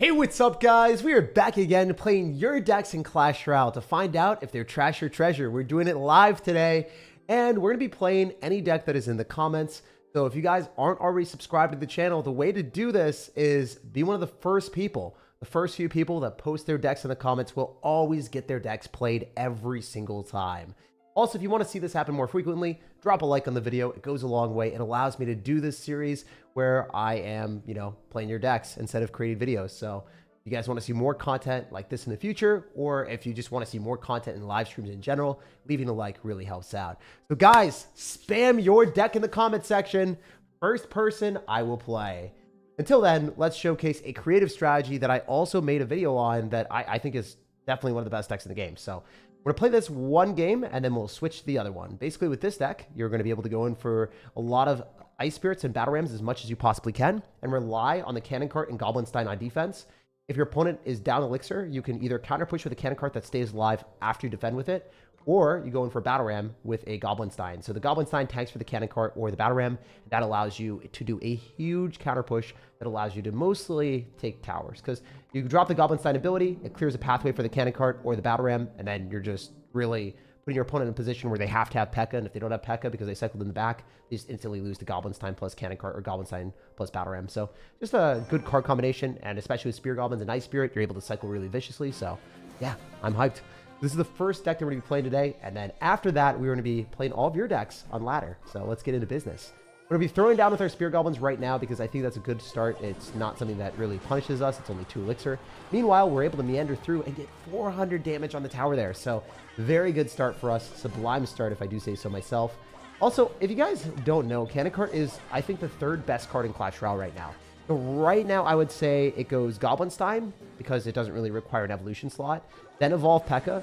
Hey, what's up, guys? We are back again playing your decks in Clash Royale to find out if they're trash or treasure. We're doing it live today, and we're going to be playing any deck that is in the comments. So if you guys aren't already subscribed to the channel, the way to do this is be one of the first people. The first few people that post their decks in the comments will always get their decks played every single time. Also, if you want to see this happen more frequently, drop a like on the video. It goes a long way. It allows me to do this series where I am, playing your decks instead of creating videos. So if you guys want to see more content like this in the future, or if you just want to see more content in live streams in general, leaving a like really helps out. So guys, spam your deck in the comment section. First person I will play. Until then, let's showcase a creative strategy that I also made a video on that I think is definitely one of the best decks in the game. So we're going to play this one game, and then we'll switch to the other one. Basically, with this deck, you're going to be able to go in for a lot of Ice Spirits and Battle Rams as much as you possibly can, and rely on the Cannon Cart and Goblin Stein on defense. If your opponent is down Elixir, you can either counter push with a Cannon Cart that stays alive after you defend with it, or you go in for Battle Ram with a Goblin Stein. So the Goblin Stein tanks for the Cannon Cart or the Battle Ram. That allows you to do a huge counter push that allows you to mostly take towers. Because you drop the Goblin Stein ability, it clears a pathway for the Cannon Cart or the Battle Ram, and then you're just really putting your opponent in a position where they have to have P.E.K.K.A. And if they don't have P.E.K.K.A. because they cycled in the back, they just instantly lose to Goblin Stein plus Cannon Cart or Goblin Stein plus Battle Ram. So just a good card combination, and especially with Spear Goblins and Ice Spirit, you're able to cycle really viciously. So yeah, I'm hyped. This is the first deck that we're going to be playing today, and then after that, we're going to be playing all of your decks on ladder. So let's get into business. We're going to be throwing down with our Spear Goblins right now because I think that's a good start. It's not something that really punishes us. It's only 2 Elixir. Meanwhile, we're able to meander through and get 400 damage on the tower there. So very good start for us. Sublime start, if I do say so myself. Also, if you guys don't know, Cannon Cart is, I think, the 3rd best card in Clash Royale right now. So right now, I would say it goes Goblin Stein because it doesn't really require an evolution slot. Then Evolve P.E.K.K.A.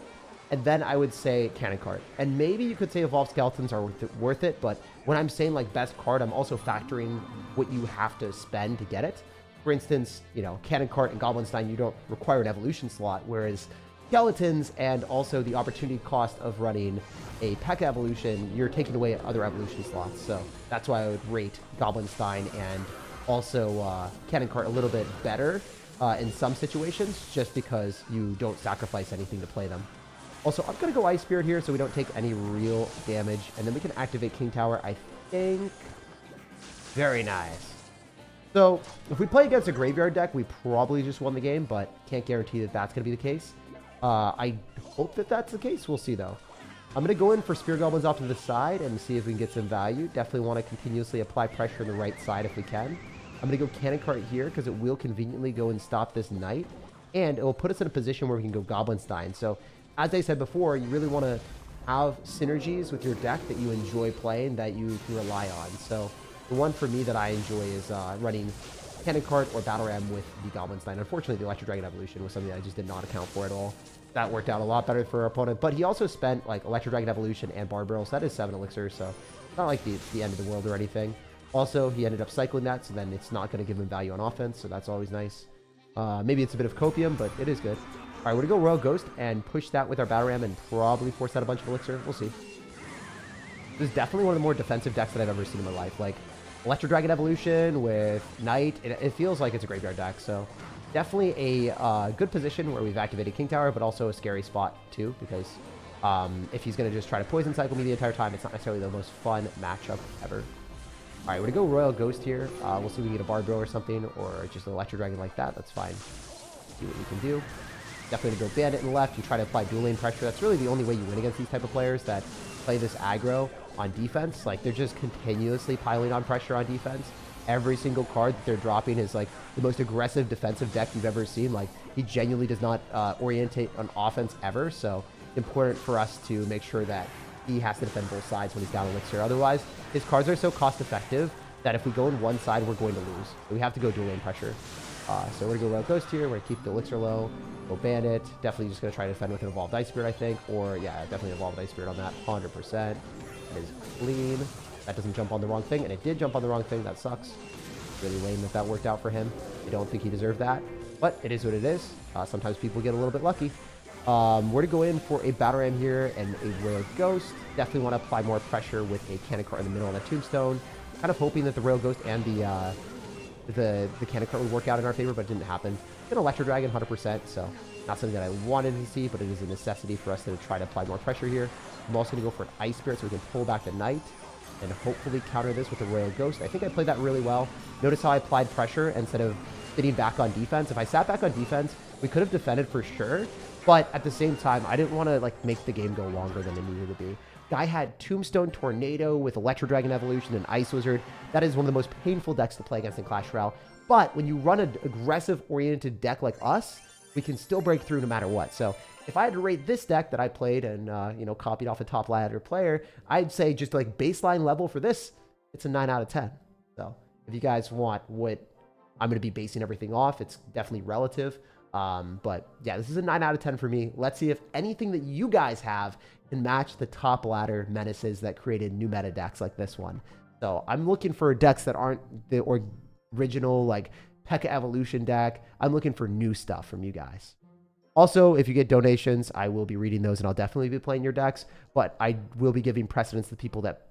And then I would say Cannon Cart. And maybe you could say Evolved Skeletons are worth it, but when I'm saying like best card, I'm also factoring what you have to spend to get it. For instance, Cannon Cart and Goblin Stein, you don't require an evolution slot, whereas Skeletons and also the opportunity cost of running a P.E.K.K.A. evolution, you're taking away other evolution slots. So that's why I would rate Goblin Stein and also Cannon Cart a little bit better in some situations, just because you don't sacrifice anything to play them. Also, I'm going to go Ice Spirit here so we don't take any real damage. And then we can activate King Tower, I think. Very nice. So, if we play against a graveyard deck, we probably just won the game, but can't guarantee that that's going to be the case. I hope that that's the case. We'll see, though. I'm going to go in for Spear Goblins off to the side and see if we can get some value. Definitely want to continuously apply pressure on the right side if we can. I'm going to go Cannon Cart here because it will conveniently go and stop this Knight. And it will put us in a position where we can go Goblin Stein. So, as I said before, you really want to have synergies with your deck that you enjoy playing that you can rely on. So the one for me that I enjoy is running Cannon Cart or Battle Ram with the Goblin Stein. Unfortunately, the Electro Dragon Evolution was something that I just did not account for at all. That worked out a lot better for our opponent. But he also spent like Electro Dragon Evolution and Barb Barrel, so that is 7 Elixir, so it's not like the end of the world or anything. Also, he ended up cycling that, so then it's not going to give him value on offense, so that's always nice. Maybe it's a bit of copium, but it is good. All right, we're going to go Royal Ghost and push that with our Battle Ram and probably force out a bunch of Elixir. We'll see. This is definitely one of the more defensive decks that I've ever seen in my life. Like, Electro Dragon Evolution with Knight, it feels like it's a graveyard deck. So, definitely a good position where we've activated King Tower, but also a scary spot, too. Because if he's going to just try to Poison Cycle me the entire time, it's not necessarily the most fun matchup ever. All right, we're going to go Royal Ghost here. We'll see if we can get a Barb Barrel or something, or just an Electro Dragon like that. That's fine. See what we can do. Definitely go Bandit in the left. You try to apply dual lane pressure. That's really the only way you win against these type of players that play this aggro on defense. Like, they're just continuously piling on pressure on defense. Every single card that they're dropping is like the most aggressive defensive deck you've ever seen. Like, he genuinely does not orientate on offense ever. So important for us to make sure that he has to defend both sides when he's down Elixir. Otherwise, his cards are so cost effective that if we go in one side, we're going to lose. So we have to go dual lane pressure. So we're going to go Royal Ghost here. We're going to keep the Elixir low. Go Bandit. Definitely just going to try to defend with an Evolved Ice Spirit, I think. Or, yeah, definitely Evolved Ice Spirit on that. 100%. That is clean. That doesn't jump on the wrong thing. And it did jump on the wrong thing. That sucks. Really lame that worked out for him. I don't think he deserved that. But it is what it is. Sometimes people get a little bit lucky. We're to go in for a Battle Ram here and a Royal Ghost. Definitely want to apply more pressure with a Cannon Cart in the middle on a Tombstone. Kind of hoping that the Royal Ghost and the the cannon cart would work out in our favor, but it didn't happen. An Electro Dragon 100%, so not something that I wanted to see, but it is a necessity for us to try to apply more pressure here. I'm also going to go for an Ice Spirit so we can pull back the Knight and hopefully counter this with a Royal Ghost. I think I played that really well. Notice how I applied pressure instead of sitting back on defense. If I sat back on defense, we could have defended for sure, but at the same time, I didn't want to like make the game go longer than it needed to be. Guy had Tombstone Tornado with Electro Dragon Evolution and Ice Wizard. That is one of the most painful decks to play against in Clash Royale. But when you run an aggressive-oriented deck like us, we can still break through no matter what. So if I had to rate this deck that I played and copied off a top ladder player, I'd say just like baseline level for this, it's a 9 out of 10. So if you guys want what I'm going to be basing everything off, it's definitely relative. But yeah, this is a 9 out of 10 for me. Let's see if anything that you guys have can match the top ladder menaces that created new meta decks like this one. So I'm looking for decks that aren't the original like P.E.K.K.A. Evolution deck. I'm looking for new stuff from you guys. Also, if you get donations, I will be reading those and I'll definitely be playing your decks, but I will be giving precedence to people that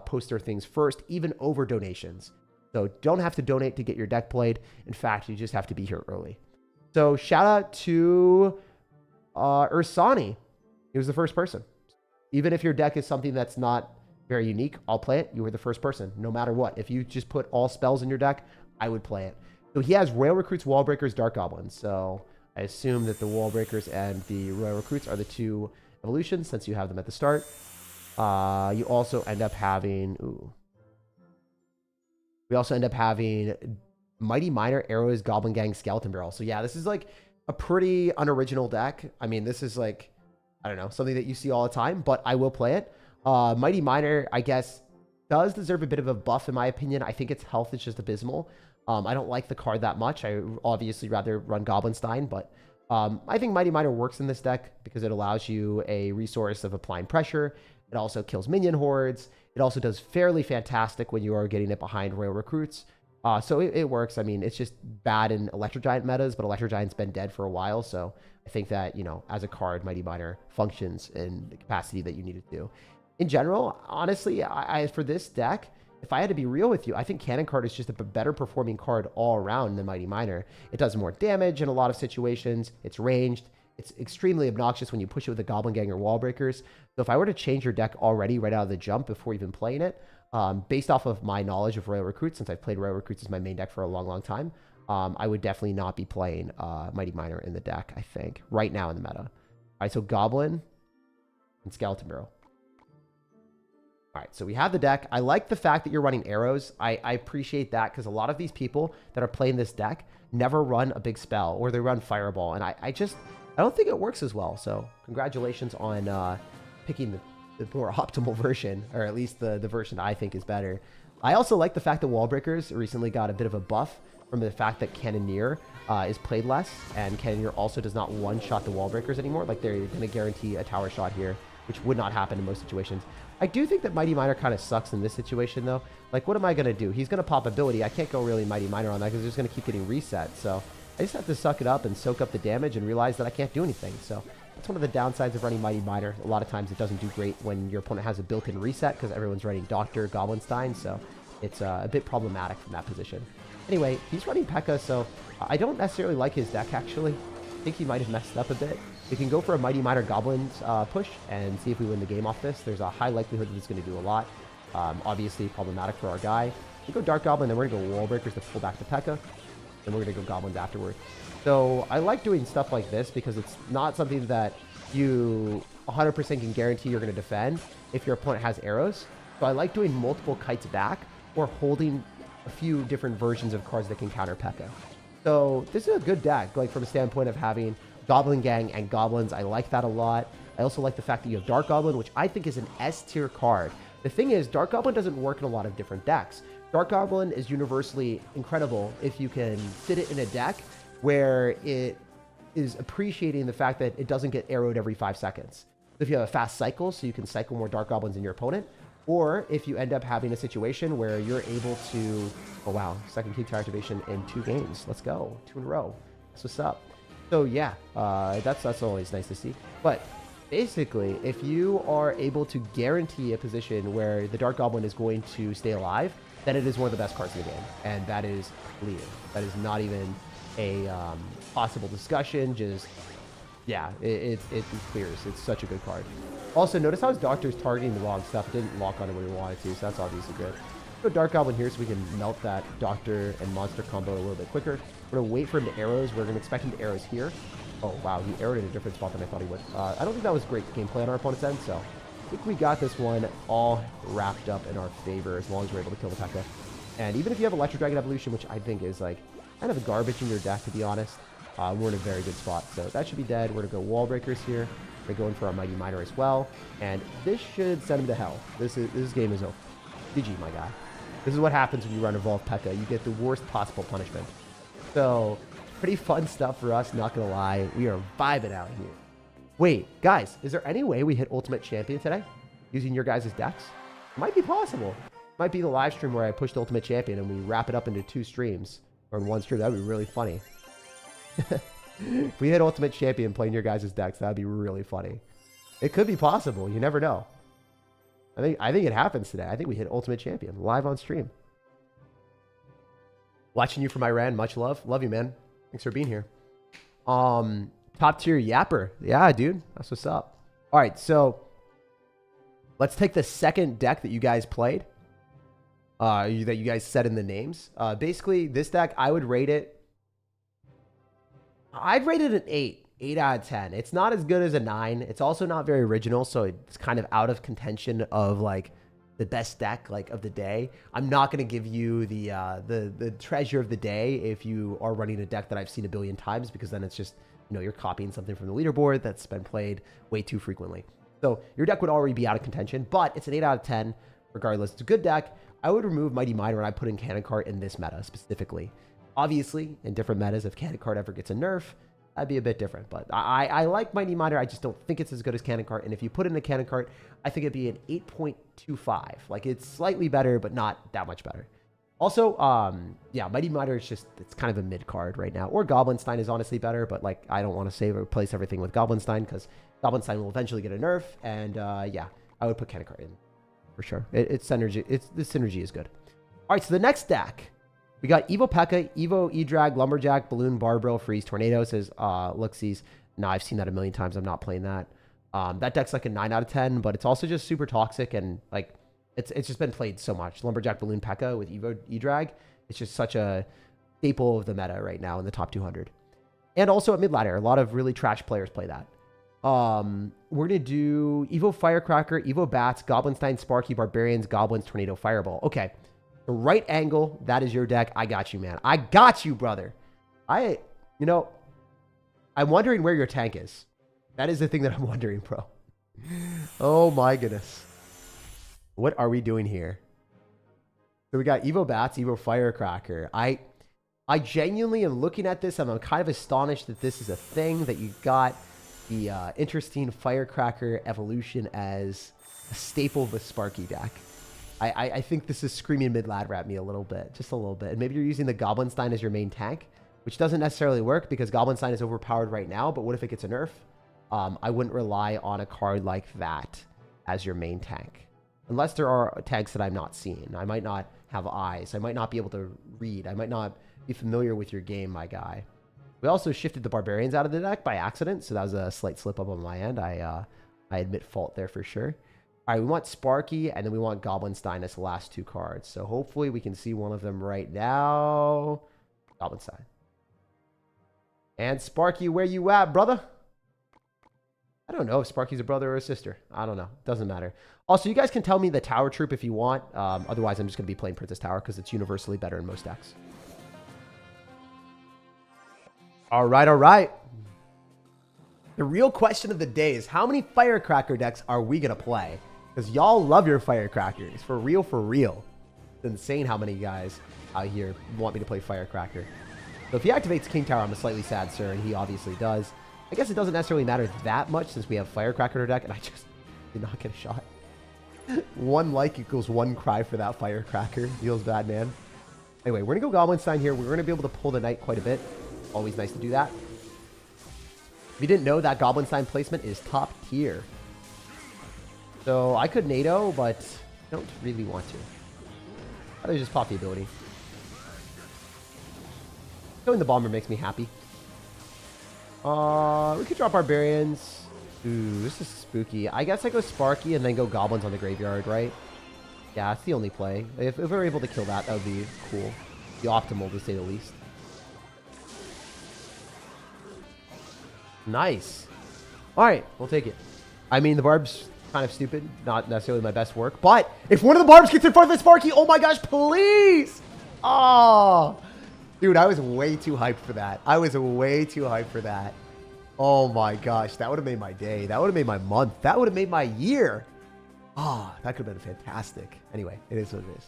post their things first, even over donations. So don't have to donate to get your deck played. In fact, you just have to be here early. So shout out to Ursani. He was the first person. Even if your deck is something that's not very unique, I'll play it. You were the first person, no matter what. If you just put all spells in your deck, I would play it. So he has Royal Recruits, Wall Breakers, Dark Goblins. So I assume that the Wall Breakers and the Royal Recruits are the two evolutions since you have them at the start. You also end up having... We also end up having Mighty Miner, Arrows, Goblin Gang, Skeleton Barrel. So yeah, this is like a pretty unoriginal deck. I mean, this is like, I don't know, something that you see all the time, but I will play it. Mighty Miner, I guess, does deserve a bit of a buff in my opinion. I think its health is just abysmal. I don't like the card that much. I obviously rather run Goblinstein, but I think Mighty Miner works in this deck because it allows you a resource of applying pressure. It also kills minion hordes. It also does fairly fantastic when you are getting it behind Royal Recruits. So it works. I mean, it's just bad in Electro Giant metas, but Electro Giant's been dead for a while. So I think that, you know, as a card, Mighty Miner functions in the capacity that you need it to. In general, honestly, for this deck, if I had to be real with you, I think Cannon Card is just a better performing card all around than Mighty Miner. It does more damage in a lot of situations. It's ranged. It's extremely obnoxious when you push it with the Goblin Gang or Wall Breakers. So if I were to change your deck already right out of the jump before even playing it, based off of my knowledge of Royal Recruits, since I've played Royal Recruits as my main deck for a long, long time, I would definitely not be playing Mighty Miner in the deck, I think, right now in the meta. All right, so Goblin and Skeleton Barrel. All right, so we have the deck. I like the fact that you're running arrows. I appreciate that because a lot of these people that are playing this deck never run a big spell or they run Fireball. And I don't think it works as well. So congratulations on picking the more optimal version, or at least the version I think is better. I also like the fact that Wall Breakers recently got a bit of a buff from the fact that Cannoneer is played less, and Cannoneer also does not one-shot the Wall Breakers anymore. Like they're going to guarantee a tower shot here, which would not happen in most situations. I do think that Mighty Miner kind of sucks in this situation, though. Like, what am I going to do? He's going to pop ability. I can't go really Mighty Miner on that because it's just going to keep getting reset. So I just have to suck it up and soak up the damage and realize that I can't do anything. So that's one of the downsides of running Mighty Miner. A lot of times it doesn't do great when your opponent has a built-in reset because everyone's running Doctor, Goblinstein. So it's a bit problematic from that position. Anyway, he's running P.E.K.K.A., so I don't necessarily like his deck, actually. I think he might have messed up a bit. We can go for a Mighty Miner Goblins push and see if we win the game off this. There's a high likelihood that it's going to do a lot. Obviously problematic for our guy. We go Dark Goblin, then we're going to go Wall Breakers to pull back to P.E.K.K.A. Then we're going to go Goblins afterward. So I like doing stuff like this because it's not something that you 100% can guarantee you're going to defend if your opponent has arrows. So I like doing multiple kites back or holding a few different versions of cards that can counter P.E.K.K.A. So this is a good deck, like from a standpoint of having Goblin Gang and Goblins. I like that a lot. I also like the fact that you have Dark Goblin, which I think is an S tier card. The thing is, Dark Goblin doesn't work in a lot of different decks. Dark Goblin is universally incredible if you can sit it in a deck where it is appreciating the fact that it doesn't get arrowed every 5 seconds. If you have a fast cycle, so you can cycle more Dark Goblins in your opponent, or if you end up having a situation where you're able to, oh wow, second key tier activation in 2 games. Let's go, 2 in a row. That's what's up. So yeah, that's always nice to see. But basically, if you are able to guarantee a position where the Dark Goblin is going to stay alive, then it is one of the best cards in the game. And that is clear. That is not even a possible discussion. Just, yeah, it clears. It's such a good card. Also, notice how his Doctor's targeting the wrong stuff. It didn't lock on it when we wanted to, so that's obviously good. Let's go Dark Goblin here so we can melt that Doctor and Monster combo a little bit quicker. We're going to wait for him to arrows. We're going to expect him to arrows here. Oh, wow, he arrowed in a different spot than I thought he would. I don't think that was great gameplay on our opponent's end, so I think we got this one all wrapped up in our favor as long as we're able to kill the P.E.K.K.A. And even if you have Electro Dragon Evolution, which I think is like kind of garbage in your deck, to be honest, we're in a very good spot. So that should be dead. We're going to go Wall Breakers here. We're going for our Mighty Miner as well. And this should send him to hell. This game is over. GG, my guy. This is what happens when you run Evolved P.E.K.K.A. You get the worst possible punishment. So, pretty fun stuff for us, not going to lie. We are vibing out here. Wait, guys, is there any way we hit Ultimate Champion today using your guys' decks? It might be possible. It might be the live stream where I pushed Ultimate Champion and we wrap it up into 2 streams. Or in 1 stream. That would be really funny. If we hit Ultimate Champion playing your guys' decks, that would be really funny. It could be possible. You never know. I think it happens today. I think we hit Ultimate Champion live on stream. Watching you from Iran. Much love. Love you, man. Thanks for being here. Top tier Yapper. Yeah, dude. That's what's up. All right, so let's take the second deck that you guys played. That you guys said in the names. Basically, this deck, I would rate it. I'd rate it an 8. 8 out of 10. It's not as good as a 9. It's also not very original, so it's kind of out of contention of like the best deck like of the day. I'm not going to give you the treasure of the day if you are running a deck that I've seen a billion times, because then it's just, you know, you're copying something from the leaderboard that's been played way too frequently. So your deck would already be out of contention, but it's an 8 out of 10 regardless. It's a good deck. I would remove Mighty Miner and I put in Cannon Cart in this meta specifically. Obviously, in different metas, if Cannon Cart ever gets a nerf, that'd be a bit different. But I like Mighty Miner. I just don't think it's as good as Cannon Cart. And if you put in a Cannon Cart, I think it'd be an 8.25. Like, it's slightly better, but not that much better. Also, yeah, Mighty Miner is just, it's kind of a mid card right now. Or Goblinstein is honestly better, but like, I don't want to save or replace everything with Goblinstein because Goblinstein will eventually get a nerf. And yeah, I would put Cannon Cart in for sure. It's synergy. The synergy is good. All right, so the next deck. We got Evo P.E.K.K.A, Evo E-Drag, Lumberjack, Balloon, Barbell, Freeze, Tornado. Says, looksies. No, I've seen that a million times. I'm not playing that. That deck's like a 9 out of 10, but it's also just super toxic and like it's just been played so much. Lumberjack, Balloon, P.E.K.K.A with Evo E-Drag. It's just such a staple of the meta right now in the top 200. And also at mid-ladder, a lot of really trash players play that. We're going to do Evo Firecracker, Evo Bats, Goblinstein, Sparky, Barbarians, Goblins, Tornado, Fireball. Okay. The right angle, that is your deck. I got you, man. I got you, brother. You know, I'm wondering where your tank is. That is the thing that I'm wondering, bro. Oh my goodness. What are we doing here? So we got Evo Bats, Evo Firecracker. I genuinely am looking at this and I'm kind of astonished that this is a thing, that you got the interesting Firecracker evolution as a staple of a Sparky deck. I think this is screaming mid-ladder at me a little bit, just a little bit. And maybe you're using the Goblinstein as your main tank, which doesn't necessarily work because Goblinstein is overpowered right now, but what if it gets a nerf? I wouldn't rely on a card like that as your main tank. Unless there are tanks that I'm not seeing. I might not have eyes. I might not be able to read. I might not be familiar with your game, my guy. We also shifted the Barbarians out of the deck by accident, so that was a slight slip up on my end. I admit fault there for sure. All right, we want Sparky, and then we want Goblinstein as the last 2 cards. So hopefully we can see one of them right now. Goblinstein. And Sparky, where you at, brother? I don't know if Sparky's a brother or a sister. I don't know. Doesn't matter. Also, you guys can tell me the Tower Troop if you want. Otherwise, I'm just going to be playing Princess Tower because it's universally better in most decks. All right, all right. The real question of the day is how many Firecracker decks are we going to play? Because y'all love your Firecrackers. For real, for real. It's insane how many guys out here want me to play Firecracker. So if he activates King Tower, I'm a slightly sad sir, and he obviously does. I guess it doesn't necessarily matter that much since we have Firecracker in our deck, and I just did not get a shot. 1 like equals 1 cry for that Firecracker. Feels bad, man. Anyway, we're going to go Goblinstein here. We're going to be able to pull the Knight quite a bit. Always nice to do that. If you didn't know, that Goblinstein placement is top tier. So I could NATO, but don't really want to. I just pop the ability. Killing the bomber makes me happy. We could drop barbarians. Ooh, this is spooky. I guess I go Sparky and then go goblins on the graveyard, right? Yeah, that's the only play. If we're able to kill that, that would be cool. Be optimal, to say the least. Nice. All right, we'll take it. I mean, the barb's kind of stupid. Not necessarily my best work. But if one of the barbs gets in front of the Sparky, oh my gosh, please! Oh, dude, I was way too hyped for that. I was way too hyped for that. Oh my gosh, that would have made my day. That would have made my month. That would have made my year. Ah, that could have been fantastic. Anyway, it is what it is.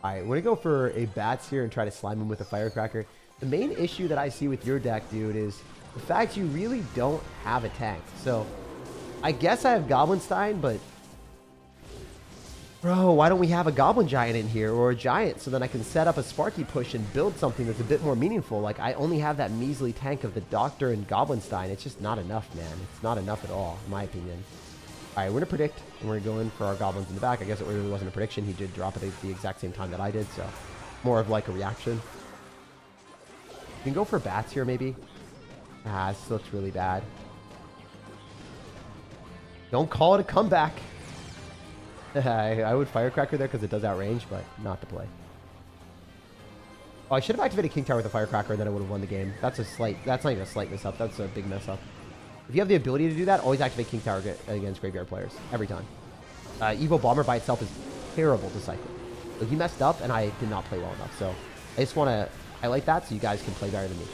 All right, we're going to go for a Bats here and try to slime him with a Firecracker. The main issue that I see with your deck, dude, is the fact you really don't have a tank. So, I guess I have Goblinstein, but... Bro, why don't we have a Goblin Giant in here, or a Giant, so then I can set up a Sparky push and build something that's a bit more meaningful. Like, I only have that measly tank of the Doctor and Goblinstein. It's just not enough, man. It's not enough at all, in my opinion. All right, we're going to predict, and we're going to go in for our Goblins in the back. I guess it really wasn't a prediction. He did drop it at the exact same time that I did, so more of like a reaction. You can go for Bats here, maybe. Ah, this looks really bad. Don't call it a comeback. I would Firecracker there because it does outrange, but not the play. Oh, I should have activated King Tower with a Firecracker, and then I would have won the game. That's not even a slight mess up. That's a big mess up. If you have the ability to do that, always activate King Tower against graveyard players. Every time. Evo Bomber by itself is terrible to cycle. So he messed up, and I did not play well enough. So I just want to highlight that so you guys can play better than me.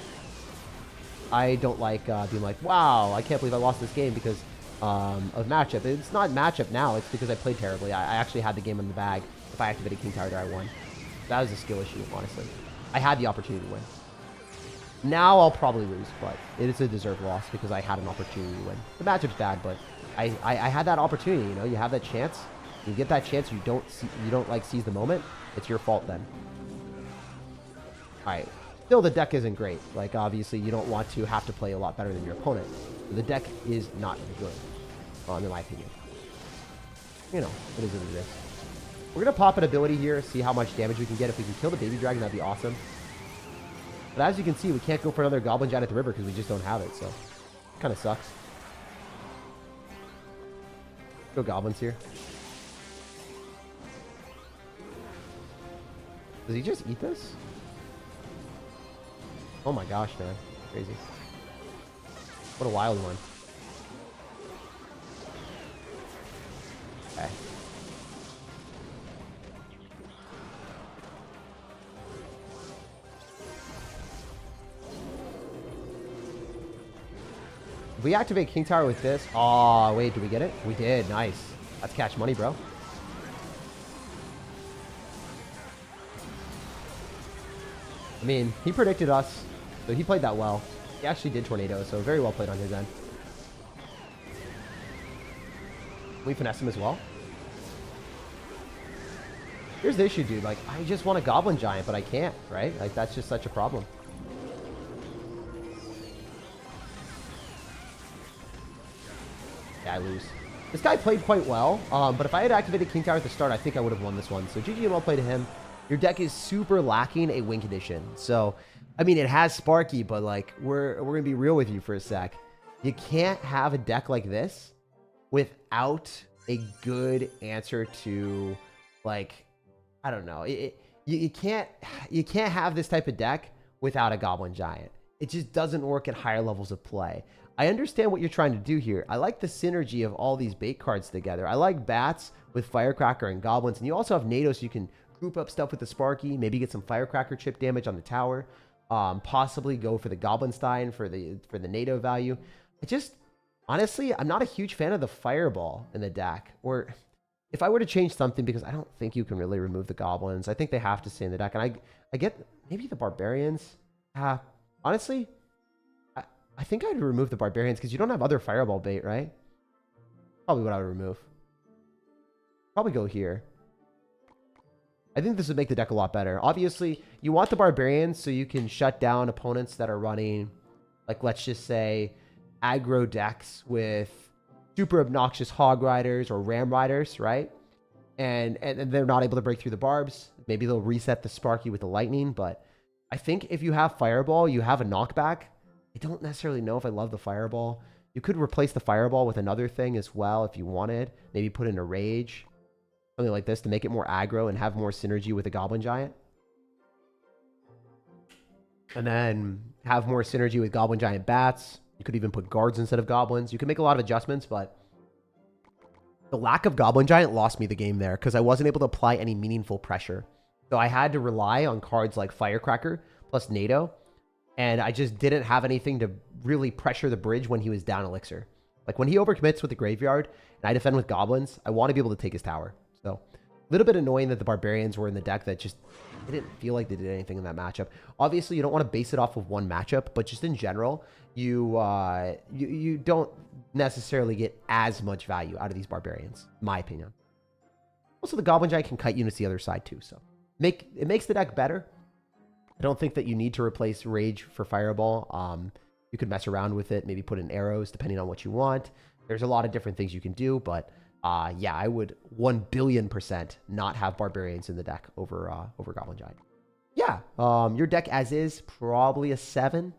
I don't like being like, wow, I can't believe I lost this game because of matchup. It's not matchup now. It's because I played terribly. I actually had the game in the bag. If I activated King Tower, I won. That was a skill issue, honestly. I had the opportunity to win. Now I'll probably lose, but it is a deserved loss because I had an opportunity to win. The matchup's bad, but I had that opportunity. You know, you have that chance. You get that chance. You don't like seize the moment. It's your fault then. All right. Still, the deck isn't great. Like, obviously, you don't want to have to play a lot better than your opponent. The deck is not good, in my opinion. You know, it is what it is. We're going to pop an ability here, see how much damage we can get. If we can kill the Baby Dragon, that'd be awesome. But as you can see, we can't go for another Goblin Giant at the river because we just don't have it, so it kind of sucks. Go Goblins here. Does he just eat this? Oh my gosh, man. Crazy. What a wild one. Okay. If we activate King Tower with this... Oh, wait, did we get it? We did. Nice. That's cash money, bro. I mean, he predicted us, so he played that well. He actually did Tornado, so very well played on his end. Can we finesse him as well? Here's the issue, dude. Like, I just want a Goblin Giant, but I can't, right? Like, that's just such a problem. Yeah, I lose. This guy played quite well, but if I had activated King Tower at the start, I think I would have won this one. So GG and well played to him. Your deck is super lacking a win condition. So, I mean, it has Sparky, but like, we're going to be real with you for a sec. You can't have a deck like this without a good answer to, like, I don't know. You can't have this type of deck without a Goblin Giant. It just doesn't work at higher levels of play. I understand what you're trying to do here. I like the synergy of all these bait cards together. I like Bats with Firecracker and Goblins, and you also have NATO, so you can group up stuff with the Sparky, maybe get some Firecracker chip damage on the tower, possibly go for the Goblinstein for the NATO value. I just, honestly, I'm not a huge fan of the Fireball in the deck. Or if I were to change something, because I don't think you can really remove the Goblins. I think they have to stay in the deck. And I get maybe the Barbarians. Honestly, I think I'd remove the Barbarians because you don't have other Fireball bait, right? Probably what I would remove. Probably go here. I think this would make the deck a lot better. Obviously, you want the Barbarians so you can shut down opponents that are running, like, let's just say, aggro decks with super obnoxious Hog Riders or Ram Riders, right? And they're not able to break through the barbs. Maybe they'll reset the Sparky with the Lightning, but I think if you have Fireball, you have a knockback. I don't necessarily know if I love the Fireball. You could replace the Fireball with another thing as well if you wanted. Maybe put in a Rage. Something like this to make it more aggro and have more synergy with the Goblin Giant. And then have more synergy with Goblin Giant Bats. You could even put guards instead of goblins. You can make a lot of adjustments, but the lack of Goblin Giant lost me the game there because I wasn't able to apply any meaningful pressure. So I had to rely on cards like Firecracker plus NATO, and I just didn't have anything to really pressure the bridge when he was down Elixir. Like when he overcommits with the Graveyard and I defend with Goblins, I want to be able to take his tower. So a little bit annoying that the Barbarians were in the deck that just didn't feel like they did anything in that matchup. Obviously, you don't want to base it off of one matchup, but just in general, you don't necessarily get as much value out of these Barbarians, in my opinion. Also, the Goblin Giant can kite units the other side too, so it makes the deck better. I don't think that you need to replace Rage for Fireball. You could mess around with it, maybe put in arrows depending on what you want. There's a lot of different things you can do, but yeah, I would 1 billion% not have Barbarians in the deck over Goblin Giant. Yeah, your deck as is, probably a 7.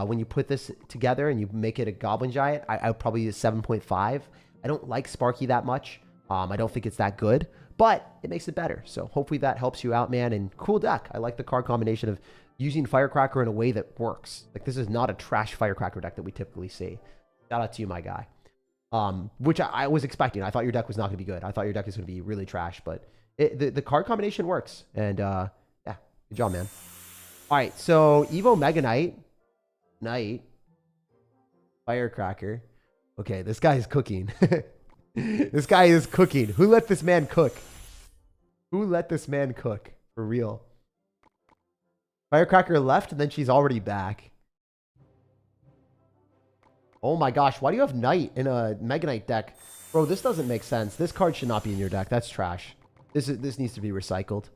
When you put this together and you make it a Goblin Giant, I would probably use 7.5. I don't like Sparky that much. I don't think it's that good, but it makes it better. So hopefully that helps you out, man. And cool deck. I like the card combination of using Firecracker in a way that works. Like, this is not a trash Firecracker deck that we typically see. Shout out to you, my guy. Which I was expecting. I thought your deck was not going to be good. I thought your deck was going to be really trash, but the card combination works. And yeah, good job, man. All right, so Evo Mega Knight, Firecracker. Okay, this guy is cooking. This guy is cooking. Who let this man cook? Who let this man cook? For real. Firecracker left, and then she's already back. Oh my gosh, why do you have Knight in a Mega Knight deck? Bro, this doesn't make sense. This card should not be in your deck. That's trash. This needs to be recycled.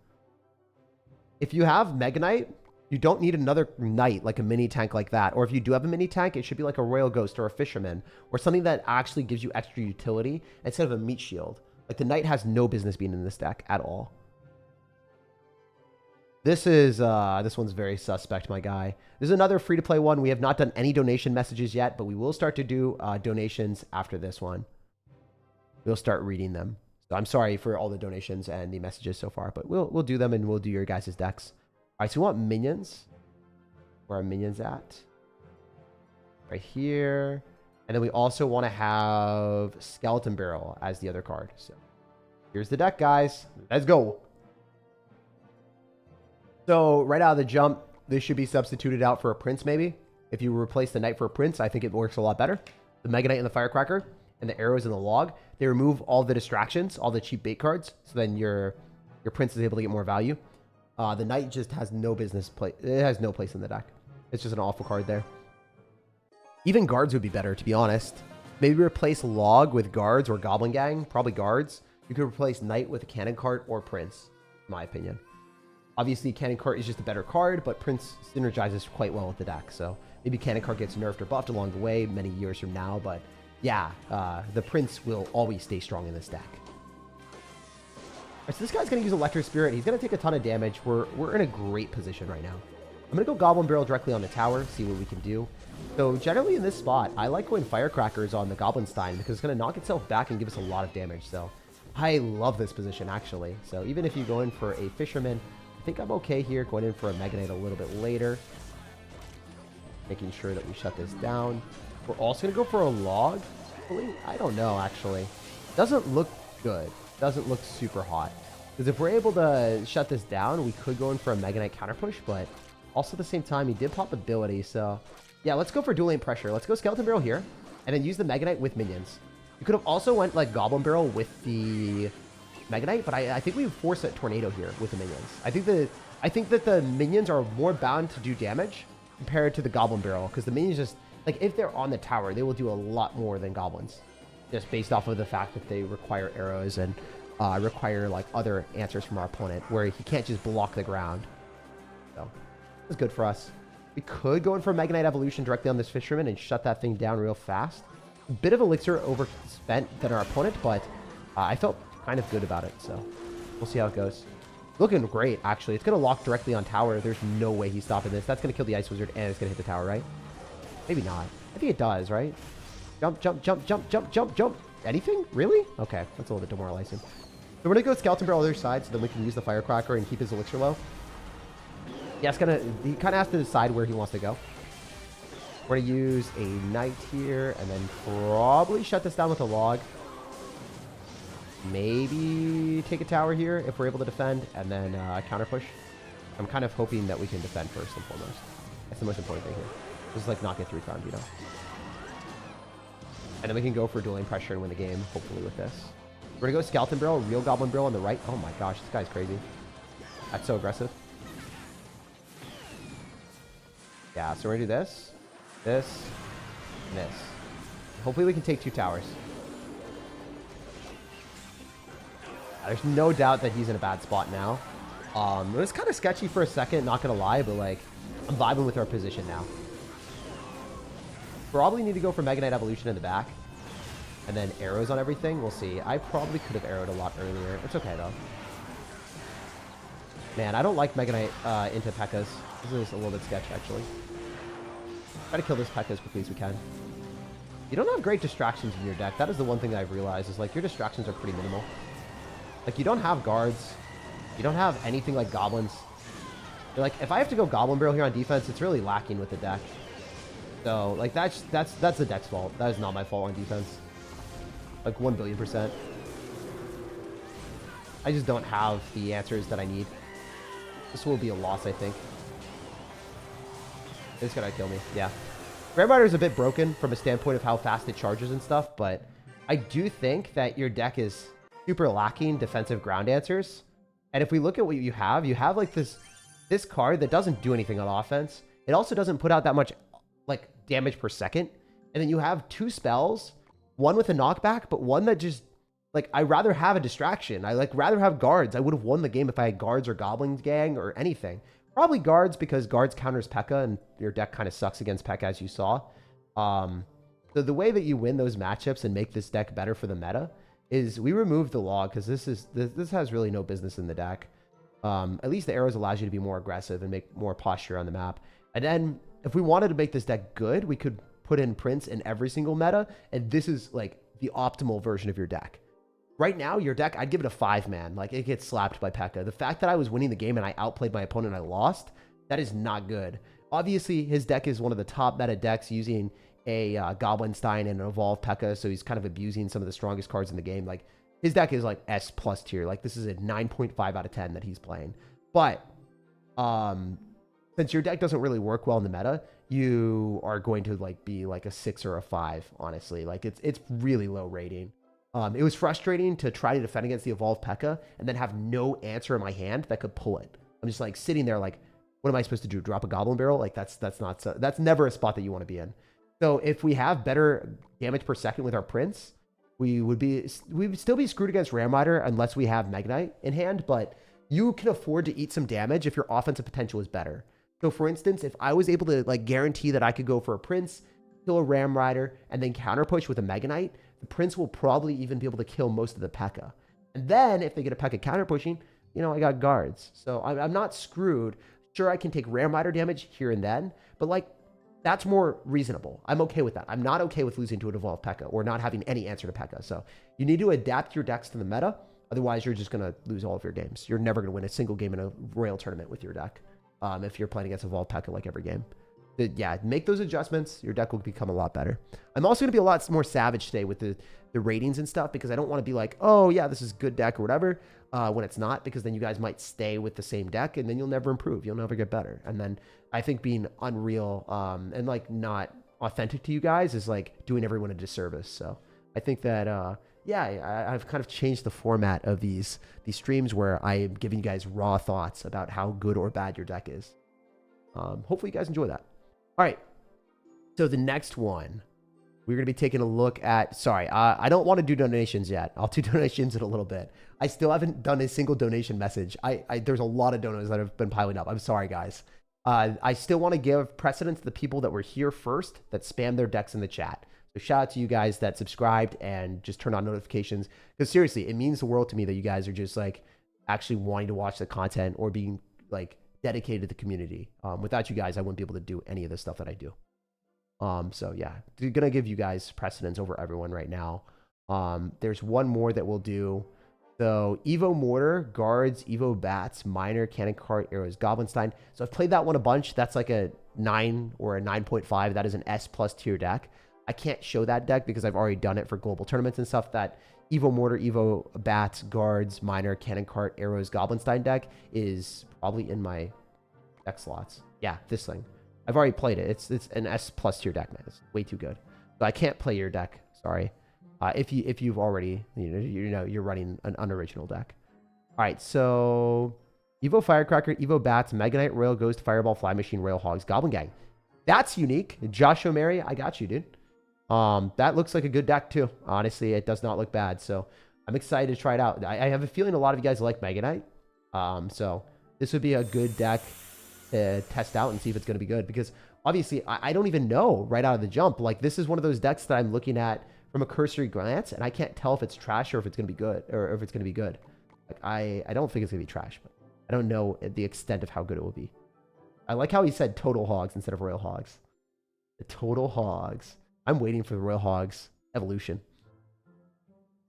If you have Mega Knight, you don't need another Knight, like a mini tank like that. Or if you do have a mini tank, it should be like a Royal Ghost or a Fisherman, or something that actually gives you extra utility instead of a Meat Shield. Like, the Knight has no business being in this deck at all. This one's very suspect, my guy. This is another free-to-play one. We have not done any donation messages yet, but we will start to do donations after this one. We'll start reading them. So I'm sorry for all the donations and the messages so far, but we'll do them, and we'll do your guys' decks. All right, so we want minions. Where are minions at? Right here. And then we also want to have Skeleton Barrel as the other card. So here's the deck, guys. Let's go. So right out of the jump, this should be substituted out for a Prince, maybe. If you replace the Knight for a Prince, I think it works a lot better. The Mega Knight and the Firecracker and the arrows and the log, they remove all the distractions, all the cheap bait cards. So then your Prince is able to get more value. The Knight just has no business play. It has no place in the deck. It's just an awful card there. Even guards would be better, to be honest. Maybe replace log with guards or Goblin Gang. Probably guards. You could replace Knight with a Cannon Cart or Prince, in my opinion. Obviously, Cannon Cart is just a better card, but Prince synergizes quite well with the deck. So maybe Cannon Cart gets nerfed or buffed along the way many years from now. But yeah, the Prince will always stay strong in this deck. All right, so this guy's going to use Electric Spirit. He's going to take a ton of damage. We're in a great position right now. I'm going to go Goblin Barrel directly on the tower, see what we can do. So generally in this spot, I like going Firecrackers on the Goblin Stein because it's going to knock itself back and give us a lot of damage. So I love this position, actually. So even if you go in for a Fisherman, I think I'm okay here going in for a Mega Knight a little bit later. Making sure that we shut this down. We're also going to go for a log. I don't know, actually. Doesn't look good. Doesn't look super hot. Because if we're able to shut this down, we could go in for a Mega Knight counter push, but also at the same time, he did pop ability. So yeah, let's go for dueling pressure. Let's go Skeleton Barrel here and then use the Mega Knight with minions. You could have also went like Goblin Barrel with the Mega Knight, but I think we force a Tornado here with the minions. I think that the minions are more bound to do damage compared to the Goblin Barrel, because the minions just, like, if they're on the tower, they will do a lot more than goblins, just based off of the fact that they require arrows and require like other answers from our opponent, where he can't just block the ground. So it's good for us. We could go in for a Mega Knight Evolution directly on this Fisherman and shut that thing down real fast. A bit of elixir overspent than our opponent, but I felt kind of good about it, so we'll see how it goes. Looking great, actually. It's going to lock directly on tower. There's no way he's stopping this. That's going to kill the Ice Wizard, and it's going to hit the tower, right? Maybe not. I think it does, right? Jump, jump, jump, jump, jump, jump, jump. Anything? Really? Okay, that's a little bit demoralizing. So we're going to go Skeleton Barrel on the other side, so then we can use the Firecracker and keep his elixir low. Yeah, he kind of has to decide where he wants to go. We're going to use a Knight here, and then probably shut this down with a log. Maybe take a tower here if we're able to defend, and then counter push. I'm kind of hoping that we can defend first and foremost. That's the most important thing here. Just like not get 3-timed, you know. And then we can go for dueling pressure and win the game, hopefully, with this. We're going to go Skeleton Barrel, Real Goblin Barrel on the right. Oh my gosh, this guy's crazy. That's so aggressive. Yeah, so we're going to do this, this, and this. Hopefully we can take 2 towers. There's no doubt that he's in a bad spot now. It was kind of sketchy for a second, not going to lie, but like, I'm vibing with our position now. Probably need to go for Mega Knight Evolution in the back. And then arrows on everything. We'll see. I probably could have arrowed a lot earlier. It's okay, though. Man, I don't like Mega Knight into P.E.K.K.A.s. This is a little bit sketch, actually. Try to kill this P.E.K.K.A as quickly as we can. You don't have great distractions in your deck. That is the one thing that I've realized, is like your distractions are pretty minimal. Like, you don't have guards. You don't have anything like goblins. You're like, if I have to go Goblin Barrel here on defense, it's really lacking with the deck. So, like, that's the deck's fault. That is not my fault on defense. Like, 1,000,000,000%. I just don't have the answers that I need. This will be a loss, I think. It's gonna kill me. Yeah. Ram Rider is a bit broken from a standpoint of how fast it charges and stuff, but I do think that your deck is super lacking defensive ground answers. And if we look at what you have like this card that doesn't do anything on offense. It also doesn't put out that much like damage per second. And then you have 2 spells, one with a knockback, but one that just like, I'd rather have a distraction. I like rather have guards. I would have won the game if I had guards or Goblin Gang or anything. Probably guards, because guards counters P.E.K.K.A, and your deck kind of sucks against P.E.K.K.A, as you saw. So the way that you win those matchups and make this deck better for the meta is we remove the log, because this has really no business in the deck. At least the arrows allows you to be more aggressive and make more posture on the map. And then if we wanted to make this deck good, we could put in Prince in every single meta, and this is like the optimal version of your deck. Right now, your deck, I'd give it a 5-man. Like, it gets slapped by P.E.K.K.A. The fact that I was winning the game and I outplayed my opponent and I lost, that is not good. Obviously, his deck is one of the top meta decks using a Goblinstein and an Evolved P.E.K.K.A, so he's kind of abusing some of the strongest cards in the game. Like, his deck is like S+ tier. Like, this is a 9.5 out of 10 that he's playing. But, since your deck doesn't really work well in the meta, you are going to like be like a 6 or a 5, honestly. Like, it's really low rating. It was frustrating to try to defend against the Evolved P.E.K.K.A and then have no answer in my hand that could pull it. I'm just like sitting there like, what am I supposed to do? Drop a Goblin Barrel? Like, that's never a spot that you want to be in. So if we have better damage per second with our Prince, we would still be screwed against Ram Rider unless we have Mega Knight in hand, but you can afford to eat some damage if your offensive potential is better. So for instance, if I was able to like guarantee that I could go for a Prince, kill a Ram Rider, and then counter push with a Mega Knight, the Prince will probably even be able to kill most of the P.E.K.K.A. And then if they get a P.E.K.K.A counter pushing, you know, I got guards. So I'm not screwed. Sure, I can take Ram Rider damage here and then, but like, that's more reasonable. I'm okay with that. I'm not okay with losing to an Evolved P.E.K.K.A or not having any answer to P.E.K.K.A. So you need to adapt your decks to the meta. Otherwise, you're just going to lose all of your games. You're never going to win a single game in a Royale tournament with your deck if you're playing against Evolved P.E.K.K.A like every game. Yeah, make those adjustments. Your deck will become a lot better. I'm also going to be a lot more savage today with the ratings and stuff, because I don't want to be like, oh, yeah, this is good deck or whatever, when it's not, because then you guys might stay with the same deck and then you'll never improve. You'll never get better. And then I think being unreal and like not authentic to you guys is like doing everyone a disservice. So I think that, yeah, I've kind of changed the format of these streams where I am giving you guys raw thoughts about how good or bad your deck is. Hopefully you guys enjoy that. All right, so the next one, we're going to be taking a look at, sorry, I don't want to do donations yet. I'll do donations in a little bit. I still haven't done a single donation message. There's a lot of donos that have been piling up. I'm sorry, guys. I still want to give precedence to the people that were here first that spam their decks in the chat. So shout out to you guys that subscribed and just turned on notifications. Because seriously, it means the world to me that you guys are just like actually wanting to watch the content or being like dedicated to the community. Without you guys, I wouldn't be able to do any of the stuff that I do. So yeah, gonna give you guys precedence over everyone right now. There's one more that we'll do. So Evo Mortar, Guards, Evo Bats, Miner, Cannon Cart, Arrows, Goblinstein. So I've played that one a bunch. That's like a 9 or a 9.5. That is an S plus tier deck. I can't show that deck because I've already done it for global tournaments and stuff. That Evo Mortar, Evo Bats, Guards, Miner, Cannon Cart, Arrows, Goblinstein deck is probably in my deck slots. Yeah, this thing. I've already played it. It's an S plus tier deck, man. It's way too good. So I can't play your deck. Sorry. If you've already you're running an unoriginal deck. All right, so Evo Firecracker, Evo Bats, Mega Knight, Royal Ghost, Fireball, Fly Machine, Royal Hogs, Goblin Gang. That's unique. Josh O'Mary, I got you, dude. That looks like a good deck too. Honestly, it does not look bad. So I'm excited to try it out. I have a feeling a lot of you guys like Mega Knight. So this would be a good deck to test out and see if it's going to be good, because obviously I don't even know right out of the jump. Like, this is one of those decks that I'm looking at from a cursory glance, and I can't tell if it's trash or if it's going to be good, or if it's going to be good. Like, I don't think it's going to be trash, but I don't know the extent of how good it will be. I like how he said total hogs instead of royal hogs. The total hogs. I'm waiting for the royal hogs evolution.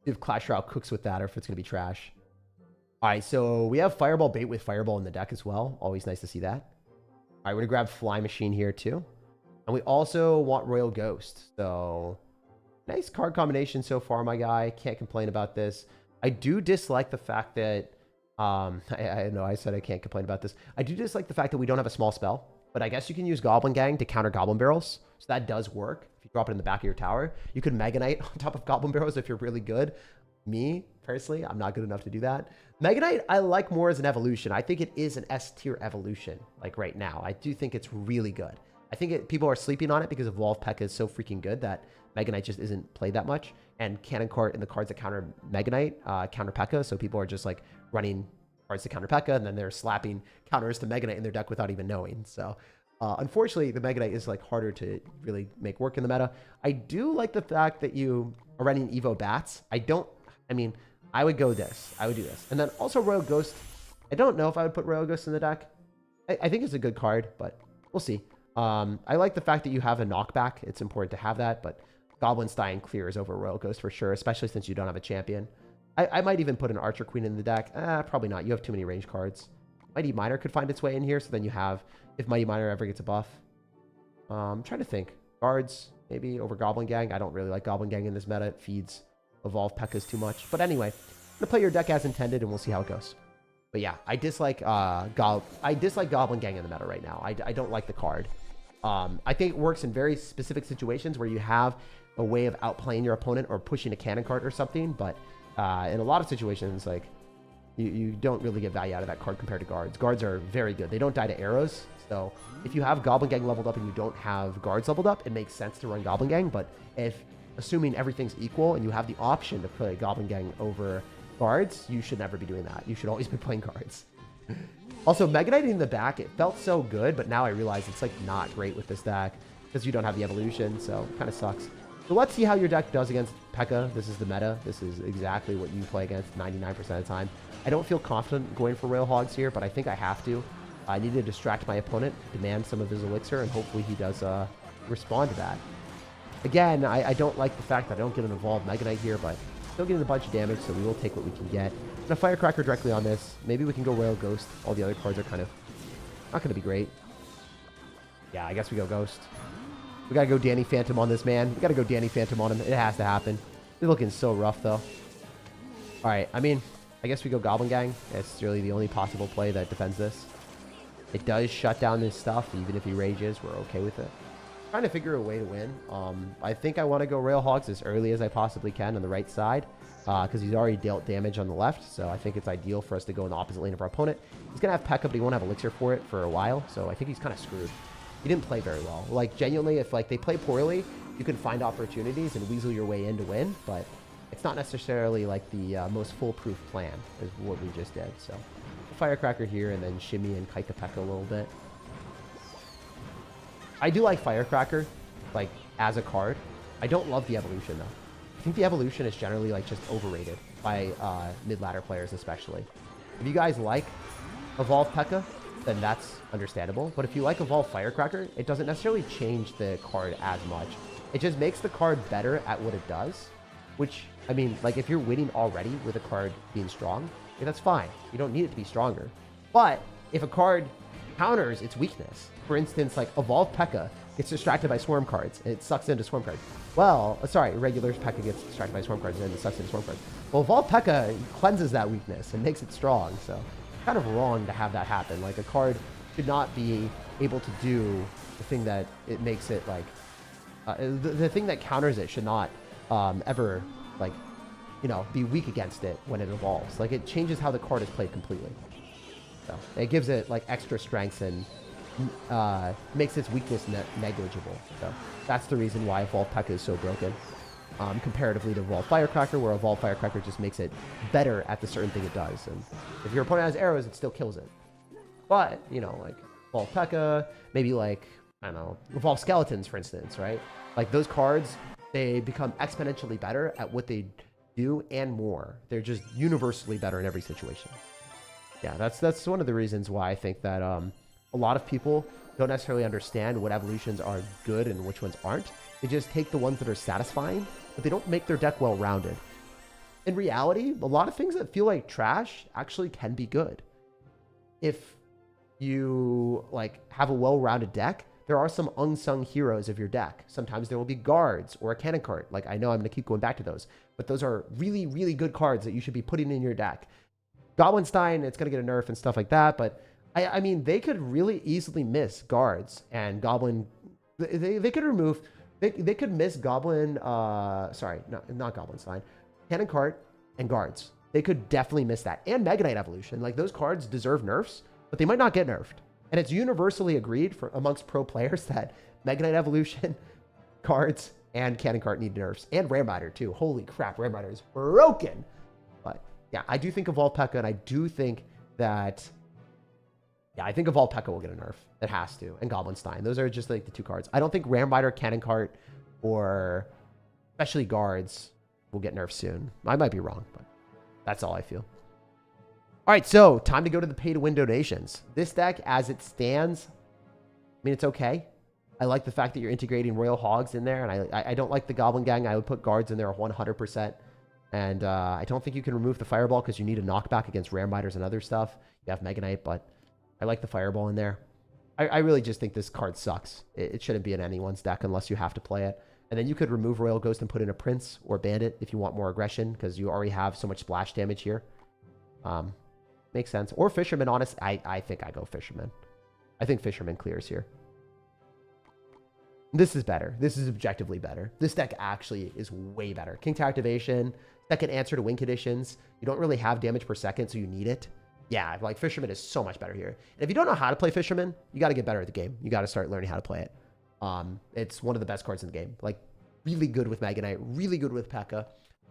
If Clash Royale cooks with that, or if it's going to be trash. All right, so we have Fireball Bait with Fireball in the deck as well. Always nice to see that. All right, we're going to grab Fly Machine here too. And we also want Royal Ghost. So nice card combination so far, my guy. Can't complain about this. I do dislike the fact that, I know I said I can't complain about this. I do dislike the fact that we don't have a small spell, but I guess you can use Goblin Gang to counter Goblin Barrels. So that does work. If you drop it in the back of your tower, you could Mega Knight on top of Goblin Barrels if you're really good. Me, personally, I'm not good enough to do that. Mega Knight, I like more as an evolution. I think it is an S tier evolution, like right now. I do think it's really good. I think people are sleeping on it because Evolve P.E.K.K.A is so freaking good that Mega Knight just isn't played that much. And Cannon Cart and the cards that counter Mega Knight counter P.E.K.K.A, so people are just like running cards to counter P.E.K.K.A, and then they're slapping counters to Mega Knight in their deck without even knowing. So unfortunately, the Mega Knight is like harder to really make work in the meta. I do like the fact that you are running Evo Bats. I would go this. I would do this. And then also Royal Ghost. I don't know if I would put Royal Ghost in the deck. I think it's a good card, but we'll see. I like the fact that you have a knockback. It's important to have that, but Goblinstein clears over Royal Ghost for sure, especially since you don't have a champion. I might even put an Archer Queen in the deck. Probably not. You have too many range cards. Mighty Miner could find its way in here, so then you have, if Mighty Miner ever gets a buff. I'm trying to think. Guards, maybe, over Goblin Gang. I don't really like Goblin Gang in this meta. It feeds Evolve P.E.K.K.As too much. But anyway, I'm going to play your deck as intended, and we'll see how it goes. But yeah, I dislike Goblin Gang in the meta right now. I don't like the card. I think it works in very specific situations where you have a way of outplaying your opponent or pushing a cannon card or something, but in a lot of situations, like, you don't really get value out of that card compared to guards. Guards are very good. They don't die to arrows, so if you have Goblin Gang leveled up and you don't have guards leveled up, it makes sense to run Goblin Gang. But assuming everything's equal and you have the option to play Goblin Gang over guards, you should never be doing that. You should always be playing guards. Also, Mega Knight in the back, it felt so good, but now I realize it's like not great with this deck because you don't have the evolution, so it kind of sucks. So let's see how your deck does against P.E.K.K.A. This is the meta. This is exactly what you play against 99% of the time. I don't feel confident going for Royal Hogs here, but I think I have to. I need to distract my opponent, demand some of his elixir, and hopefully he does respond to that. Again, I don't like the fact that I don't get an evolved Mega Knight here, but still getting a bunch of damage, so we will take what we can get. And a Firecracker directly on this. Maybe we can go Royal Ghost. All the other cards are kind of not going to be great. Yeah, I guess we go Ghost. We got to go Danny Phantom on this, man. We got to go Danny Phantom on him. It has to happen. He's looking so rough, though. All right, I mean, I guess we go Goblin Gang. It's really the only possible play that defends this. It does shut down his stuff. Even if he rages, we're okay with it. Trying to figure a way to win. I think I want to go Royal Hogs as early as I possibly can on the right side because he's already dealt damage on the left, so I think it's ideal for us to go in the opposite lane of our opponent. He's going to have P.E.K.K.A, but he won't have Elixir for it for a while, so I think he's kind of screwed. He didn't play very well. Like, genuinely, if like they play poorly, you can find opportunities and weasel your way in to win, but it's not necessarily like the most foolproof plan is what we just did. So Firecracker here and then shimmy and kite the P.E.K.K.A a little bit. I do like Firecracker, like, as a card. I don't love the evolution, though. I think the evolution is generally, like, just overrated by mid-ladder players, especially. If you guys like Evolve P.E.K.K.A, then that's understandable. But if you like Evolve Firecracker, it doesn't necessarily change the card as much. It just makes the card better at what it does, which, I mean, like, if you're winning already with a card being strong, yeah, that's fine. You don't need it to be stronger. But if a card counters its weakness, for instance, like Evolve P.E.K.K.A gets distracted by Swarm cards, and it sucks into Swarm cards. Well, sorry, regular P.E.K.K.A gets distracted by Swarm cards, and it sucks into Swarm cards. Well, Evolve P.E.K.K.A cleanses that weakness and makes it strong, so it's kind of wrong to have that happen. Like, a card should not be able to do the thing that it makes it, like, the thing that counters it should not ever, like, you know, be weak against it when it evolves. Like, it changes how the card is played completely. So it gives it, like, extra strengths and makes its weakness negligible. So that's the reason why Evolve P.E.K.K.A is so broken, comparatively to Evolve Firecracker, where Evolve Firecracker just makes it better at the certain thing it does. And if your opponent has arrows, it still kills it. But, you know, like, Evolve P.E.K.K.A, maybe, like, I don't know, Evolve Skeletons, for instance, right? Like, those cards, they become exponentially better at what they do and more. They're just universally better in every situation. Yeah, that's one of the reasons why I think that a lot of people don't necessarily understand what evolutions are good and which ones aren't. They just take the ones that are satisfying, but they don't make their deck well-rounded. In reality, a lot of things that feel like trash actually can be good. If you, like, have a well-rounded deck, there are some unsung heroes of your deck. Sometimes there will be guards or a cannon card. Like, I know I'm going to keep going back to those, but those are really, really good cards that you should be putting in your deck. Goblinstein, it's going to get a nerf and stuff like that, but I mean, they could really easily miss guards and goblin. They could remove, they could miss goblin, sorry, not Goblinstein, cannon cart and guards. They could definitely miss that. And Mega Knight Evolution. Like, those cards deserve nerfs, but they might not get nerfed. And it's universally agreed amongst pro players that Mega Knight Evolution, cards, and cannon cart need nerfs. And Ram Rider, too. Holy crap, Ram Rider is broken. But, yeah, I do think Evolve P.E.K.K.A, and I do think that... Yeah, I think Evolve P.E.K.K.A will get a nerf. It has to. And Goblinstein. Those are just, like, the two cards. I don't think Ram Rider, cannon cart, or especially guards will get nerfed soon. I might be wrong, but that's all I feel. All right, so time to go to the pay-to-win donations. This deck, as it stands, I mean, it's okay. I like the fact that you're integrating Royal Hogs in there, and I don't like the Goblin Gang. I would put guards in there 100%. And I don't think you can remove the Fireball because you need a knockback against Ram Riders and other stuff. You have Mega Knight, but I like the Fireball in there. I really just think this card sucks. It shouldn't be in anyone's deck unless you have to play it. And then you could remove Royal Ghost and put in a Prince or Bandit if you want more aggression, because you already have so much splash damage here. Makes sense. Or Fisherman, honest. I think I go Fisherman. I think Fisherman clears here. This is better. This is objectively better. This deck actually is way better. King Tower Activation, second answer to win conditions. You don't really have damage per second, so you need it. Yeah, like, Fisherman is so much better here. And if you don't know how to play Fisherman, you got to get better at the game. You got to start learning how to play it. It's one of the best cards in the game. Like, really good with Mega Knight, really good with P.E.K.K.A,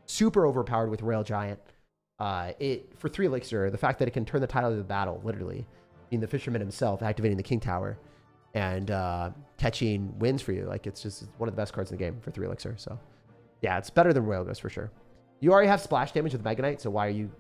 super overpowered with Royal Giant. For 3 elixir, the fact that it can turn the tide of the battle, literally, being the Fisherman himself, activating the King Tower, and catching wins for you. Like, it's just one of the best cards in the game for 3 elixir. So, yeah, it's better than Royal Ghost for sure. You already have splash damage with Mega Knight, so why are you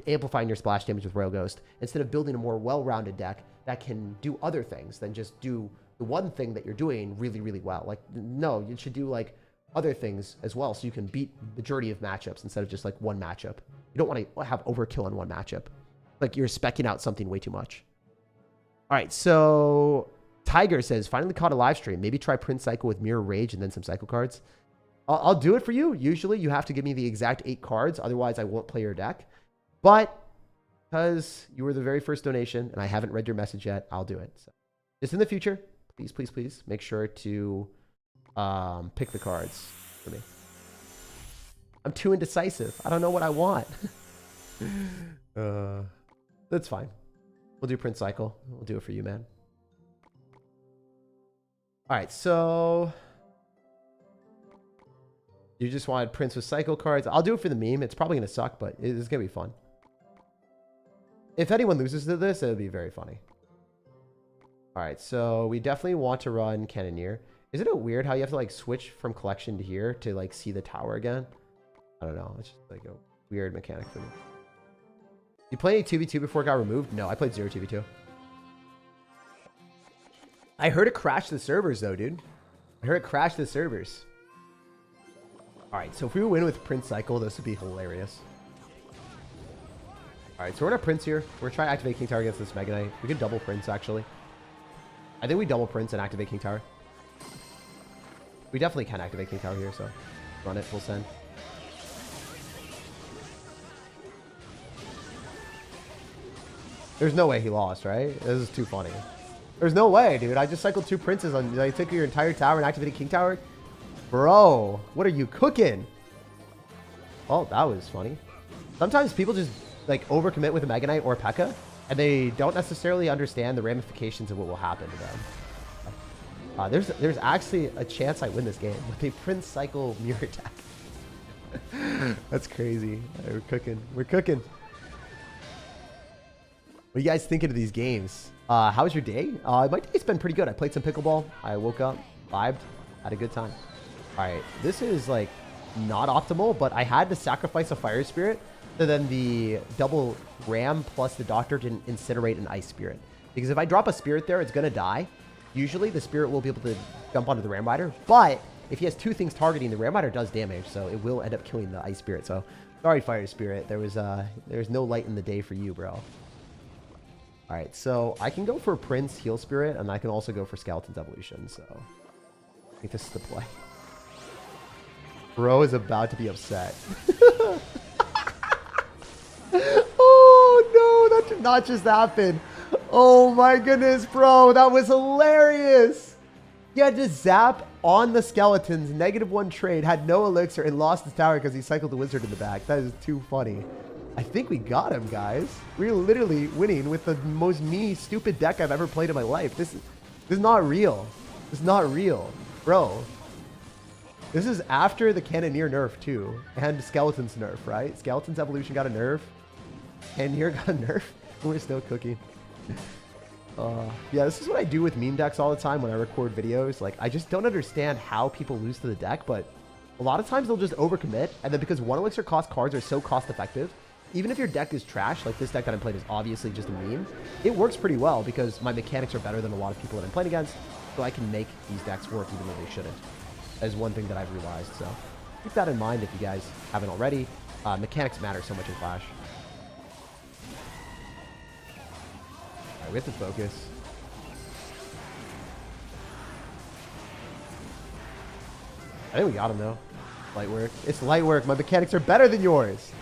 amplifying your splash damage with Royal Ghost instead of building a more well-rounded deck that can do other things than just do the one thing that you're doing really, really well? Like, no, you should do, like, other things as well, so you can beat the majority of matchups instead of just, like, one matchup. You don't want to have overkill in one matchup. Like, you're speccing out something way too much. All right, so Tiger says, finally caught a live stream. Maybe try Prince Cycle with Mirror Rage and then some Cycle cards. I'll do it for you. Usually you have to give me the exact 8 cards. Otherwise, I won't play your deck. But because you were the very first donation and I haven't read your message yet, I'll do it. So just in the future, please, please, please make sure to pick the cards for me. I'm too indecisive. I don't know what I want. That's fine. We'll do Prince Cycle. We'll do it for you, man. All right, so you just wanted Prince with Cycle cards. I'll do it for the meme. It's probably going to suck, but it's going to be fun. If anyone loses to this, it would be very funny. All right, so we definitely want to run Cannoneer. Isn't it weird how you have to, like, switch from collection to here to, like, see the tower again? I don't know. It's just, like, a weird mechanic for me. You play any 2v2 before it got removed? No, I played 0 2v2. I heard it crashed the servers though, dude. I heard it crashed the servers. All right, so if we win with Prince Cycle, this would be hilarious. All right, so we're gonna Prince here. We're trying to activate King Tower against this Mega Knight. We could double Prince, actually. I think we double Prince and activate King Tower. We definitely can activate King Tower here, so run it, full send. There's no way he lost, right? This is too funny. There's no way, dude. I just cycled 2 princes on. I took your entire tower and activated King Tower. Bro, what are you cooking? Oh, that was funny. Sometimes people just like overcommit with a Mega Knight or a P.E.K.K.A. and they don't necessarily understand the ramifications of what will happen to them. There's actually a chance I win this game with a Prince Cycle mirror attack. That's crazy. Right, we're cooking. We're cooking. What are you guys thinking of these games? How was your day? My day's been pretty good. I played some pickleball. I woke up, vibed, had a good time. All right, this is like not optimal, but I had to sacrifice a fire spirit so then the double ram plus the doctor didn't incinerate an ice spirit. Because if I drop a spirit there, it's gonna die. Usually the spirit will be able to jump onto the ram rider, but if he has 2 things targeting, the ram rider does damage, so it will end up killing the ice spirit. So sorry, fire spirit. There's no light in the day for you, bro. All right, so I can go for Prince Heal Spirit, and I can also go for Skeleton's Evolution, so I think this is the play. Bro is about to be upset. Oh, no, that did not just happen. Oh, my goodness, bro. That was hilarious. He had to zap on the skeletons, -1 trade, had no elixir, and lost his tower because he cycled the wizard in the back. That is too funny. I think we got him, guys. We're literally winning with the most me stupid deck I've ever played in my life. This is not real. This is not real. Bro. This is after the Cannoneer nerf, too. And Skeleton's nerf, right? Skeleton's Evolution got a nerf. Cannoneer got a nerf. We're still cooking. Yeah, this is what I do with meme decks all the time when I record videos. Like, I just don't understand how people lose to the deck, but a lot of times they'll just overcommit. And then because 1 elixir cost cards are so cost effective, even if your deck is trash, like this deck that I'm playing is obviously just a meme, it works pretty well because my mechanics are better than a lot of people that I'm playing against, so I can make these decks work even though they shouldn't. That is one thing that I've realized, so keep that in mind if you guys haven't already. Mechanics matter so much in Clash. All right, we have to focus. I think we got him, though. Light work. It's light work. My mechanics are better than yours.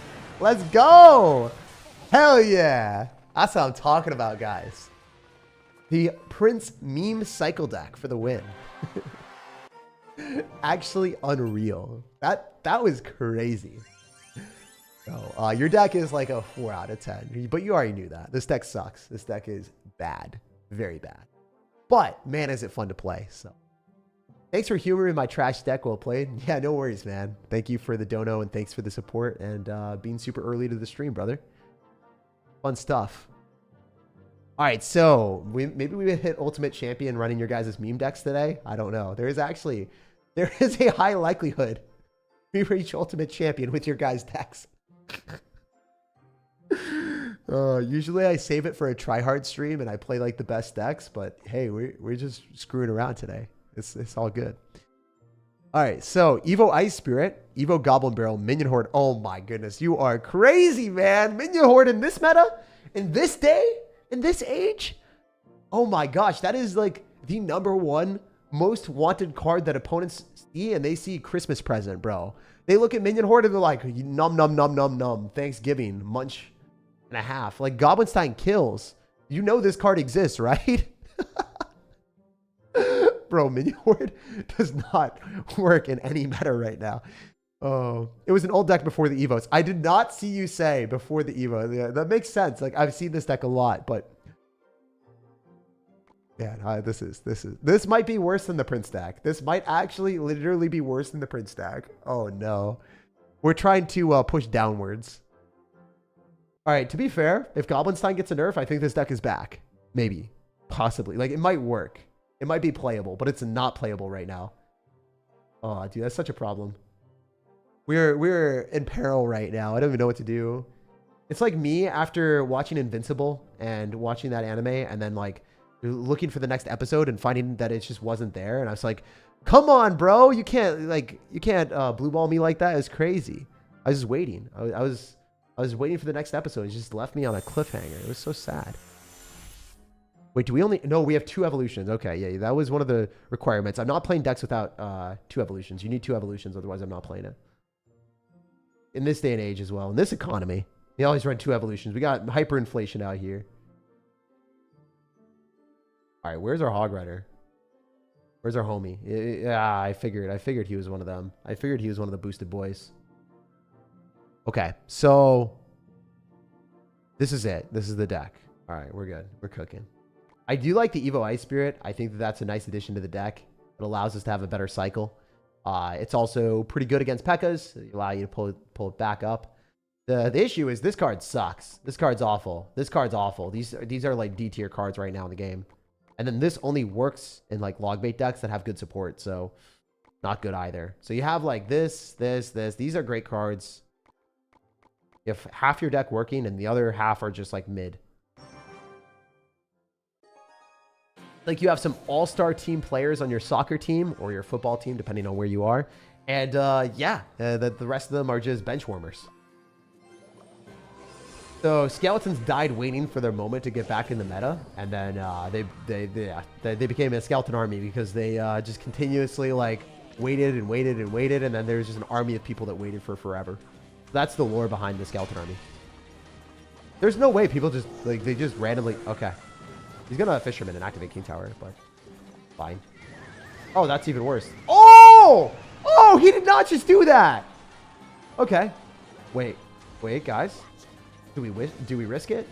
Let's go. Hell yeah. That's what I'm talking about, guys. The Prince meme cycle deck for the win. Actually unreal. That was crazy. Oh, your deck is like a 4 out of 10, but you already knew that. This deck sucks. This deck is bad. Very bad. But, man, is it fun to play. So, thanks for humoring my trash deck well played. Yeah, no worries, man. Thank you for the dono and thanks for the support and being super early to the stream, brother. Fun stuff. All right, so maybe we hit Ultimate Champion running your guys' meme decks today. I don't know. There is a high likelihood we reach Ultimate Champion with your guys' decks. Usually I save it for a tryhard stream and I play like the best decks, but hey, we're just screwing around today. It's all good. All right, so Evo Ice Spirit, Evo Goblin Barrel, Minion Horde. Oh my goodness, you are crazy, man. Minion Horde in this meta, in this day, in this age. Oh my gosh, that is like the #1 most wanted card that opponents see, and they see Christmas present, bro. They look at Minion Horde and they're like, num, num, num, num, num. Thanksgiving, munch and a half. Like Goblinstein kills. You know this card exists, right? Bro, Minion Horde does not work in any meta right now. Oh, it was an old deck before the Evos. I did not see you say before the Evo. Yeah, that makes sense. Like I've seen this deck a lot, but yeah, this might be worse than the Prince deck. This might actually literally be worse than the Prince deck. Oh no. We're trying to push downwards. All right, to be fair, if Goblinstein gets a nerf, I think this deck is back. Maybe. Possibly. Like, it might work. It might be playable, but it's not playable right now. Oh, dude, that's such a problem. We're in peril right now. I don't even know what to do. It's like me after watching Invincible and watching that anime and then like looking for the next episode and finding that it just wasn't there. And I was like, come on, bro. You can't blue ball me like that. It's crazy. I was just waiting. I was waiting for the next episode. It just left me on a cliffhanger. It was so sad. Wait, do we only... No, we have 2 evolutions. Okay, yeah, that was one of the requirements. I'm not playing decks without 2 evolutions. You need 2 evolutions, otherwise I'm not playing it. In this day and age as well. In this economy, they always run 2 evolutions. We got hyperinflation out here. All right, where's our Hog Rider? Where's our homie? Yeah, I figured he was one of them. I figured he was one of the boosted boys. Okay, so... This is it. This is the deck. All right, we're good. We're cooking. I do like the Evo Ice Spirit. I think that that's a nice addition to the deck. It allows us to have a better cycle. It's also pretty good against P.E.K.K.A.s. It allows you to pull it back up. The issue is this card sucks. This card's awful. This card's awful. These are like D tier cards right now in the game. And then this only works in like logbait decks that have good support. So not good either. So you have like this. These are great cards. You have half your deck working and the other half are just like mid. Like you have some all-star team players on your soccer team or your football team, depending on where you are. And the rest of them are just bench warmers. So skeletons died waiting for their moment to get back in the meta. And then they became a skeleton army because they just continuously like waited and waited and waited. And then there's just an army of people that waited for forever. That's the lore behind the skeleton army. There's no way people just like, they just randomly, okay. He's gonna Fisherman and activate King Tower, but fine. Oh, that's even worse. Oh! Oh, he did not just do that. Okay. Wait, guys. Do we risk it?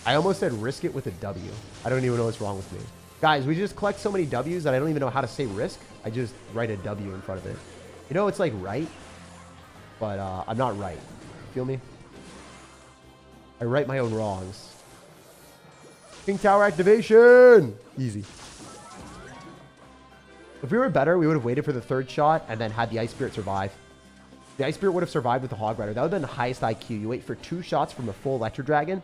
I almost said risk it with a W. I don't even know what's wrong with me. Guys, we just collect so many W's that I don't even know how to say risk. I just write a W in front of it. You know, it's like right, but I'm not right. Feel me? I right my own wrongs. King Tower activation! Easy. If we were better, we would have waited for the 3rd shot and then had the Ice Spirit survive. The Ice Spirit would have survived with the Hog Rider. That would have been the highest IQ. You wait for 2 shots from a full Electro Dragon,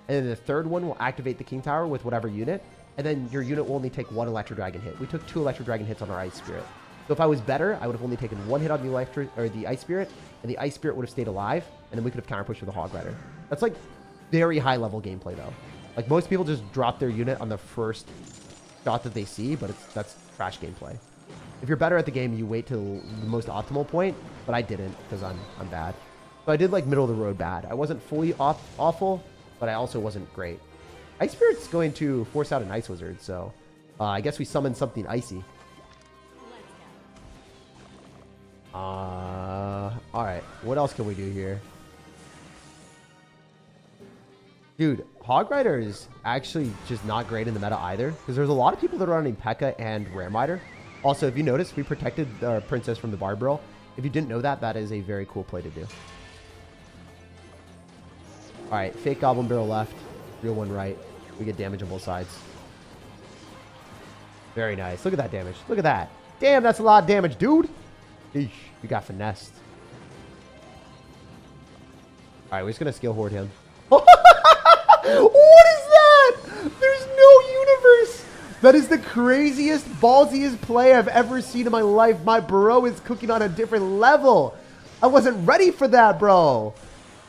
and then the 3rd one will activate the King Tower with whatever unit, and then your unit will only take 1 Electro Dragon hit. We took 2 Electro Dragon hits on our Ice Spirit. So if I was better, I would have only taken 1 hit on the Ice Spirit, and the Ice Spirit would have stayed alive, and then we could have counterpushed with the Hog Rider. That's like very high level gameplay though. Like most people just drop their unit on the first shot that they see, but that's trash gameplay. If you're better at the game, you wait till the most optimal point, but I didn't because I'm bad. So I did like middle of the road bad. I wasn't fully awful, but I also wasn't great. Ice Spirit's going to force out an Ice Wizard, so I guess we summon something icy. All right, what else can we do here? Dude, Hog Rider is actually just not great in the meta either, because there's a lot of people that are running P.E.K.K.A. and Ram Rider. Also, if you notice, we protected our Princess from the Barbarrel. If you didn't know that, that is a very cool play to do. All right, fake Goblin Barrel left, real one right. We get damage on both sides. Very nice. Look at that damage. Look at that. Damn, that's a lot of damage, dude. Eesh, we got finessed. All right, we're just going to skill horde him. What is that? There's no universe. That is the craziest, ballsiest play I've ever seen in my life. My bro is cooking on a different level. I wasn't ready for that, bro.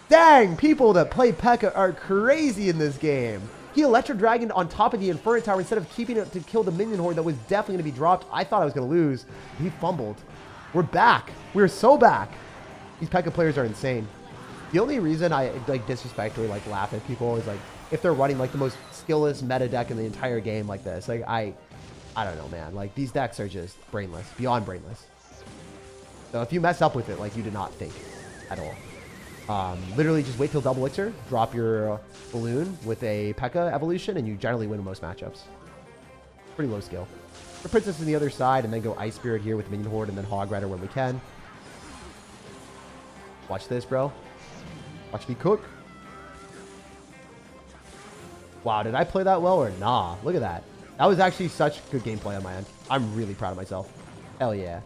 Dang, people that play P.E.K.K.A. are crazy in this game. He Electro Dragoned on top of the Inferno Tower instead of keeping it to kill the minion horde that was definitely going to be dropped. I thought I was going to lose. He fumbled. We're back. We're so back. These P.E.K.K.A. players are insane. The only reason I like disrespect or like laugh at people is like if they're running like the most skillless meta deck in the entire game like this. Like I don't know, man. Like these decks are just brainless, beyond brainless. So if you mess up with it, like you did not think at all. Literally just wait till double elixir, drop your balloon with a P.E.K.K.A. evolution, and you generally win most matchups. Pretty low skill. The Princess on the other side, and then go Ice Spirit here with Minion Horde, and then Hog Rider when we can. Watch this, bro. Watch me cook. Wow, did I play that well or nah? Look at that. That was actually such good gameplay on my end. I'm really proud of myself. Hell yeah.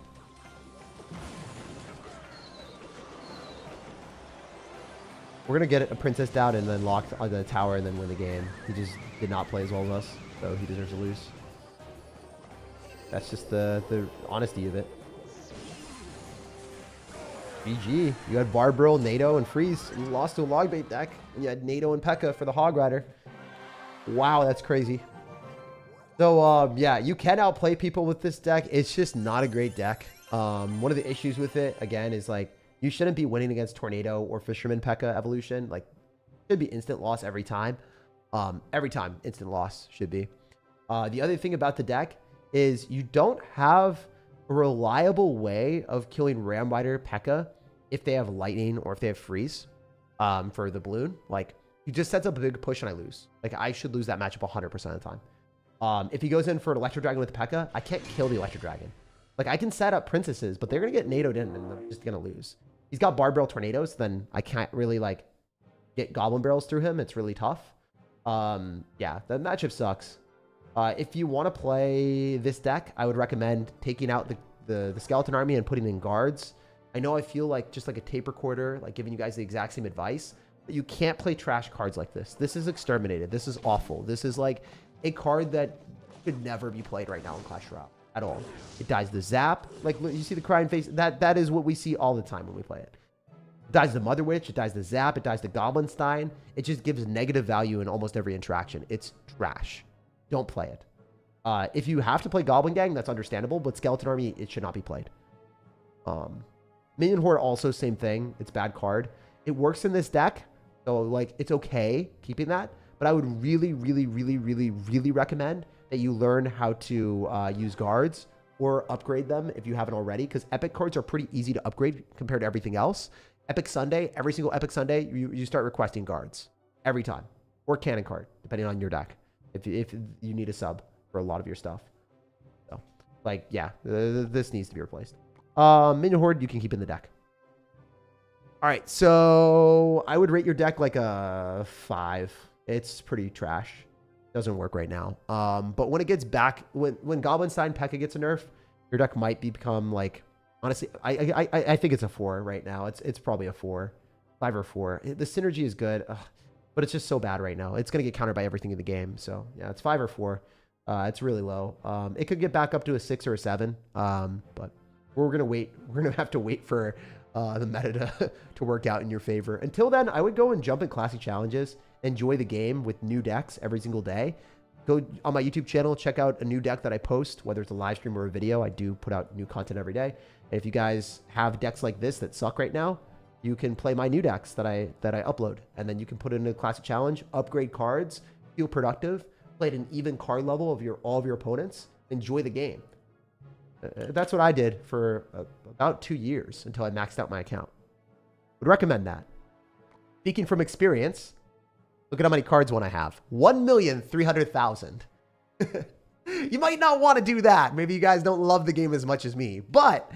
We're going to get a princess down and then lock on the tower and then win the game. He just did not play as well as us, so he deserves to lose. That's just the honesty of it. GG. You had Barbarrel, NATO, and Freeze. You lost to a Logbait deck. And you had NATO and P.E.K.K.A for the Hog Rider. Wow, that's crazy. So, yeah, you can outplay people with this deck. It's just not a great deck. One of the issues with it, again, is like, you shouldn't be winning against Tornado or Fisherman P.E.K.K.A evolution. Like, it should be instant loss every time. Every time, instant loss should be. The other thing about the deck is you don't have a reliable way of killing Ram Rider P.E.K.K.A if they have Lightning or if they have Freeze for the balloon. Like, he just sets up a big push and I lose. Like, I should lose that matchup 100% of the time. If he goes in for an Electro Dragon with P.E.K.K.A, I can't kill the Electro Dragon. Like, I can set up Princesses, but they're going to get NATO'd in and they're just going to lose. He's got Barbarrel Tornadoes, then I can't really, like, get Goblin Barrels through him. It's really tough. Yeah, the matchup sucks. If you want to play this deck, I would recommend taking out the Skeleton Army and putting in guards. I know I feel like just like a tape recorder, like giving you guys the exact same advice, but you can't play trash cards like this. This is Exterminated. This is awful. This is like a card that could never be played right now in Clash Royale at all. It dies the Zap. Like, you see the crying face? That is what we see all the time when we play it. It dies the Mother Witch. It dies the Zap. It dies the Goblinstein. It just gives negative value in almost every interaction. It's trash. Don't play it. If you have to play Goblin Gang, that's understandable, but Skeleton Army, it should not be played. Minion Horde, also same thing. It's a bad card. It works in this deck, so like it's okay keeping that, but I would really, really, really, really, really recommend that you learn how to use guards or upgrade them if you haven't already, because epic cards are pretty easy to upgrade compared to everything else. Epic Sunday, every single Epic Sunday, you start requesting guards every time, or cannon card, depending on your deck, if you need a sub for a lot of your stuff. So, like, yeah, this needs to be replaced. Minion Horde, you can keep in the deck. All right, so I would rate your deck like a 5. It's pretty trash. Doesn't work right now. But when it gets back, when Goblinstein P.E.K.K.A gets a nerf, your deck might become like, honestly, I think it's a 4 right now. It's probably a 4, 5 or 4. The synergy is good, but it's just so bad right now. It's gonna get countered by everything in the game. So yeah, it's 5 or 4. It's really low. It could get back up to a 6 or a 7. But we're gonna wait. We're gonna have to wait for the meta to work out in your favor. Until then, I would go and jump in classic challenges. Enjoy the game with new decks every single day. Go on my YouTube channel, check out a new deck that I post, whether it's a live stream or a video. I do put out new content every day. And if you guys have decks like this that suck right now, you can play my new decks that I upload, and then you can put it in a classic challenge, upgrade cards, feel productive, play at an even card level of all of your opponents, enjoy the game. That's what I did for about 2 years until I maxed out my account. Would recommend that. Speaking from experience, look at how many cards I have. 1,300,000. You might not want to do that. Maybe you guys don't love the game as much as me, but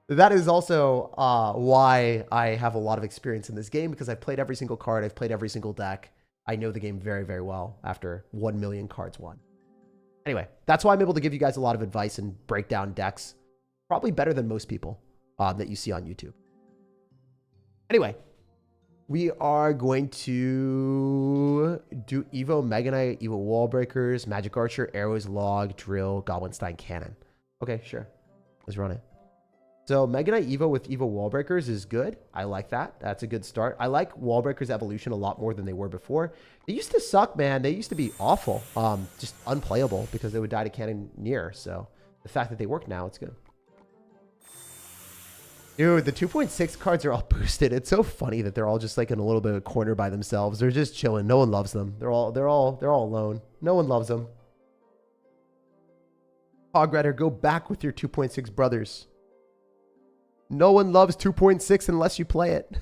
that is also why I have a lot of experience in this game, because I've played every single card. I've played every single deck. I know the game very, very well after 1 million cards won. Anyway, that's why I'm able to give you guys a lot of advice and break down decks. Probably better than most people that you see on YouTube. Anyway, we are going to do Evo Mega Knight, Evo Wall Breakers, Magic Archer, Arrows, Log, Drill, Goblinstein, Cannon. Okay, sure. Let's run it. So Mega Knight Evo with Evo Wall Breakers is good. I like that. That's a good start. I like Wall Breakers evolution a lot more than they were before. They used to suck, man. They used to be awful. Just unplayable because they would die to Cannoneer. So the fact that they work now, it's good. Dude, the 2.6 cards are all boosted. It's so funny that they're all just like in a little bit of a corner by themselves. They're just chilling. No one loves them. They're all alone. No one loves them. Hog Rider, go back with your 2.6 brothers. No one loves 2.6 unless you play it.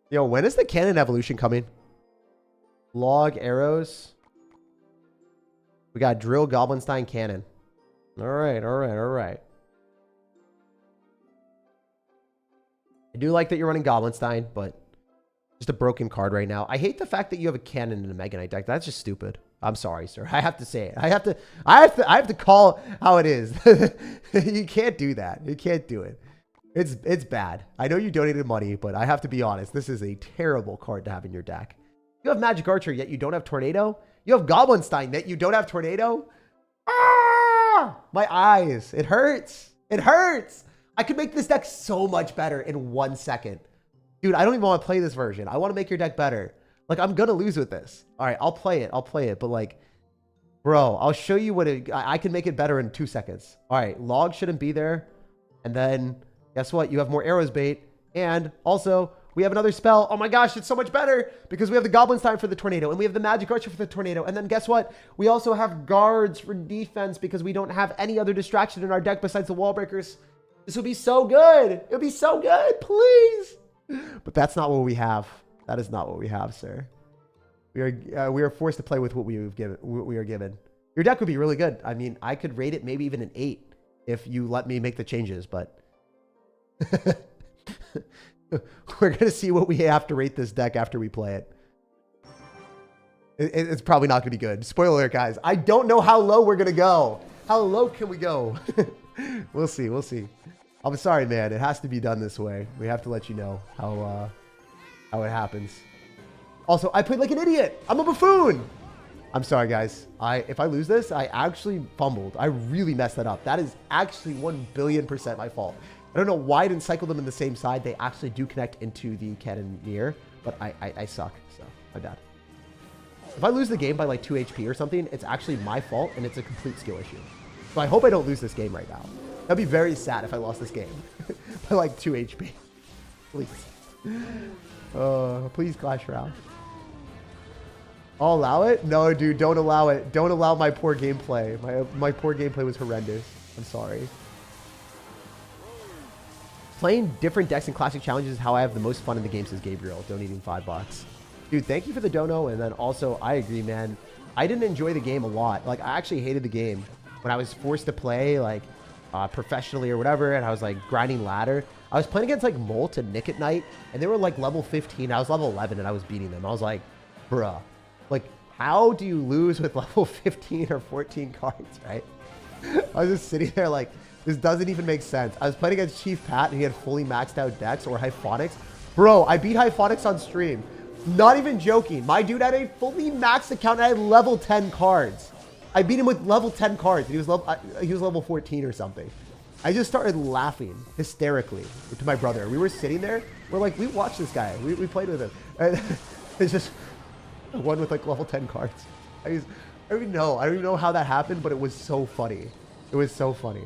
Yo, when is the cannon evolution coming? Log, arrows. We got Drill, Goblinstein, Cannon. All right, all right, all right. I do like that you're running Goblinstein, but just a broken card right now. I hate the fact that you have a cannon in a Mega Knight deck. That's just stupid. I'm sorry, sir. I have to say it. I have to call how it is. You can't do that. You can't do it. It's bad. I know you donated money, but I have to be honest. This is a terrible card to have in your deck. You have Magic Archer, yet you don't have Tornado. You have Goblinstein, yet you don't have Tornado. Ah! My eyes. It hurts. It hurts. I could make this deck so much better in 1 second. Dude, I don't even want to play this version. I want to make your deck better. Like, I'm going to lose with this. All right, I'll play it. I'll play it. But, like, bro, I'll show you what I can make it better in 2 seconds. All right, Log shouldn't be there. And then... guess what? You have more arrows bait. And also, we have another spell. Oh my gosh, it's so much better because we have the Goblinstein for the Tornado and we have the Magic Archer for the Tornado. And then guess what? We also have guards for defense because we don't have any other distraction in our deck besides the wall breakers. This would be so good. It would be so good. Please. But that's not what we have. That is not what we have, sir. We are forced to play with what we are given. Your deck would be really good. I mean, I could rate it maybe even an 8 if you let me make the changes, but we're going to see what we have to rate this deck after we play it. It's probably not going to be good. Spoiler alert, guys. I don't know how low we're going to go. How low can we go? We'll see. We'll see. I'm sorry, man. It has to be done this way. We have to let you know how it happens. Also, I played like an idiot. I'm a buffoon. I'm sorry, guys. If I lose this, I actually fumbled. I really messed that up. That is actually 1,000,000,000% my fault. I don't know why I didn't cycle them in the same side. They actually do connect into the cannoneer, but I suck, so my bad. If I lose the game by like 2 HP or something, it's actually my fault, and it's a complete skill issue. So I hope I don't lose this game right now. That'd be very sad if I lost this game by like 2 HP. Please. Please Clash Royale. I'll allow it? No, dude, don't allow it. Don't allow my poor gameplay. My poor gameplay was horrendous. I'm sorry. Playing different decks and classic challenges is how I have the most fun in the game, says Gabriel, donating $5. Dude, thank you for the dono. And then also, I agree, man. I didn't enjoy the game a lot. Like, I actually hated the game when I was forced to play, like, professionally or whatever, and I was, like, grinding ladder. I was playing against, like, Molt and Nick at Night, and they were, like, level 15. I was level 11, and I was beating them. I was like, bruh. Like, how do you lose with level 15 or 14 cards, right? I was just sitting there like, this doesn't even make sense. I was playing against Chief Pat, and he had fully maxed out decks or Hyphonics. Bro, I beat Hyphonics on stream. Not even joking. My dude had a fully maxed account, and I had level 10 cards. I beat him with level 10 cards, and he was level 14 or something. I just started laughing hysterically to my brother. We were sitting there. We're like, we watched this guy. We played with him. And it's just one with like level 10 cards. I don't even know how that happened, but it was so funny. It was so funny.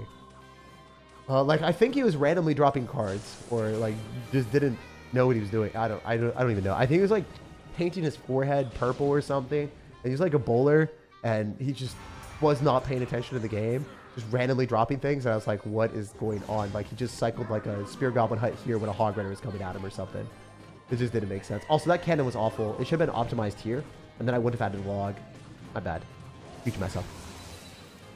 Like, I think he was randomly dropping cards, or like just didn't know what he was doing. I don't even know. I think he was like painting his forehead purple or something. And he's like a bowler, and he just was not paying attention to the game, just randomly dropping things. And I was like, what is going on? Like, he just cycled like a Spear Goblin Hut here when a Hog Rider was coming at him or something. It just didn't make sense. Also, that cannon was awful. It should have been optimized here, and then I wouldn't have added a log. My bad. Future myself.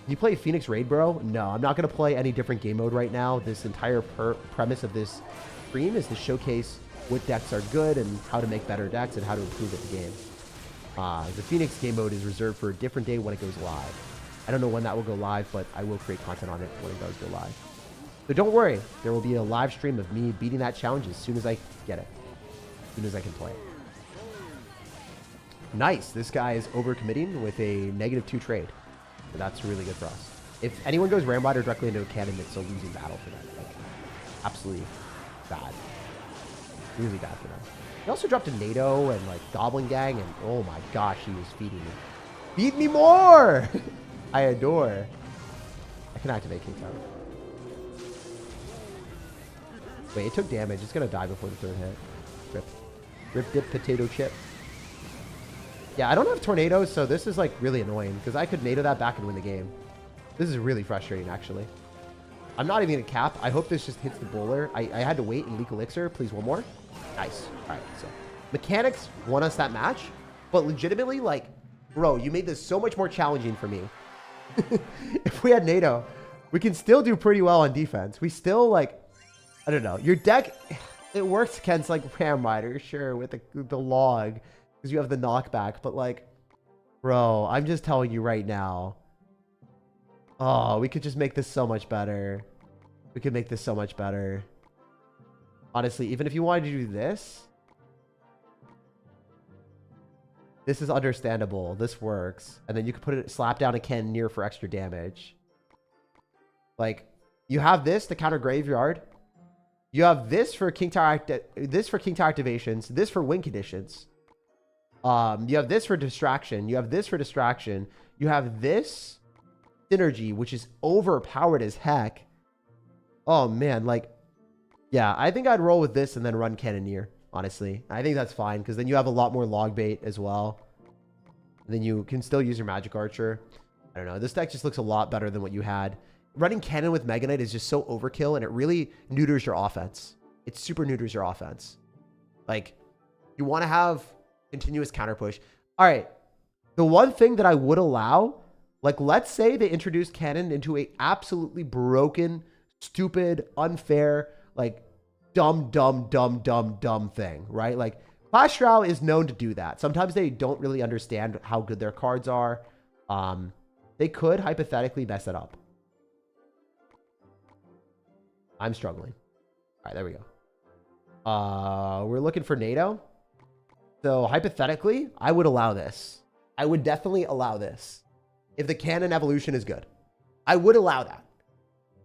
You play Phoenix Raid, bro? No, I'm not going to play any different game mode right now. This entire premise of this stream is to showcase what decks are good and how to make better decks and how to improve at the game. The Phoenix game mode is reserved for a different day when it goes live. I don't know when that will go live, but I will create content on it when it does go live. So don't worry. There will be a live stream of me beating that challenge as soon as I get it. As soon as I can play it. Nice. This guy is overcommitting with a -2 trade. So that's really good for us. If anyone goes Ram Rider directly into a cannon, it's a losing battle for them. Like, absolutely bad. Really bad for them. He also dropped a NATO and like Goblin Gang, and oh my gosh, he was feeding me. Feed me more! I adore. I can activate King Tower. Wait, it took damage. It's gonna die before the third hit. Rip. Rip dip potato chip. Yeah, I don't have tornadoes, so this is like really annoying because I could NATO that back and win the game. This is really frustrating, actually. I'm not even gonna cap. I hope this just hits the bowler. I had to wait and leak elixir. Please, one more. Nice. All right, so mechanics won us that match, but legitimately, like, bro, you made this so much more challenging for me. If we had NATO, we can still do pretty well on defense. We still, like, I don't know. Your deck, it works against like Ram Rider, sure, with the log. Because you have the knockback, but like, bro, I'm just telling you right now. Oh, we could just make this so much better. We could make this so much better. Honestly, even if you wanted to do this, this is understandable. This works. And then you could put it, slap down a cannoneer for extra damage. Like, you have this to counter graveyard. You have this for King Tower, this for King Tower activations, this for win conditions. You have this for distraction. You have this for distraction. You have this synergy, which is overpowered as heck. Oh man, like, yeah, I think I'd roll with this and then run Cannoneer, honestly. I think that's fine, because then you have a lot more log bait as well. And then you can still use your Magic Archer. I don't know. This deck just looks a lot better than what you had. Running Cannon with Mega Knight is just so overkill, and it really neuters your offense. It super neuters your offense. Like, you want to have continuous counter push. All right. The one thing that I would allow, like, let's say they introduced Cannon into a absolutely broken, stupid, unfair, like, dumb thing, right? Like, Clash Royale is known to do that. Sometimes they don't really understand how good their cards are. They could hypothetically mess it up. I'm struggling. All right, there we go. We're looking for NATO. So hypothetically, I would allow this. I would definitely allow this. If the Cannon evolution is good, I would allow that.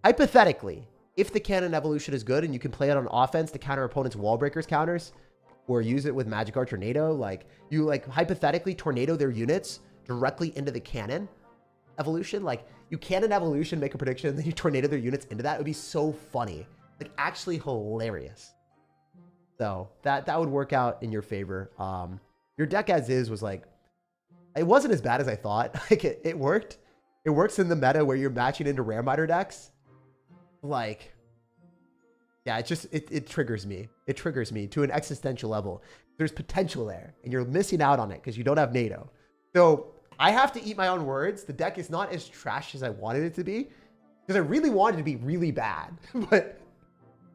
Hypothetically, if the Cannon evolution is good and you can play it on offense to counter opponents' wall breakers counters, or use it with Magic Archer Tornado, like you like hypothetically tornado their units directly into the Cannon evolution. Like you Cannon evolution, make a prediction, and then you tornado their units into that. It would be so funny, like actually hilarious. So that would work out in your favor. Your deck as is was like, it wasn't as bad as I thought. Like it worked. It works in the meta where you're matching into Rare Miter decks. Like, yeah, it triggers me. It triggers me to an existential level. There's potential there, and you're missing out on it because you don't have NATO. So I have to eat my own words. The deck is not as trash as I wanted it to be, because I really wanted it to be really bad. But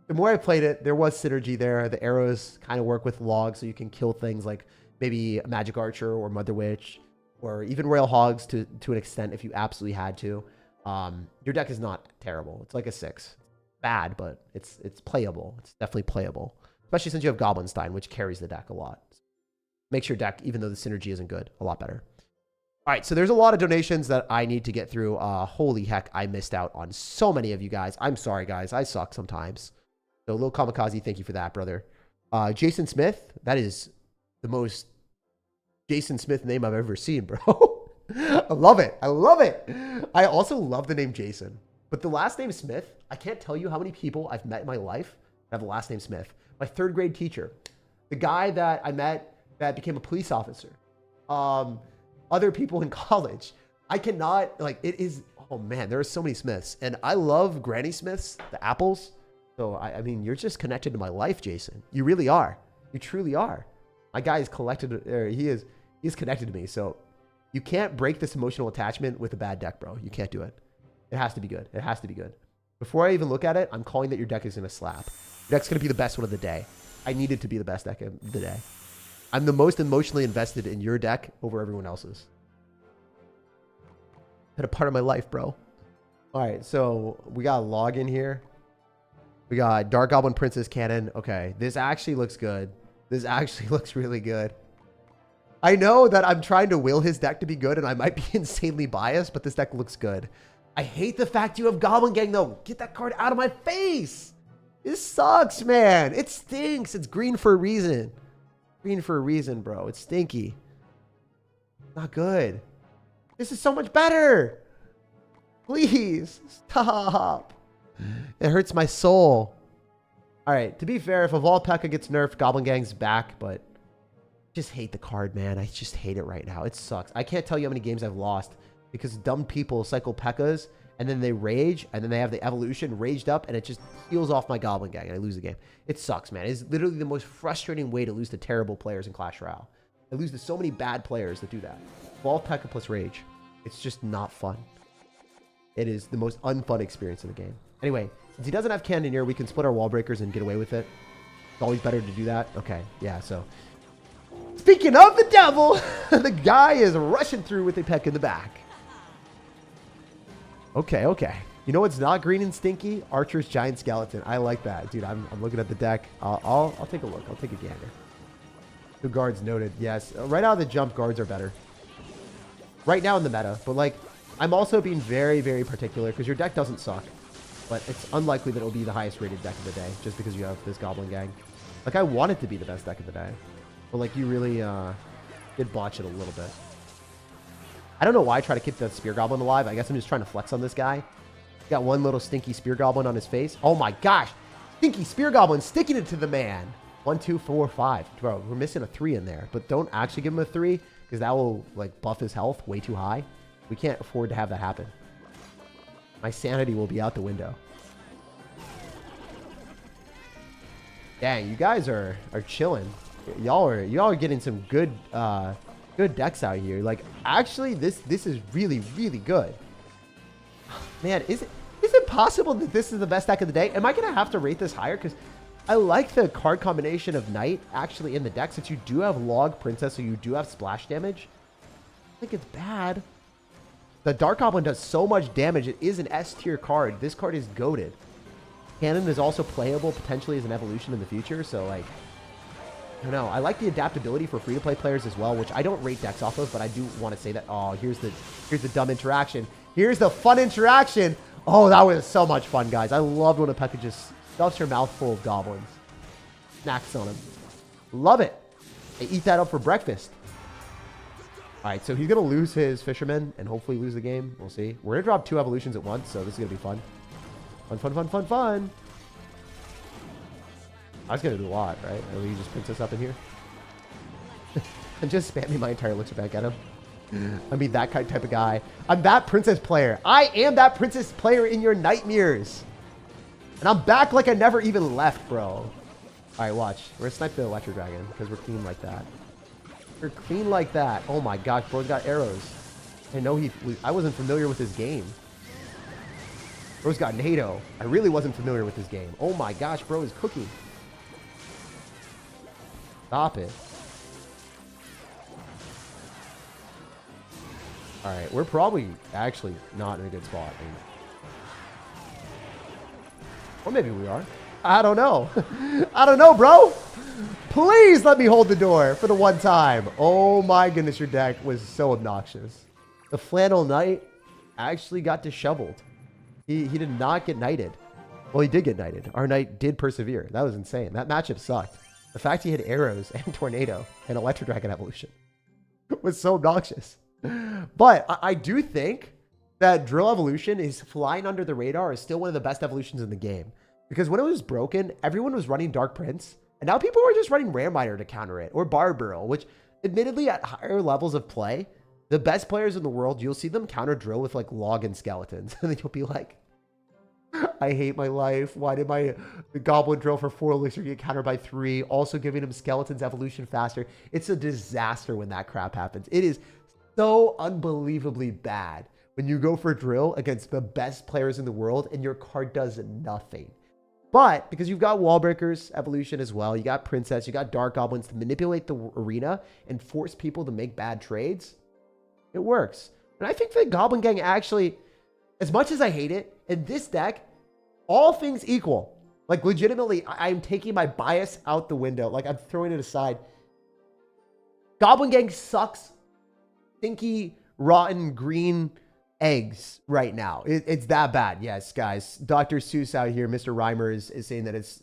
the more I played it, there was synergy there. The arrows kind of work with logs, so you can kill things like maybe a Magic Archer or Mother Witch, or even Royal Hogs to an extent if you absolutely had to. Your deck is not terrible. It's like a 6. Bad, but it's playable. It's definitely playable, especially since you have Goblinstein, which carries the deck a lot. Makes your deck, even though the synergy isn't good, a lot better. All right, so there's a lot of donations that I need to get through. Holy heck, I missed out on so many of you guys. I'm sorry, guys. I suck sometimes. So, Lil Kamikaze, thank you for that, brother. Jason Smith, that is the most Jason Smith name I've ever seen, bro. I love it. I love it. I also love the name Jason. But the last name Smith, I can't tell you how many people I've met in my life that have the last name Smith. My 3rd grade teacher, the guy that I met that became a police officer, other people in college. I cannot, like, it is, oh man, there are so many Smiths. And I love Granny Smiths, the apples. So, I mean, you're just connected to my life, Jason. You really are. You truly are. My guy is collected, he's connected to me. So you can't break this emotional attachment with a bad deck, bro. You can't do it. It has to be good. It has to be good. Before I even look at it, I'm calling that your deck is going to slap. Your deck's going to be the best one of the day. I need it to be the best deck of the day. I'm the most emotionally invested in your deck over everyone else's. Been a part of my life, bro. All right, so we got a login here. We got Dark Goblin Princess Cannon. Okay, this actually looks good. This actually looks really good. I know that I'm trying to will his deck to be good, and I might be insanely biased, but this deck looks good. I hate the fact you have Goblin Gang, though. Get that card out of my face. This sucks, man. It stinks. It's green for a reason. Green for a reason, bro. It's stinky. Not good. This is so much better. Please, stop. It hurts my soul. All right, to be fair, if Evolved P.E.K.K.A gets nerfed, Goblin Gang's back, but I just hate the card, man. I just hate it right now. It sucks. I can't tell you how many games I've lost because dumb people cycle P.E.K.K.A.s and then they rage and then they have the evolution raged up and it just heals off my Goblin Gang and I lose the game. It sucks, man. It's literally the most frustrating way to lose to terrible players in Clash Royale. I lose to so many bad players that do that. Evolved P.E.K.K.A plus rage. It's just not fun. It is the most unfun experience in the game. Anyway, since he doesn't have Cannoneer, we can split our wall breakers and get away with it. It's always better to do that. Okay, yeah, so. Speaking of the devil, the guy is rushing through with a peck in the back. Okay, okay. You know what's not green and stinky? Archer's Giant Skeleton. I like that. Dude, I'm looking at the deck. I'll take a look. I'll take a gander. The guards noted. Yes. Right out of the jump, guards are better. Right now in the meta. But, like, I'm also being very, very particular because your deck doesn't suck. But it's unlikely that it'll be the highest rated deck of the day just because you have this Goblin Gang. Like, I want it to be the best deck of the day. But, like, you really did botch it a little bit. I don't know why I try to keep the Spear Goblin alive. I guess I'm just trying to flex on this guy. Got one little stinky Spear Goblin on his face. Oh my gosh. Stinky Spear Goblin sticking it to the man. 1, 2, 4, 5. Bro, we're missing a 3 in there. But don't actually give him a 3 because that will like buff his health way too high. We can't afford to have that happen. My sanity will be out the window. Dang, you guys are chilling. Y'all are getting some good good decks out here. Like actually this is really, really good. Man, is it possible that this is the best deck of the day? Am I going to have to rate this higher? Because I like the card combination of Knight actually in the deck. Since you do have Log Princess, so you do have splash damage. I think it's bad. The Dark Goblin does so much damage. It is an S tier card. This card is goated. Cannon is also playable potentially as an evolution in the future. So, like, I don't know. I like the adaptability for free-to-play players as well, which I don't rate decks off of, but I do want to say that. Oh, here's the dumb interaction. Here's the fun interaction. Oh, that was so much fun, guys. I loved when a Pekka just stuffs her mouth full of goblins. Snacks on him. Love it. They eat that up for breakfast. All right, so he's going to lose his Fisherman and hopefully lose the game. We'll see. We're going to drop 2 evolutions at once, so this is going to be fun. Fun, fun, fun, fun, fun. I was going to do a lot, right? Or you just Princess up in here? I'm just spamming my entire elixir back at him. I mean, that type of guy. I'm that Princess player. I am that Princess player in your nightmares. And I'm back like I never even left, bro. All right, watch. We're going to snipe the Electro Dragon because we're clean like that. We're clean like that. Oh my gosh, bro's got arrows. I know I wasn't familiar with his game. Bro's got NATO. I really wasn't familiar with his game. Oh my gosh, bro is cooking. Stop it. All right, we're probably actually not in a good spot. Or maybe we are. I don't know. I don't know, bro. Please let me hold the door for the one time. Oh my goodness, your deck was so obnoxious. The Flannel Knight actually got disheveled. He did not get knighted. Well, he did get knighted. Our knight did persevere. That was insane. That matchup sucked. The fact he had arrows and tornado and Electro Dragon evolution was so obnoxious. But I do think that Drill Evolution is flying under the radar is still one of the best evolutions in the game. Because when it was broken, everyone was running Dark Prince. And now people are just running Ram Miner to counter it. Or Barbarrel, which admittedly at higher levels of play, the best players in the world, you'll see them counter Drill with like Log and Skeletons. And then you'll be like, I hate my life. Why did the Goblin Drill for 4 elixir get countered by 3? Also giving him Skeletons evolution faster. It's a disaster when that crap happens. It is so unbelievably bad when you go for Drill against the best players in the world and your card does nothing. But because you've got Wall Breakers evolution as well, you got Princess, you got Dark Goblins to manipulate the arena and force people to make bad trades, it works. And I think the Goblin Gang actually, as much as I hate it, in this deck, all things equal, like legitimately, I'm taking my bias out the window. Like I'm throwing it aside. Goblin Gang sucks stinky, rotten, green eggs right now. It's that bad. Yes, guys. Dr. Seuss out here, Mr. Rhymer is saying that it's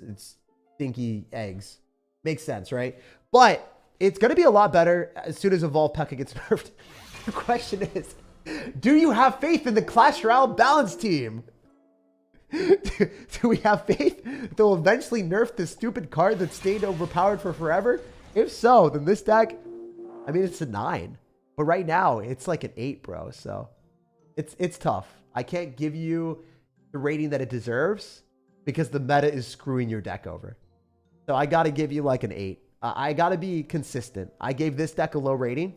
stinky eggs. Makes sense, right? But it's going to be a lot better as soon as Evolve Pekka gets nerfed. The question is, do you have faith in the Clash Royale balance team? Do we have faith that they'll eventually nerf this stupid card that stayed overpowered for forever? If so, then this deck, I mean, it's a 9. But right now, it's like an 8, bro. So it's tough. I can't give you the rating that it deserves because the meta is screwing your deck over. So I got to give you like an 8. I got to be consistent. I gave this deck a low rating.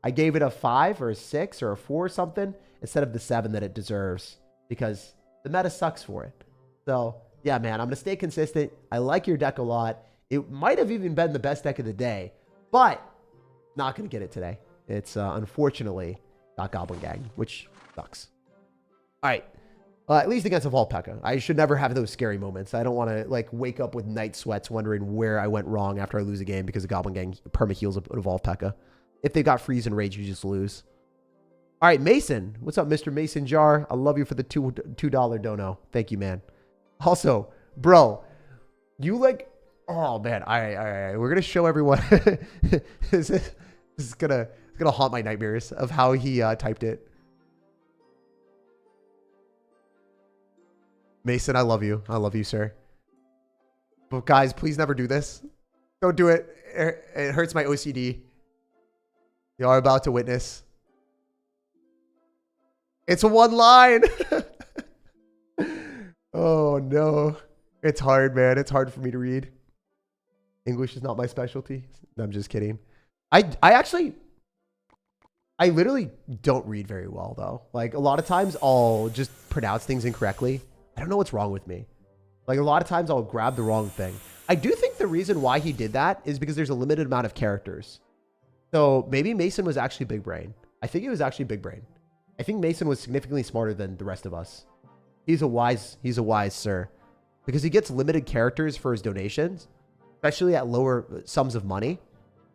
I gave it a 5 or a 6 or a 4 or something instead of the 7 that it deserves because the meta sucks for it. So yeah, man, I'm going to stay consistent. I like your deck a lot. It might have even been the best deck of the day, but not going to get it today. It's unfortunately not Goblin Gang, which sucks. All right. At least against Evolve P.E.K.K.A. I should never have those scary moments. I don't want to like wake up with night sweats wondering where I went wrong after I lose a game because the Goblin Gang perma-heals Evolve P.E.K.K.A. If they got freeze and rage, you just lose. All right, Mason. What's up, Mr. Mason Jar? I love you for the $2 dono. Thank you, man. Also, bro, you like... Oh, man. All right. We're going to show everyone. This is going to haunt my nightmares of how he typed it. Mason, I love you. I love you, sir. But guys, please never do this. Don't do it. It hurts my OCD. You are about to witness. It's one line. Oh, no. It's hard, man. It's hard for me to read. English is not my specialty. I'm just kidding. I literally don't read very well, though. Like, a lot of times I'll just pronounce things incorrectly. I don't know what's wrong with me. Like, a lot of times I'll grab the wrong thing. I do think the reason why he did that is because there's a limited amount of characters. So maybe Mason was actually big brain. I think he was actually big brain. I think Mason was significantly smarter than the rest of us. He's a wise sir. Because he gets limited characters for his donations, especially at lower sums of money.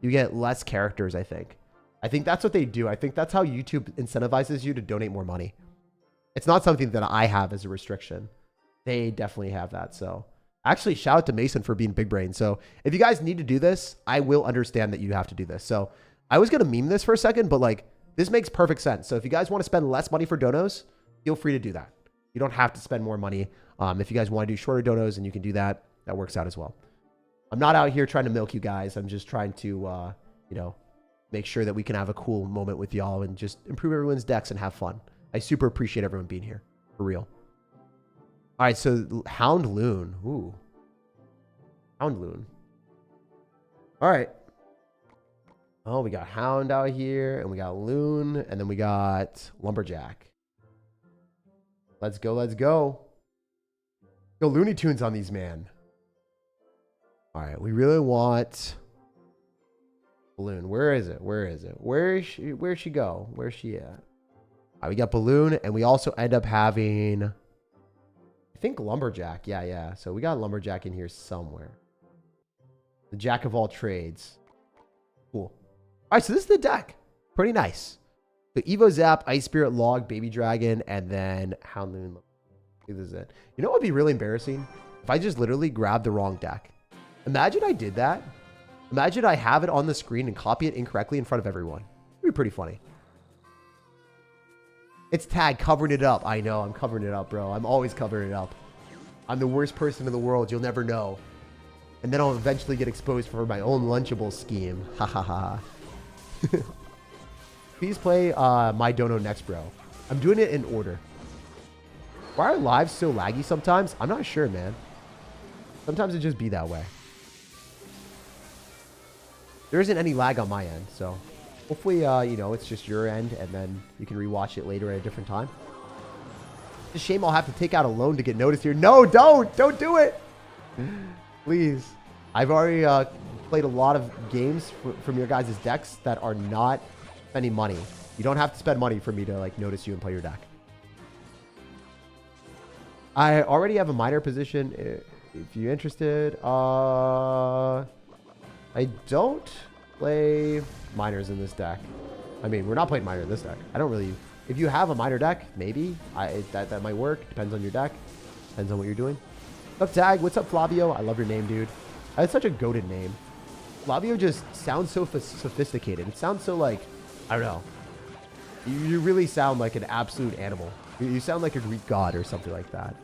You get less characters, I think. I think that's what they do. I think that's how YouTube incentivizes you to donate more money. It's not something that I have as a restriction. They definitely have that. So actually, shout out to Mason for being big brain. So if you guys need to do this, I will understand that you have to do this. So I was going to meme this for a second, but like, this makes perfect sense. So if you guys want to spend less money for donos, feel free to do that. You don't have to spend more money. If you guys want to do shorter donos and you can do that, that works out as well. I'm not out here trying to milk you guys. I'm just trying to, you know, make sure that we can have a cool moment with y'all and just improve everyone's decks and have fun. I super appreciate everyone being here. For real. All right, so Hound Loon. Ooh. Hound Loon. All right. Oh, we got Hound out here, and we got Loon, and then we got Lumberjack. Let's go, let's go. Go Looney Tunes on these, man. All right, we really want Balloon. Where is it? Where is it? Where's she go? Where's she at? All right, we got Balloon, and we also end up having, I think, Lumberjack. Yeah. So we got Lumberjack in here somewhere. The Jack of all trades. Cool. All right, so this is the deck. Pretty nice. So Evo Zap, Ice Spirit, Log, Baby Dragon, and then Hound Loon. This is it. You know what would be really embarrassing? If I just literally grabbed the wrong deck. Imagine I did that. Imagine I have it on the screen and copy it incorrectly in front of everyone. It'd be pretty funny. It's Tag covering it up. I know, I'm covering it up, bro. I'm always covering it up. I'm the worst person in the world. You'll never know. And then I'll eventually get exposed for my own Lunchable scheme. Ha ha ha. Please play my dono next, bro. I'm doing it in order. Why are lives so laggy sometimes? I'm not sure, man. Sometimes it just be that way. There isn't any lag on my end, so hopefully, you know, it's just your end, and then you can rewatch it later at a different time. It's a shame I'll have to take out a loan to get noticed here. No, don't do it. Please. I've already played a lot of games from your guys' decks that are not spending money. You don't have to spend money for me to like notice you and play your deck. I already have a minor position if you're interested. I don't play minors in this deck. I mean, we're not playing minor in this deck. I don't really... If you have a minor deck, maybe. That might work. Depends on your deck. Depends on what you're doing. What's up, Tag? What's up, Flavio? I love your name, dude. That's such a goated name. Flavio just sounds so sophisticated. It sounds so like... I don't know. You really sound like an absolute animal. You sound like a Greek god or something like that.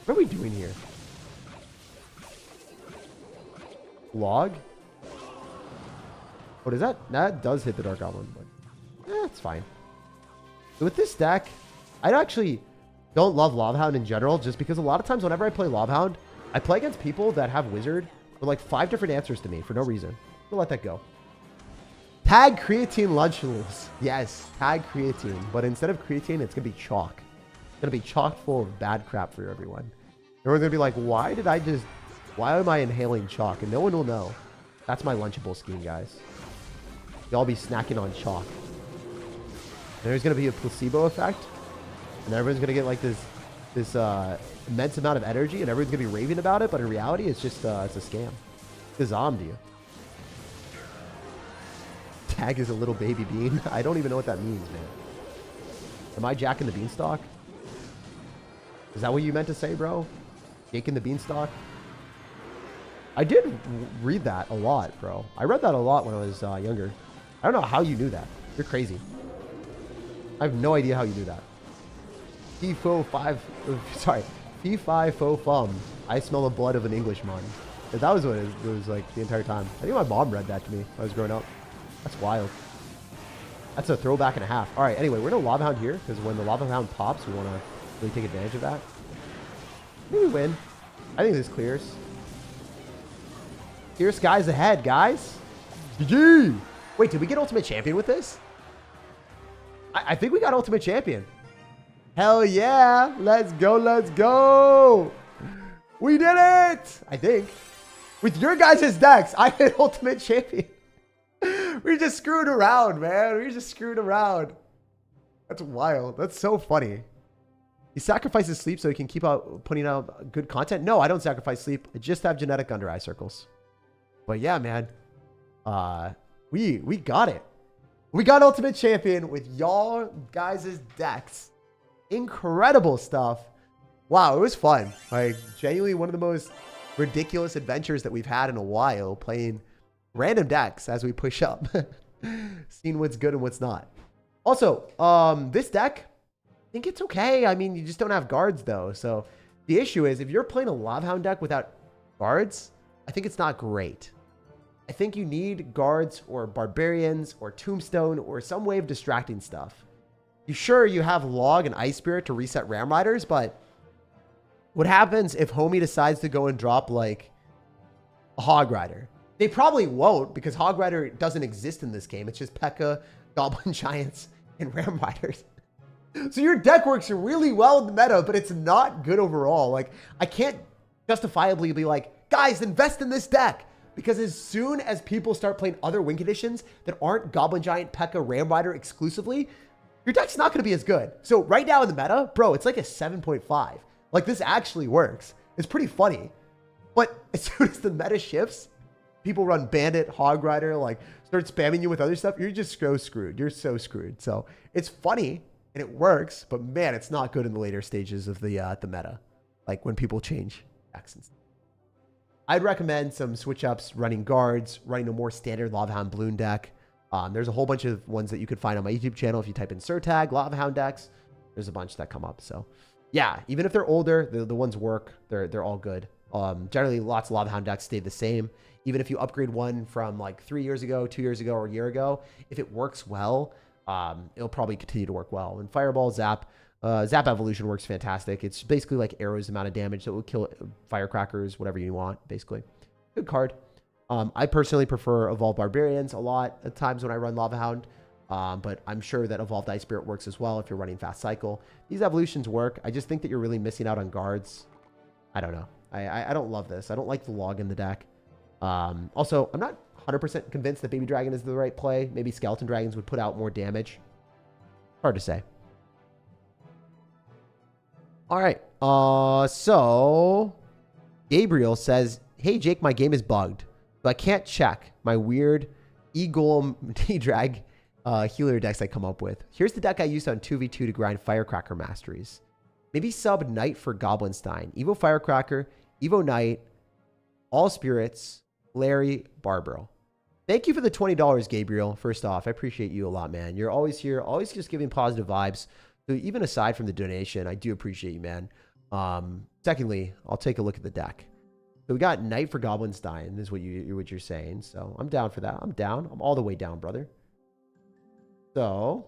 What are we doing here? Log? What is that? That does hit the Dark Goblin, but it's fine. So with this deck, I actually don't love Lovehound in general, just because a lot of times whenever I play Lovehound, I play against people that have Wizard with like 5 different answers to me for no reason. We'll let that go. Tag creatine Lunchables. Yes, tag creatine. But instead of creatine, it's going to be chalk. It's going to be chock full of bad crap for everyone. Everyone's going to be like, why am I inhaling chalk? And no one will know. That's my Lunchable scheme, guys. Y'all be snacking on chalk. There's going to be a placebo effect. And everyone's going to get like this immense amount of energy, and everyone's going to be raving about it, but in reality, it's just, it's a scam. It's zommed you. Tag is a little baby bean. I don't even know what that means, man. Am I Jack in the Beanstalk? Is that what you meant to say, bro? Jake in the Beanstalk? I did read that a lot, bro. I read that a lot when I was younger. I don't know how you knew that. You're crazy. I have no idea how you knew that. Fee-fo 5... Sorry. Fee-fi fo fum. I smell the blood of an Englishman. That was what it was like the entire time. I think my mom read that to me when I was growing up. That's wild. That's a throwback and a half. All right, anyway, we're going to Lava Hound here because when the Lava Hound pops, we want to really take advantage of that. I think we win. I think this clears. Clear skies ahead, guys. GG. Wait, did we get Ultimate Champion with this? I think we got Ultimate Champion. Hell yeah. Let's go, let's go. We did it. I think. With your guys' decks, I hit Ultimate Champion. We just screwed around, man. We just screwed around. That's wild. That's so funny. He sacrifices sleep so he can keep out putting out good content. No, I don't sacrifice sleep. I just have genetic under eye circles. But yeah, man. We got it. We got Ultimate Champion with y'all guys' decks. Incredible stuff. Wow, it was fun. Like, genuinely one of the most ridiculous adventures that we've had in a while, playing random decks as we push up. Seeing what's good and what's not. Also, this deck, I think it's okay. I mean, you just don't have guards, though. So the issue is, if you're playing a Lava Hound deck without guards, I think it's not great. I think you need guards or barbarians or tombstone or some way of distracting stuff. You have log and ice spirit to reset ram riders, but what happens if homie decides to go and drop like a hog rider? They probably won't, because hog rider doesn't exist in this game. It's just P.E.K.K.A, goblin giants, and ram riders. So your deck works really well in the meta, but it's not good overall. Like, I can't justifiably be like, guys, invest in this deck. Because as soon as people start playing other win conditions that aren't Goblin Giant, P.E.K.K.A, Ram Rider exclusively, your deck's not going to be as good. So right now in the meta, bro, it's like a 7.5. Like, this actually works. It's pretty funny. But as soon as the meta shifts, people run Bandit, Hog Rider, like start spamming you with other stuff, you're just so screwed. You're so screwed. So it's funny and it works, but man, it's not good in the later stages of the meta. Like when people change decks and stuff. I'd recommend some switch ups, running guards, running a more standard Lava Hound Balloon deck. There's a whole bunch of ones that you could find on my YouTube channel. If you type in SirTag, Lava Hound decks, there's a bunch that come up. So yeah, even if they're older, the ones work. They're all good. Generally, lots of Lava Hound decks stay the same. Even if you upgrade one from like 3 years ago, 2 years ago, or a year ago, if it works well, it'll probably continue to work well. And Fireball, Zap Evolution works fantastic. It's basically like arrows amount of damage that will kill firecrackers, whatever you want, basically. Good card. I personally prefer Evolved Barbarians a lot at times when I run Lava Hound. But I'm sure that Evolved Ice Spirit works as well if you're running Fast Cycle. These evolutions work. I just think that you're really missing out on guards. I don't know. I don't love this. I don't like the log in the deck. Also, I'm not 100% convinced that Baby Dragon is the right play. Maybe Skeleton Dragons would put out more damage. Hard to say. All right. So Gabriel says, hey, Jake, my game is bugged. So I can't check my weird E-Golem D-Drag healer decks I come up with. Here's the deck I used on 2v2 to grind Firecracker Masteries. Maybe sub Knight for Goblinstein. Evo Firecracker, Evo Knight, All Spirits, Larry, Barbaro. Thank you for the $20, Gabriel. First off, I appreciate you a lot, man. You're always here, always just giving positive vibes. So even aside from the donation, I do appreciate you, man. Secondly, I'll take a look at the deck. So we got Knight for Goblinstein, is what you're saying. So I'm down for that. I'm down. I'm all the way down, brother. So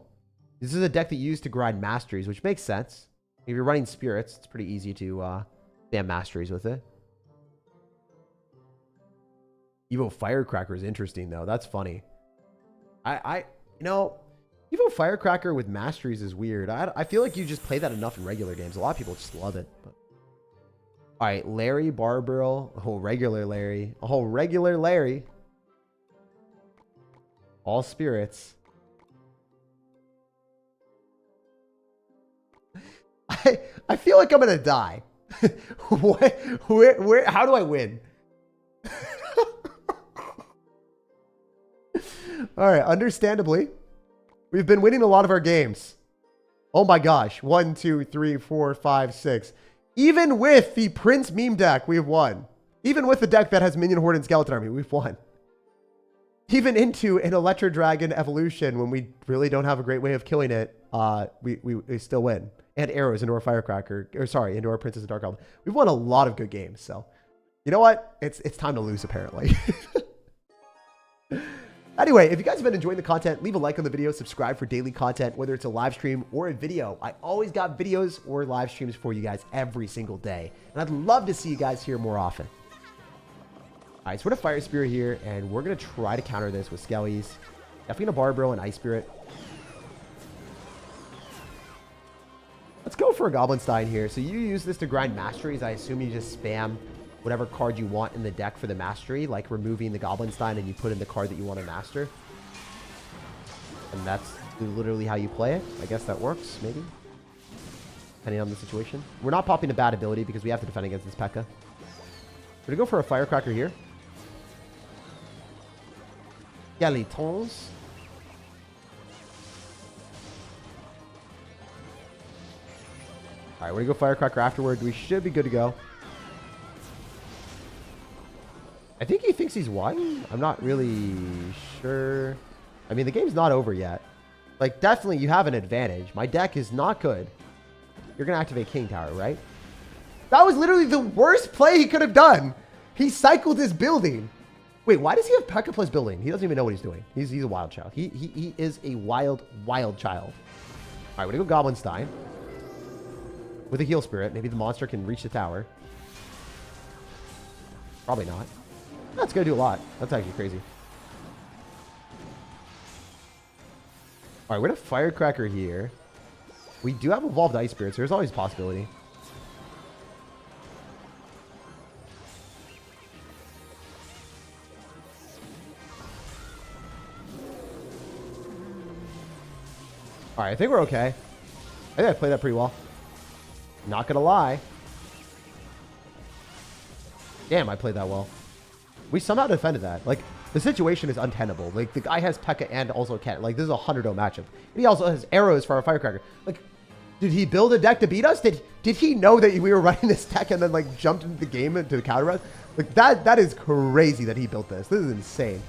this is a deck that you use to grind Masteries, which makes sense. If you're running Spirits, it's pretty easy to spam Masteries with it. Evo Firecracker is interesting, though. That's funny. You know, Evo Firecracker with Masteries is weird. I feel like you just play that enough in regular games. A lot of people just love it. But... all right, Larry, Barbaro. Oh, regular Larry. Oh, regular Larry. All Spirits. I feel like I'm gonna die. How do I win? All right, understandably, we've been winning a lot of our games. Oh my gosh. 1, 2, 3, 4, 5, 6. Even with the Prince meme deck, we've won. Even with the deck that has Minion Horde and Skeleton Army, we've won. Even into an Electro Dragon evolution, when we really don't have a great way of killing it, we still win. And arrows into our Firecracker, or sorry, into our Princess of Dark Goblin. We've won a lot of good games, so you know what? It's time to lose, apparently. Anyway, if you guys have been enjoying the content, leave a like on the video, subscribe for daily content, whether it's a live stream or a video. I always got videos or live streams for you guys every single day, and I'd love to see you guys here more often. All right, so we're gonna Fire Spirit here, and we're gonna try to counter this with Skellies. Definitely gonna Barbaro and Ice Spirit. Let's go for a Goblinstein here. So you use this to grind masteries. I assume you just spam whatever card you want in the deck for the mastery, like removing the Goblinstein, and you put in the card that you want to master. And that's literally how you play it. I guess that works, maybe. Depending on the situation. We're not popping a bad ability because we have to defend against this P.E.K.K.A. We're going to go for a Firecracker here. Skeletons. Alright, we're going to go Firecracker afterward. We should be good to go. I think he thinks he's won. I'm not really sure. I mean, the game's not over yet. Like, definitely you have an advantage. My deck is not good. You're going to activate King Tower, right? That was literally the worst play he could have done. He cycled his building. Wait, why does he have P.E.K.K.A. plus building? He doesn't even know what he's doing. He's a wild child. He is a wild child. All right, we're going to go Goblinstein. With a Heal Spirit. Maybe the monster can reach the tower. Probably not. That's going to do a lot. That's actually crazy. All right, we're going to Firecracker here. We do have Evolved Ice Spirit, so there's always a possibility. All right, I think we're okay. I think I played that pretty well. Not going to lie. Damn, I played that well. We somehow defended that. Like, the situation is untenable. Like, the guy has P.E.K.K.A. and also Cat. Like, this is a 100-0 matchup. And he also has arrows for our Firecracker. Like, did he build a deck to beat us? Did he know that we were running this deck and then, like, jumped into the game to counter us? Like, that is crazy that he built this. This is insane.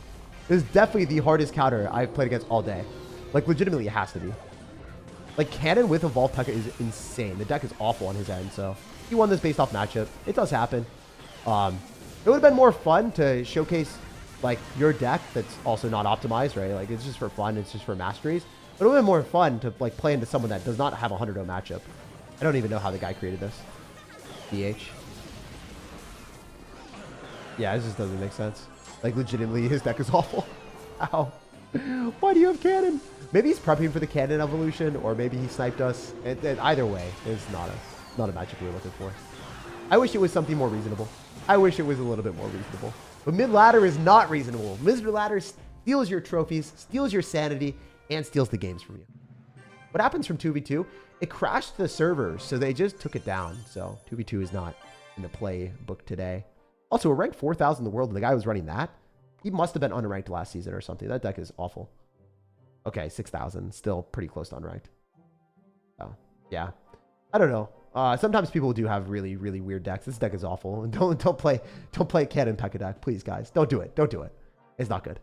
This is definitely the hardest counter I've played against all day. Like, legitimately, it has to be. Like, Cannon with Evolved P.E.K.K.A. is insane. The deck is awful on his end, so he won this based off matchup. It does happen. It would have been more fun to showcase, like, your deck that's also not optimized, right? Like, it's just for fun. It's just for masteries. But it would have been more fun to, like, play into someone that does not have a 100-0 matchup. I don't even know how the guy created this. DH. Yeah, this just doesn't make sense. Like, legitimately, his deck is awful. Ow. Why do you have Cannon? Maybe he's prepping for the Cannon evolution, or maybe he sniped us. Either way, it's not a matchup we were looking for. I wish it was something more reasonable. I wish it was a little bit more reasonable. But mid-ladder is not reasonable. Mid-ladder steals your trophies, steals your sanity, and steals the games from you. What happens from 2v2? It crashed the servers, so they just took it down. So 2v2 is not in the playbook today. Also, we're ranked 4,000 in the world, and the guy who was running that, he must have been unranked last season or something. That deck is awful. Okay, 6,000. Still pretty close to unranked. Oh, yeah. I don't know. Sometimes people do have really, really weird decks. This deck is awful. And don't play Cannon P.E.K.K.A. deck, please, guys. Don't do it. Don't do it. It's not good.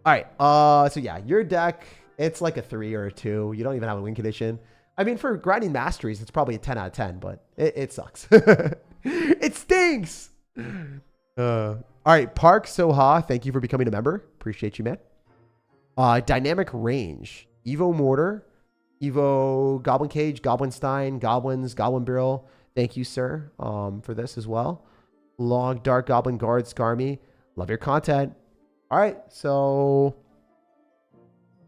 All right. So yeah, your deck, it's like a 3 or a 2. You don't even have a win condition. I mean, for grinding masteries, it's probably a 10 out of 10, but it sucks. It stinks. All right, Park Soha, thank you for becoming a member. Appreciate you, man. Dynamic Range, Evo Mortar, Evo Goblin Cage, Goblinstein, Goblins, Goblin Barrel. Thank you, sir, for this as well. Long Dark Goblin Guard, Skarmy. Love your content. All right, so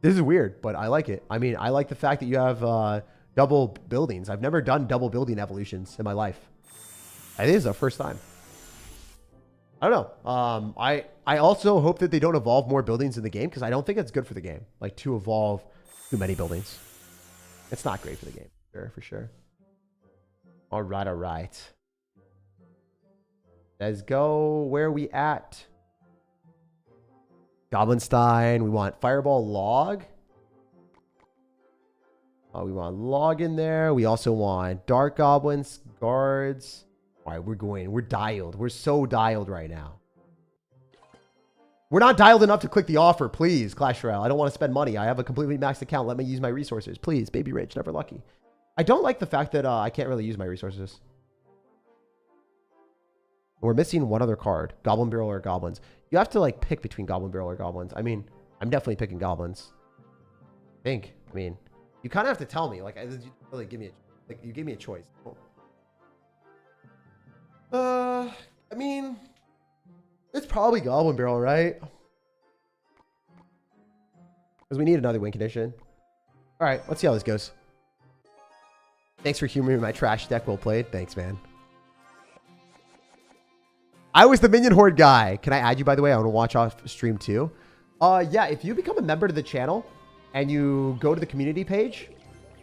this is weird, but I like it. I mean, I like the fact that you have double buildings. I've never done double building evolutions in my life. I think this is the first time. I don't know. I also hope that they don't evolve more buildings in the game, because I don't think it's good for the game. Like, to evolve too many buildings. It's not great for the game, for sure. All right, all right. Let's go. Where are we at? Goblinstein. We want Fireball Log. Oh, we want Log in there. We also want Dark Goblins, Guards. All right, we're dialed. We're so dialed right now. We're not dialed enough to click the offer, please, Clash Royale. I don't want to spend money. I have a completely maxed account. Let me use my resources. Please, baby rich, never lucky. I don't like the fact that I can't really use my resources. We're missing one other card. Goblin Barrel or Goblins. You have to, like, pick between Goblin Barrel or Goblins. I mean, I'm definitely picking Goblins. I mean, you kind of have to tell me. Like, you really give me a, like, you give me a choice. I mean... It's probably Goblin Barrel, right? Because we need another win condition. All right, let's see how this goes. Thanks for humoring my trash deck. Well played. Thanks, man. I was the Minion Horde guy. Can I add you, by the way? I want to watch off stream too. Yeah, if you become a member to the channel and you go to the community page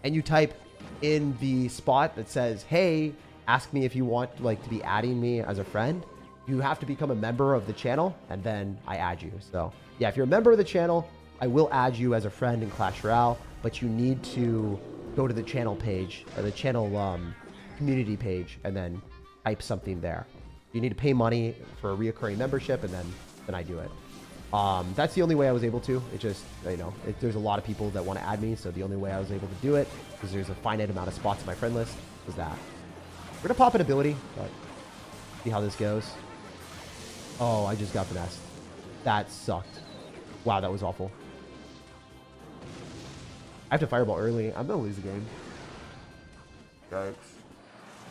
and you type in the spot that says, hey, ask me if you want like to be adding me as a friend, you have to become a member of the channel, and then I add you. So, yeah, if you're a member of the channel, I will add you as a friend in Clash Royale, but you need to go to the channel page, or the channel community page, and then type something there. You need to pay money for a reoccurring membership, and then I do it. That's the only way I was able to. It just, you know, there's a lot of people that want to add me, so the only way I was able to do it, because there's a finite amount of spots in my friend list, was that. We're going to pop an ability, but see how this goes. Oh, I just got finessed. That sucked. Wow, that was awful. I have to fireball early. I'm going to lose the game. Yikes.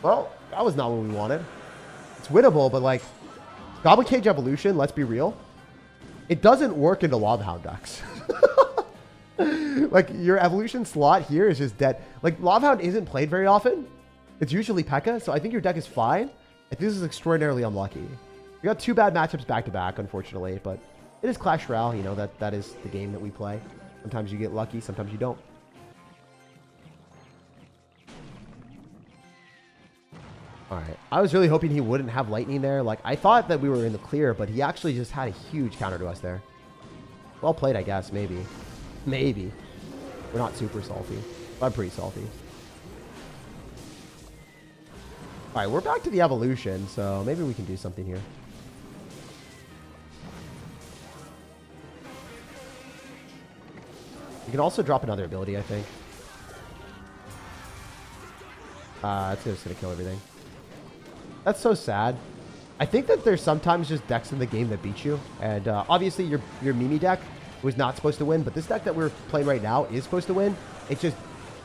Well, that was not what we wanted. It's winnable, but like, Goblin Cage Evolution, let's be real, it doesn't work into Lava Hound decks. Like, your evolution slot here is just dead. Like, Lava Hound isn't played very often. It's usually P.E.K.K.A, so I think your deck is fine. I think this is extraordinarily unlucky. We got two bad matchups back-to-back, unfortunately, but it is Clash Royale. You know, that is the game that we play. Sometimes you get lucky, sometimes you don't. All right. I was really hoping he wouldn't have lightning there. Like, I thought that we were in the clear, but he actually just had a huge counter to us there. Well played, I guess. Maybe. Maybe. We're not super salty. But I'm pretty salty. All right, we're back to the evolution, so maybe we can do something here. You can also drop another ability, I think. It's just going to kill everything. That's so sad. I think that there's sometimes just decks in the game that beat you. And obviously, your Mimi deck was not supposed to win. But this deck that we're playing right now is supposed to win. It just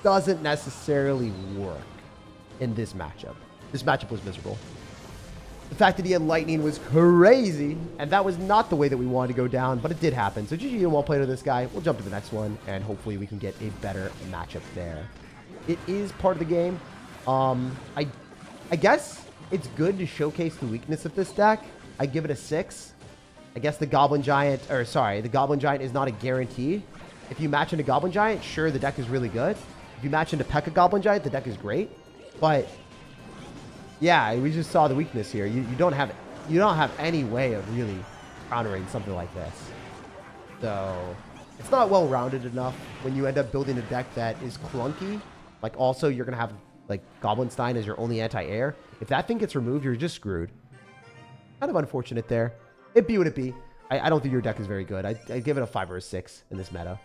doesn't necessarily work in this matchup. This matchup was miserable. The fact that he had lightning was crazy. And that was not the way that we wanted to go down. But it did happen. So GG and well played with this guy. We'll jump to the next one. And hopefully we can get a better matchup there. It is part of the game. I guess it's good to showcase the weakness of this deck. I give it a 6. I guess the Goblin Giant, or sorry, the Goblin Giant is not a guarantee. If you match into Goblin Giant, sure, the deck is really good. If you match into P.E.K.K.A Goblin Giant, the deck is great. But yeah, we just saw the weakness here. You don't have any way of really countering something like this. So it's not well-rounded enough when you end up building a deck that is clunky. Like, also, you're going to have like Goblinstein as your only anti-air. If that thing gets removed, you're just screwed. Kind of unfortunate there. It be what it be. I don't think your deck is very good. I'd give it a 5 or a 6 in this meta.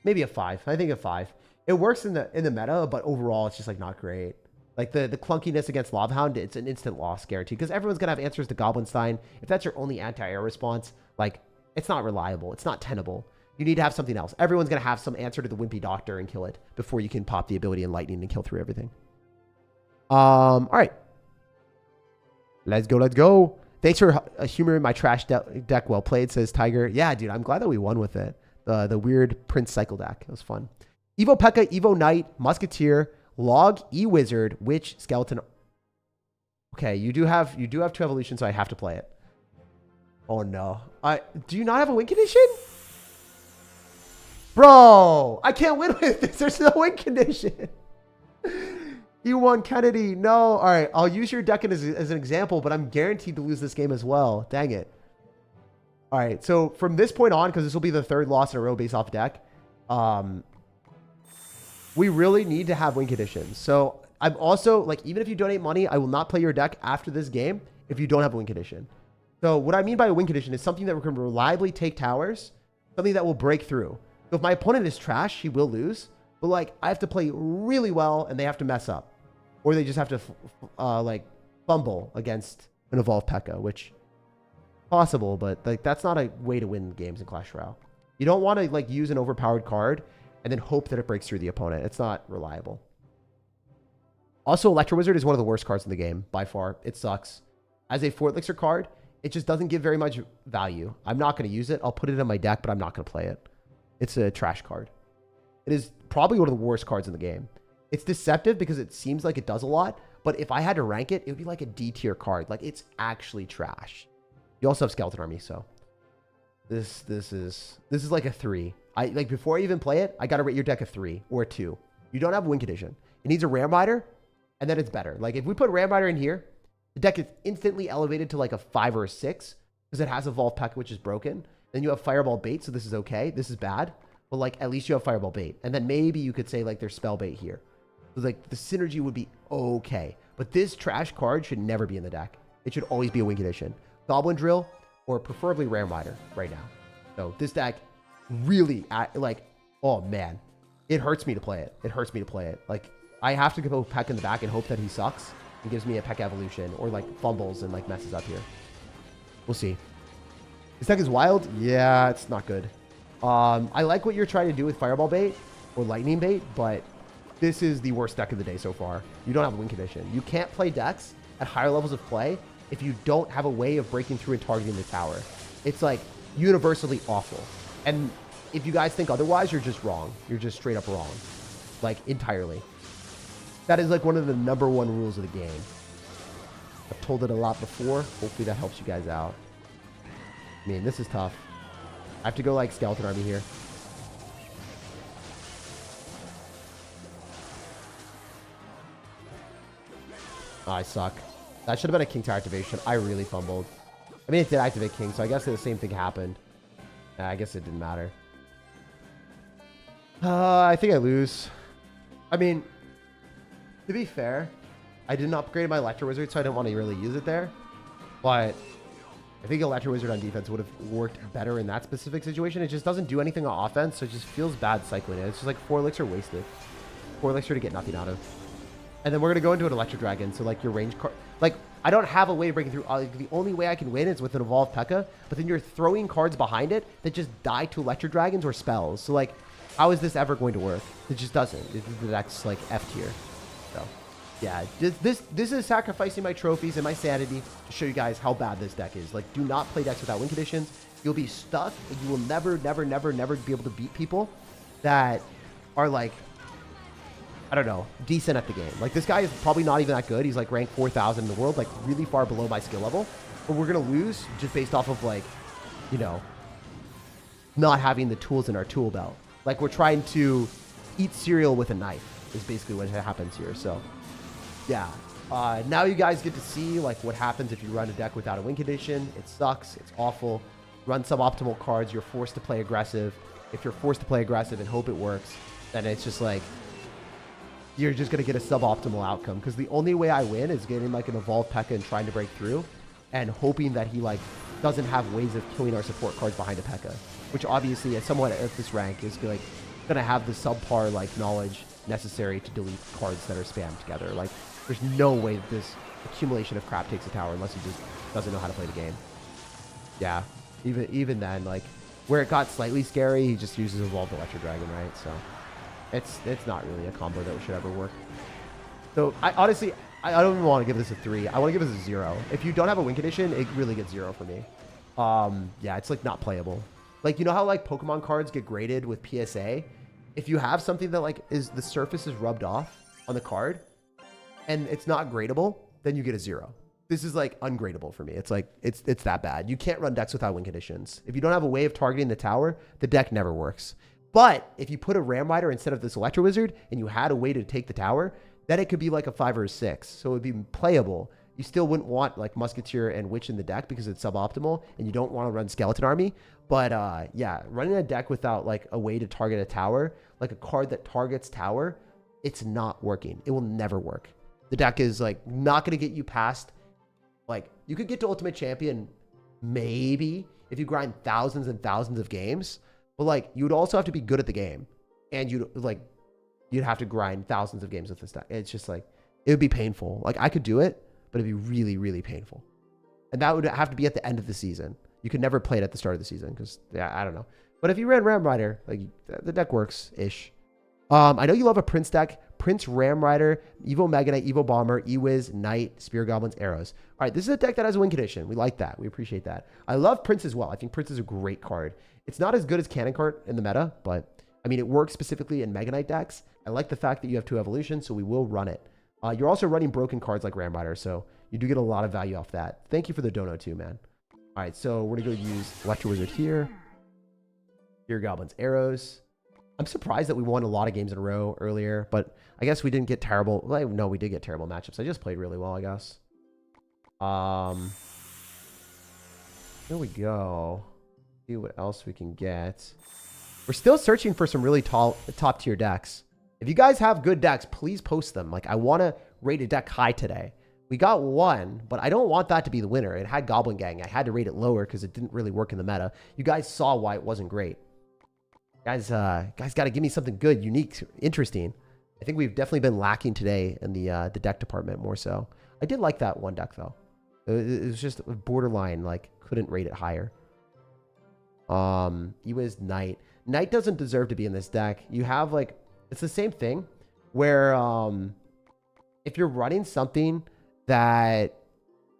Maybe a 5. I think a 5. It works in the meta, but overall, it's just like not great. Like the clunkiness against Lava Hound, it's an instant loss guarantee because everyone's gonna have answers to Goblinstein. If that's your only anti-air response, like it's not reliable. It's not tenable. You need to have something else. Everyone's gonna have some answer to the Wimpy Doctor and kill it before you can pop the ability in Lightning and kill through everything. All right. Let's go. Let's go. Thanks for humoring my trash deck. Well played, says Tiger. Yeah, dude, I'm glad that we won with it. The weird Prince Cycle deck. It was fun. Evo P.E.K.K.A, Evo Knight, Musketeer, Log, E-Wizard, Witch, Skeleton. Okay, you do have 2 evolutions, so I have to play it. Oh, no. Do you not have a win condition? Bro, I can't win with this. There's no win condition. You won, Kennedy. No. All right. I'll use your deck as an example, but I'm guaranteed to lose this game as well. Dang it. All right. So from this point on, because this will be the third loss in a row based off deck, we really need to have win conditions. So I'm also like, even if you donate money, I will not play your deck after this game if you don't have a win condition. So what I mean by a win condition is something that we can reliably take towers, something that will break through. So if my opponent is trash, he will lose. But like, I have to play really well and they have to mess up. Or they just have to like fumble against an evolved P.E.K.K.A, which possible, but like that's not a way to win games in Clash Royale. You don't want to like use an overpowered card and then hope that it breaks through the opponent. It's not reliable. Also, Electro Wizard is one of the worst cards in the game by far. It sucks. As a Fort Elixir card, it just doesn't give very much value. I'm not going to use it. I'll put it in my deck, but I'm not going to play it. It's a trash card. It is probably one of the worst cards in the game. It's deceptive because it seems like it does a lot, but if I had to rank it, it would be like a D tier card. Like it's actually trash. You also have Skeleton Army, so this is like a 3. Like before I even play it, I gotta rate your deck a 3 or a 2. You don't have a win condition. It needs a Ram Rider, and then it's better. Like if we put Ram Rider in here, the deck is instantly elevated to like a 5 or a 6 because it has Evolved P.E.K.K.A, which is broken. Then you have Fireball Bait, so this is okay. This is bad, but like at least you have Fireball Bait, and then maybe you could say like there's Spell Bait here. So like the synergy would be okay, but this trash card should never be in the deck. It should always be a win condition. Goblin Drill or preferably Ram Rider right now. So this deck really like, oh man, it hurts me to play it. It hurts me to play it. Like I have to go P.E.K.K.A in the back and hope that he sucks and gives me a P.E.K.K.A evolution or like fumbles and like messes up here. We'll see. This deck is wild. Yeah, it's not good. I like what you're trying to do with Fireball Bait or Lightning Bait, but this is the worst deck of the day so far. You don't have a win condition. You can't play decks at higher levels of play if you don't have a way of breaking through and targeting the tower. It's like universally awful. And if you guys think otherwise, you're just wrong. You're just straight up wrong. Like entirely. That is like one of the #1 rules of the game. I've told it a lot before. Hopefully that helps you guys out. I mean, this is tough. I have to go like Skeleton Army here. Oh, I suck. That should have been a King Tower activation. I really fumbled. I mean, it did activate King, so I guess the same thing happened. I guess it didn't matter. I think I lose. I mean, to be fair, I didn't upgrade my Electro Wizard, so I didn't want to really use it there. But I think Electro Wizard on defense would have worked better in that specific situation. It just doesn't do anything on offense, so it just feels bad cycling it. It's just like 4 Elixir wasted. 4 Elixir to get nothing out of. And then we're going to go into an Electro Dragon, so like your range card... Like, I don't have a way of breaking through. Like, the only way I can win is with an Evolved P.E.K.K.A, but then you're throwing cards behind it that just die to Electro Dragons or spells. So like, how is this ever going to work? It just doesn't. The deck's like F tier. So, yeah. This is sacrificing my trophies and my sanity to show you guys how bad this deck is. Like, do not play decks without win conditions. You'll be stuck, and you will never be able to beat people that are like, I don't know, decent at the game. Like, this guy is probably not even that good. He's like ranked 4,000 in the world, like really far below my skill level. But we're going to lose just based off of like, you know, not having the tools in our tool belt. Like, we're trying to eat cereal with a knife is basically what happens here. So, yeah. Now you guys get to see like what happens if you run a deck without a win condition. It sucks. It's awful. Run suboptimal cards. You're forced to play aggressive. If you're forced to play aggressive and hope it works, then it's just like, you're just going to get a suboptimal outcome, because the only way I win is getting like an Evolved P.E.K.K.A and trying to break through and hoping that he like doesn't have ways of killing our support cards behind a P.E.K.K.A, which obviously at someone at this rank is like going to have the subpar like knowledge necessary to delete cards that are spammed together. Like, there's no way that this accumulation of crap takes a tower unless he just doesn't know how to play the game. Yeah, even then, like where it got slightly scary, he just uses Evolved Electro Dragon, right? So it's not really a combo that should ever work. So I honestly, I don't even want to give this a 3. I want to give this a 0. If you don't have a win condition, it really gets 0 for me. Yeah, it's like not playable. Like, you know how like Pokemon cards get graded with PSA? If you have something that like the surface is rubbed off on the card and it's not gradable, then you get a 0. This is like ungradable for me. It's like, it's that bad. You can't run decks without win conditions. If you don't have a way of targeting the tower, the deck never works. But if you put a Ram Rider instead of this Electro Wizard and you had a way to take the tower, then it could be like a 5 or a 6. So it would be playable. You still wouldn't want like Musketeer and Witch in the deck because it's suboptimal and you don't want to run Skeleton Army. But yeah, running a deck without like a way to target a tower, like a card that targets tower, it's not working. It will never work. The deck is like not going to get you past, like you could get to Ultimate Champion maybe if you grind thousands and thousands of games, but like you would also have to be good at the game and you'd have to grind thousands of games with this deck. It's just like, it would be painful. Like I could do it, but it'd be really, really painful. And that would have to be at the end of the season. You could never play it at the start of the season because, yeah, I don't know. But if you ran Ram Rider, like the deck works-ish. I know you love a Prince deck. Prince, Ram Rider, Evo Mega Knight, Evo Bomber, Ewiz, Knight, Spear Goblins, Arrows. All right, this is a deck that has a win condition. We like that. We appreciate that. I love Prince as well. I think Prince is a great card. It's not as good as Cannon Cart in the meta, but I mean, it works specifically in Mega Knight decks. I like the fact that you have 2 evolutions, so we will run it. You're also running broken cards like Ram Rider, so you do get a lot of value off that. Thank you for the dono too, man. All right, so we're going to go use Electro Wizard here. Spear Goblins, Arrows. I'm surprised that we won a lot of games in a row earlier, but I guess we didn't get terrible. Well, no, we did get terrible matchups. I just played really well, I guess. Here we go. See what else we can get. We're still searching for some really top tier decks. If you guys have good decks, please post them. Like I want to rate a deck high today. We got 1, but I don't want that to be the winner. It had Goblin Gang. I had to rate it lower because it didn't really work in the meta. You guys saw why it wasn't great. Guys got to give me something good, unique, interesting. I think we've definitely been lacking today in the deck department more so. I did like that one deck though. It was just borderline, like couldn't rate it higher. Ewiz Knight. Knight doesn't deserve to be in this deck. You have like, it's the same thing where if you're running something that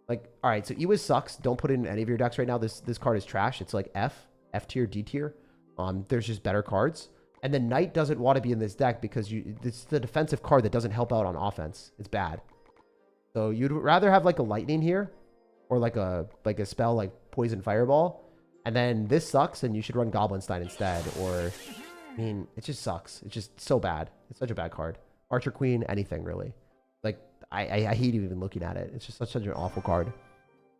like, all right, so Ewiz sucks. Don't put it in any of your decks right now. This card is trash. It's like F tier, D tier. There's just better cards. And then Knight doesn't want to be in this deck because it's the defensive card that doesn't help out on offense. It's bad. So you'd rather have like a Lightning here or like a spell like Poison Fireball. And then this sucks and you should run Goblinstein instead. Or, I mean, it just sucks. It's just so bad. It's such a bad card. Archer Queen, anything really. Like, I hate even looking at it. It's just such an awful card.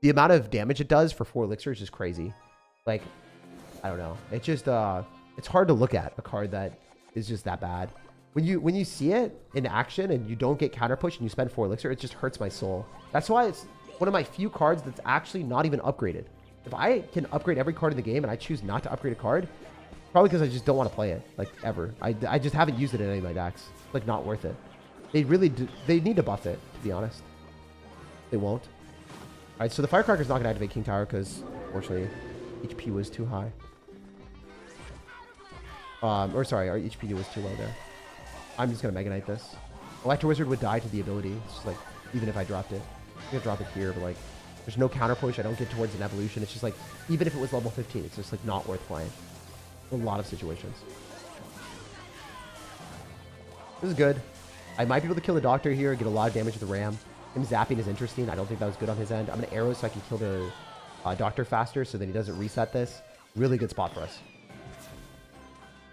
The amount of damage it does for 4 elixir is just crazy. Like, I don't know. It's just, it's hard to look at a card that is just that bad. When you see it in action and you don't get counter push and you spend 4 elixir, it just hurts my soul. That's why it's one of my few cards that's actually not even upgraded. If I can upgrade every card in the game and I choose not to upgrade a card, probably because I just don't want to play it, like, ever. I just haven't used it in any of my decks. It's, like, not worth it. They really do. They need to buff it, to be honest. They won't. All right, so the Firecracker's not going to activate King Tower because, unfortunately, HP was too high. Or sorry, our HP was too low there. I'm just going to Mega Knight this. Electro Wizard would die to the ability. It's just like, even if I dropped it. I'm going to drop it here, but like, there's no counter push. I don't get towards an evolution. It's just like, even if it was level 15, it's just like not worth playing. A lot of situations. This is good. I might be able to kill the Doctor here, get a lot of damage with the Ram. Him zapping is interesting. I don't think that was good on his end. I'm going to arrow so I can kill the Doctor faster so that he doesn't reset this. Really good spot for us.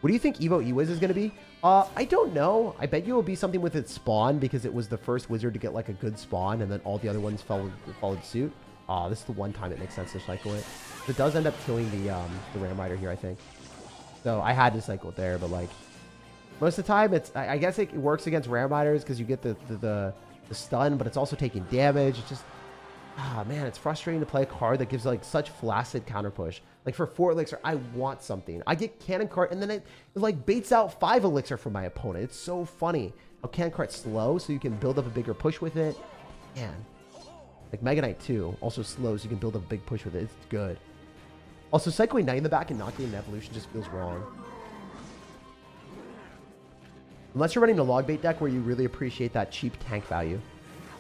What do you think Evo Ewiz is going to be? I don't know. I bet you it will be something with its spawn because it was the first wizard to get like a good spawn and then all the other ones followed suit. This is the one time it makes sense to cycle it. It does end up killing the Ram Rider here, I think. So I had to cycle it there, but like most of the time it's, I guess it works against Ram Riders because you get the stun, but it's also taking damage. It's just, man, it's frustrating to play a card that gives like such flaccid counter push. Like for 4 elixir, I want something. I get Cannon Cart and then it like baits out 5 elixir from my opponent. It's so funny how Cannon Cart's slow so you can build up a bigger push with it. Man, like Mega Knight too, also slow so you can build up a big push with it. It's good. Also, cycling Knight in the back and not getting an evolution just feels wrong. Unless you're running a log bait deck where you really appreciate that cheap tank value.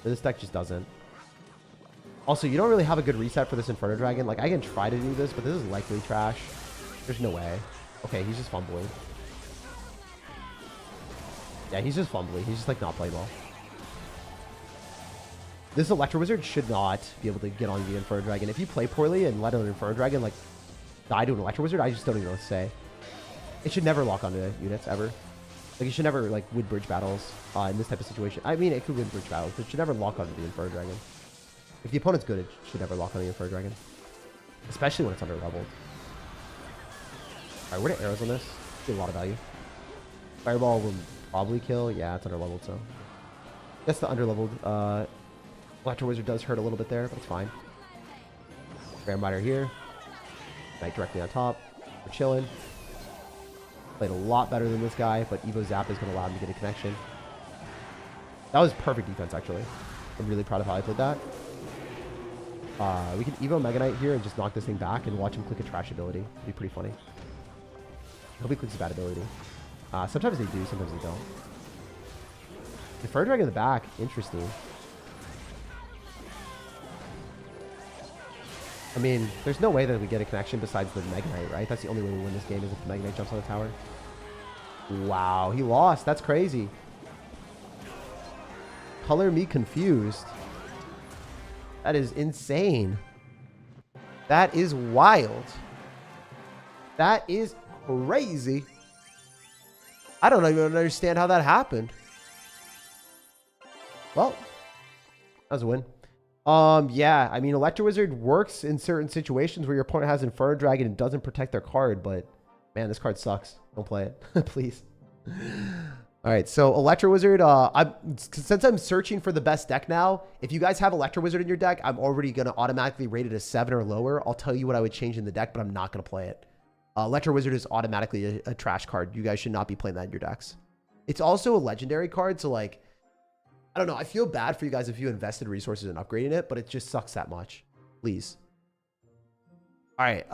But this deck just doesn't. Also, you don't really have a good reset for this Inferno Dragon. Like, I can try to do this, but this is likely trash. There's no way. Okay, he's just fumbling. Yeah, he's just fumbling. He's just, like, not playing well. This Electro Wizard should not be able to get on the Inferno Dragon. If you play poorly and let an Inferno Dragon, like, die to an Electro Wizard, I just don't even know what to say. It should never lock onto units, ever. Like, you should never, like, win bridge battles in this type of situation. I mean, it could win bridge battles, but it should never lock onto the Inferno Dragon. If the opponent's good, it should never lock on the Inferno Dragon. Especially when it's under leveled. Alright, what are arrows on this? Get a lot of value. Fireball will probably kill. Yeah, it's under leveled, so. I guess the under leveled Electro Wizard does hurt a little bit there, but it's fine. Grandmiter here. Knight directly on top. We're chilling. Played a lot better than this guy, but Evo Zap is going to allow him to get a connection. That was perfect defense, actually. I'm really proud of how I played that. We can Evo Mega Knight here and just knock this thing back and watch him click a trash ability. It'd be pretty funny. I hope he clicks a bad ability. Sometimes they do, sometimes they don't. The Fur Dragon in the back, interesting. I mean, there's no way that we get a connection besides the Mega Knight, right? That's the only way we win this game is if the Mega Knight jumps on the tower. Wow, he lost. That's crazy. Color me confused. That is insane. That is wild. That is crazy. I don't even understand how that happened. Well, that was a win. Yeah, I mean, Electro Wizard works in certain situations where your opponent has Inferno Dragon and doesn't protect their card, but man, this card sucks. Don't play it, please. All right, so Electro Wizard, since I'm searching for the best deck now, if you guys have Electro Wizard in your deck, I'm already going to automatically rate it a 7 or lower. I'll tell you what I would change in the deck, but I'm not going to play it. Electro Wizard is automatically a trash card. You guys should not be playing that in your decks. It's also a legendary card, so like, I don't know. I feel bad for you guys if you invested resources in upgrading it, but it just sucks that much. Please. All right.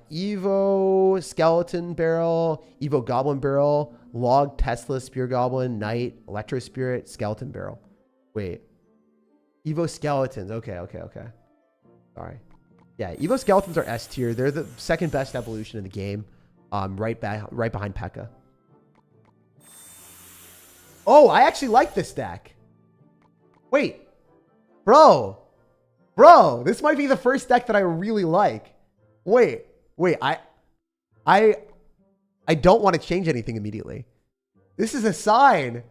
Evo Skeleton Barrel, Evo Goblin Barrel, Log Tesla Spear Goblin, Knight, Electro Spirit, Skeleton Barrel. Wait. Evo Skeletons. Okay. Sorry. Yeah, Evo Skeletons are S tier. They're the second best evolution in the game. Right behind P.E.K.K.A. Oh, I actually like this deck. Wait, bro, this might be the first deck that I really like. Wait, I don't want to change anything immediately. This is a sign.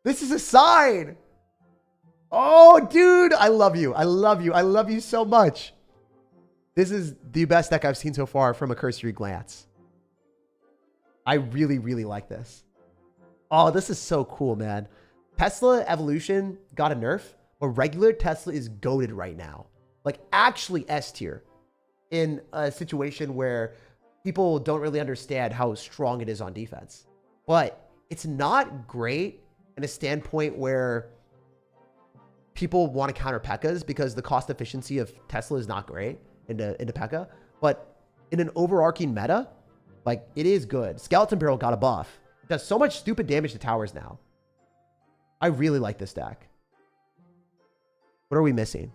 This is a sign. Oh, dude, I love you. I love you. I love you so much. This is the best deck I've seen so far from a cursory glance. I really, really like this. Oh, this is so cool, man. Tesla Evolution got a nerf, but regular Tesla is goated right now. Like, actually S tier. In a situation where people don't really understand how strong it is on defense. But it's not great in a standpoint where people want to counter P.E.K.K.As because the cost efficiency of Tesla is not great into P.E.K.K.A. But in an overarching meta, like, it is good. Skeleton Barrel got a buff. It does so much stupid damage to towers now. I really like this deck. What are we missing?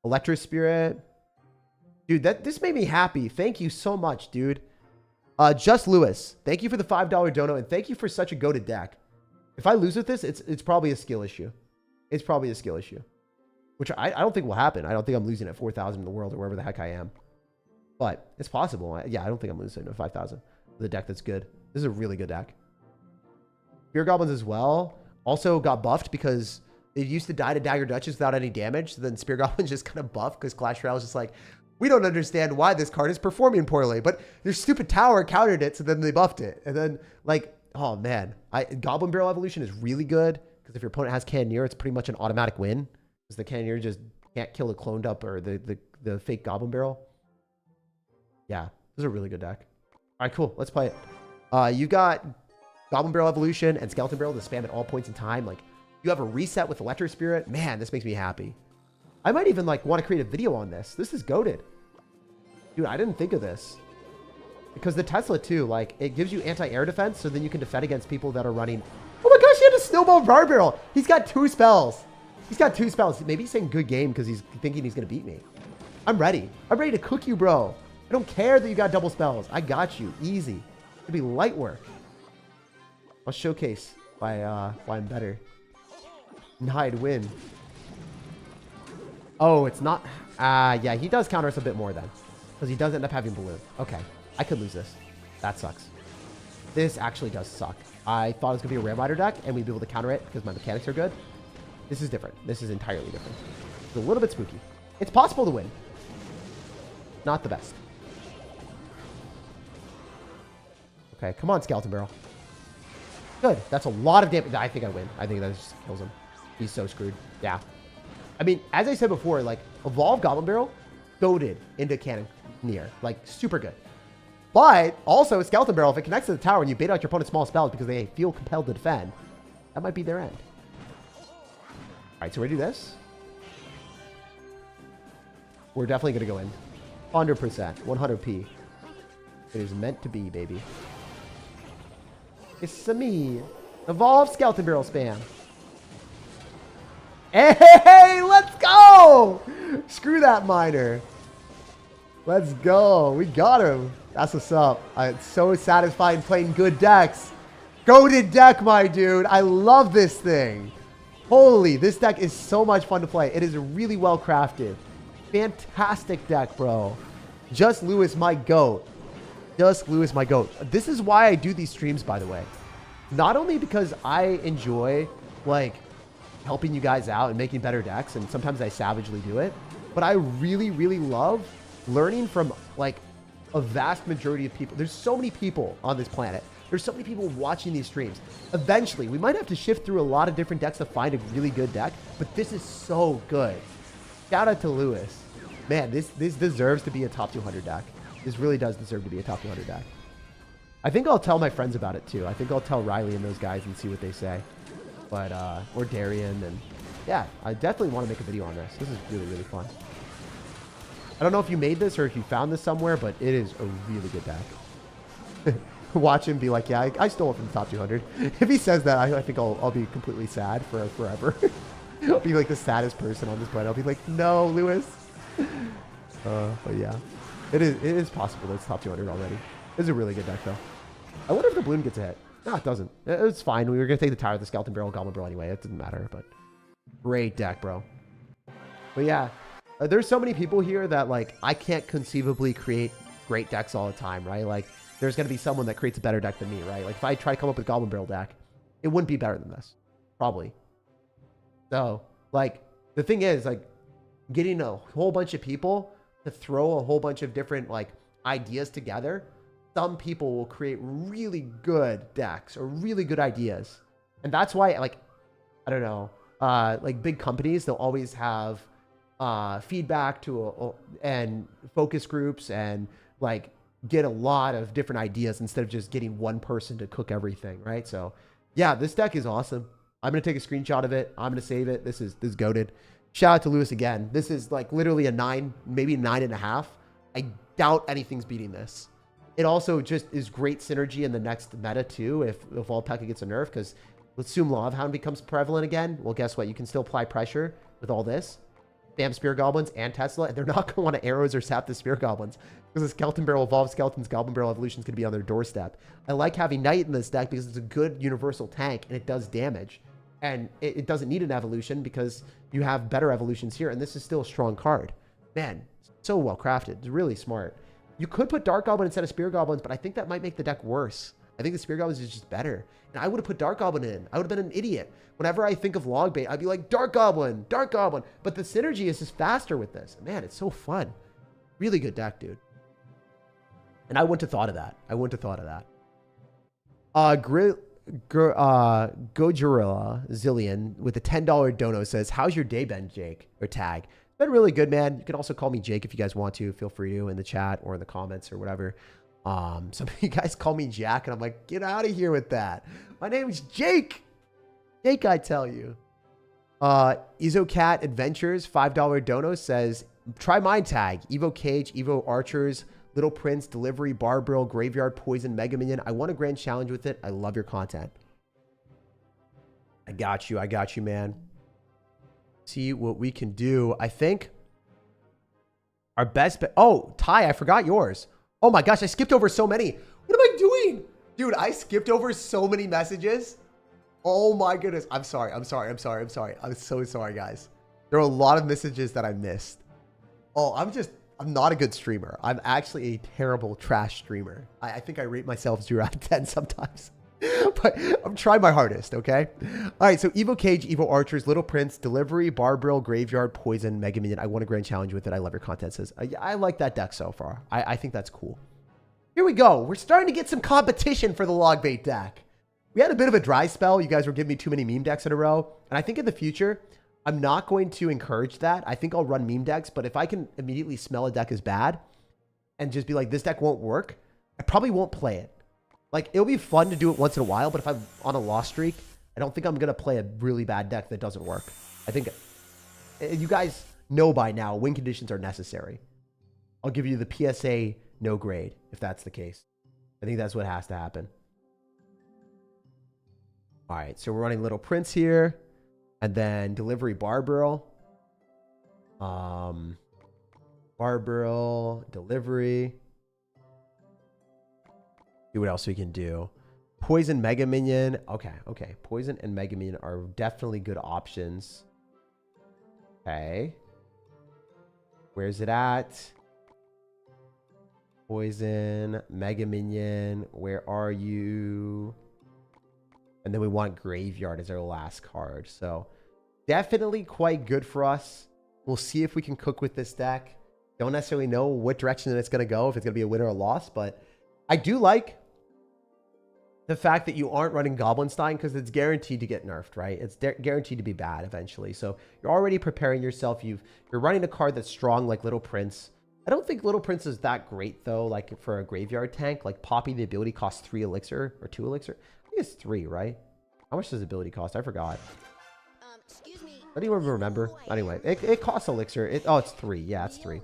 Electro Spirit. Dude, this made me happy. Thank you so much, dude. Just Lewis, thank you for the $5 dono, and thank you for such a goated deck. If I lose with this, it's probably a skill issue. It's probably a skill issue. Which I don't think will happen. I don't think I'm losing at 4,000 in the world or wherever the heck I am. But it's possible. Yeah, I don't think I'm losing at 5,000 with a deck that's good. This is a really good deck. Spear Goblins as well also got buffed because it used to die to Dagger Duchess without any damage. So then Spear Goblins just kind of buffed because Clash Royale is just like, we don't understand why this card is performing poorly, but their stupid tower countered it, so then they buffed it. And then, like, oh man, Goblin Barrel Evolution is really good because if your opponent has Cannoneer, it's pretty much an automatic win because the Cannoneer just can't kill a cloned up or the fake Goblin Barrel. Yeah, this is a really good deck. All right, cool. Let's play it. You got Goblin Barrel Evolution and Skeleton Barrel to spam at all points in time. Like, you have a reset with Electro Spirit. Man, this makes me happy. I might even like want to create a video on this. This is goated. Dude, I didn't think of this. Because the Tesla too, like, it gives you anti-air defense, so then you can defend against people that are running. Oh my gosh, he had a Snowball Bar Barrel. He's got 2 spells. He's got 2 spells. Maybe he's saying good game because he's thinking he's going to beat me. I'm ready. I'm ready to cook you, bro. I don't care that you got double spells. I got you. Easy. It'll be light work. I'll showcase why I'm better. And how I'd win. Oh, it's not. Yeah, he does counter us a bit more then. Because he does end up having Balloon. Okay. I could lose this. That sucks. This actually does suck. I thought it was going to be a Ram Rider deck, and we'd be able to counter it because my mechanics are good. This is different. This is entirely different. It's a little bit spooky. It's possible to win. Not the best. Okay, come on, Skeleton Barrel. Good. That's a lot of damage. I think I win. I think that just kills him. He's so screwed. Yeah. I mean, as I said before, like, Evolve Goblin Barrel, goaded into Cannoneer. Like, super good. But, also, Skeleton Barrel, if it connects to the tower and you bait out your opponent's small spells because they feel compelled to defend, that might be their end. Alright, so we're going to do this. We're definitely going to go in. 100%. 100p. It is meant to be, baby. It's me. Evolve Skeleton Barrel spam. Hey, let's go! Screw that miner. Let's go. We got him. That's what's up. It's so satisfying playing good decks. Goated deck, my dude. I love this thing. Holy, this deck is so much fun to play. It is really well crafted. Fantastic deck, bro. Just Lewis, my goat. Just Lewis, my goat. This is why I do these streams, by the way. Not only because I enjoy, like, helping you guys out and making better decks, and sometimes I savagely do it, but I really, really love learning from, like, a vast majority of people. There's so many people on this planet. There's so many people watching these streams. Eventually, we might have to shift through a lot of different decks to find a really good deck, but this is so good. Shout out to Lewis. Man, this deserves to be a top 200 deck. This really does deserve to be a top 200 deck. I think I'll tell my friends about it too. I think I'll tell Riley and those guys and see what they say. But, or Darian, and yeah, I definitely want to make a video on this. This is really, really fun. I don't know if you made this or if you found this somewhere, but it is a really good deck. Watch him be like, yeah, I stole it from the top 200. If he says that, I think I'll be completely sad for forever. I'll be like the saddest person on this planet. I'll be like, no, Lewis. But yeah, it is possible that it's top 200 already. It's a really good deck, though. I wonder if the balloon gets a hit. No, it doesn't. It's fine. We were going to take the tower of the Skeleton Barrel, Goblin Barrel anyway. It didn't matter, but great deck, bro. But yeah, there's so many people here that, like, I can't conceivably create great decks all the time, right? Like, there's going to be someone that creates a better deck than me, right? Like, if I try to come up with a Goblin Barrel deck, it wouldn't be better than this. Probably. So, like, the thing is, like, getting a whole bunch of people to throw a whole bunch of different, like, ideas together, some people will create really good decks or really good ideas. And that's why, like, I don't know, like, big companies, they'll always have feedback to and focus groups and, like, get a lot of different ideas instead of just getting one person to cook everything, right? So, yeah, this deck is awesome. I'm going to take a screenshot of it. I'm going to save it. This is goated. Shout out to Lewis again. This is, like, literally a 9, maybe 9.5. I doubt anything's beating this. It also just is great synergy in the next meta, too, if Volpeka gets a nerf, because let's assume Law of Hound becomes prevalent again. Well, guess what? You can still apply pressure with all this. Bam, Spear Goblins and Tesla, and they're not going to want to arrows or sap the Spear Goblins, because the Skeleton Barrel Evolved Skeletons Goblin Barrel Evolution is going to be on their doorstep. I like having Knight in this deck because it's a good universal tank, and it does damage. And it doesn't need an evolution because you have better evolutions here, and this is still a strong card. Man, so well crafted. It's really smart. You could put Dark Goblin instead of Spear Goblins, but I think that might make the deck worse. I think the Spear Goblins is just better. And I would have put Dark Goblin in. I would have been an idiot. Whenever I think of log bait, I'd be like, Dark Goblin, Dark Goblin. But the synergy is just faster with this. Man, it's so fun. Really good deck, dude. And I wouldn't have thought of that. I wouldn't have thought of that. Gojirilla Zillion with a $10 dono says, how's your day been, Jake? Or Tag? Been really good, man. You can also call me Jake if you guys want to. Feel free to in the chat or in the comments or whatever. Some of you guys call me Jack, and I'm like, get out of here with that. My name is Jake. Jake, I tell you. EzoCat Adventures, $5 dono says, try Mind Tag. Evo Cage, Evo Archers, Little Prince, Delivery, Barbarrel, Graveyard, Poison, Mega Minion. I want a grand challenge with it. I love your content. I got you, man. See what we can do. I think our best bet. Oh, Ty, I forgot yours. Oh my gosh, I skipped over so many. What am I doing? Dude, I skipped over so many messages. Oh my goodness. I'm sorry. I'm so sorry, guys. There are a lot of messages that I missed. Oh, I'm not a good streamer. I'm actually a terrible trash streamer. I think I rate myself 0 out of 10 sometimes. But I'm trying my hardest, okay? All right, so Evo Cage, Evo Archers, Little Prince, Delivery, Barbarrel, Graveyard, Poison, Mega Minion. I won a grand challenge with it. I love your content, says. I like that deck so far. I think that's cool. Here we go. We're starting to get some competition for the Logbait deck. We had a bit of a dry spell. You guys were giving me too many meme decks in a row. And I think in the future, I'm not going to encourage that. I think I'll run meme decks, but if I can immediately smell a deck is bad and just be like, this deck won't work, I probably won't play it. Like, it'll be fun to do it once in a while, but if I'm on a loss streak, I don't think I'm going to play a really bad deck that doesn't work. I think you guys know by now win conditions are necessary. I'll give you the PSA no grade if that's the case. I think that's what has to happen. All right, so we're running Little Prince here. And then Delivery Barbarel. Barbarel, Delivery. See what else we can do. Poison, Mega Minion. Okay. Poison and Mega Minion are definitely good options. Okay. Where's it at? Poison, Mega Minion. Where are you? And then we want Graveyard as our last card. So definitely quite good for us. We'll see if we can cook with this deck. Don't necessarily know what direction it's going to go, if it's going to be a win or a loss. But I do like the fact that you aren't running Goblinstein because it's guaranteed to get nerfed, right? It's guaranteed to be bad eventually. So you're already preparing yourself. You're running a card that's strong like Little Prince. I don't think Little Prince is that great, though, like for a Graveyard tank. Like Poppy, the ability costs 3 elixir or 2 elixir. It's 3, right? How much does ability cost? I forgot. Excuse me. I don't even remember. Anyway, it costs elixir. It's 3. Yeah, it's 3.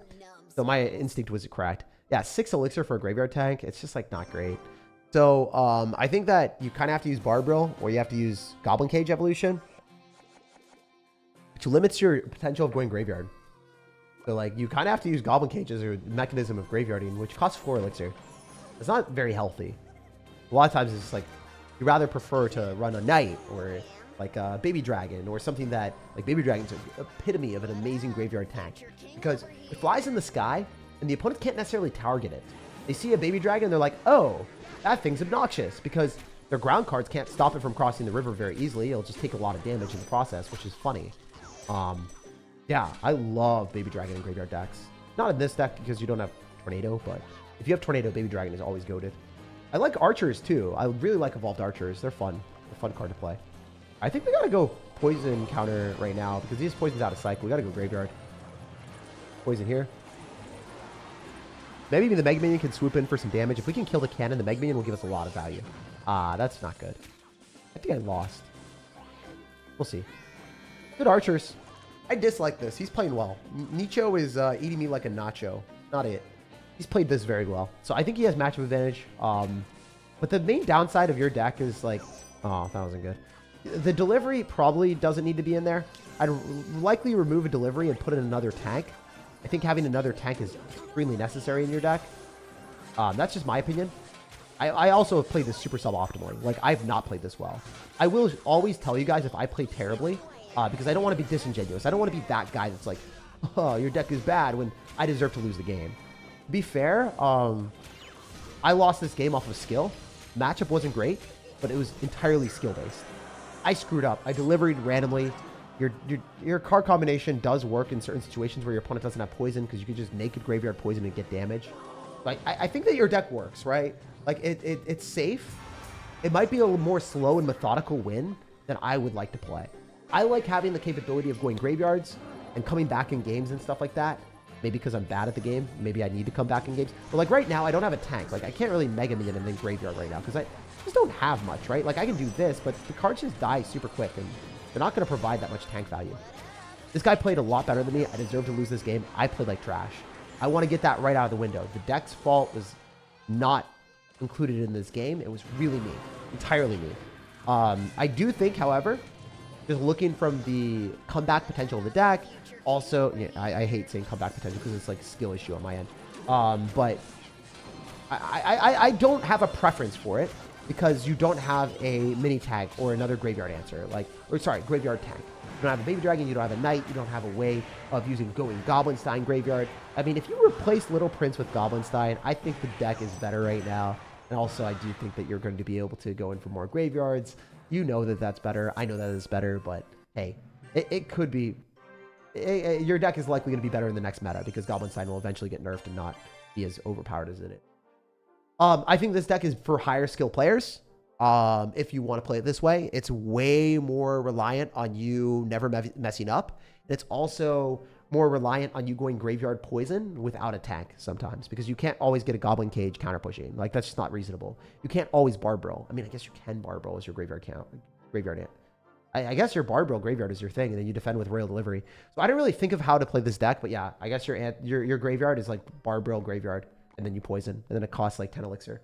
So my instinct was correct. Yeah, 6 elixir for a Graveyard tank. It's just like not great. So I think that you kind of have to use Barbarel or you have to use Goblin Cage Evolution, which limits your potential of going Graveyard. So like you kind of have to use Goblin Cage as a mechanism of graveyarding, which costs 4 elixir. It's not very healthy. A lot of times it's just like you rather prefer to run a Knight or like a Baby Dragon or something that, like Baby Dragon's an epitome of an amazing graveyard tank because it flies in the sky and the opponent can't necessarily target it. They see a Baby Dragon and they're like, oh, that thing's obnoxious because their ground cards can't stop it from crossing the river very easily. It'll just take a lot of damage in the process, which is funny. Yeah, I love Baby Dragon in graveyard decks. Not in this deck because you don't have Tornado, but if you have Tornado, Baby Dragon is always goated. I like Archers too. I really like Evolved Archers. They're fun. They're a fun card to play. I think we gotta go Poison counter right now because these Poison's out of cycle. We gotta go Graveyard. Poison here. Maybe the Mega Minion can swoop in for some damage. If we can kill the cannon, the Mega Minion will give us a lot of value. That's not good. I think I lost. We'll see. Good Archers. I dislike this. He's playing well. Nicho is eating me like a nacho. Not it. He's played this very well. So I think he has matchup advantage. But the main downside of your deck is like... Oh, that wasn't good. The Delivery probably doesn't need to be in there. I'd likely remove a Delivery and put in another tank. I think having another tank is extremely necessary in your deck. That's just my opinion. I also have played this super suboptimally. Like, I've not played this well. I will always tell you guys if I play terribly, because I don't want to be disingenuous. I don't want to be that guy that's like, oh, your deck is bad when I deserve to lose the game. To be fair, I lost this game off of skill. Matchup wasn't great, but it was entirely skill-based. I screwed up. I delivered randomly. Your card combination does work in certain situations where your opponent doesn't have poison because you can just naked graveyard poison and get damage. Like, I think that your deck works, right? Like, it's safe. It might be a little more slow and methodical win than I would like to play. I like having the capability of going graveyards and coming back in games and stuff like that. Maybe because I'm bad at the game. Maybe I need to come back in games. But like right now, I don't have a tank. Like I can't really Mega Minion and then graveyard right now because I just don't have much, right? Like I can do this, but the cards just die super quick and they're not going to provide that much tank value. This guy played a lot better than me. I deserve to lose this game. I played like trash. I want to get that right out of the window. The deck's fault was not included in this game. It was really me. Entirely me. I do think, however, just looking from the comeback potential of the deck, also, yeah, I hate saying comeback potential because it's like a skill issue on my end. But I don't have a preference for it. because you don't have a mini tag or another graveyard answer, graveyard tag. You don't have a baby dragon, you don't have a knight, you don't have a way of going Goblinstein graveyard. I mean, if you replace Little Prince with Goblinstein, I think the deck is better right now. And also, I do think that you're going to be able to go in for more graveyards. You know that that's better. I know that it's better, but hey, it could be. Your deck is likely going to be better in the next meta because Goblinstein will eventually get nerfed and not be as overpowered as it is. I think this deck is for higher skill players. If you want to play it this way, it's way more reliant on you never messing up. And it's also more reliant on you going graveyard poison without attack sometimes, because you can't always get a goblin cage counter pushing. Like, that's just not reasonable. You can't always Barbro. I mean, I guess you can Barbro as your graveyard ant. I guess your Barbro graveyard is your thing, and then you defend with Royal Delivery. So I didn't really think of how to play this deck, but yeah, I guess your graveyard is like Barbro graveyard, and then you poison, and then it costs like 10 elixir.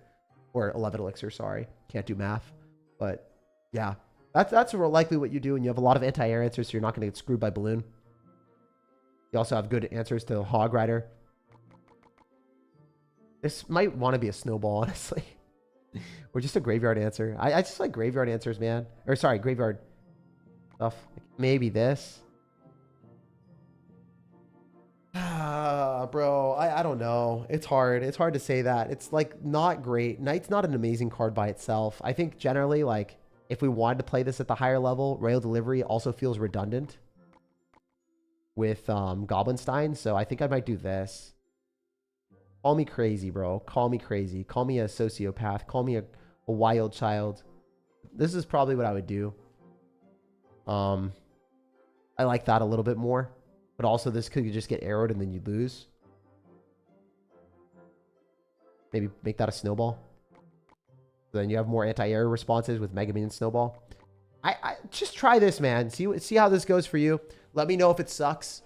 Or 11 elixir, sorry. Can't do math. But yeah, that's likely what you do, and you have a lot of anti-air answers, so you're not going to get screwed by Balloon. You also have good answers to Hog Rider. This might want to be a snowball, honestly. Or just a graveyard answer. I just like graveyard answers, man. Or sorry, graveyard stuff. Maybe this. Bro, I don't know. It's hard. It's hard to say that. It's like not great. Knight's not an amazing card by itself. I think generally, like, if we wanted to play this at the higher level, Royal Delivery also feels redundant with Goblinstein. So I think I might do this. Call me crazy, bro. Call me crazy. Call me a sociopath. Call me a wild child. This is probably what I would do. I like that a little bit more. But also, this could just get arrowed and then you lose. Maybe make that a snowball. Then you have more anti-air responses with Mega Minion Snowball. I just try this, man. See how this goes for you. Let me know if it sucks.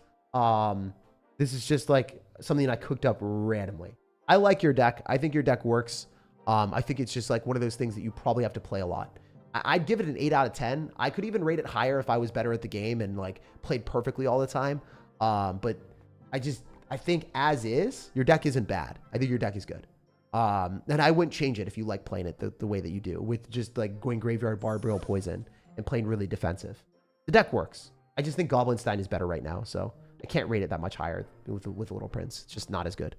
This is just like something I cooked up randomly. I like your deck. I think your deck works. I think it's just like one of those things that you probably have to play a lot. I'd give it an 8 out of 10. I could even rate it higher if I was better at the game and like played perfectly all the time. But I think as is, your deck isn't bad. I think your deck is good. And I wouldn't change it if you like playing it the way that you do, with just like going graveyard, Barbro, poison, and playing really defensive. The deck works. I just think Goblinstein is better right now, so I can't rate it that much higher with Little Prince. It's just not as good.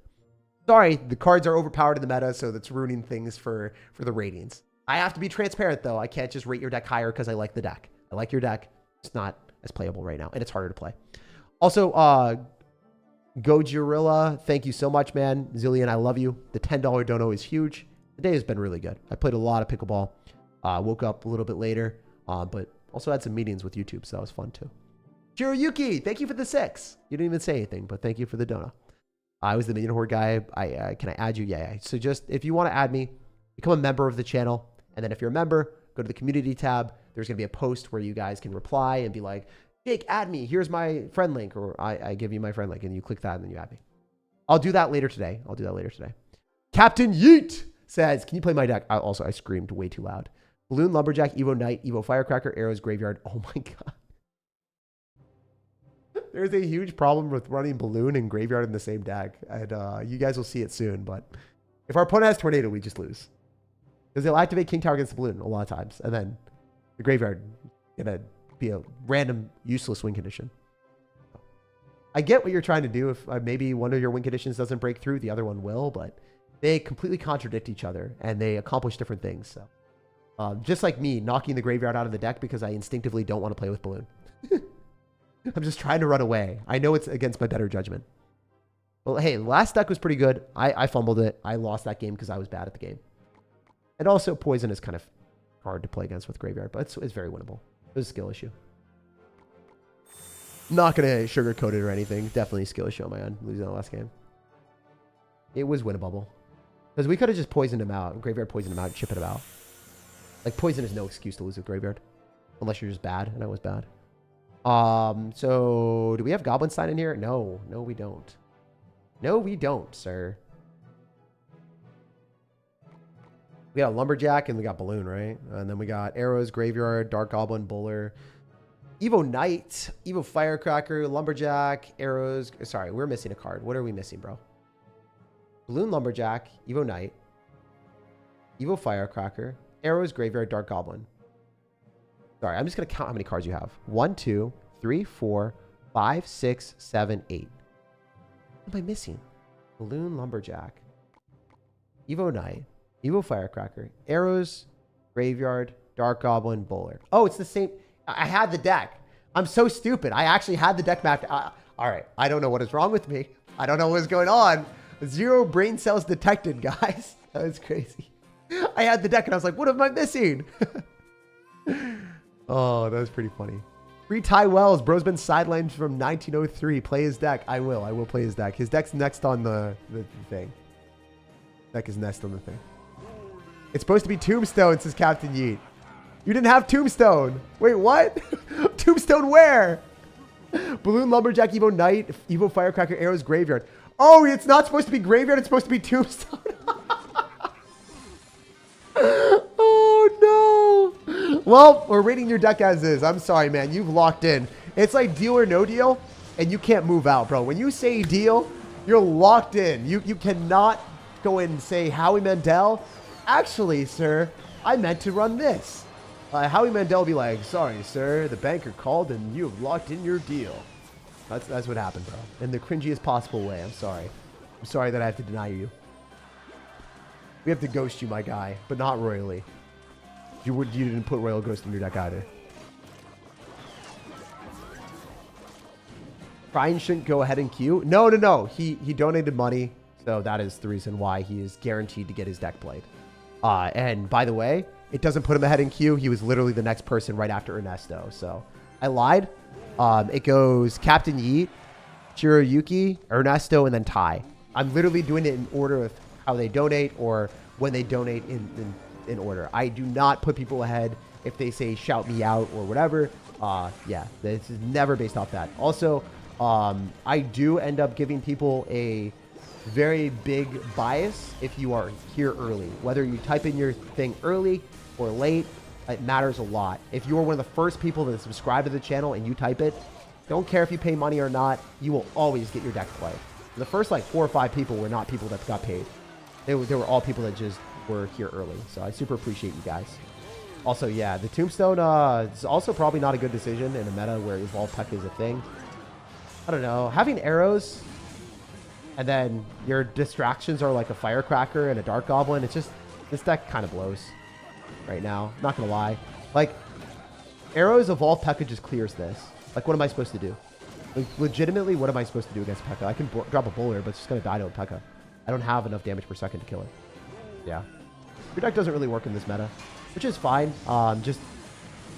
Sorry, the cards are overpowered in the meta, so that's ruining things for the ratings. I have to be transparent, though. I can't just rate your deck higher because I like the deck. I like your deck. It's not as playable right now, and it's harder to play. Also, Gojirilla, thank you so much, man. Zillion, I love you. The $10 dono is huge. The day has been really good. I played a lot of pickleball. Woke up a little bit later, but also had some meetings with YouTube, so that was fun, too. Jiroyuki, thank you for the 6. You didn't even say anything, but thank you for the dono. I was the Minion Horde guy. Can I add you? Yeah. So just, if you want to add me, become a member of the channel. And then if you're a member, go to the community tab. There's going to be a post where you guys can reply and be like, Jake, add me. Here's my friend link. Or I give you my friend link and you click that and then you add me. I'll do that later today. Captain Yeet says, can you play my deck? I screamed way too loud. Balloon, Lumberjack, Evo Knight, Evo Firecracker, Arrows, Graveyard. Oh my God. There's a huge problem with running Balloon and Graveyard in the same deck. And you guys will see it soon. But if our opponent has Tornado, we just lose. Because they'll activate King Tower against the Balloon a lot of times. And then the Graveyard is going to be a random, useless win condition. I get what you're trying to do. If maybe one of your win conditions doesn't break through, the other one will. But they completely contradict each other. And they accomplish different things. So just like me knocking the Graveyard out of the deck because I instinctively don't want to play with Balloon. I'm just trying to run away. I know it's against my better judgment. Well, hey, last deck was pretty good. I fumbled it. I lost that game because I was bad at the game. And also, Poison is kind of hard to play against with Graveyard, but it's very winnable. It was a skill issue. Not going to sugarcoat it or anything. Definitely a skill issue on my own, losing the last game. It was winnable. Because we could have just poisoned him out. Graveyard poisoned him out and chipped him out. Like, Poison is no excuse to lose with Graveyard. Unless you're just bad, and I was bad. So do we have Goblinstein in here? No, we don't. No, we don't, sir. We got Lumberjack and we got Balloon, right? And then we got Arrows, Graveyard, Dark Goblin, Buller, Evo Knight, Evo Firecracker, Lumberjack, Arrows. Sorry, we're missing a card. What are we missing, bro? Balloon, Lumberjack, Evo Knight, Evo Firecracker, Arrows, Graveyard, Dark Goblin. Sorry, I'm just going to count how many cards you have. 1, 2, 3, 4, 5, 6, 7, 8. What am I missing? Balloon, Lumberjack. Evo Knight. Evo Firecracker. Arrows, Graveyard, Dark Goblin, Bowler. Oh, it's the same. I had the deck. I'm so stupid. I actually had the deck mapped. All right. I don't know what is wrong with me. I don't know what's going on. 0 brain cells detected, guys. That was crazy. I had the deck and I was like, what am I missing? Oh, that was pretty funny. Free Ty Wells. Bro's been sidelined from 1903. Play his deck. I will. I will play his deck. His deck's next on the thing. Deck is next on the thing. It's supposed to be Tombstone, says Captain Yeet. You didn't have Tombstone. Wait, what? Tombstone where? Balloon, Lumberjack, Evo Knight, Evo Firecracker, Arrows, Graveyard. Oh, it's not supposed to be Graveyard. It's supposed to be Tombstone. Oh, no. Well, we're rating your deck as is. I'm sorry, man. You've locked in. It's like deal or no deal, and you can't move out, bro. When you say deal, you're locked in. You cannot go in and say, Howie Mandel, actually, sir, I meant to run this. Howie Mandel will be like, sorry, sir, the banker called and you have locked in your deal. That's what happened, bro. In the cringiest possible way. I'm sorry. I'm sorry that I have to deny you. We have to ghost you, my guy, but not royally. You didn't put Royal Ghost in your deck either. Brian shouldn't go ahead and queue. No. He donated money, so that is the reason why he is guaranteed to get his deck played. And by the way, it doesn't put him ahead in queue. He was literally the next person right after Ernesto. So I lied. It goes Captain Yeet, Shiroyuki, Ernesto, and then Ty. I'm literally doing it in order of how they donate or when they donate in order. I do not put people ahead if they say shout me out or whatever. Yeah, this is never based off that. Also, I do end up giving people a very big bias if you are here early. Whether you type in your thing early or late, it matters a lot. If you are one of the first people to subscribe to the channel and you type it, don't care if you pay money or not, you will always get your deck played. The first like 4 or 5 people were not people that got paid. They were all people that just were here early. So I super appreciate you guys. Also, yeah, the Tombstone is also probably not a good decision in a meta where Evolve Peck is a thing. I don't know. Having arrows and then your distractions are like a Firecracker and a Dark Goblin. It's just, this deck kind of blows right now. Not going to lie. Like, arrows Evolve P.E.K.K.A just clears this. Like, what am I supposed to do? Like, legitimately, what am I supposed to do against P.E.K.K.A? I can drop a bowler, but it's just going to die to a P.E.K.K.A. I don't have enough damage per second to kill it. Yeah. Your deck doesn't really work in this meta, which is fine. Just,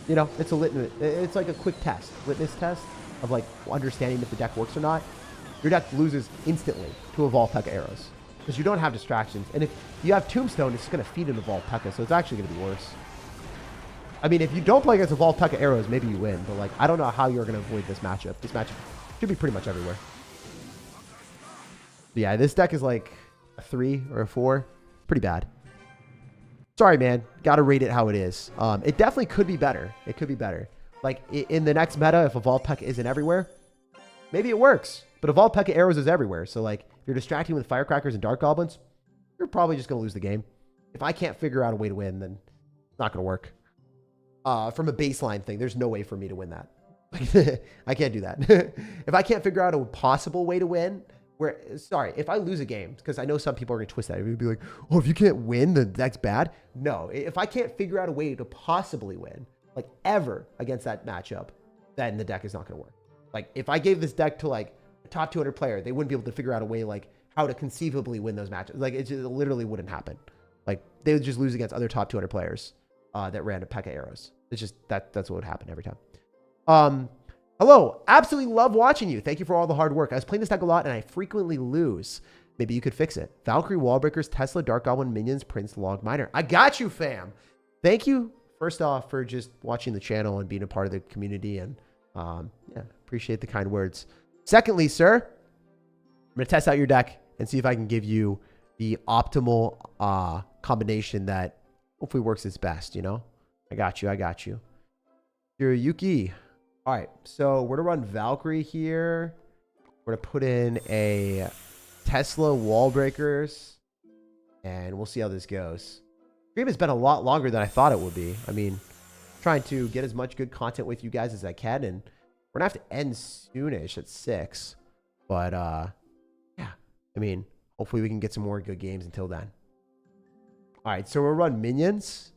you know, it's a litmus. It's like a quick test, litmus test of like understanding if the deck works or not. Your deck loses instantly to Evolve P.E.K.K.A arrows because you don't have distractions. And if you have Tombstone, it's going to feed an Evolve P.E.K.K.A, so it's actually going to be worse. I mean, if you don't play against Evolve P.E.K.K.A arrows, maybe you win. But like, I don't know how you're going to avoid this matchup. This matchup should be pretty much everywhere. But yeah, this deck is like a 3 or a 4. Pretty bad. Sorry, man. Got to rate it how it is. It definitely could be better. It could be better. Like, in the next meta, if Evolve P.E.K.K.A isn't everywhere, maybe it works. But Evolve P.E.K.K.A arrows is everywhere. So, like, if you're distracting with Firecrackers and Dark Goblins, you're probably just going to lose the game. If I can't figure out a way to win, then it's not going to work. From a baseline thing, there's no way for me to win that. I can't do that. If I can't figure out a possible way to win, sorry, if I lose a game, because I know some people are going to twist that. It'd be like, oh, if you can't win, then that's bad. No, if I can't figure out a way to possibly win, like ever against that matchup, then the deck is not going to work. Like if I gave this deck to like a top 200 player, they wouldn't be able to figure out a way like how to conceivably win those matches. Like it just literally wouldn't happen. Like they would just lose against other top 200 players that ran P.E.K.K.A arrows. It's just that's what would happen every time. Hello, absolutely love watching you. Thank you for all the hard work. I was playing this deck a lot and I frequently lose. Maybe you could fix it. Valkyrie, Wallbreakers, Tesla, Dark Goblin, Minions, Prince, Log Miner. I got you, fam. Thank you, first off, for just watching the channel and being a part of the community. And yeah, appreciate the kind words. Secondly, sir, I'm going to test out your deck and see if I can give you the optimal combination that hopefully works its best, you know? I got you. I got you. Yuki. All right, so we're going to run Valkyrie here. We're going to put in a Tesla Wallbreakers, and we'll see how this goes. Stream has been a lot longer than I thought it would be. I mean, trying to get as much good content with you guys as I can, and we're gonna have to end soonish at 6. But yeah, I mean, hopefully we can get some more good games until then. All right, so we'll run minions.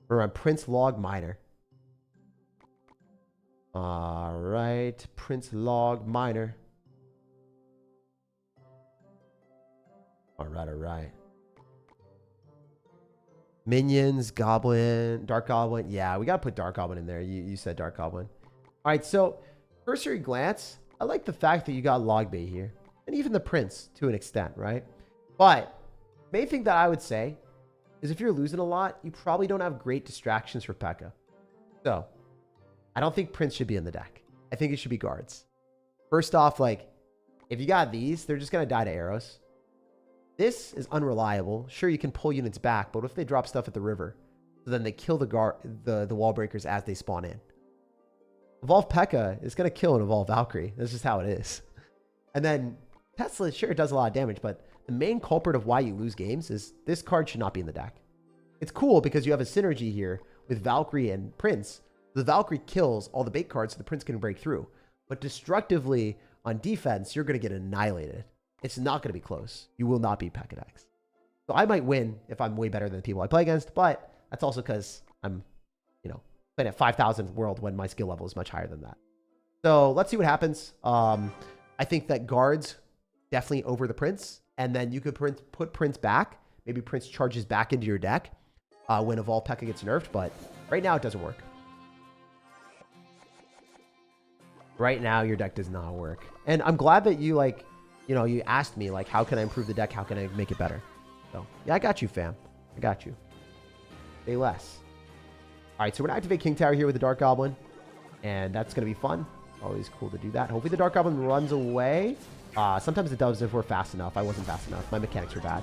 We'll run Prince Log Miner. All right, Prince Log Miner. All right. Minions, Goblin, Dark Goblin. Yeah, we got to put Dark Goblin in there. You said Dark Goblin. All right, so cursory glance. I like the fact that you got Log Bay here. And even the Prince to an extent, right? But main thing that I would say is if you're losing a lot, you probably don't have great distractions for P.E.K.K.A. So I don't think Prince should be in the deck. I think it should be guards. First off, like, if you got these, they're just going to die to arrows. This is unreliable. Sure, you can pull units back, but what if they drop stuff at the river? So then they kill the wall breakers as they spawn in. Evolve P.E.K.K.A. is going to kill an Evolve Valkyrie. That's just how it is. And then Tesla, sure, it does a lot of damage, but the main culprit of why you lose games is this card should not be in the deck. It's cool because you have a synergy here with Valkyrie and Prince. The Valkyrie kills all the bait cards so the Prince can break through. But destructively on defense, you're going to get annihilated. It's not going to be close. You will not beat P.E.K.K.A. decks. So I might win if I'm way better than the people I play against, but that's also because I'm, playing at 5,000 world when my skill level is much higher than that. So let's see what happens. I think that guards definitely over the Prince, and then you could put Prince back. Maybe Prince charges back into your deck when Evolve P.E.K.K.A. gets nerfed, but right now it doesn't work. Right now your deck does not work. And I'm glad that you you asked me, like, how can I improve the deck? How can I make it better? So, yeah, I got you, fam. I got you. Say less. All right, so we're going to activate King Tower here with the Dark Goblin. And that's going to be fun. Always cool to do that. Hopefully the Dark Goblin runs away. Sometimes it does if we're fast enough. I wasn't fast enough. My mechanics were bad.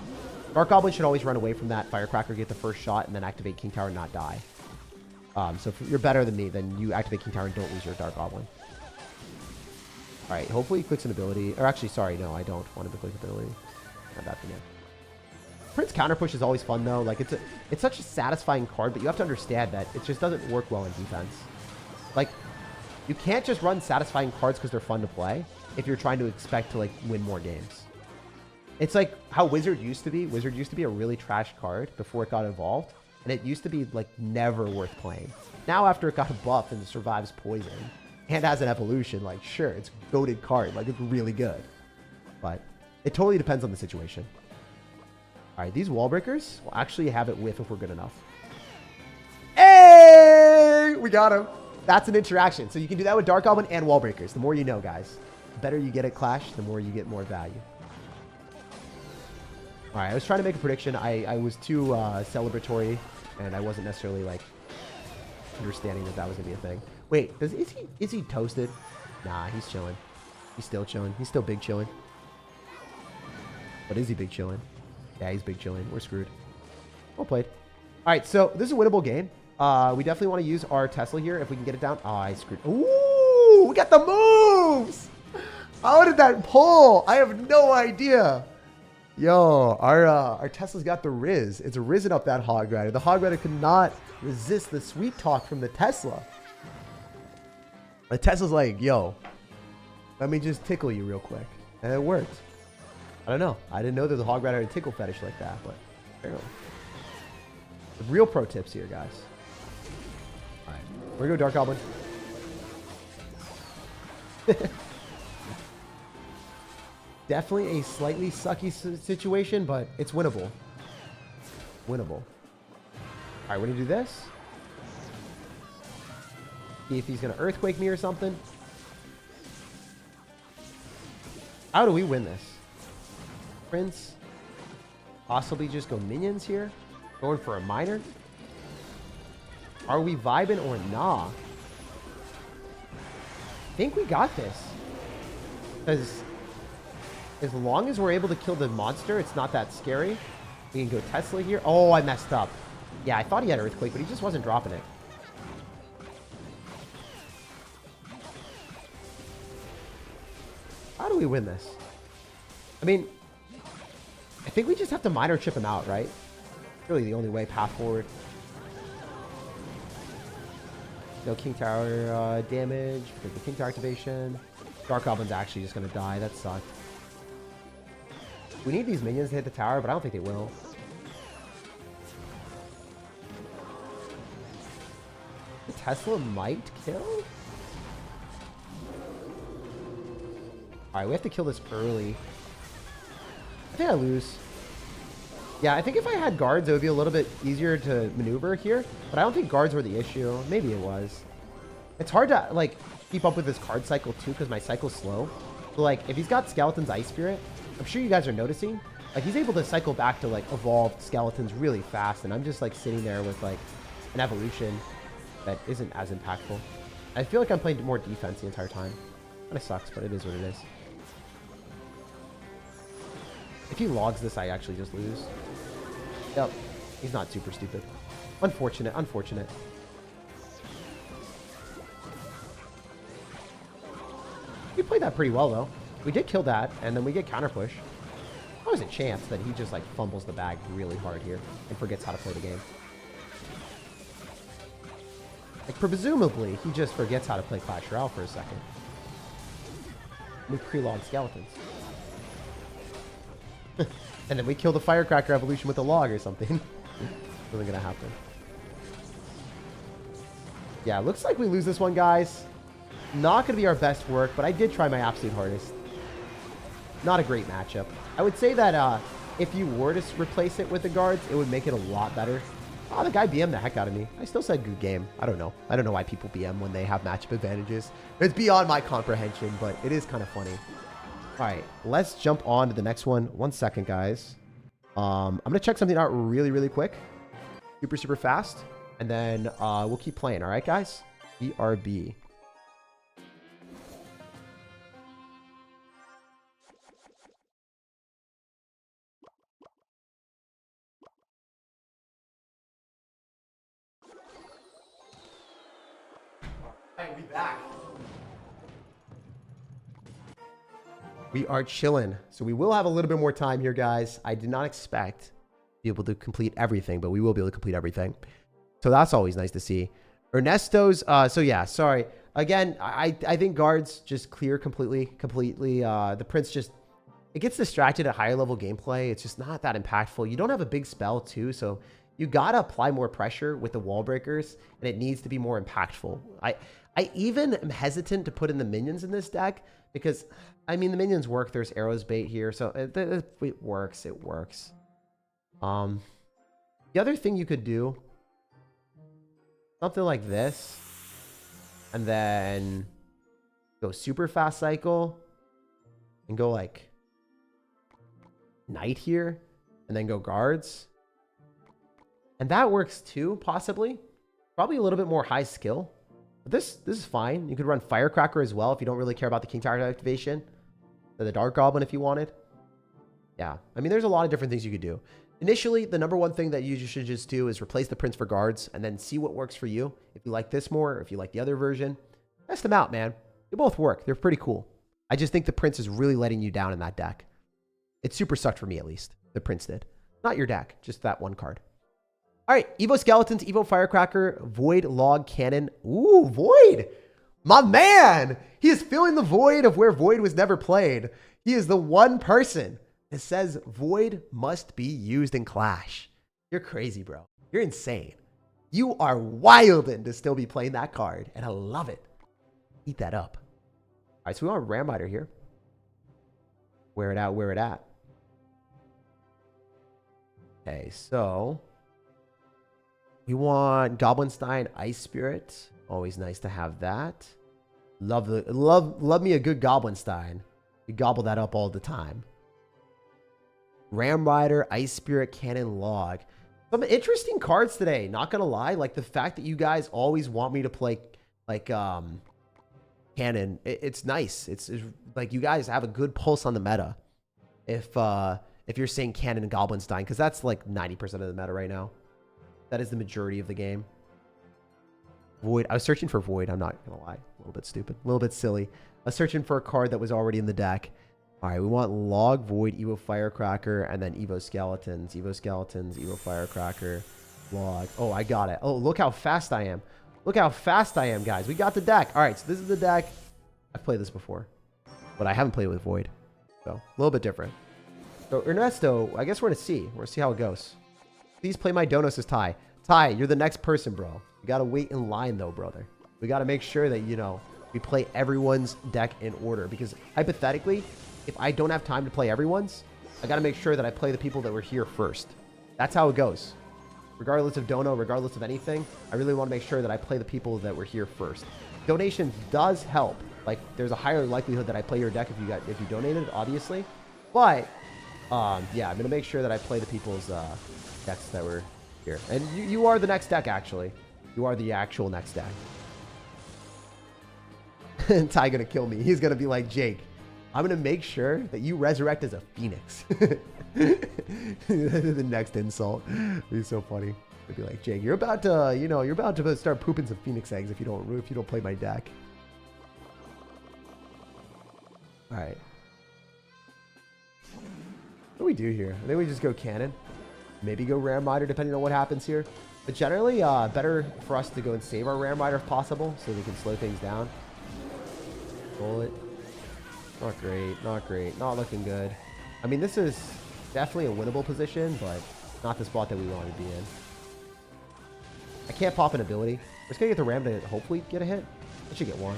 Dark Goblin should always run away from that Firecracker, get the first shot, and then activate King Tower and not die. So if you're better than me, then you activate King Tower and don't lose your Dark Goblin. All right, hopefully he clicks an ability. Or actually, sorry, no, I don't want him to click ability. Not that thing yet. Prince counter push is always fun, though. Like, it's such a satisfying card, but you have to understand that it just doesn't work well in defense. Like, you can't just run satisfying cards because they're fun to play if you're trying to expect to, like, win more games. It's like how Wizard used to be. Wizard used to be a really trash card before it got evolved, and it used to be, like, never worth playing. Now, after it got a buff and survives poison and has an evolution, like, sure, it's a goated card. Like, it's really good. But it totally depends on the situation. All right, these wall breakers will actually have it whiff if we're good enough. Hey! We got him. That's an interaction. So you can do that with Dark Goblin and wall breakers. The more you know, guys. The better you get at Clash, the more you get more value. All right, I was trying to make a prediction. I was too celebratory, and I wasn't necessarily, like, understanding that was going to be a thing. Wait, is he toasted? Nah, he's chilling. He's still chilling. He's still big chilling. But is he big chilling? Yeah, he's big chilling. We're screwed. Well played. All right, so this is a winnable game. We definitely want to use our Tesla here if we can get it down. Oh, I screwed. Ooh, we got the moves. How did that pull? I have no idea. Yo, our Tesla's got the Riz. It's risen up that Hog Rider. The Hog Rider could not resist the sweet talk from the Tesla. The Tesla's like, yo, let me just tickle you real quick. And it worked. I don't know. I didn't know that the Hog Rider had a tickle fetish like that, but apparently. The real pro tips here, guys. All right, we're going to go Dark Goblin. Definitely a slightly sucky situation, but it's winnable. Winnable. All right, we're going to do this. See if he's going to Earthquake me or something. How do we win this? Prince. Possibly just go minions here. Going for a miner. Are we vibing or nah? I think we got this. Because as long as we're able to kill the monster, it's not that scary. We can go Tesla here. Oh, I messed up. Yeah, I thought he had Earthquake, but he just wasn't dropping it. How do we win this? I mean, I think we just have to miner chip him out, right? Really the only way path forward. No King Tower damage because the King Tower activation. Dark Goblin's actually just going to die. That sucked. We need these minions to hit the tower, but I don't think they will. The Tesla might kill? Alright, we have to kill this early. I think I lose. Yeah, I think if I had guards, it would be a little bit easier to maneuver here. But I don't think guards were the issue. Maybe it was. It's hard to, like, keep up with this card cycle, too, because my cycle's slow. So, like, if he's got Skeleton's Ice Spirit, I'm sure you guys are noticing, like, he's able to cycle back to, like, evolved skeletons really fast. And I'm just, like, sitting there with, like, an evolution that isn't as impactful. I feel like I'm playing more defense the entire time. Kind of sucks, but it is what it is. If he logs this, I actually just lose. Yep. He's not super stupid. Unfortunate. Unfortunate. We played that pretty well, though. We did kill that, and then we get counter push. There's always a chance that he just, like, fumbles the bag really hard here and forgets how to play the game. Like, presumably, he just forgets how to play Clash Royale for a second. We pre-log skeletons. And then we kill the Firecracker evolution with a log or something. Wasn't gonna happen. Yeah, looks like we lose this one, guys. Not gonna be our best work, but I did try my absolute hardest. Not a great matchup. I would say that if you were to replace it with the guards, it would make it a lot better. Oh, the guy BM'd the heck out of me. I still said good game. I don't know. I don't know why people BM when they have matchup advantages. It's beyond my comprehension, but it is kind of funny. All right, let's jump on to the next one. 1 second, guys. I'm going to check something out really, really quick. Super, super fast. And then we'll keep playing. All right, guys? BRB. All right, we back. We are chilling. So we will have a little bit more time here, guys. I did not expect to be able to complete everything, but we will be able to complete everything. So that's always nice to see. Ernesto's, so yeah, sorry. Again, I think guards just clear completely. The Prince just, it gets distracted at higher level gameplay. It's just not that impactful. You don't have a big spell too, so you gotta apply more pressure with the wall breakers, and it needs to be more impactful. I even am hesitant to put in the minions in this deck because, I mean, the minions work. There's arrows bait here, so it works. It works. The other thing you could do, something like this, and then go super fast cycle, and go like knight here, and then go guards, and that works too, possibly. Probably a little bit more high skill. But this is fine. You could run Firecracker as well if you don't really care about the King Tower activation. Or the Dark Goblin if you wanted. Yeah, I mean, there's a lot of different things you could do. Initially, the number one thing that you should just do is replace the Prince for guards and then see what works for you. If you like this more, or if you like the other version, test them out, man. They both work. They're pretty cool. I just think the Prince is really letting you down in that deck. It super sucked for me, at least. The Prince did. Not your deck, just that one card. All right, Evo Skeletons, Evo Firecracker, Void Log Cannon. Ooh, Void! My man! He is filling the void of where Void was never played. He is the one person that says Void must be used in Clash. You're crazy, bro. You're insane. You are wildin' to still be playing that card, and I love it. Eat that up. All right, so we want Ram Rider here. Wear it out, wear it at. Okay, so we want Goblinstein Ice Spirit. Always nice to have that. Love me a good Goblinstein. You gobble that up all the time. Ram Rider, Ice Spirit, Cannon, Log. Some interesting cards today, not gonna lie. Like the fact that you guys always want me to play like Cannon. It's nice. It's like you guys have a good pulse on the meta. If you're saying Cannon and Goblinstein, because that's like 90% of the meta right now. That is the majority of the game. Void. I was searching for Void. I'm not going to lie. A little bit stupid. A little bit silly. I was searching for a card that was already in the deck. All right, we want Log, Void, Evo Firecracker, and then Evo Skeletons. Evo Skeletons, Evo Firecracker, Log. Oh, I got it. Oh, look how fast I am. Look how fast I am, guys. We got the deck. All right, so this is the deck. I've played this before, but I haven't played with Void. So, a little bit different. So, Ernesto, I guess we're going to see. We're going to see how it goes. Please play my donos as Ty. Ty, you're the next person, bro. You got to wait in line, though, brother. We got to make sure that, you know, we play everyone's deck in order. Because, hypothetically, if I don't have time to play everyone's, I got to make sure that I play the people that were here first. That's how it goes. Regardless of dono, regardless of anything, I really want to make sure that I play the people that were here first. Donation does help. Like, there's a higher likelihood that I play your deck if you donated, obviously. But, yeah, I'm going to make sure that I play the people's decks that were here. And you are the next deck, actually. You are the actual next deck. And Ty going to kill me. He's going to be like, Jake, I'm going to make sure that you resurrect as a phoenix. The next insult. It'd be so funny. It'd be like, Jake, you're about to, you know, you're about to start pooping some phoenix eggs if you don't play my deck. All right. What do we do here? I think we just go cannon. Maybe go ram rider depending on what happens here. But generally, better for us to go and save our ram rider if possible so we can slow things down. Roll it. Not great. Not great. Not looking good. I mean, this is definitely a winnable position, but not the spot that we want to be in. I can't pop an ability. We're just going to get the ram to hopefully get a hit. I should get one.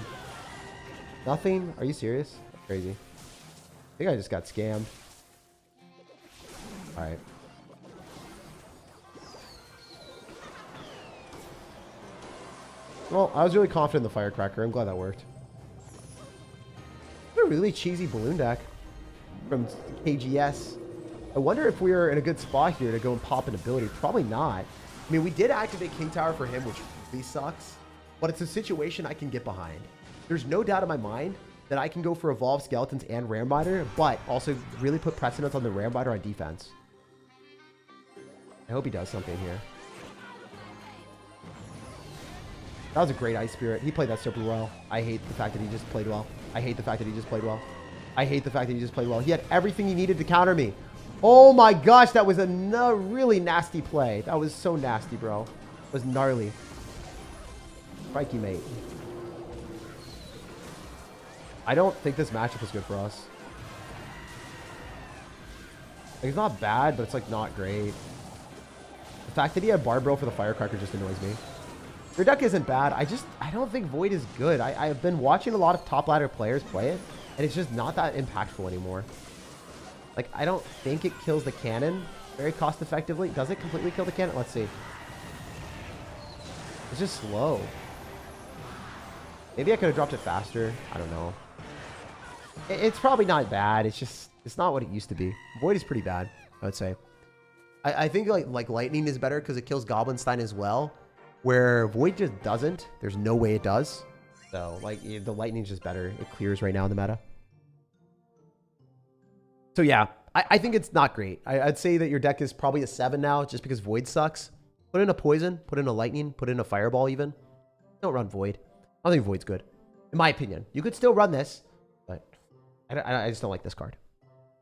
Nothing? Are you serious? That's crazy. I think I just got scammed. Alright. Well, I was really confident in the Firecracker. I'm glad that worked. A really cheesy balloon deck from KGS. I wonder if we're in a good spot here to go and pop an ability. Probably not. I mean, we did activate King Tower for him, which really sucks. But it's a situation I can get behind. There's no doubt in my mind that I can go for Evolve Skeletons and Ram Rider, but also really put precedence on the Ram Rider on defense. I hope he does something here. That was a great Ice Spirit. He played that super well. I hate the fact that he just played well. I hate the fact that he just played well. I hate the fact that he just played well. He had everything he needed to counter me. Oh my gosh, that was a really nasty play. That was so nasty, bro. It was gnarly. Crikey, mate. I don't think this matchup is good for us. Like, it's not bad, but it's like not great. The fact that he had Barbro for the Firecracker just annoys me. Your deck isn't bad. I don't think Void is good. I've been watching a lot of top ladder players play it, and it's just not that impactful anymore. Like, I don't think it kills the cannon very cost effectively. Does it completely kill the cannon? Let's see. It's just slow. Maybe I could have dropped it faster. I don't know. It's probably not bad. It's just, it's not what it used to be. Void is pretty bad, I would say. I think like Lightning is better because it kills Goblinstein as well. Where Void just doesn't. There's no way it does. So, like, the Lightning's just better. It clears right now in the meta. So, yeah. I think it's not great. I'd say that your deck is probably a 7 now just because Void sucks. Put in a Poison. Put in a Lightning. Put in a Fireball even. Don't run Void. I don't think Void's good. In my opinion. You could still run this. But I just don't like this card.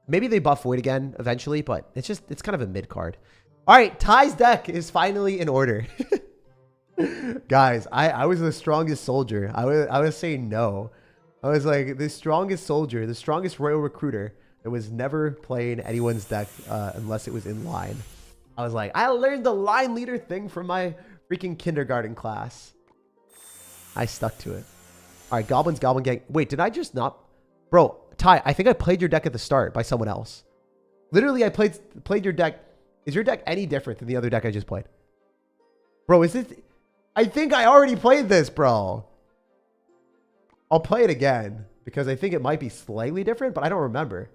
Maybe they buff Void again eventually. But it's kind of a mid card. All right. Ty's deck is finally in order. Guys, I was the strongest soldier. I was saying no. I was like the strongest soldier, the strongest royal recruiter that was never playing anyone's deck unless it was in line. I was like, I learned the line leader thing from my freaking kindergarten class. I stuck to it. All right, Goblins, Goblin Gang. Wait, did I just not? Bro, Ty, I think I played your deck at the start by someone else. Literally, I played your deck. Is your deck any different than the other deck I just played? Bro, is it? I think I already played this, bro. I'll play it again because I think it might be slightly different, but I don't remember.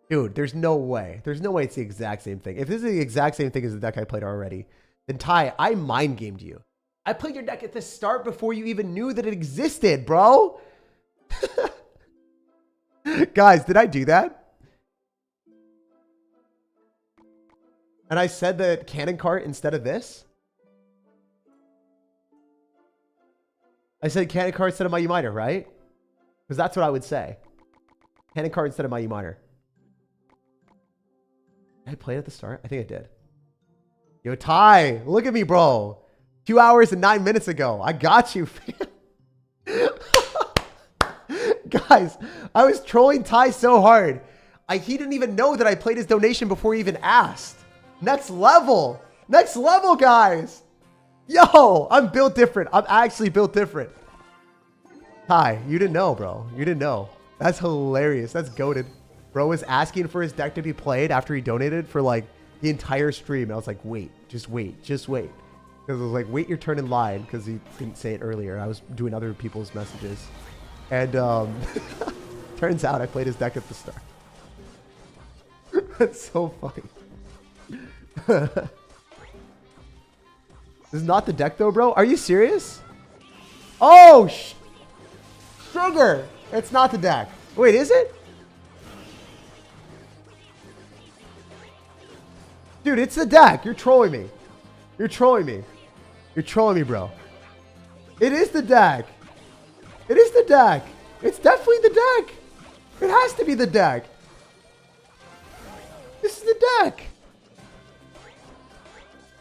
Dude, there's no way. There's no way it's the exact same thing. If this is the exact same thing as the deck I played already, then Ty, I mind gamed you. I played your deck at the start before you even knew that it existed, bro. Guys, did I do that? And I said that Cannon Cart instead of this? I said Cannon Cart instead of my Umiter, right? Because that's what I would say. Cannon card instead of Mighty Miner. Did I play it at the start? I think I did. Yo, Ty, look at me, bro. 2 hours and 9 minutes ago. I got you, fam. Guys, I was trolling Ty so hard. He didn't even know that I played his donation before he even asked. Next level. Next level, guys. Yo, I'm built different. I'm actually built different. Ty, you didn't know, bro. You didn't know. That's hilarious. That's goated. Bro was asking for his deck to be played after he donated for like the entire stream. And I was like, wait, just wait, just wait. Because I was like, wait your turn in line. Because he didn't say it earlier. I was doing other people's messages. And turns out I played his deck at the start. That's so funny. This is not the deck though, bro. Are you serious? Oh, sugar. It's not the deck. Wait, is it? Dude, it's the deck. You're trolling me. You're trolling me. You're trolling me, bro. It is the deck. It is the deck. It's definitely the deck. It has to be the deck. This is the deck.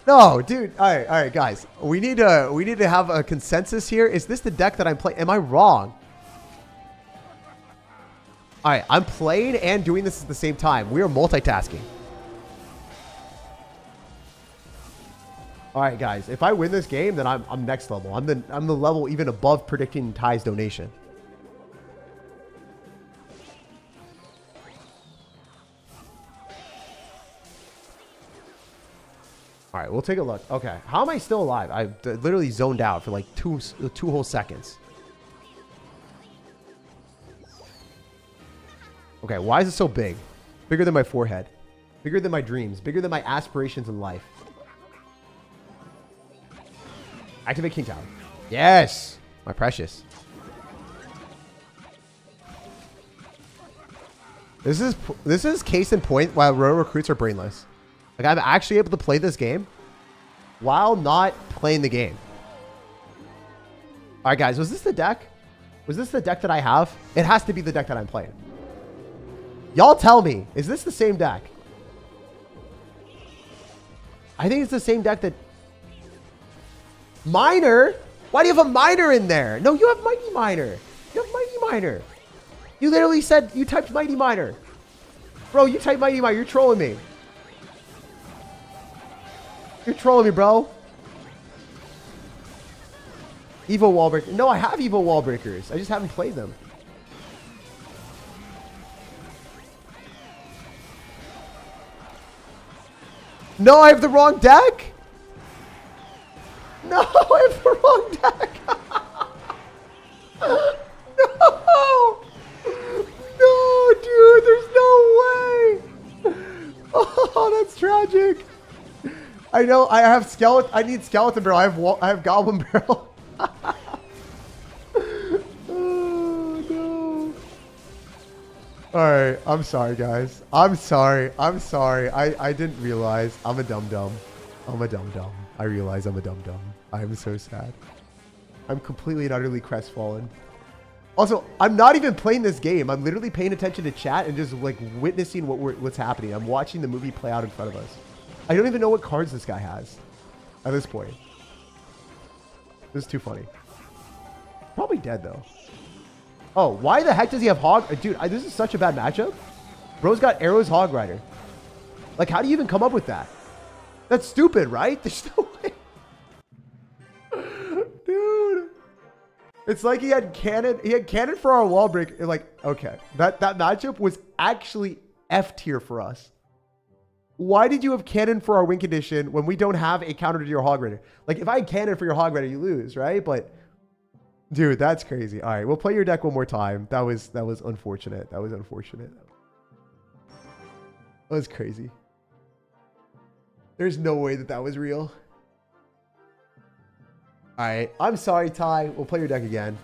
No, dude. All right, guys. We need to have a consensus here. Is this the deck that I'm playing? Am I wrong? All right, I'm playing and doing this at the same time. We are multitasking. All right, guys. If I win this game, then I'm next level. I'm the level even above predicting Ty's donation. All right, we'll take a look. Okay, how am I still alive? I literally zoned out for like two whole seconds. Okay, why is it so big? Bigger than my forehead. Bigger than my dreams. Bigger than my aspirations in life. Activate King Tower. Yes! My precious. This is case in point why Royal recruits are brainless. Like, I'm actually able to play this game while not playing the game. All right, guys. Was this the deck? Was this the deck that I have? It has to be the deck that I'm playing. Y'all tell me. Is this the same deck? I think it's the same deck that... Miner? Why do you have a miner in there? No, you have Mighty Miner. You have Mighty Miner. You literally said you typed Mighty Miner. Bro, you typed Mighty Miner. You're trolling me. You're trolling me, bro. Evo wall breaker. No, I have Evo wall breakers. I just haven't played them. No, I have the wrong deck. No, I have the wrong deck. No. No, dude, there's no way. Oh, that's tragic. I know. I have skeleton. I need skeleton barrel. I have goblin barrel. Oh no. All right. I'm sorry, guys. I'm sorry. I'm sorry. I didn't realize. I'm a dum dum. I'm a dum dum. I realize I'm a dum dum. I'm so sad. I'm completely and utterly crestfallen. Also, I'm not even playing this game. I'm literally paying attention to chat and just like witnessing what's happening. I'm watching the movie play out in front of us. I don't even know what cards this guy has at this point. This is too funny. Probably dead though. Oh, why the heck does he have Hog? Dude, this is such a bad matchup. Bro's got Arrow's Hog Rider. Like, how do you even come up with that? That's stupid, right? There's no way. Dude. It's like he had cannon. He had cannon for our wall break. Like, okay. That matchup was actually F tier for us. Why did you have cannon for our win condition when we don't have a counter to your Hog Rider? Like, if I had cannon for your Hog Rider, you lose, right? But, dude, that's crazy. All right, we'll play your deck one more time. That was unfortunate. That was unfortunate. That was crazy. There's no way that was real. All right, I'm sorry, Ty. We'll play your deck again.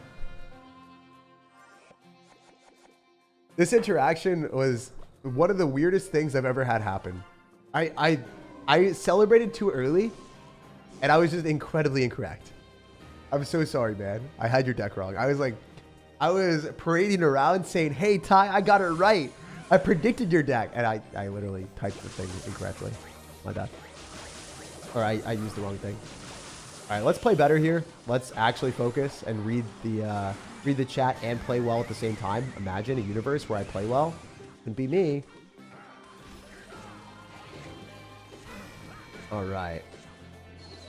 This interaction was one of the weirdest things I've ever had happen. I celebrated too early, and I was just incredibly incorrect. I'm so sorry, man. I had your deck wrong. I was like, I was parading around saying, hey, Ty, I got it right. I predicted your deck. And I literally typed the thing incorrectly. My bad. Or I used the wrong thing. All right, let's play better here. Let's actually focus and read the chat and play well at the same time. Imagine a universe where I play well. Couldn't be me. All right.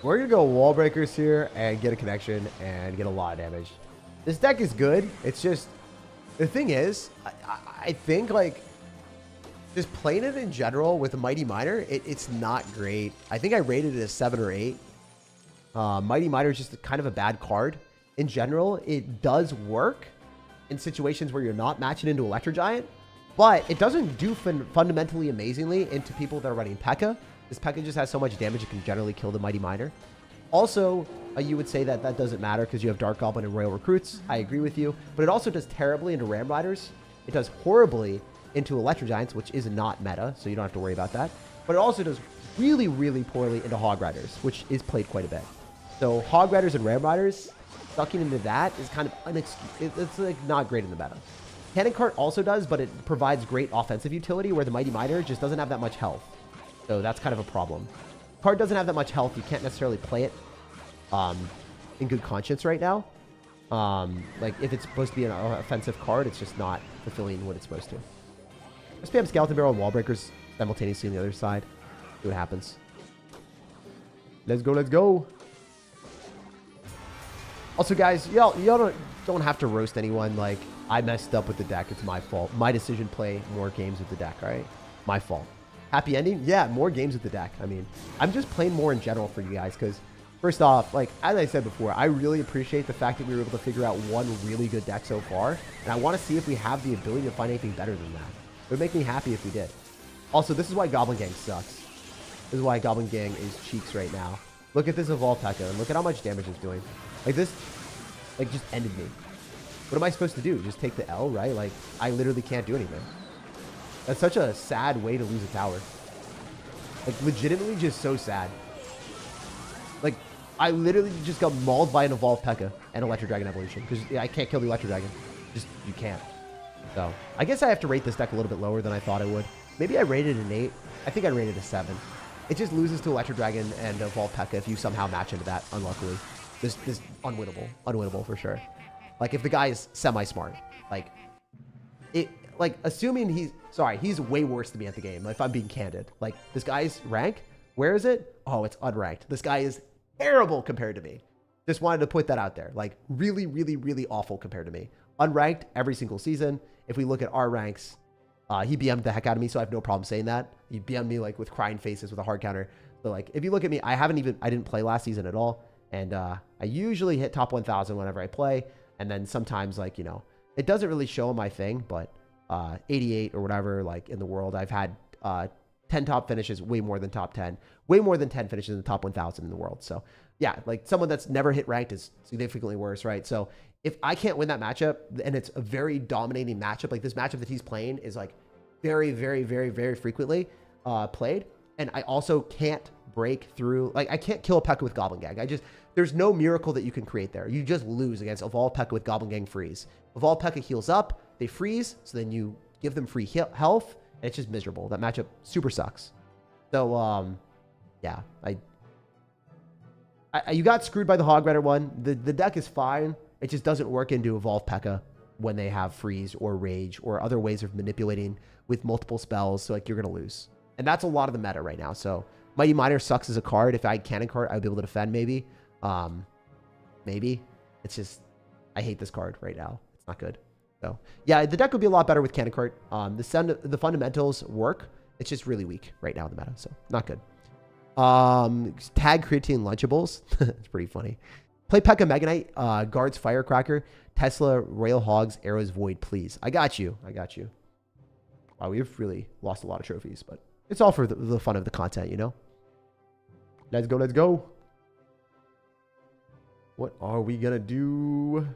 We're going to go wall breakers here and get a connection and get a lot of damage. This deck is good. It's just, the thing is, I think like just playing it in general with a Mighty Miner, it's not great. I think I rated it as 7 or 8. Mighty Miner is just kind of a bad card. In general, it does work in situations where you're not matching into Electro Giant, but it doesn't do fundamentally amazingly into people that are running P.E.K.K.A. This P.E.K.K.A. just has so much damage it can generally kill the Mighty Miner. Also, you would say that that doesn't matter because you have Dark Goblin and Royal Recruits. I agree with you. But it also does terribly into Ram Riders. It does horribly into Electro Giants, which is not meta, so you don't have to worry about that. But it also does really, really poorly into Hog Riders, which is played quite a bit. So Hog Riders and Ram Riders, sucking into that is kind of it's like not great in the meta. Cannon Cart also does, but it provides great offensive utility where the Mighty Miner just doesn't have that much health. So that's kind of a problem. Card doesn't have that much health. You can't necessarily play it in good conscience right now. Like if it's supposed to be an offensive card, it's just not fulfilling what it's supposed to. Let's spam Skeleton Barrel and Wall Breakers simultaneously on the other side. See what happens. Let's go, let's go. Also, guys, y'all don't have to roast anyone. Like, I messed up with the deck. It's my fault. My decision, play more games with the deck, all right? My fault. Happy ending? Yeah, more games with the deck. I mean, I'm just playing more in general for you guys because, first off, like, as I said before, I really appreciate the fact that we were able to figure out one really good deck so far, and I want to see if we have the ability to find anything better than that. It would make me happy if we did. Also, this is why Goblin Gang sucks. This is why Goblin Gang is cheeks right now. Look at this Evolve P.E.K.K.A. and look at how much damage it's doing. Like, this, like, just ended me. What am I supposed to do? Just take the L, right? Like, I literally can't do anything. That's such a sad way to lose a tower. Like, legitimately just so sad. Like, I literally just got mauled by an Evolved P.E.K.K.A. and Electro Dragon Evolution. Because I can't kill the Electro Dragon. Just, you can't. So, I guess I have to rate this deck a little bit lower than I thought I would. Maybe I rated an 8. I think I rated a 7. It just loses to Electro Dragon and Evolved P.E.K.K.A. if you somehow match into that, unluckily. This unwinnable. Unwinnable for sure. Like, if the guy is semi-smart. Like, assuming he's way worse than me at the game, if I'm being candid. Like, this guy's rank, where is it? Oh, it's unranked. This guy is terrible compared to me. Just wanted to put that out there. Like, really, really, really awful compared to me. Unranked every single season. If we look at our ranks, he BM'd the heck out of me, so I have no problem saying that. He BM'd me, like, with crying faces with a hard counter. So, like, if you look at me, I didn't play last season at all. And I usually hit top 1,000 whenever I play. And then sometimes, like, you know, it doesn't really show my thing, but 88 or whatever, like, in the world, I've had 10 top finishes, way more than top 10. Way more than 10 finishes in the top 1,000 in the world. So, yeah, like, someone that's never hit ranked is significantly worse, right? So, if I can't win that matchup, and it's a very dominating matchup, like this matchup that he's playing is, like, very, very, very, very frequently played. And I also can't break through, like, I can't kill a P.E.K.K.A. with Goblin Gang. There's no miracle that you can create there. You just lose against Evolved P.E.K.K.A. with Goblin Gang freeze. Evolved P.E.K.K.A. heals up, they freeze, so then you give them free health, and it's just miserable. That matchup super sucks. So, yeah, you got screwed by the Hog Rider one. The deck is fine. It just doesn't work into Evolved P.E.K.K.A. when they have freeze or rage or other ways of manipulating with multiple spells. So, like, you're going to lose. And that's a lot of the meta right now. So, Mighty Miner sucks as a card. If I had Cannon Cart, I would be able to defend maybe. Maybe. It's just, I hate this card right now. It's not good. So, yeah, the deck would be a lot better with Cannon Cart. The fundamentals work. It's just really weak right now in the meta. So, not good. Tag Creatine Lunchables. It's pretty funny. Play P.E.K.K.A. Mega Knight, guards Firecracker, Tesla, Royal Hogs, Arrows Void, please. I got you. I got you. Wow, we've really lost a lot of trophies, but it's all for the fun of the content, you know? Let's go, let's go. What are we gonna do?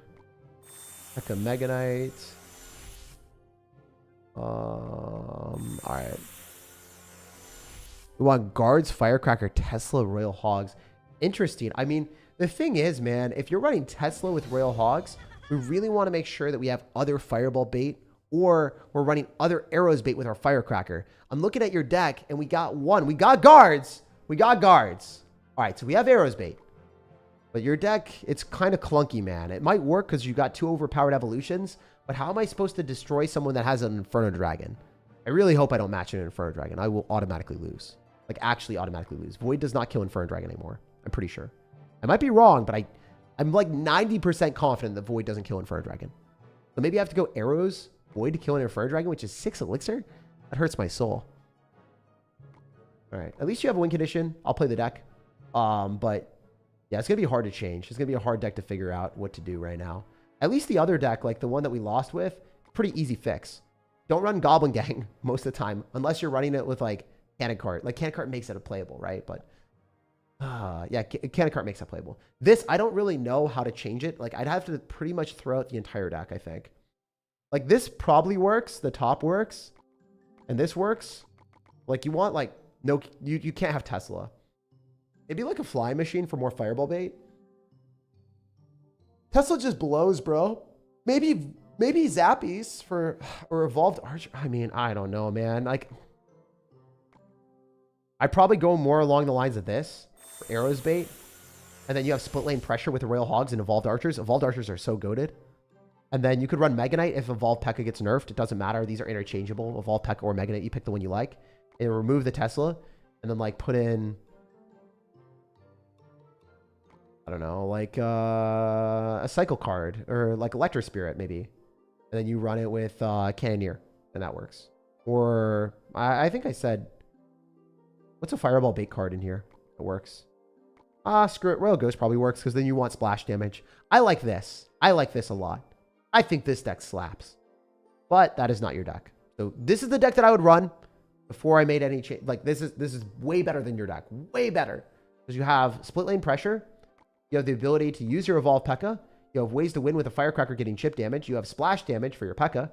P.E.K.K.A. Mega Knight. All right. We want guards, Firecracker, Tesla, Royal Hogs. Interesting. I mean, the thing is, man, if you're running Tesla with Royal Hogs, we really want to make sure that we have other fireball bait, or we're running other arrows bait with our firecracker. I'm looking at your deck, and we got one. We got guards. We got guards. All right, so we have arrows bait. But your deck, it's kind of clunky, man. It might work because you got 2 overpowered evolutions, but how am I supposed to destroy someone that has an Inferno Dragon? I really hope I don't match an Inferno Dragon. I will automatically lose. Like, actually automatically lose. Void does not kill Inferno Dragon anymore. I'm pretty sure. I might be wrong, but I'm like 90% confident that Void doesn't kill Inferno Dragon. So maybe I have to go arrows, Void to kill an Inferno Dragon, which is 6 elixir? That hurts my soul. All right. At least you have a win condition. I'll play the deck. But yeah, it's going to be hard to change. It's going to be a hard deck to figure out what to do right now. At least the other deck, like the one that we lost with, pretty easy fix. Don't run Goblin Gang most of the time, unless you're running it with like Cannon Cart. Like Cannon Cart makes it playable, right? But yeah, Cannon Cart makes it playable. This, I don't really know how to change it. Like I'd have to pretty much throw out the entire deck, I think. Like this probably works. The top works. And this works. Like you want like, no, you can't have Tesla. Maybe like a flying machine for more fireball bait. Tesla just blows, bro. Maybe Zappies for, or Evolved Archer. I mean, I don't know, man. Like, I'd probably go more along the lines of this for arrows bait. And then you have split lane pressure with the Royal Hogs and Evolved Archers. Evolved Archers are so goated. And then you could run Mega Knight if Evolved P.E.K.K.A. gets nerfed. It doesn't matter. These are interchangeable. Evolved P.E.K.K.A. or Mega Knight. You pick the one you like. And remove the Tesla. And then like put in, I don't know, like a cycle card or like Electro Spirit maybe. And then you run it with Cannoneer and that works. Or I think I said, what's a Fireball bait card in here that works? Screw it. Royal Ghost probably works because then you want splash damage. I like this. I like this a lot. I think this deck slaps. But that is not your deck. So this is the deck that I would run before I made any change. Like this is way better than your deck. Way better. Because you have split lane pressure. You have the ability to use your Evolved P.E.K.K.A. You have ways to win with a Firecracker getting chip damage. You have splash damage for your P.E.K.K.A.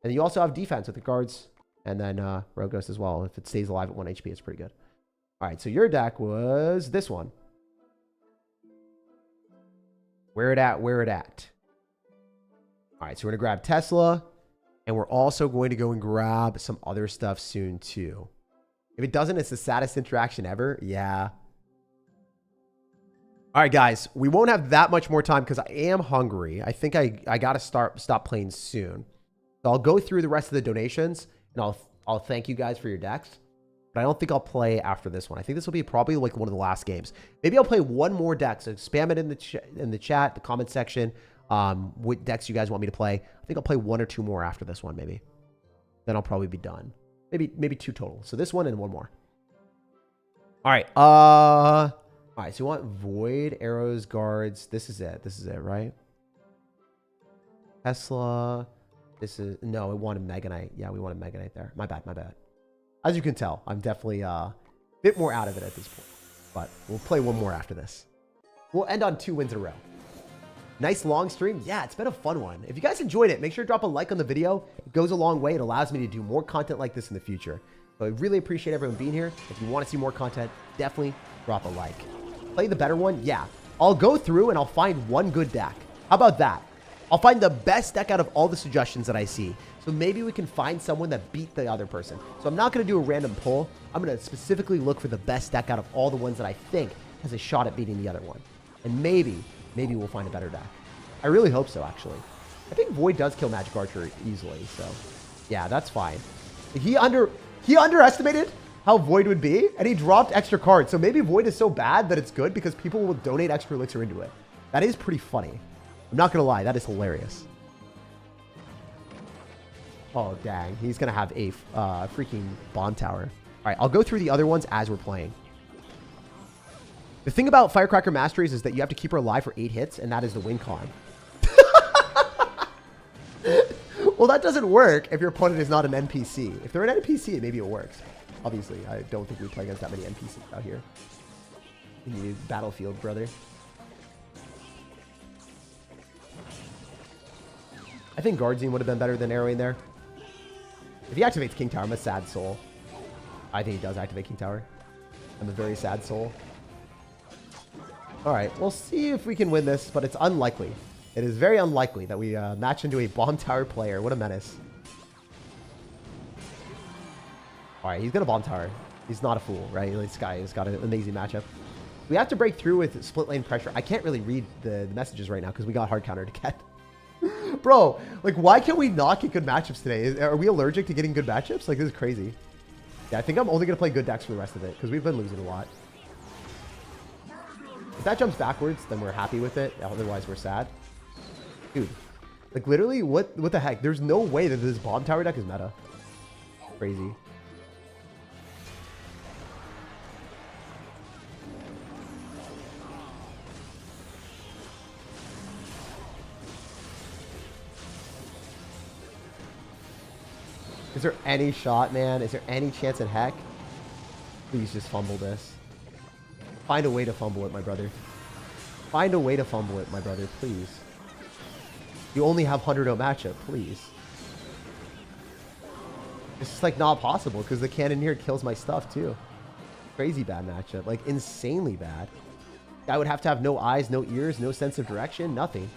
And you also have defense with the guards. And then Royal Ghost as well. If it stays alive at 1 HP, it's pretty good. All right, so your deck was this one. Where it at? Where it at? All right, so we're going to grab Tesla. And we're also going to go and grab some other stuff soon, too. If it doesn't, it's the saddest interaction ever. Yeah. All right, guys. We won't have that much more time because I am hungry. I think I got to stop playing soon. So I'll go through the rest of the donations, and I'll thank you guys for your decks. But I don't think I'll play after this one. I think this will be probably like one of the last games. Maybe I'll play one more deck. So spam it in the chat, the comment section. What decks you guys want me to play. I think I'll play 1 or 2 more after this one, maybe. Then I'll probably be done. Maybe 2 total. So this one and 1 more. All right. All right. So you want Void, Arrows, Guards. This is it. This is it, right? Tesla. This is... No, we wanted Mega Knight. Yeah, we wanted Mega Knight there. My bad. My bad. As you can tell, I'm definitely a bit more out of it at this point. But we'll play 1 more after this. We'll end on 2 wins in a row. Nice long stream. Yeah, it's been a fun one. If you guys enjoyed it, make sure to drop a like on the video. It goes a long way. It allows me to do more content like this in the future. So I really appreciate everyone being here. If you want to see more content, definitely drop a like. Play the better one? Yeah. I'll go through and I'll find one good deck. How about that? I'll find the best deck out of all the suggestions that I see. So maybe we can find someone that beat the other person. So I'm not going to do a random poll. I'm going to specifically look for the best deck out of all the ones that I think has a shot at beating the other one. And maybe we'll find a better deck. I really hope so, actually. I think Void does kill Magic Archer easily, so yeah, that's fine. He underestimated how Void would be, and he dropped extra cards. So maybe Void is so bad that it's good because people will donate extra elixir into it. That is pretty funny. I'm not gonna lie, that is hilarious. Oh, dang. He's gonna have a freaking Bond Tower. All right, I'll go through the other ones as we're playing. The thing about Firecracker Masteries is that you have to keep her alive for 8 hits, and that is the win con. Well, that doesn't work if your opponent is not an NPC. If they're an NPC, maybe it works. Obviously, I don't think we play against that many NPCs out here. In the battlefield, brother. I think Guardian would have been better than arrowing there. If he activates King Tower, I'm a sad soul. I think he does activate King Tower. I'm a very sad soul. All right, we'll see if we can win this, but it's unlikely. It is very unlikely that we match into a bomb tower player. What a menace. All right, he's going to bomb tower. He's not a fool, right? This guy has got an amazing matchup. We have to break through with split lane pressure. I can't really read the messages right now because we got hard countered again. Bro, like, why can't we not get good matchups today? Are we allergic to getting good matchups? Like, this is crazy. Yeah, I think I'm only going to play good decks for the rest of it because we've been losing a lot. If that jumps backwards, then we're happy with it. Otherwise, we're sad. Dude, like, literally, what the heck? There's no way that this bomb tower deck is meta. Crazy. Is there any shot, man? Is there any chance in heck? Please just fumble this. Find a way to fumble it, my brother. Find a way to fumble it, my brother, please. You only have 100-0 matchup, please. It's just like not possible because the Cannoneer kills my stuff too. Crazy bad matchup, like insanely bad. I would have to have no eyes, no ears, no sense of direction, nothing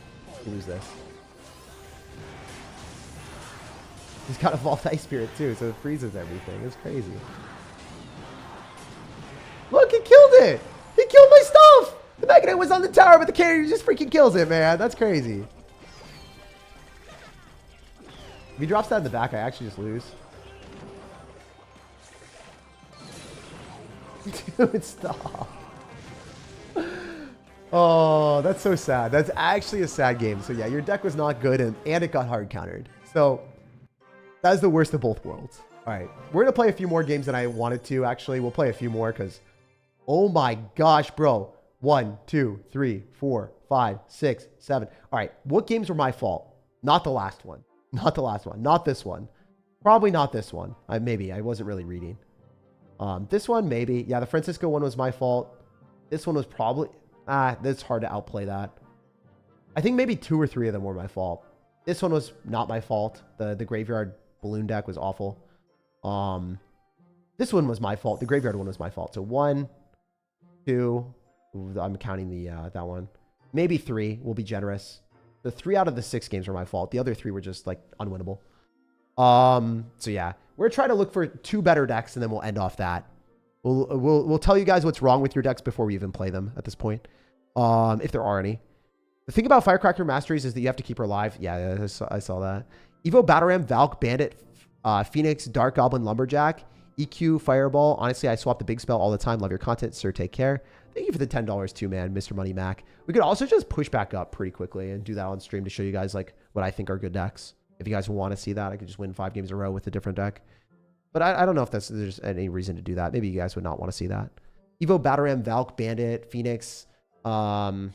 to lose this. He's got a Vault Ice Spirit too, so it freezes everything. It's crazy. Look, he killed it! He killed my stuff! The Mega Knight was on the tower, but the Cannoneer just freaking kills it, man. That's crazy. If he drops that in the back, I actually just lose. Dude, stop. Oh, that's so sad. That's actually a sad game. So yeah, your deck was not good and it got hard countered. So that's the worst of both worlds. All right, we're going to play a few more games than I wanted to, actually. We'll play a few more because, oh my gosh, bro. 1, 2, 3, 4, 5, 6, 7. All right, what games were my fault? Not the last one. Not the last one. Not this one. Probably not this one. Maybe. I wasn't really reading. This one, maybe. Yeah, the Francisco one was my fault. This one was probably... it's hard to outplay that. I think maybe 2 or 3 of them were my fault. This one was not my fault. The Graveyard Balloon deck was awful. This one was my fault. The Graveyard one was my fault. So 1, 2... Ooh, I'm counting the that one. Maybe 3. We'll be generous. The 3 out of the 6 games were my fault. The other 3 were just like unwinnable. So yeah, we're trying to look for 2 better decks, and then we'll end off that. We'll tell you guys what's wrong with your decks before we even play them at this point, if there are any. The thing about Firecracker Masteries is that you have to keep her alive. Yeah, I saw that. Evo, Battle Ram, Valk, Bandit, Phoenix, Dark Goblin, Lumberjack, EQ, Fireball. Honestly, I swap the big spell all the time. Love your content, SirTagCR. Thank you for the $10 too, man, Mr. Money Mac. We could also just push back up pretty quickly and do that on stream to show you guys like what I think are good decks. If you guys want to see that, I could just win 5 games in a row with a different deck. But I don't know if there's any reason to do that. Maybe you guys would not want to see that. Evo, Battle Ram, Valk, Bandit, Phoenix, Lumberjack,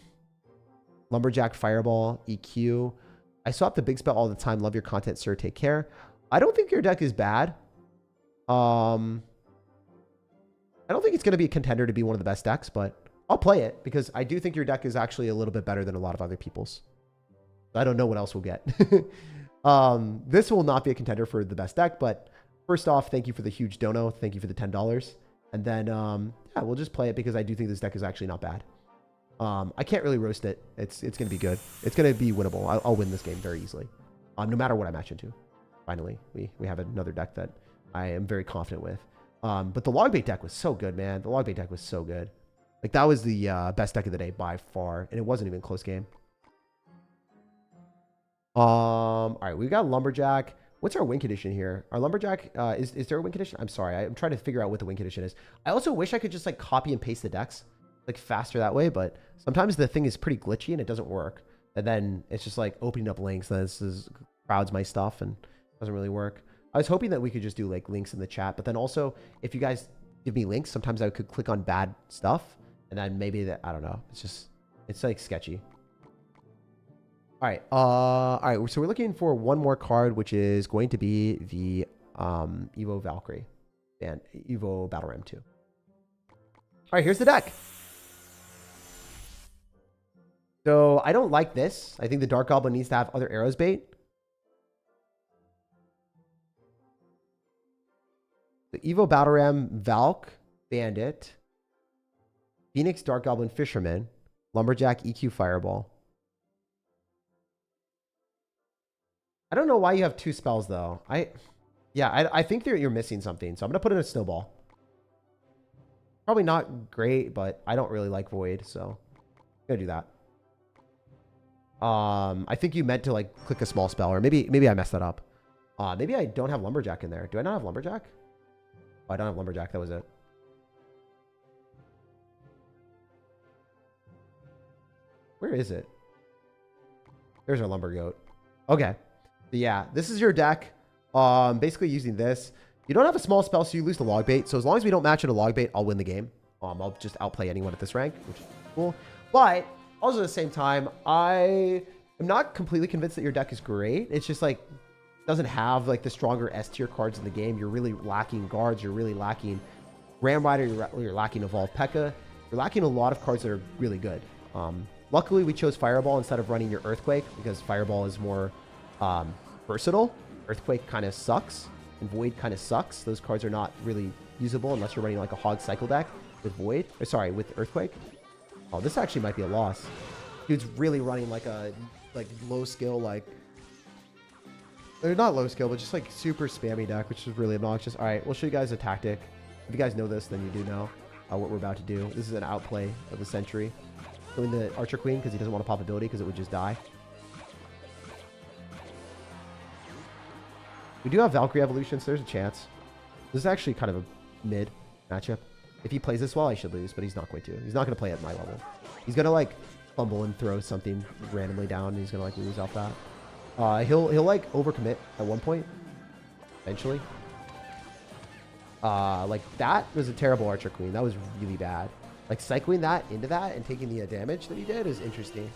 Fireball, EQ. I swap the big spell all the time. Love your content, SirTagCR. I don't think your deck is bad. I don't think it's going to be a contender to be one of the best decks, but I'll play it because I do think your deck is actually a little bit better than a lot of other people's. I don't know what else we'll get. This will not be a contender for the best deck, but first off, thank you for the huge dono. Thank you for the $10. And then, yeah, we'll just play it because I do think this deck is actually not bad. I can't really roast it. It's going to be good. It's going to be winnable. I'll win this game very easily. No matter what I match into. Finally, we have another deck that I am very confident with. But the Logbait deck was so good, man. The Logbait deck was so good. Like, that was the best deck of the day by far. And it wasn't even a close game. All right, we've got Lumberjack. What's our win condition here? Our Lumberjack, is there a win condition? I'm sorry. I'm trying to figure out what the win condition is. I also wish I could just, like, copy and paste the decks, like, faster that way. But sometimes the thing is pretty glitchy and it doesn't work. And then it's just, like, opening up links. And this is, crowds my stuff and doesn't really work. I was hoping that we could just do like links in the chat, but then also if you guys give me links, sometimes I could click on bad stuff and then maybe that, I don't know. It's like sketchy. All right. So we're looking for one more card, which is going to be the Evo Valkyrie and Evo Battle Ram 2. All right, here's the deck. So I don't like this. I think the Dark Goblin needs to have other arrows bait. The Evo Battle Ram, Valk, Bandit, Phoenix, Dark Goblin, Fisherman, Lumberjack, EQ, Fireball. I don't know why you have 2 spells though. I think you're missing something. So I'm gonna put in a snowball. Probably not great, but I don't really like void, so I'm gonna do that. I think you meant to like click a small spell, or maybe I messed that up. Maybe I don't have lumberjack in there. Do I not have lumberjack? Oh, I don't have lumberjack. That was it. Where is it? There's our lumber goat. Okay. So yeah, this is your deck. Basically using this. You don't have a small spell, so you lose the log bait. So as long as we don't match in a log bait, I'll win the game. I'll just outplay anyone at this rank, which is cool. But also at the same time, I am not completely convinced that your deck is great. It's just like doesn't have like the stronger S tier cards in the game. You're really lacking guards. You're really lacking Ram Rider. You're lacking Evolved P.E.K.K.A. You're lacking a lot of cards that are really good. Luckily, we chose Fireball instead of running your Earthquake because Fireball is more versatile. Earthquake kind of sucks, and Void kind of sucks. Those cards are not really usable unless you're running like a Hog Cycle deck with Void. Or sorry, with Earthquake. Oh, this actually might be a loss. Dude's really running like a low skill, like they're not low skill, but just like super spammy deck, which is really obnoxious. All right, we'll show you guys a tactic. If you guys know this, then you do know what we're about to do. This is an outplay of the Sentry. Killing the Archer Queen because he doesn't want a pop ability because it would just die. We do have Valkyrie Evolution, so there's a chance. This is actually kind of a mid matchup. If he plays this well, I should lose, but he's not going to. He's not going to play at my level. He's going to like fumble and throw something randomly down, and he's going to like lose off that. He'll like overcommit at one point, eventually. Like that was a terrible Archer Queen. That was really bad. Like cycling that into that and taking the damage that he did is interesting.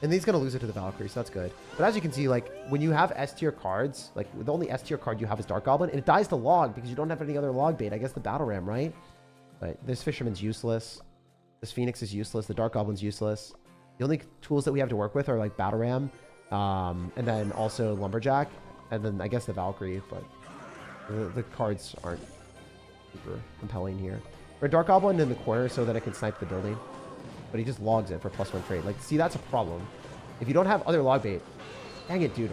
And he's going to lose it to the Valkyrie, so that's good. But as you can see, like when you have S tier cards, like the only S tier card you have is Dark Goblin, and it dies to log because you don't have any other log bait. I guess the Battle Ram, right? But this Fisherman's useless. This Phoenix is useless. The Dark Goblin's useless. The only tools that we have to work with are like Battle Ram, and then also Lumberjack, and then I guess the Valkyrie, but the cards aren't super compelling here. For Dark Goblin in the corner so that it can snipe the building. But he just logs it for +1 trade. Like, see, that's a problem. If you don't have other log bait. Dang it, dude.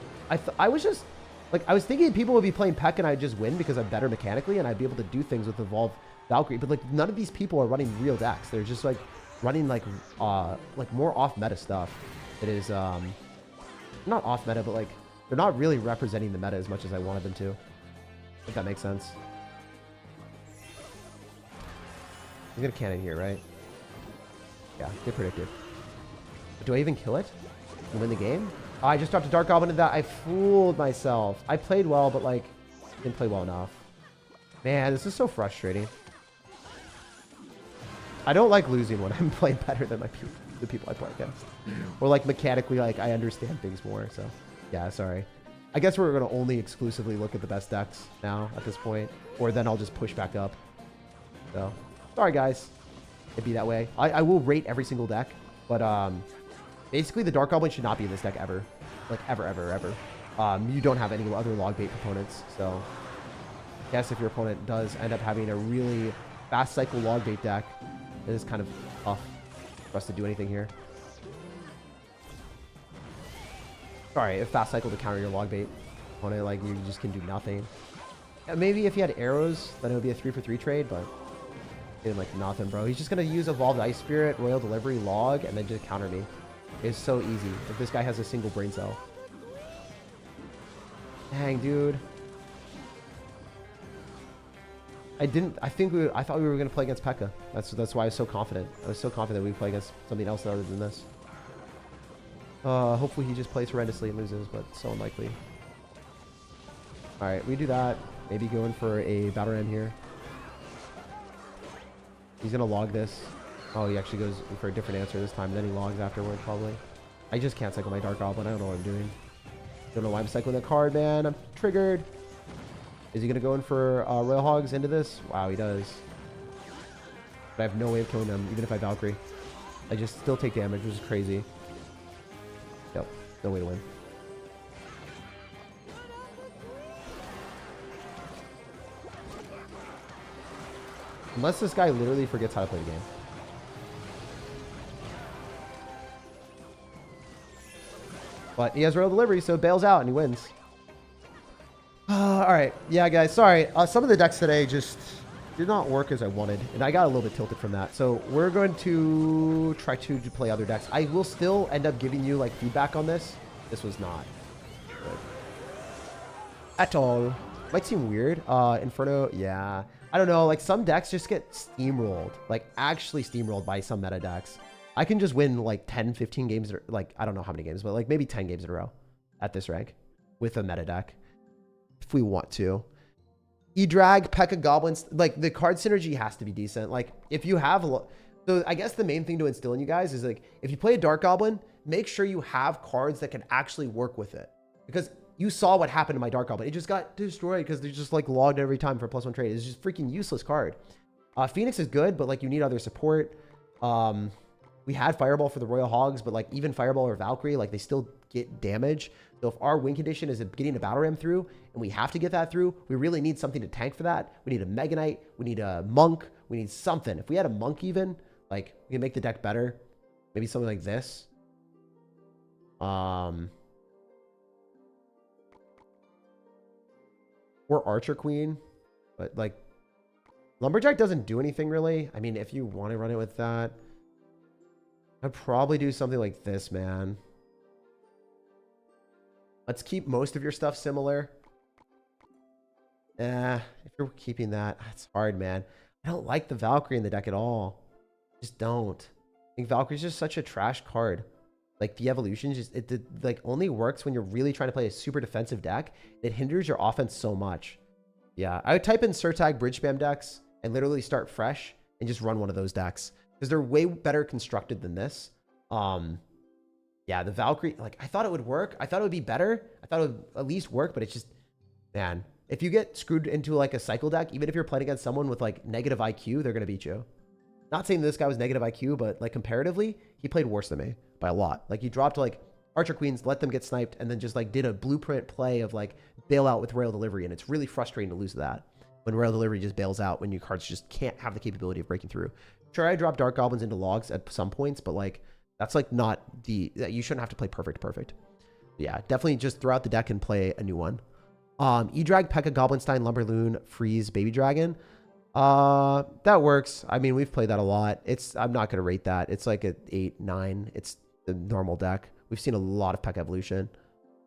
I was just... Like, I was thinking people would be playing P.E.K.K.A. and I'd just win because I'm better mechanically and I'd be able to do things with Evolved Valkyrie. But, like, none of these people are running real decks. They're just, like, running, like more off-meta stuff. It is, not off-meta, but, like, they're not really representing the meta as much as I wanted them to. If that makes sense. He's gonna cannon here, right? Yeah, good predicted. But do I even kill it and win the game? Oh, I just dropped a Dark Goblin into that. I fooled myself. I played well, but like, didn't play well enough. Man, this is so frustrating. I don't like losing when I'm playing better than the people I play against. Or like mechanically, like I understand things more. So yeah, sorry. I guess we're gonna only exclusively look at the best decks now at this point, or then I'll just push back up. So. Sorry, guys. It'd be that way. I will rate every single deck, but basically the Dark Goblin should not be in this deck ever. Like, ever, ever, ever. You don't have any other log bait proponents, so I guess if your opponent does end up having a really fast cycle log bait deck, it is kind of tough for us to do anything here. Sorry, if fast cycle to counter your log bait opponent, like, you just can do nothing. Maybe if he had arrows, then it would be a 3-for-3 trade, but... like nothing, bro. He's just gonna use Evolved Ice Spirit, Royal Delivery, Log, and then just counter me. It's so easy if this guy has a single brain cell. Dang, dude. I thought we were gonna play against P.E.K.K.A. That's why I was so confident. I was so confident we'd play against something else other than this. Hopefully he just plays horrendously and loses, but so unlikely. All right, we do that. Maybe go in for a Battle Ram here. He's going to log this. Oh, he actually goes for a different answer this time. Then he logs afterward, probably. I just can't cycle my Dark Goblin. I don't know what I'm doing. Don't know why I'm cycling that card, man. I'm triggered. Is he going to go in for Royal Hogs into this? Wow, he does. But I have no way of killing him, even if I Valkyrie. I just still take damage, which is crazy. Yep, no way to win. Unless this guy literally forgets how to play the game. But he has Royal Delivery, so it bails out and he wins. All right. Yeah, guys. Sorry. Some of the decks today just did not work as I wanted, and I got a little bit tilted from that. So we're going to try to play other decks. I will still end up giving you like feedback on this. This was not good at all. Might seem weird. Inferno. Yeah. I don't know. Like some decks just get steamrolled, like actually steamrolled by some meta decks. I can just win like 10, 15 games. Like I don't know how many games, but like maybe 10 games in a row at this rank with a meta deck. If we want to. E-Drag, P.E.K.K.A. Goblins, like the card synergy has to be decent. Like if you have, so I guess the main thing to instill in you guys is like, if you play a Dark Goblin, make sure you have cards that can actually work with it. Because you saw what happened to my Dark Goblin. It just got destroyed because they just like logged every time for +1 trade. It's just freaking useless card. Phoenix is good, but like you need other support. We had Fireball for the Royal Hogs, but like even Fireball or Valkyrie, like they still get damage. So if our win condition is getting a Battle Ram through and we have to get that through, we really need something to tank for that. We need a Mega Knight. We need a Monk. We need something. If we had a Monk even, like we can make the deck better. Maybe something like this. Or Archer Queen. But like Lumberjack doesn't do anything really. I mean, if you want to run it with that, I'd probably do something like this, man. Let's keep most of your stuff similar. If you're keeping that, it's hard, man. I don't like the Valkyrie in the deck at all. Just don't. I think Valkyrie's just such a trash card. Like the evolution just like only works when you're really trying to play a super defensive deck. It hinders your offense so much. Yeah, I would type in SirTag bridge spam decks and literally start fresh and just run one of those decks because they're way better constructed than this. Yeah, the Valkyrie, like I thought it would work. I thought it would be better. I thought it would at least work, but it's just, man, if you get screwed into like a cycle deck, even if you're playing against someone with like negative IQ, they're going to beat you. Not saying this guy was negative IQ, but like comparatively, he played worse than me by a lot. Like he dropped like Archer Queens, let them get sniped, and then just like did a blueprint play of like bail out with Royal Delivery. And it's really frustrating to lose that when Royal Delivery just bails out when your cards just can't have the capability of breaking through. Sure, I dropped Dark Goblins into logs at some points, but like that's like not the, you shouldn't have to play perfect. Yeah, definitely just throw out the deck and play a new one. E-Drag, P.E.K.K.A. Goblinstein, Lumberloon, Freeze, Baby Dragon. That works. I mean, we've played that a lot. I'm not going to rate that. It's like an 8, 9. It's the normal deck. We've seen a lot of P.E.K.K.A. evolution.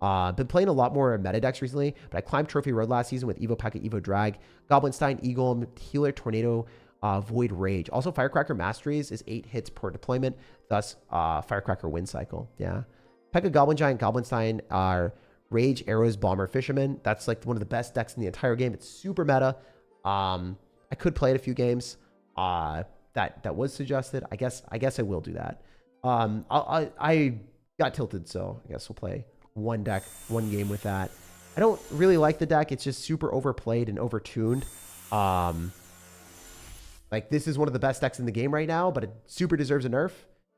Been playing a lot more meta decks recently, but I climbed Trophy Road last season with Evo P.E.K.K.A, Evo Drag, Goblinstein, Eagle, Healer, Tornado, Void Rage. Also, Firecracker Masteries is 8 hits per deployment, thus Firecracker win cycle. Yeah. P.E.K.K.A, Goblin Giant, Goblinstein are Rage, Arrows, Bomber, Fisherman. That's like one of the best decks in the entire game. It's super meta. I could play it a few games. That was suggested. I guess I will do that. I got tilted, so I guess we'll play one game with that. I don't really like the deck. It's just super overplayed and overtuned. Like this is one of the best decks in the game right now, but it super deserves a nerf.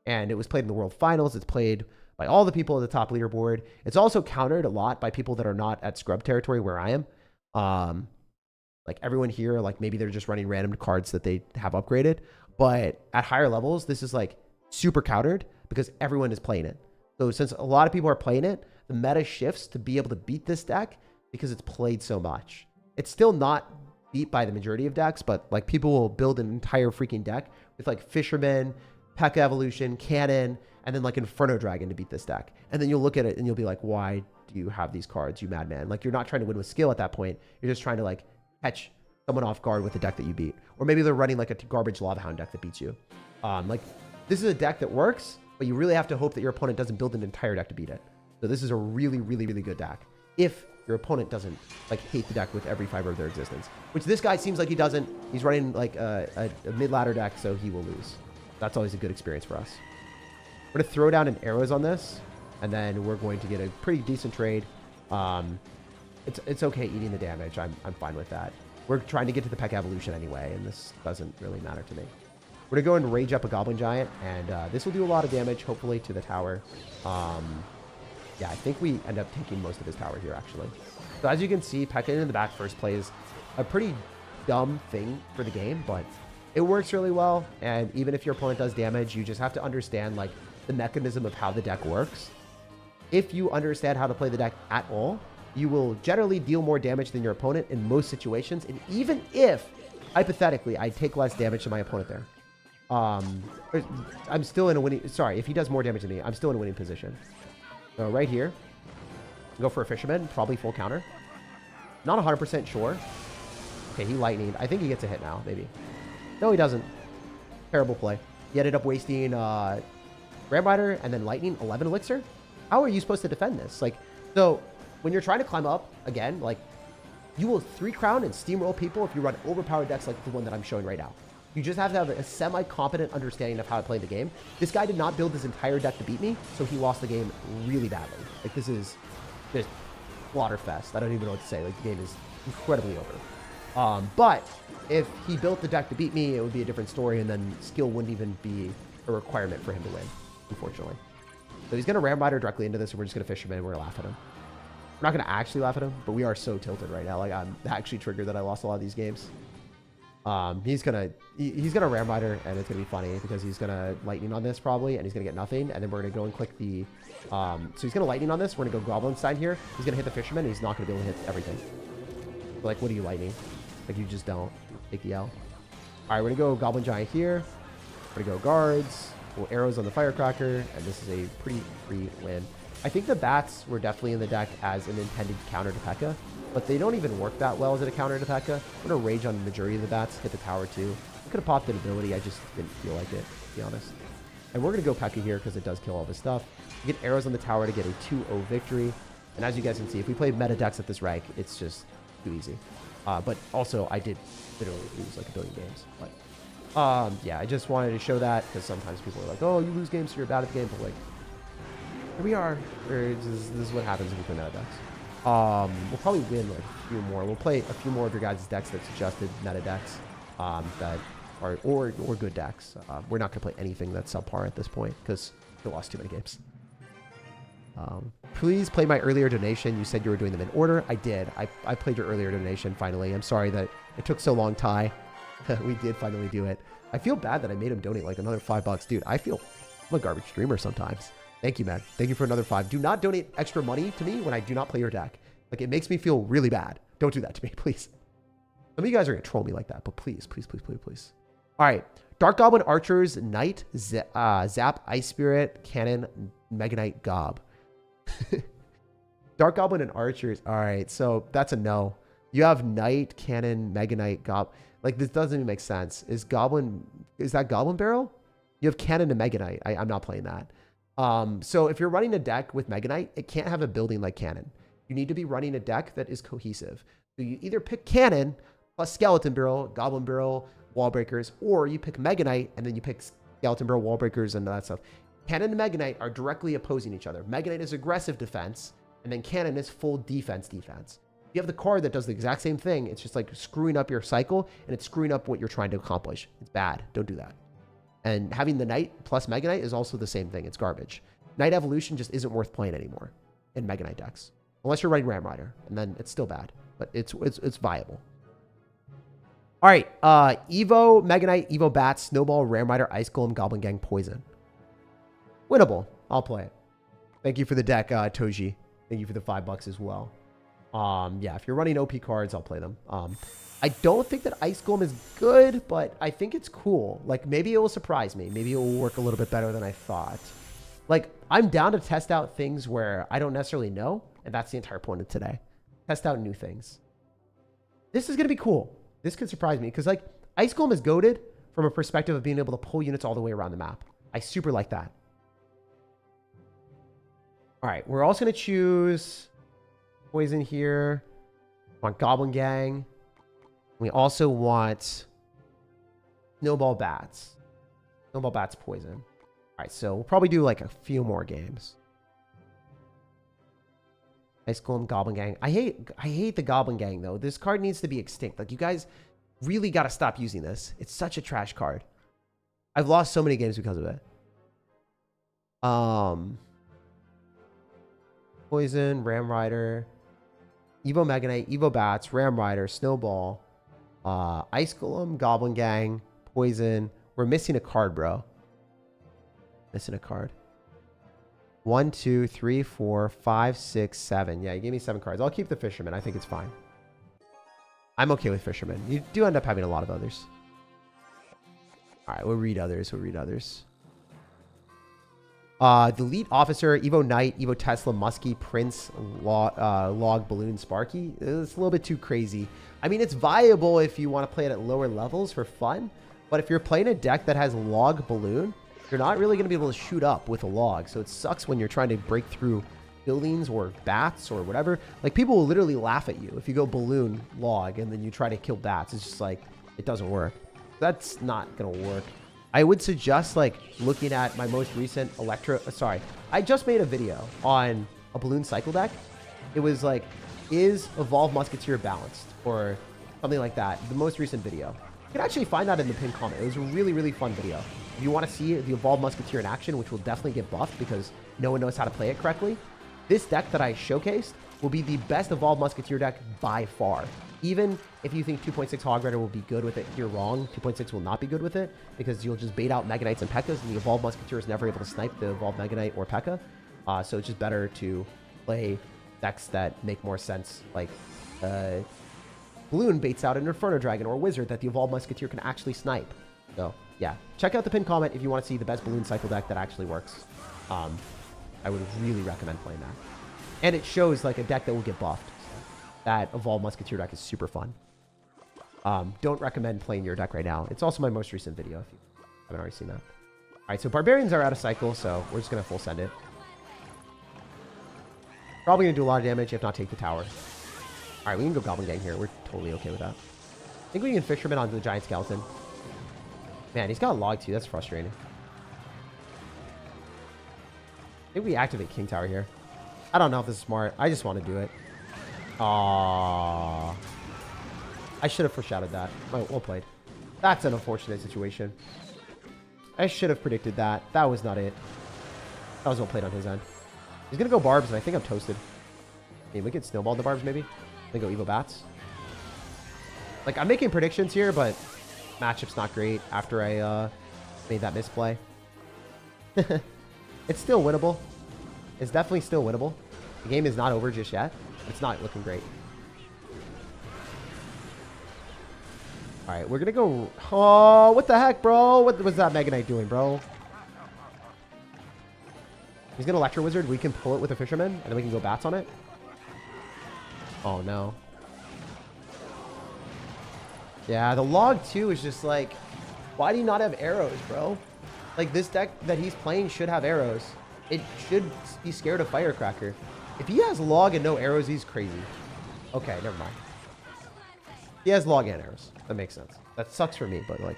And it was played in the World Finals. It's played by all the people at the top leaderboard. It's also countered a lot by people that are not at scrub territory where I am. Like everyone here, like maybe they're just running random cards that they have upgraded. But at higher levels, this is like super countered because everyone is playing it. So since a lot of people are playing it, the meta shifts to be able to beat this deck because it's played so much. It's still not beat by the majority of decks, but like people will build an entire freaking deck with like Fisherman, P.E.K.K.A. Evolution, Cannon, and then like Inferno Dragon to beat this deck. And then you'll look at it and you'll be like, why do you have these cards, you madman? Like you're not trying to win with skill at that point. You're just trying to like catch someone off guard with a deck that you beat. Or maybe they're running like a garbage Lava Hound deck that beats you. Like this is a deck that works, but you really have to hope that your opponent doesn't build an entire deck to beat it. So this is a really, really, really good deck. If your opponent doesn't like hate the deck with every fiber of their existence, which this guy seems like he doesn't. He's running like a mid-ladder deck, so he will lose. That's always a good experience for us. We're going to throw down an arrows on this, and then we're going to get a pretty decent trade. It's okay eating the damage. I'm fine with that. We're trying to get to the P.E.K.K.A. evolution anyway, and this doesn't really matter to me. We're going to go and rage up a Goblin Giant, and this will do a lot of damage, hopefully, to the tower. Yeah, I think we end up taking most of his tower here, actually. So as you can see, P.E.K.K.A. in the back first plays a pretty dumb thing for the game, but it works really well. And even if your opponent does damage, you just have to understand like the mechanism of how the deck works. If you understand how to play the deck at all, you will generally deal more damage than your opponent in most situations. And even if, hypothetically, I take less damage than my opponent there, I'm still in a winning... Sorry, if he does more damage than me, I'm still in a winning position. So right here, go for a fisherman, probably full counter. Not 100% sure. Okay, he lightninged. I think he gets a hit now, maybe. No, he doesn't. Terrible play. He ended up wasting Ram Rider and then lightning 11 elixir. How are you supposed to defend this? Like, so when you're trying to climb up, again, like, you will 3-crown and steamroll people if you run overpowered decks like the one that I'm showing right now. You just have to have a semi-competent understanding of how to play the game. This guy did not build his entire deck to beat me, so he lost the game really badly. Like, this is just slaughterfest. I don't even know what to say. Like, the game is incredibly over. But if he built the deck to beat me, it would be a different story, and then skill wouldn't even be a requirement for him to win, unfortunately. So he's going to Ram Rider directly into this, and we're just going to fish him in, and we're going to laugh at him. We're not going to actually laugh at him, but we are so tilted right now. Like, I'm actually triggered that I lost a lot of these games. He's gonna Ram Rider, and it's gonna be funny because he's gonna lightning on this probably, and he's gonna get nothing, and then we're gonna go and click the so he's gonna lightning on this. We're gonna go Goblin Stein here. He's gonna hit the fisherman, and he's not gonna be able to hit everything. So, like, what are you lightning? Like, you just don't take the L. All right, we're gonna go Goblin Giant here. We're gonna go guards, pull arrows on the firecracker, and this is a pretty free win. I think the bats were definitely in the deck as an intended counter to P.E.K.K.A, but they don't even work that well as a counter to P.E.K.K.A. I'm going to rage on the majority of the bats, hit the tower too. I could have popped an ability, I just didn't feel like it, to be honest. And we're going to go P.E.K.K.A here because it does kill all this stuff. You get arrows on the tower to get a 2-0 victory. And as you guys can see, if we play meta decks at this rank, it's just too easy. But also, I did literally lose like a billion games. But yeah, I just wanted to show that because sometimes people are like, oh, you lose games so you're bad at the game. But like, here we are. This is what happens if you play meta decks. We'll probably win like a few more. We'll play a few more of your guys' decks that suggested meta decks that are or good decks. We're not gonna play anything that's subpar at this point because we lost too many games. Please play my earlier donation. You said you were doing them in order. I did. I played your earlier donation finally. I'm sorry that it took so long, Ty. We did finally do it. I feel bad that I made him donate like another $5. Dude, I'm a garbage streamer sometimes. Thank you, man. Thank you for another 5. Do not donate extra money to me when I do not play your deck. Like, it makes me feel really bad. Don't do that to me, please. Some of you guys are going to troll me like that, but please, please, please, please, please. All right. Dark Goblin Archers, Knight, Zap, Ice Spirit, Cannon, Mega Knight, Gob. Dark Goblin and Archers. All right, so that's a no. You have Knight, Cannon, Mega Knight, Gob. Like, this doesn't even make sense. Is that Goblin Barrel? You have Cannon and Mega Knight. I'm not playing that. So if you're running a deck with Mega Knight, it can't have a building like Cannon. You need to be running a deck that is cohesive. So you either pick Cannon plus Skeleton Barrel, Goblin Barrel, Wall Breakers, or you pick Mega Knight and then you pick Skeleton Barrel, Wall Breakers, and that stuff. Cannon and Mega Knight are directly opposing each other. Mega Knight is aggressive defense, and then Cannon is full defense. You have the card that does the exact same thing. It's just like screwing up your cycle, and it's screwing up what you're trying to accomplish. It's bad. Don't do that. And having the Knight plus Mega Knight is also the same thing. It's garbage. Knight Evolution just isn't worth playing anymore in Mega Knight decks. Unless you're running Ram Rider, and then it's still bad. But it's viable. All right. Evo, Mega Knight, Evo Bats, Snowball, Ram Rider, Ice Golem, Goblin Gang, Poison. Winnable. I'll play it. Thank you for the deck, Toji. Thank you for the $5 as well. Yeah, if you're running OP cards, I'll play them. I don't think that Ice Golem is good, but I think it's cool. Like, maybe it will surprise me. Maybe it will work a little bit better than I thought. Like, I'm down to test out things where I don't necessarily know, and that's the entire point of today. Test out new things. This is going to be cool. This could surprise me, because, like, Ice Golem is goated from a perspective of being able to pull units all the way around the map. I super like that. All right, we're also going to choose Poison here. I want Goblin Gang. We also want Snowball Bats. Snowball Bats Poison. All right, so we'll probably do like a few more games. Ice Golem, Goblin Gang. I hate the Goblin Gang, though. This card needs to be extinct. Like, you guys really got to stop using this. It's such a trash card. I've lost so many games because of it. Poison, Ram Rider, Evo Mega Knight, Evo Bats, Ram Rider, Snowball, Ice Golem, Goblin Gang, Poison. We're missing a card, bro. Missing a card. 1, 2, 3, 4, 5, 6, 7. Yeah, you gave me 7 cards. I'll keep the Fisherman. I think it's fine. I'm okay with Fisherman. You do end up having a lot of others. All right, we'll read others. We'll read others. Delete Officer, Evo Knight, Evo Tesla, Muskie, Prince, Log, Balloon, Sparky. It's a little bit too crazy. I mean, it's viable if you want to play it at lower levels for fun. But if you're playing a deck that has Log, Balloon, you're not really going to be able to shoot up with a Log. So it sucks when you're trying to break through buildings or bats or whatever. Like, people will literally laugh at you if you go Balloon, Log, and then you try to kill bats. It's just like, it doesn't work. That's not going to work. I would suggest, like, looking at my most recent I just made a video on a Balloon Cycle deck. It was like, is Evolved Musketeer balanced? Or something like that. The most recent video. You can actually find that in the pinned comment. It was a really, really fun video. If you want to see the Evolved Musketeer in action, which will definitely get buffed because no one knows how to play it correctly, this deck that I showcased will be the best Evolved Musketeer deck by far. Even if you think 2.6 Hog Rider will be good with it, you're wrong. 2.6 will not be good with it because you'll just bait out Mega Knights and P.E.K.K.A.s, and the Evolved Musketeer is never able to snipe the Evolved Mega Knight or P.E.K.K.A. So it's just better to play decks that make more sense, like Balloon baits out an Inferno Dragon or Wizard that the Evolved Musketeer can actually snipe. So yeah, check out the pinned comment if you want to see the best Balloon Cycle deck that actually works. I would really recommend playing that. And it shows like a deck that will get buffed. That Evolved Musketeer deck is super fun. Don't recommend playing your deck right now. It's also my most recent video if you haven't already seen that. All right, so Barbarians are out of cycle, so we're just going to full send it. Probably going to do a lot of damage, if not take the tower. All right, we can go Goblin Gang here. We're totally okay with that. I think we can Fisherman onto the Giant Skeleton. Man, he's got Log too. That's frustrating. I think we activate King Tower here. I don't know if this is smart. I just want to do it. Aww. I should have foreshadowed that. Well played. That's an unfortunate situation. I should have predicted that. That was not it. That was well played on his end. He's going to go Barbs, and I think I'm toasted. I mean, we could snowball the Barbs, maybe. Then go Evo Bats. Like, I'm making predictions here, but matchup's not great after I made that misplay. It's still winnable. It's definitely still winnable. The game is not over just yet. It's not looking great. All right, we're going to go... Oh, what the heck, bro? What was that Mega Knight doing, bro? He's going to Electro Wizard. We can pull it with a Fisherman, and then we can go Bats on it. Oh, no. Yeah, the Log, too, is just like... Why do you not have arrows, bro? Like, this deck that he's playing should have arrows. It should be scared of Firecracker. If he has Log and no arrows, he's crazy. Okay, never mind. He has Log and arrows. That makes sense. That sucks for me, but like...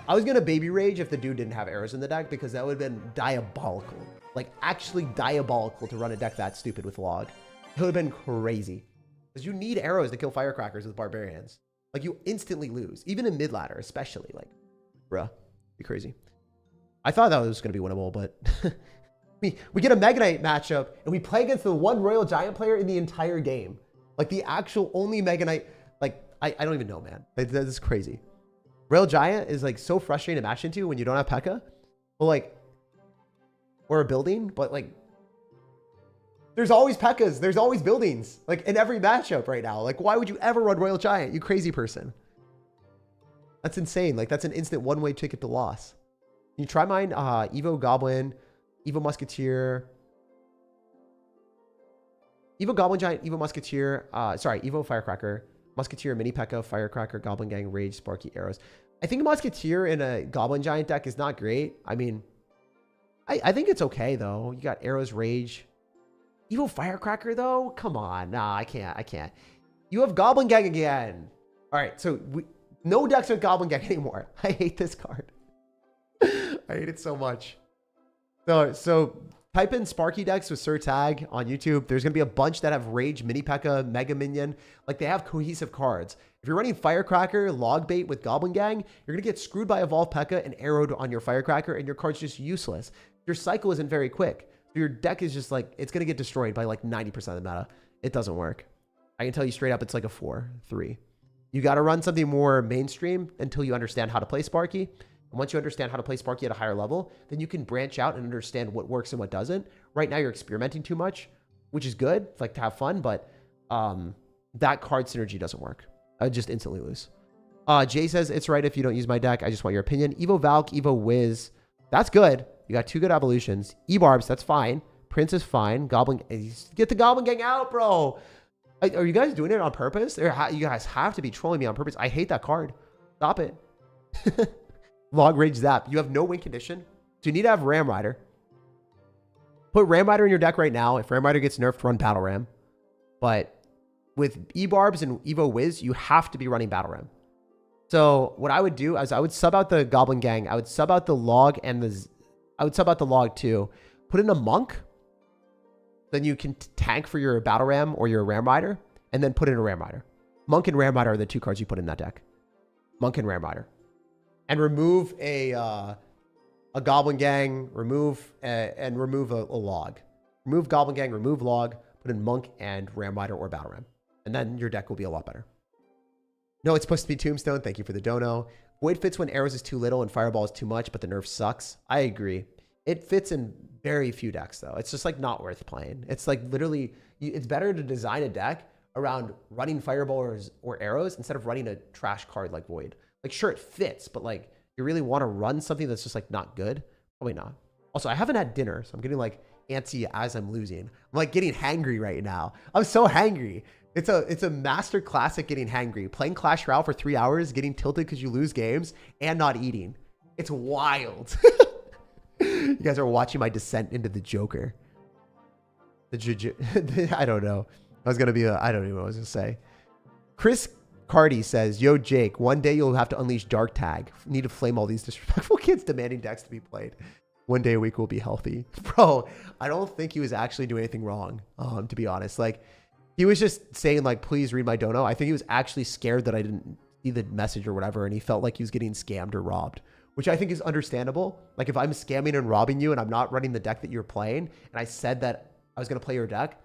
I was going to Baby Rage if the dude didn't have arrows in the deck because that would have been diabolical. Like, actually diabolical to run a deck that stupid with Log. It would have been crazy. Because you need arrows to kill Firecrackers with Barbarians. Like, you instantly lose. Even in mid-ladder, especially. Like, bruh. Be crazy. I thought that was going to be winnable, but... we get a Mega Knight matchup, and we play against the one Royal Giant player in the entire game. Like, the actual only Mega Knight... Like, I don't even know, man. That is crazy. Royal Giant is, like, so frustrating to match into when you don't have P.E.K.K.A. Well, like... Or a building, but, like... There's always P.E.K.K.As. There's always buildings. Like, in every matchup right now. Like, why would you ever run Royal Giant, you crazy person? That's insane. Like, that's an instant one-way ticket to loss. Can you try mine? Evo Goblin... Evo Musketeer. Evo Goblin Giant, Evo Musketeer. Sorry, Evo Firecracker. Musketeer, Mini P.E.K.K.A, Firecracker, Goblin Gang, Rage, Sparky, Arrows. I think Musketeer in a Goblin Giant deck is not great. I mean, I think it's okay, though. You got Arrows, Rage. Evo Firecracker, though? Come on. Nah, I can't. You have Goblin Gang again. All right, so no decks with Goblin Gang anymore. I hate this card. I hate it so much. So type in Sparky decks with SirTag on YouTube. There's going to be a bunch that have Rage, Mini P.E.K.K.A, Mega Minion. Like, they have cohesive cards. If you're running Firecracker, Log Bait with Goblin Gang, you're going to get screwed by Evolved P.E.K.K.A and arrowed on your Firecracker, and your card's just useless. Your cycle isn't very quick. Your deck is just like, it's going to get destroyed by like 90% of the meta. It doesn't work. I can tell you straight up, it's like a 4-3. You got to run something more mainstream until you understand how to play Sparky. And once you understand how to play Sparky at a higher level, then you can branch out and understand what works and what doesn't. Right now, you're experimenting too much, which is good, like to have fun, but that card synergy doesn't work. I would just instantly lose. Jay says, it's right if you don't use my deck. I just want your opinion. Evo Valk, Evo Wiz. That's good. You got 2 good evolutions. E-Barbs, that's fine. Prince is fine. Goblin, get the Goblin Gang out, bro. Are you guys doing it on purpose? You guys have to be trolling me on purpose. I hate that card. Stop it. Log Rage Zap. You have no win condition. So you need to have Ram Rider. Put Ram Rider in your deck right now. If Ram Rider gets nerfed, run Battle Ram. But with E-Barbs and Evo Wiz, you have to be running Battle Ram. So what I would do is I would sub out the Goblin Gang. I would sub out the Log and I would sub out the Log too. Put in a Monk. Then you can tank for your Battle Ram or your Ram Rider. And then put in a Ram Rider. Monk and Ram Rider are the 2 cards you put in that deck. Monk and Ram Rider. And remove a Goblin Gang. Remove a Log. Remove Goblin Gang. Remove Log. Put in Monk and Ram Rider or Battle Ram. And then your deck will be a lot better. No, it's supposed to be Tombstone. Thank you for the dono. Void fits when Arrows is too little and Fireball is too much, but the nerf sucks. I agree. It fits in very few decks, though. It's just like not worth playing. It's like literally, it's better to design a deck around running Fireballs or Arrows instead of running a trash card like Void. Like, sure, it fits, but like, you really want to run something that's just like not good? Probably not. Also, I haven't had dinner, so I'm getting like antsy as I'm losing. I'm like getting hangry right now. I'm so hangry. It's a master class at getting hangry. Playing Clash Royale for 3 hours, getting tilted because you lose games, and not eating. It's wild. You guys are watching my descent into the Joker. I don't know. I don't even know what I was going to say. Chris Cardi says, yo, Jake, one day you'll have to unleash Dark Tag. Need to flame all these disrespectful kids demanding decks to be played. One day a week will be healthy. Bro, I don't think he was actually doing anything wrong, to be honest. Like, he was just saying, like, please read my dono. I think he was actually scared that I didn't see the message or whatever, and he felt like he was getting scammed or robbed, which I think is understandable. Like, if I'm scamming and robbing you and I'm not running the deck that you're playing, and I said that I was going to play your deck,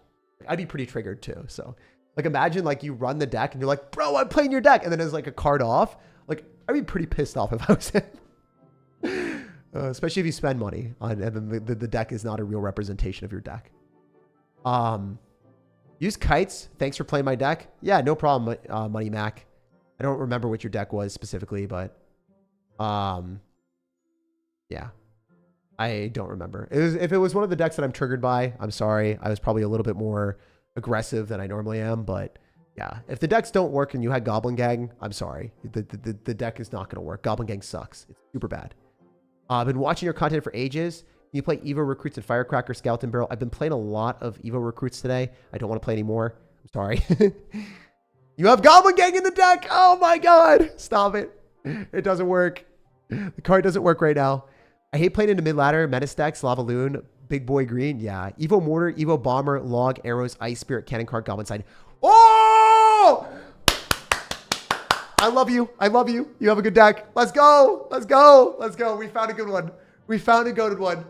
I'd be pretty triggered too. So, like, imagine, like, you run the deck and you're like, bro, I'm playing your deck, and then there's, like, a card off. Like, I'd be pretty pissed off if I was him. Especially if you spend money on, and then the deck is not a real representation of your deck. Use kites. Thanks for playing my deck. Yeah, no problem, Money Mac. I don't remember what your deck was specifically, but yeah, I don't remember. If it was one of the decks that I'm triggered by, I'm sorry. I was probably a little bit more aggressive than I normally am, but yeah, if the decks don't work and you had Goblin Gang, I'm sorry. The deck is not going to work. Goblin Gang sucks. It's super bad. I've been watching your content for ages. You play Evo Recruits and Firecracker, Skeleton Barrel. I've been playing a lot of Evo Recruits today. I don't want to play anymore. I'm sorry. You have Goblin Gang in the deck. Oh my God. Stop it. It doesn't work. The card doesn't work right now. I hate playing into mid-ladder, Menace decks, Lava Loon, Big Boy Green. Yeah. Evo Mortar, Evo Bomber, Log, Arrows, Ice Spirit, Cannon Card, Goblin Side. Oh! I love you. I love you. You have a good deck. Let's go. Let's go. Let's go. We found a good one. We found a good one.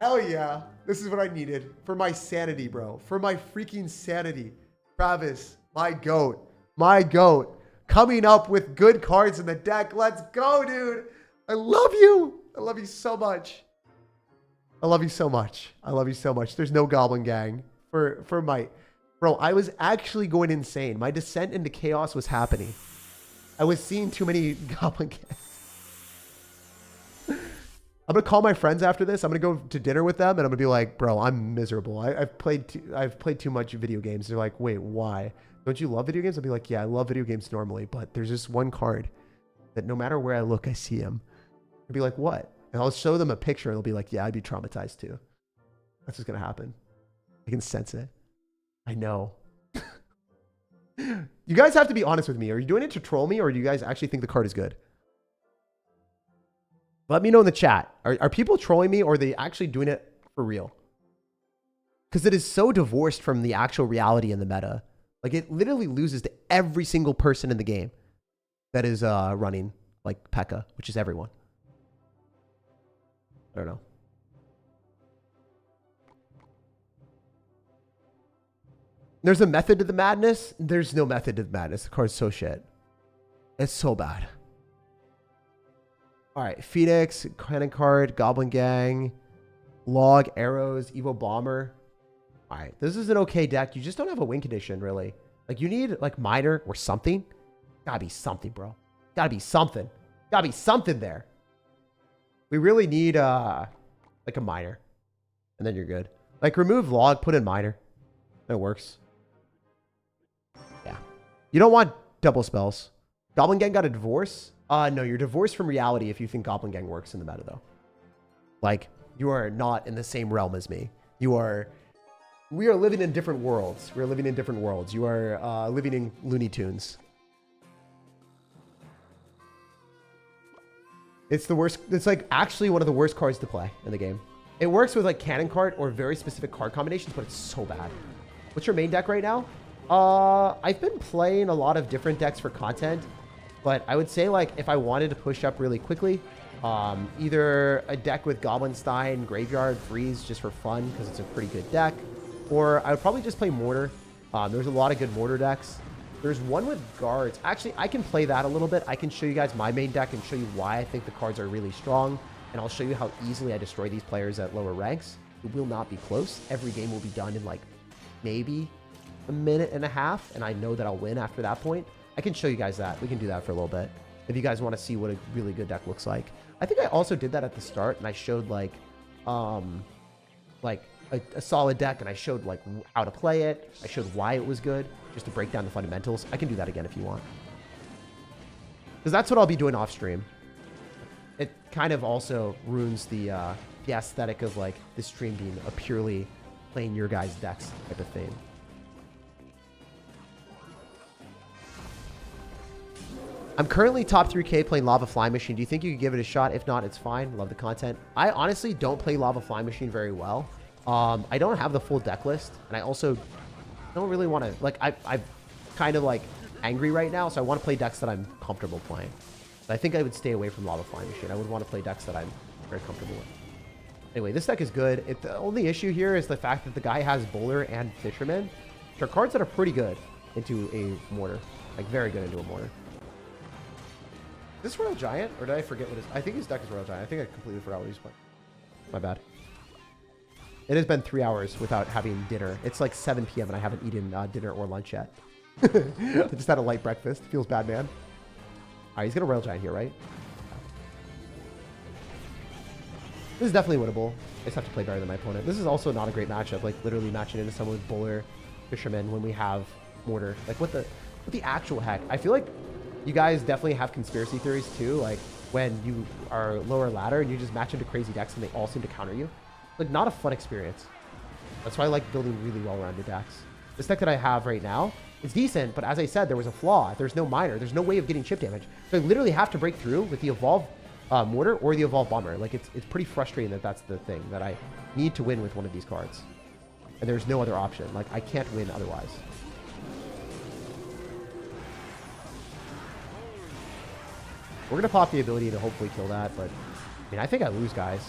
Hell yeah. This is what I needed for my sanity, bro. For my freaking sanity. Travis, my goat. My goat. Coming up with good cards in the deck. Let's go, dude. I love you. I love you so much. I love you so much. I love you so much. There's no Goblin Gang for my... Bro, I was actually going insane. My descent into chaos was happening. I was seeing too many Goblin Gangs. I'm going to call my friends after this. I'm going to go to dinner with them, and I'm going to be like, bro, I'm miserable. I've played too much video games. They're like, wait, why? Don't you love video games? I'll be like, yeah, I love video games normally, but there's just one card that no matter where I look, I see him. I'll be like, what? And I'll show them a picture, and they'll be like, yeah, I'd be traumatized too. That's what's going to happen. I can sense it. I know. You guys have to be honest with me. Are you doing it to troll me, or do you guys actually think the card is good? Let me know in the chat. Are people trolling me, or are they actually doing it for real? Because it is so divorced from the actual reality in the meta. Like, it literally loses to every single person in the game that is running like P.E.K.K.A, which is everyone. I don't know. There's a method to the madness. There's no method to the madness. The card's so shit. It's so bad. All right, Phoenix, Cannon Card, Goblin Gang, Log, Arrows, Evo Bomber. All right, this is an okay deck. You just don't have a win condition, really. Like, you need, like, Miner or something. Gotta be something, bro. Gotta be something. Gotta be something there. We really need, like, a Miner. And then you're good. Like, remove Log, put in Miner. That works. Yeah. You don't want double spells. Goblin Gang got a divorce? No, you're divorced from reality if you think Goblin Gang works in the meta, though. Like, you are not in the same realm as me. You are... We are living in different worlds. We're living in different worlds. You are living in Looney Tunes. It's the worst. It's like actually one of the worst cards to play in the game. It works with like cannon card or very specific card combinations, but it's so bad. What's your main deck right now? I've been playing a lot of different decks for content, but I would say like if I wanted to push up really quickly, either a deck with Goblinstein, Graveyard, Freeze just for fun because it's a pretty good deck, or I would probably just play Mortar. There's a lot of good Mortar decks. There's one with guards. Actually, I can play that a little bit. I can show you guys my main deck and show you why I think the cards are really strong. And I'll show you how easily I destroy these players at lower ranks. It will not be close. Every game will be done in like maybe a minute and a half. And I know that I'll win after that point. I can show you guys that. We can do that for a little bit. If you guys want to see what a really good deck looks like. I think I also did that at the start. And I showed like a solid deck. And I showed like how to play it. I showed why it was good. Just to break down the fundamentals. I can do that again if you want. Because that's what I'll be doing off stream. It kind of also ruins the aesthetic of like this stream being a purely playing your guys' decks type of thing. I'm currently top 3K playing Lava Fly Machine. Do you think you could give it a shot? If not, it's fine. Love the content. I honestly don't play Lava Fly Machine very well. I don't have the full deck list, and I also don't really want to, like, I'm kind of like angry right now, so I want to play decks that I'm comfortable playing. But I think I would stay away from Lava Fly Machine. I would want to play decks that I'm very comfortable with. Anyway, this deck is good. The only issue here is the fact that the guy has Bowler and Fisherman, which are cards that are pretty good into a Mortar. Like, very good into a Mortar. Is this Royal Giant? Or did I forget what his... I think his deck is Royal Giant. I think I completely forgot what he's playing. My bad. It has been 3 hours without having dinner. It's like 7 p.m. and I haven't eaten dinner or lunch yet. I just had a light breakfast. Feels bad, man. All right, he's going to Royal Giant here, right? This is definitely winnable. I just have to play better than my opponent. This is also not a great matchup. Like, literally matching into someone with Bowler, Fisherman when we have Mortar. Like, what the actual heck? I feel like you guys definitely have conspiracy theories, too. Like, when you are lower ladder and you just match into crazy decks and they all seem to counter you. Like, not a fun experience. That's why I like building really well-rounded decks. This deck that I have right now is decent, but as I said, there was a flaw. There's no Miner. There's no way of getting chip damage. So I literally have to break through with the Evolve Mortar or the Evolve Bomber. Like, it's pretty frustrating that that's the thing, that I need to win with one of these cards. And there's no other option. Like, I can't win otherwise. We're going to pop the ability to hopefully kill that, but I mean, I think I lose, guys.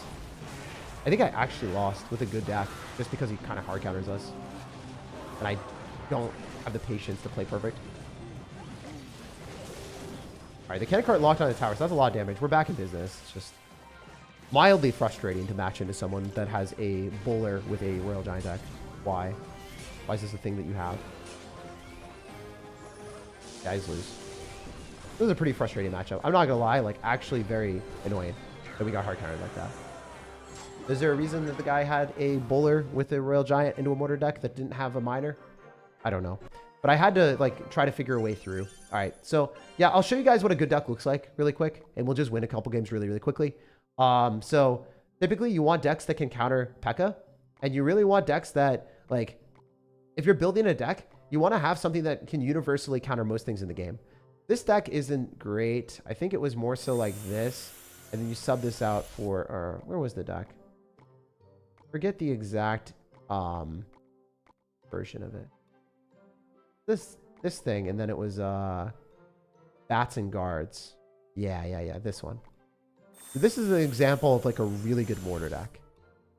I think I actually lost with a good deck just because he kind of hard counters us. And I don't have the patience to play perfect. All right, the cannon cart locked on the tower, so that's a lot of damage. We're back in business. It's just mildly frustrating to match into someone that has a Bowler with a Royal Giant deck. Why? Why is this a thing that you have? Guys lose. This is a pretty frustrating matchup. I'm not going to lie, like, actually very annoying that we got hard countered like that. Is there a reason that the guy had a Bowler with a Royal Giant into a Mortar deck that didn't have a Miner? I don't know. But I had to, like, try to figure a way through. All right, so, yeah, I'll show you guys what a good deck looks like really quick, and we'll just win a couple games really, really quickly. So, typically, you want decks that can counter P.E.K.K.A, and you really want decks that, like, if you're building a deck, you want to have something that can universally counter most things in the game. This deck isn't great. I think it was more so like this, and then you sub this out for, where was the deck? Forget the exact version of it. This thing, and then it was Bats and Guards. Yeah, this one. This is an example of like a really good Mortar deck.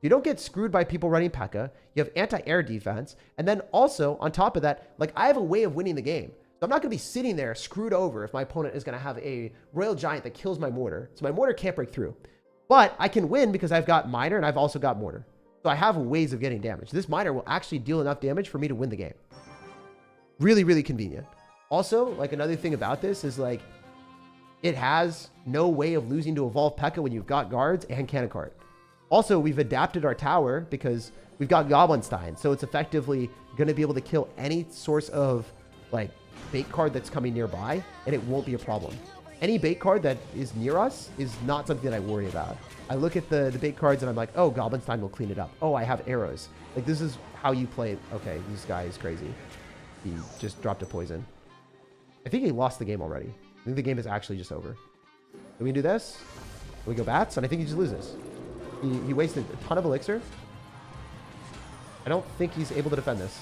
You don't get screwed by people running P.E.K.K.A. You have anti-air defense, and then also on top of that, like, I have a way of winning the game. So I'm not going to be sitting there screwed over if my opponent is going to have a Royal Giant that kills my mortar. So my mortar can't break through. But I can win because I've got miner and I've also got mortar. So I have ways of getting damage. This miner will actually deal enough damage for me to win the game. Really, really convenient. Also, like another thing about this is like, it has no way of losing to Evolve P.E.K.K.A when you've got guards and Cannon Cart. Also, we've adapted our tower because we've got Goblinstein. So it's effectively going to be able to kill any source of like bait card that's coming nearby, and it won't be a problem. Any bait card that is near us is not something that I worry about. I look at the bait cards and I'm like, oh, Goblinstein will clean it up. Oh, I have arrows. Like, this is how you play it. Okay, this guy is crazy. He just dropped a poison. I think he lost the game already. I think the game is actually just over. Can we do this? Can we go bats? And I think he just loses. He wasted a ton of elixir. I don't think he's able to defend this.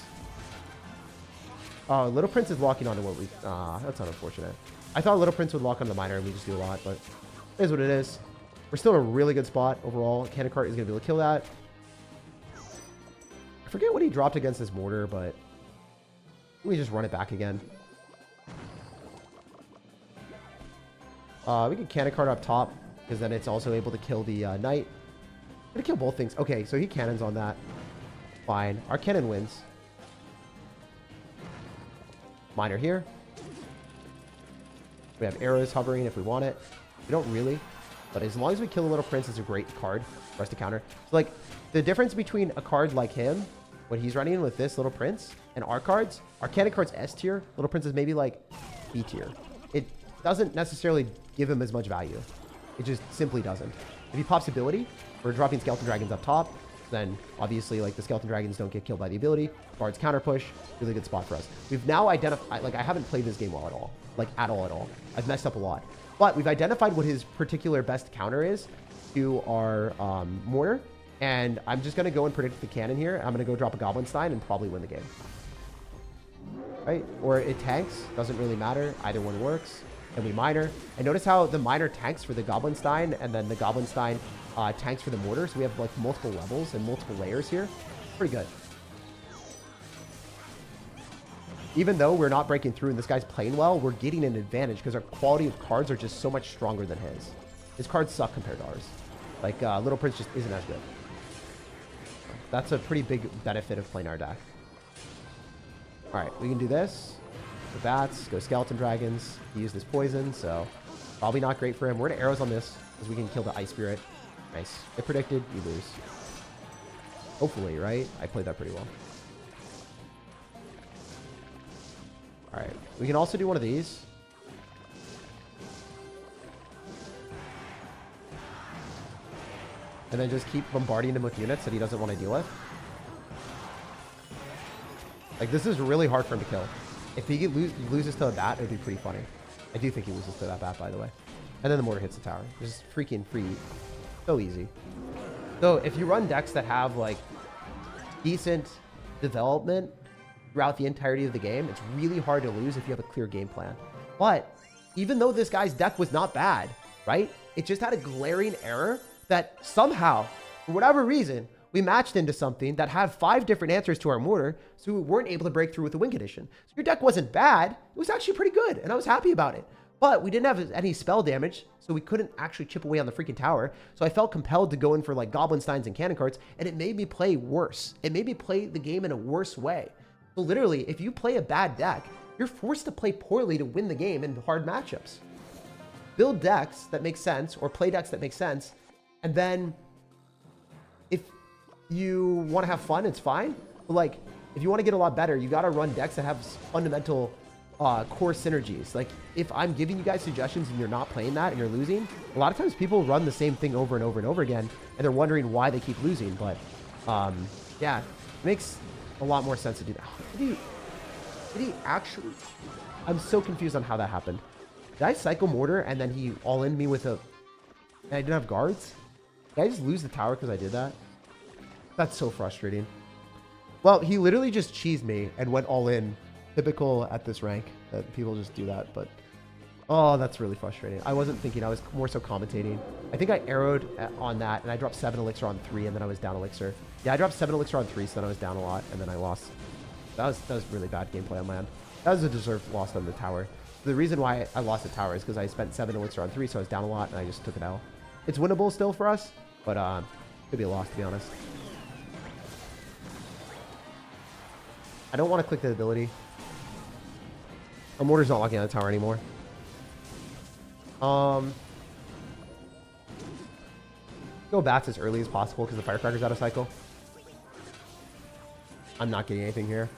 Little Prince is locking onto what we... that's unfortunate. I thought Little Prince would lock on the miner and we just do a lot, but it is what it is. We're still in a really good spot overall. Cannon Cart is going to be able to kill that. I forget what he dropped against his mortar, but we just run it back again. We can Cannon Cart up top because then it's also able to kill the knight. Gonna kill both things. Okay, so he cannons on that. Fine. Our cannon wins. Miner here. We have arrows hovering if we want it. We don't really. But as long as we kill the Little Prince, it's a great card for us to counter. So, like, the difference between a card like him, what he's running with this Little Prince, and our cards, our Cannon Card's S tier, Little Prince is maybe, like, B tier. It doesn't necessarily give him as much value. It just simply doesn't. If he pops ability, we're dropping Skeleton Dragons up top, then obviously, like, the Skeleton Dragons don't get killed by the ability. Bard's counter push, really good spot for us. We've now identified, like, I haven't played this game well at all. Like, at all. I've messed up a lot. But we've identified what his particular best counter is to our mortar. And I'm just going to go and predict the cannon here. I'm going to go drop a Goblinstein and probably win the game. Right? Or it tanks. Doesn't really matter. Either one works. And we miner. And notice how the miner tanks for the Goblinstein and then the Goblinstein tanks for the mortar. So we have like multiple levels and multiple layers here. Pretty good. Even though we're not breaking through and this guy's playing well, we're getting an advantage because our quality of cards are just so much stronger than his. His cards suck compared to ours. Like, Little Prince just isn't as good. That's a pretty big benefit of playing our deck. Alright, we can do this. The bats, go Skeleton Dragons. He used this poison, so probably not great for him. We're going to arrows on this because we can kill the Ice Spirit. Nice. It predicted, you lose. Hopefully, right? I played that pretty well. Alright, we can also do one of these. And then just keep bombarding him with units that he doesn't want to deal with. Like, this is really hard for him to kill. If he loses to a bat, it would be pretty funny. I do think he loses to that bat, by the way. And then the mortar hits the tower. Just freaking free. So easy. So, if you run decks that have, like, decent development throughout the entirety of the game, it's really hard to lose if you have a clear game plan. But even though this guy's deck was not bad, right? It just had a glaring error that somehow, for whatever reason, we matched into something that had 5 different answers to our mortar, so we weren't able to break through with the win condition. So your deck wasn't bad. It was actually pretty good, and I was happy about it. But we didn't have any spell damage, so we couldn't actually chip away on the freaking tower. So I felt compelled to go in for like Goblinsteins and Cannon Carts, and it made me play worse. It made me play the game in a worse way. So literally, if you play a bad deck, you're forced to play poorly to win the game in hard matchups. Build decks that make sense, or play decks that make sense, and then if you want to have fun, it's fine. But like, if you want to get a lot better, you got to run decks that have fundamental core synergies. Like, if I'm giving you guys suggestions and you're not playing that and you're losing, a lot of times people run the same thing over and over and over again, and they're wondering why they keep losing. But yeah, it makes a lot more sense to do that. Did he actually? I'm so confused on how that happened. Did I cycle mortar and then he all-in me with a... And I didn't have guards? Did I just lose the tower because I did that? That's so frustrating. Well, he literally just cheesed me and went all in. Typical at this rank that people just do that, but... Oh, that's really frustrating. I wasn't thinking. I was more so commentating. I think I arrowed on that, and I dropped 7 elixir on 3, and then I was down elixir. Yeah, I dropped 7 elixir on 3, so then I was down a lot, and then I lost. That was really bad gameplay on my end. That was a deserved loss on the tower. The reason why I lost the tower is because I spent 7 elixir on 3, so I was down a lot, and I just took it out. It's winnable still for us, but could be a loss, to be honest. I don't want to click the ability. Our mortar's not locking on the tower anymore. Go bats as early as possible because the firecracker's out of cycle. I'm not getting anything here.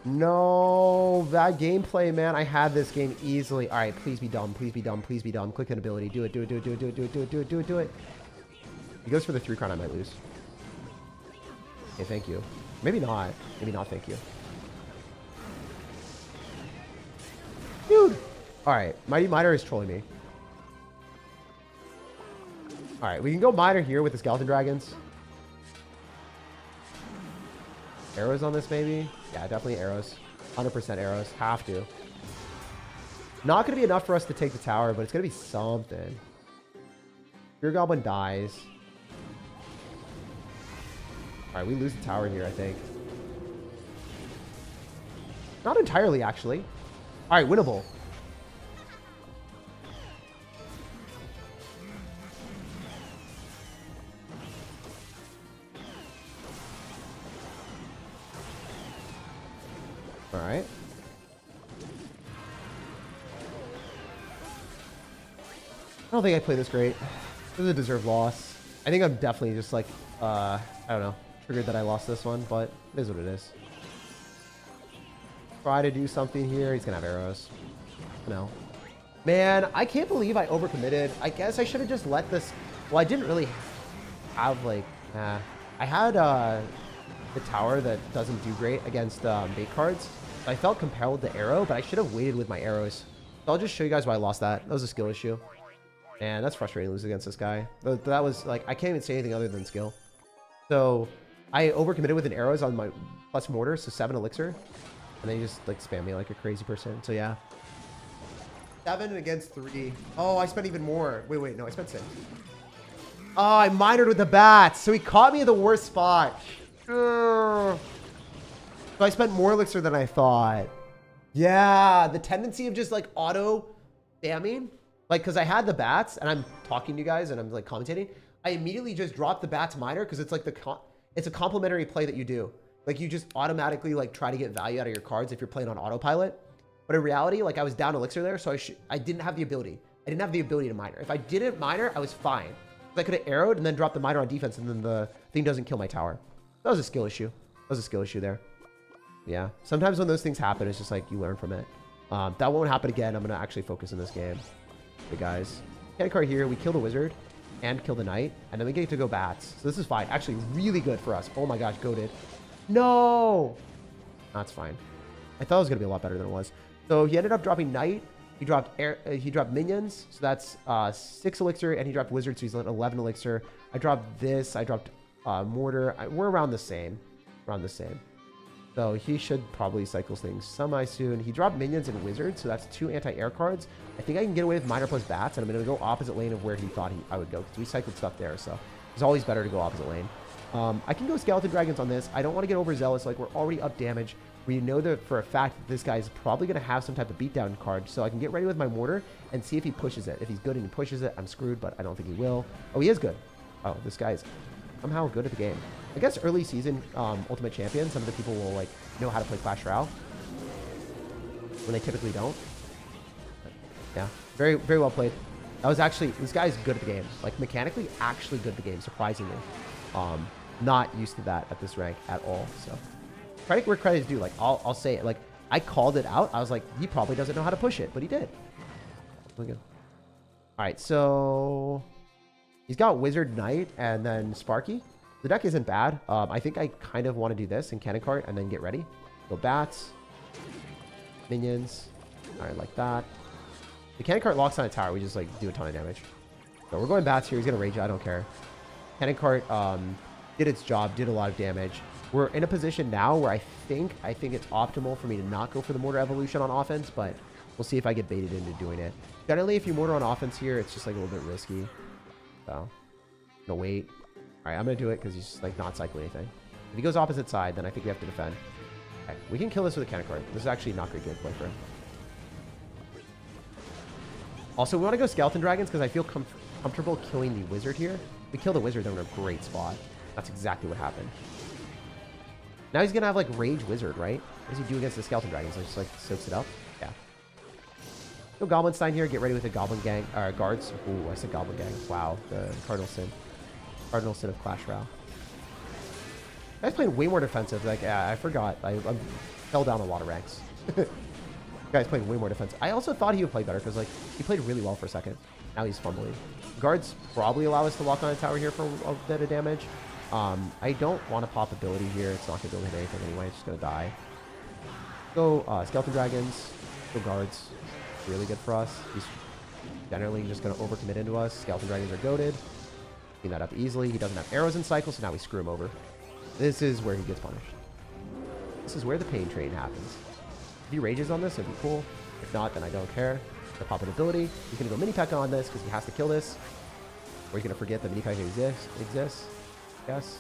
No, that gameplay, man. I had this game easily. All right, please be dumb. Please be dumb. Please be dumb. Click an ability. Do it. Do it. Do it. Do it. Do it. Do it. Do it. Do it. Do it. Do it. He goes for the 3 crown. I might lose. Okay, thank you. Maybe not. Maybe not. Thank you. Dude. All right, Mighty Miner is trolling me. All right, we can go Miner here with the Skeleton Dragons. Arrows on this, maybe? Yeah, definitely arrows. 100% arrows. Have to. Not going to be enough for us to take the tower, but it's going to be something. Your Goblin dies. Alright, we lose the tower here, I think. Not entirely, actually. Alright, winnable. Alright. I don't think I played this great. This is a deserved loss. I think I'm definitely just like, I don't know, triggered that I lost this one, but it is what it is. Try to do something here. He's going to have arrows. No. Man, I can't believe I overcommitted. I guess I should have just let this... Well, I didn't really have, like... I had the tower that doesn't do great against bait cards. I felt compelled to arrow, but I should have waited with my arrows. So I'll just show you guys why I lost that. That was a skill issue. And that's frustrating to lose against this guy. That was, like, I can't even say anything other than skill. So I overcommitted with an arrows on my plus mortar, so 7 elixir. And then he just, like, spammed me like a crazy person. So, yeah. 7 against 3. Oh, I spent even more. Wait. No, I spent 6. Oh, I minored with the bats. So he caught me at the worst spot. So I spent more elixir than I thought. Yeah, the tendency of just, like, auto spamming. Like, because I had the bats, and I'm talking to you guys, and I'm, like, commentating. I immediately just dropped the bats miner, because it's, like, it's a complementary play that you do. Like, you just automatically, like, try to get value out of your cards if you're playing on autopilot. But in reality, like, I was down elixir there, so I didn't have the ability. I didn't have the ability to miner. If I didn't miner, I was fine. I could have arrowed and then dropped the miner on defense, and then the thing doesn't kill my tower. That was a skill issue. That was a skill issue there. Yeah. Sometimes when those things happen, it's just like you learn from it. That won't happen again. I'm going to actually focus in this game. Okay, guys. Cannon card here. We kill the wizard and kill the knight, and then we get to go bats. So this is fine. Actually, really good for us. Oh my gosh, goated. No! That's fine. I thought it was going to be a lot better than it was. So he ended up dropping knight. He dropped minions, so that's 6 elixir, and he dropped wizard, so he's 11 elixir. I dropped this. I dropped mortar. We're around the same. Around the same. So he should probably cycle things semi-soon. He dropped minions and wizard, so that's 2 anti-air cards. I think I can get away with miner plus bats, and I'm going to go opposite lane of where he thought I would go, because we cycled stuff there, so it's always better to go opposite lane. I can go skeleton dragons on this. I don't want to get overzealous. Like, we're already up damage. We know that for a fact that this guy is probably going to have some type of beatdown card, so I can get ready with my mortar and see if he pushes it. If he's good and he pushes it, I'm screwed, but I don't think he will. Oh, he is good. Oh, this guy's somehow good at the game. I guess early season Ultimate Champion, some of the people will, like, know how to play Clash Royale when they typically don't. But, yeah, very, very well played. That was actually, this guy's good at the game. Like, mechanically, actually good at the game, surprisingly. Not used to that at this rank at all, so. Credit where credit is due. Like, I'll say it. Like, I called it out. I was like, he probably doesn't know how to push it, but he did. Look at. All right, so he's got Wizard Knight and then Sparky. The deck isn't bad. I think I kind of want to do this and cannon cart and then get ready. Go bats, minions. All right, like that. The cannon cart locks on a tower. We just like do a ton of damage. So we're going bats here. He's gonna rage. I don't care. Cannon cart did its job. Did a lot of damage. We're in a position now where I think it's optimal for me to not go for the mortar evolution on offense, but we'll see if I get baited into doing it. Generally, if you mortar on offense here, it's just like a little bit risky. So, I'm gonna wait. All right, I'm gonna do it because he's just like not cycling anything. If he goes opposite side, then I think we have to defend. Okay, we can kill this with a cannon card. This is actually not great gameplay for him. Also, we want to go Skeleton Dragons because I feel comfortable killing the Wizard here. If we kill the Wizard, then we're in a great spot. That's exactly what happened. Now he's going to have, like, Rage Wizard, right? What does he do against the Skeleton Dragons? Just, like, soaks it up? Yeah. Go Goblin Stein here. Get ready with the Goblin Gang, Guards. Ooh, I said Goblin Gang. Wow, the Cardinal Sin. Cardinal Sin of Clash Royale. Guy's playing way more defensive. Like, yeah, I forgot. I fell down a lot of ranks. Guy's playing way more defensive. I also thought he would play better because, like, he played really well for a second. Now he's fumbling. Guards probably allow us to lock on a tower here for a bit of damage. I don't want to pop ability here. It's not going to be able to hit anything anyway. It's just going to die. Go Skeleton Dragons. Go Guards. Really good for us. He's generally just going to overcommit into us. Skeleton Dragons are goated. Clean that up easily. He doesn't have arrows in cycle, so now we screw him over. This is where he gets punished. This is where the pain train happens. If he rages on this, it'd be cool. If not, then I don't care. The pop an ability. He's going to go mini P.E.K.K.A on this because he has to kill this. Or he's going to forget that mini P.E.K.K.A exists. Yes.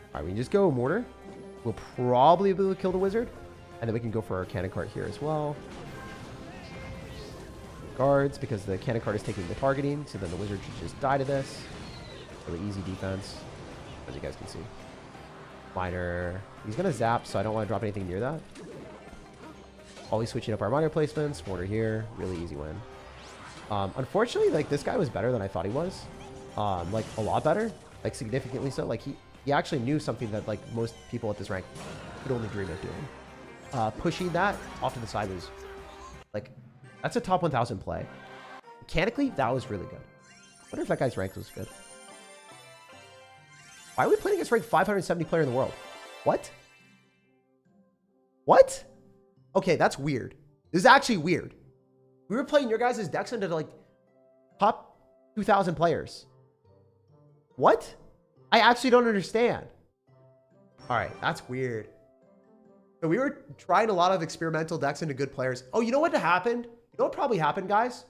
Alright, we can just go Mortar. We'll probably be able to kill the Wizard. And then we can go for our cannon cart here as well. Guards, because the cannon cart is taking the targeting. So then the Wizard should just die to this. Really easy defense, as you guys can see. Miner. He's going to zap, so I don't want to drop anything near that. Always switching up our miner placements. Mortar here. Really easy win. Unfortunately, like, this guy was better than I thought he was. Like, a lot better. Like, significantly so. Like, he actually knew something that, like, most people at this rank could only dream of doing. Pushing that off to the side was, like, that's a top 1,000 play. Mechanically, that was really good. I wonder if that guy's rank was good. Why are we playing against ranked 570 player in the world? What? What? Okay, that's weird. This is actually weird. We were playing your guys' decks into, like, top 2,000 players. What? I actually don't understand. All right, that's weird. So we were trying a lot of experimental decks into good players. Oh, you know what happened? You know what probably happened, guys?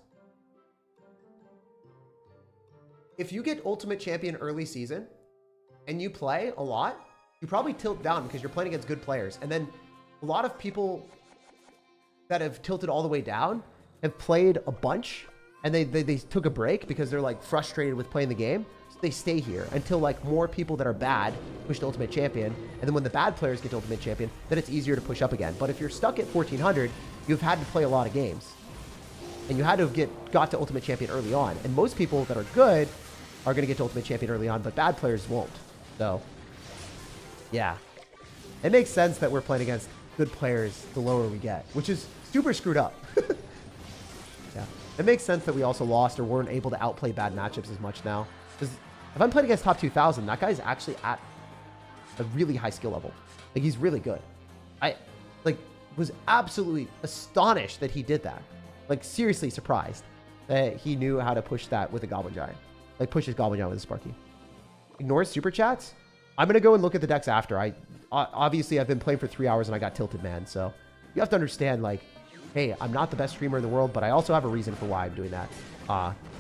If you get Ultimate Champion early season and you play a lot, you probably tilt down because you're playing against good players. And then a lot of people that have tilted all the way down have played a bunch and they took a break because they're, like, frustrated with playing the game. So they stay here until, like, more people that are bad push to Ultimate Champion. And then when the bad players get to Ultimate Champion, then it's easier to push up again. But if you're stuck at 1400, you've had to play a lot of games. And you had to have got to Ultimate Champion early on. And most people that are good are going to get to Ultimate Champion early on, but bad players won't. So, yeah. It makes sense that we're playing against good players the lower we get, which is super screwed up. Yeah. It makes sense that we also lost or weren't able to outplay bad matchups as much now. Because if I'm playing against top 2,000, that guy's actually at a really high skill level. Like, he's really good. I, like, was absolutely astonished that he did that. Like, seriously surprised that he knew how to push that with a Goblin Giant. Like, push his Goblin Giant with a Sparky. Ignore super chats. I'm going to go and look at the decks after. Obviously, I've been playing for 3 hours and I got tilted, man. So you have to understand, like, hey, I'm not the best streamer in the world, but I also have a reason for why I'm doing that.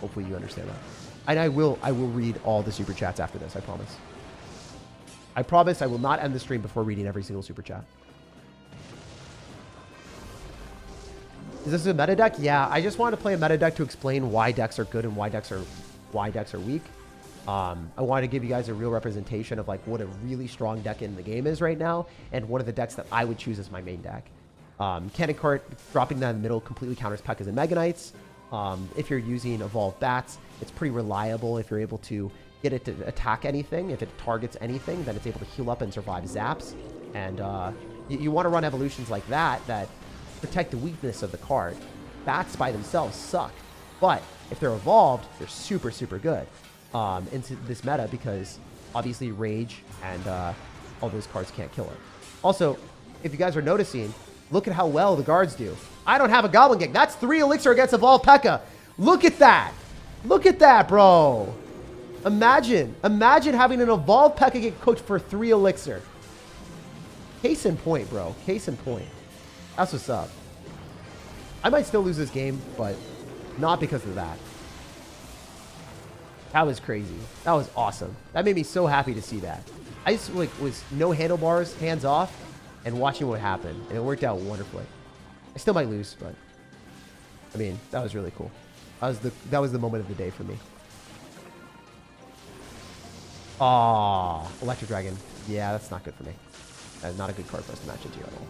Hopefully you understand that. And I will read all the super chats after this, I promise. I promise I will not end the stream before reading every single super chat. Is this a meta deck? Yeah, I just wanted to play a meta deck to explain why decks are good and why decks are weak. I wanted to give you guys a real representation of, like, what a really strong deck in the game is right now, and one of the decks that I would choose as my main deck. Cannon Cart, dropping that in the middle completely counters P.E.K.K.As and Mega Knights. If you're using Evolved Bats, it's pretty reliable. If you're able to get it to attack anything, if it targets anything, then it's able to heal up and survive zaps. And you want to run evolutions like that protect the weakness of the card. Bats by themselves suck, but if they're evolved, they're super, super good into this meta because obviously Rage and all those cards can't kill it. Also, if you guys are noticing, look at how well the guards do. I don't have a Goblin Gang. That's 3 elixir against Evolved P.E.K.K.A. Look at that. Look at that, bro. Imagine having an Evolved P.E.K.K.A get cooked for 3 elixir. Case in point, bro. Case in point. That's what's up. I might still lose this game, but not because of that. That was crazy. That was awesome. That made me so happy to see that. I just like was no handlebars, hands off, and watching what happened, and it worked out wonderfully. I still might lose, but I mean, that was really cool. That was the moment of the day for me. Aw, Electric Dragon. Yeah, that's not good for me. That's not a good card for us to match into at all.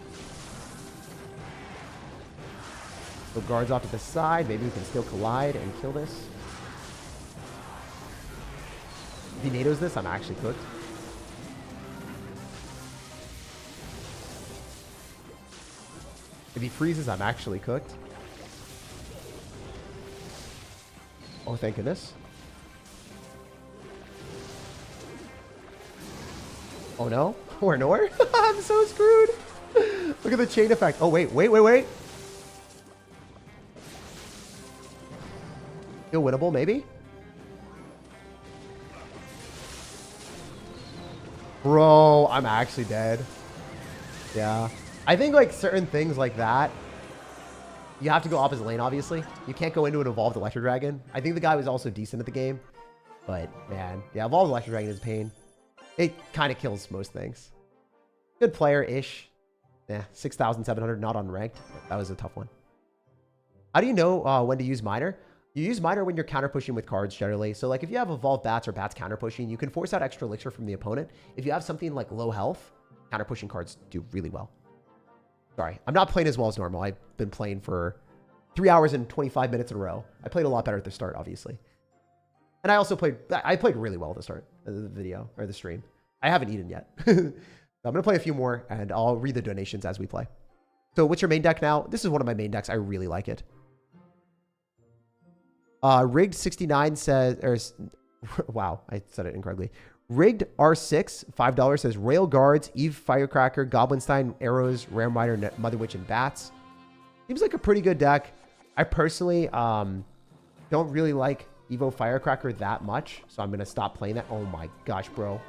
So guards off to the side. Maybe we can still collide and kill this. If he NATOs this, I'm actually cooked. If he freezes, I'm actually cooked. Oh, thank goodness. Oh no, we're nowhere. I'm so screwed. Look at the chain effect. Oh, wait. Still winnable, maybe? Bro, I'm actually dead. Yeah. I think like certain things like that, you have to go opposite lane, obviously. You can't go into an evolved Electro Dragon. I think the guy was also decent at the game. But, man. Yeah, evolved Electro Dragon is pain. It kind of kills most things. Good player-ish. Yeah, 6,700, not unranked. That was a tough one. How do you know when to use Miner? You use Miner when you're counter-pushing with cards, generally. So, like, if you have evolved Bats or Bats counter-pushing, you can force out extra elixir from the opponent. If you have something like low health, counter-pushing cards do really well. Sorry, I'm not playing as well as normal. I've been playing for 3 hours and 25 minutes in a row. I played a lot better at the start, obviously. And I also played really well at the start of the video, or the stream. I haven't eaten yet. So I'm going to play a few more, and I'll read the donations as we play. So what's your main deck now? This is one of my main decks. I really like it. Rigged69 says, or, wow, I said it incorrectly. Rigged R6, $5 says Rail Guards, Eve Firecracker, Goblinstein, Arrows, Ram Rider, Mother Witch, and Bats. Seems like a pretty good deck. I personally don't really like Evo Firecracker that much, so I'm going to stop playing that. Oh my gosh, bro.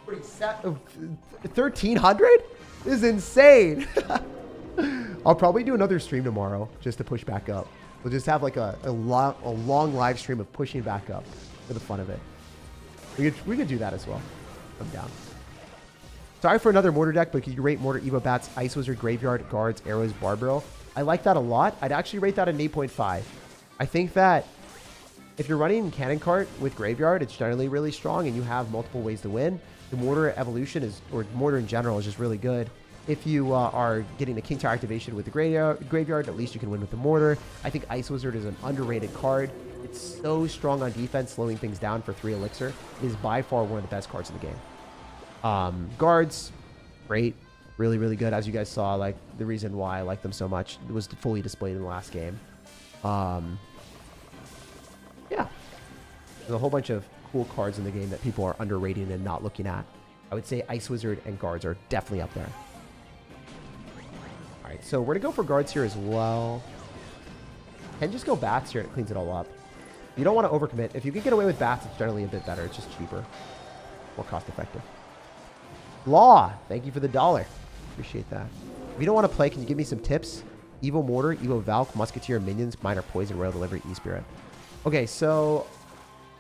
1,300? This is insane. I'll probably do another stream tomorrow just to push back up. We'll just have like a long live stream of pushing back up for the fun of it. We could do that as well. I'm down. Sorry for another Mortar deck, but could you rate Mortar, Evo Bats, Ice Wizard, Graveyard, Guards, Arrows, Barbarill? I like that a lot. I'd actually rate that an 8.5. I think that if you're running Cannon Cart with Graveyard, it's generally really strong and you have multiple ways to win. The Mortar evolution is, or Mortar in general, is just really good. If you are getting a King Tower activation with the Graveyard, at least you can win with the Mortar. I think Ice Wizard is an underrated card. It's so strong on defense, slowing things down for 3 elixir. It is by far one of the best cards in the game. Guards, great. Really, really good. As you guys saw, like the reason why I like them so much was fully displayed in the last game. Yeah. There's a whole bunch of cool cards in the game that people are underrating and not looking at. I would say Ice Wizard and Guards are definitely up there. All right, so we're going to go for Guards here as well. And just go Bats here and it cleans it all up. You don't want to overcommit. If you can get away with Bats, it's generally a bit better. It's just cheaper. More cost effective. Law, thank you for the $1. Appreciate that. If you don't want to play, can you give me some tips? Evo Mortar, Evo Valk, Musketeer, Minions, Minor Poison, Royal Delivery, E-Spirit. Okay, so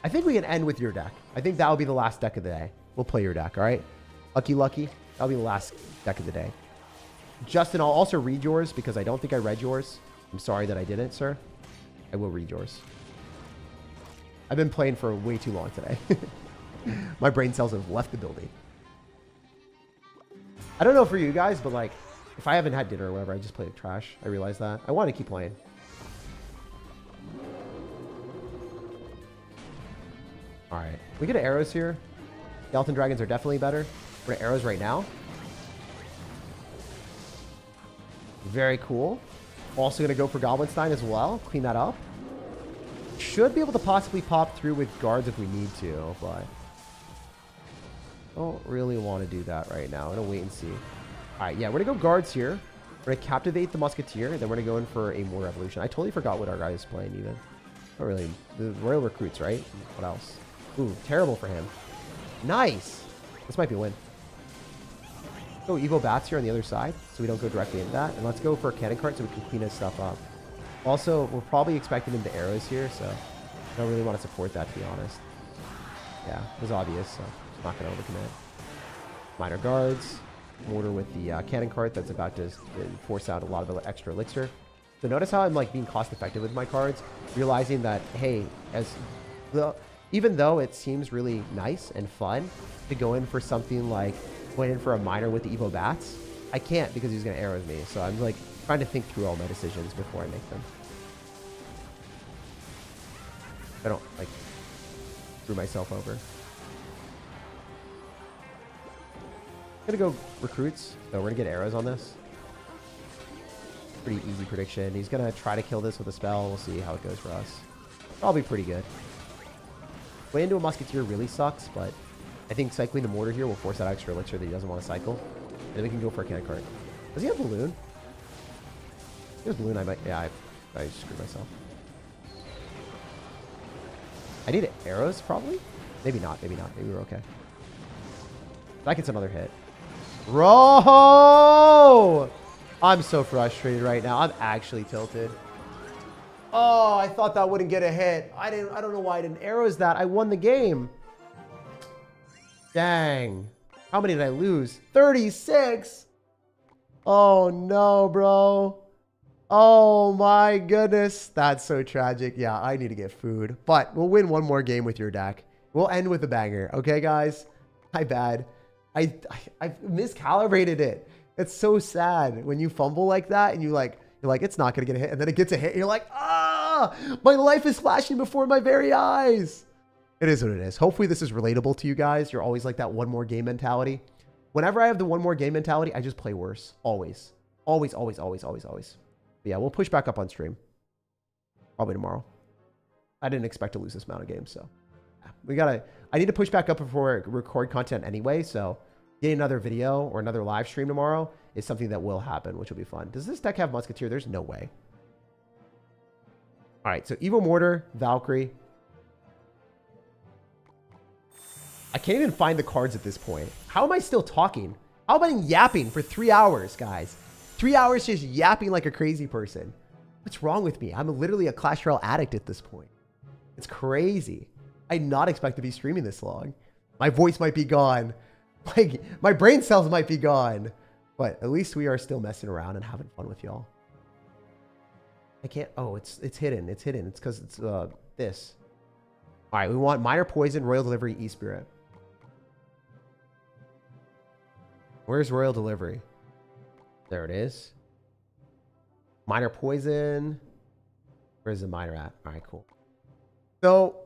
I think we can end with your deck. I think that will be the last deck of the day. We'll play your deck, all right? Lucky. That'll be the last deck of the day. Justin, I'll also read yours because I don't think I read yours. I'm sorry that I didn't, sir. I will read yours. I've been playing for way too long today. My brain cells have left the building. I don't know for you guys, but like, if I haven't had dinner or whatever, I just play trash. I realize that. I want to keep playing. All right. We get arrows here. Skeleton Dragons are definitely better. We're at arrows right now. Very cool. Also going to go for Goblinstein as well. Clean that up. Should be able to possibly pop through with Guards if we need to, but don't really want to do that right now. I'm going to wait and see. All right, yeah, we're going to go Guards here. We're going to Captivate the Musketeer, and then we're going to go in for a Mortar Evolution. I totally forgot what our guy is playing even. Not really. The Royal Recruits, right? What else? Ooh, terrible for him. Nice. This might be a win. Go Evo Bats here on the other side, so we don't go directly into that. And let's go for a Cannon Cart so we can clean his stuff up. Also, we're probably expecting him to arrows here, so I don't really want to support that, to be honest. Yeah, it was obvious, so I'm not going to overcommit. Minor guards. Mortar with the cannon cart that's about to force out a lot of the extra elixir. So notice how I'm like being cost effective with my cards, realizing that, hey, even though it seems really nice and fun to go in for something like going in for a miner with the Evo Bats, I can't because he's going to arrows me. So I'm like trying to think through all my decisions before I make them. I don't like screw myself over. I'm gonna go recruits, so we're gonna get arrows on this. Pretty easy prediction. He's gonna try to kill this with a spell. We'll see how it goes for us. Probably pretty good. Way into a musketeer really sucks, but I think cycling the mortar here will force that extra elixir that he doesn't want to cycle. And then we can go for a cannon cart. Does he have balloon? If he has balloon, I might. Yeah, I screwed myself. I need arrows, probably? Maybe not, maybe not. Maybe we're okay. That gets another hit. Bro! I'm so frustrated right now. I'm actually tilted. Oh, I thought that wouldn't get a hit. I don't know why I didn't arrows that. I won the game. Dang. How many did I lose? 36. Oh no, bro. Oh my goodness. That's so tragic. Yeah, I need to get food. But we'll win one more game with your deck. We'll end with a banger. Okay, guys? My bad. I miscalibrated it. It's so sad when you fumble like that and you're like, it's not going to get a hit. And then it gets a hit. And you're like, ah, my life is flashing before my very eyes. It is what it is. Hopefully this is relatable to you guys. You're always like that one more game mentality. Whenever I have the one more game mentality, I just play worse. Always. Always, always, always, always, always. But yeah, we'll push back up on stream. Probably tomorrow. I didn't expect to lose this amount of games, so. I need to push back up before I record content anyway, so getting another video or another live stream tomorrow is something that will happen, which will be fun. Does this deck have Musketeer? There's no way. All right, so Evo Mortar, Valkyrie. I can't even find the cards at this point. How am I still talking? How am I yapping for 3 hours, guys? 3 hours just yapping like a crazy person. What's wrong with me? I'm literally a Clash Royale addict at this point. It's crazy. I did not expect to be streaming this long. My voice might be gone. Like, my brain cells might be gone. But at least we are still messing around and having fun with y'all. I can't. Oh, it's hidden. It's hidden. It's because it's this. All right, we want Minor Poison, Royal Delivery, E-Spirit. Where's Royal Delivery? There it is. Minor Poison. Where's the Minor at? All right, cool. So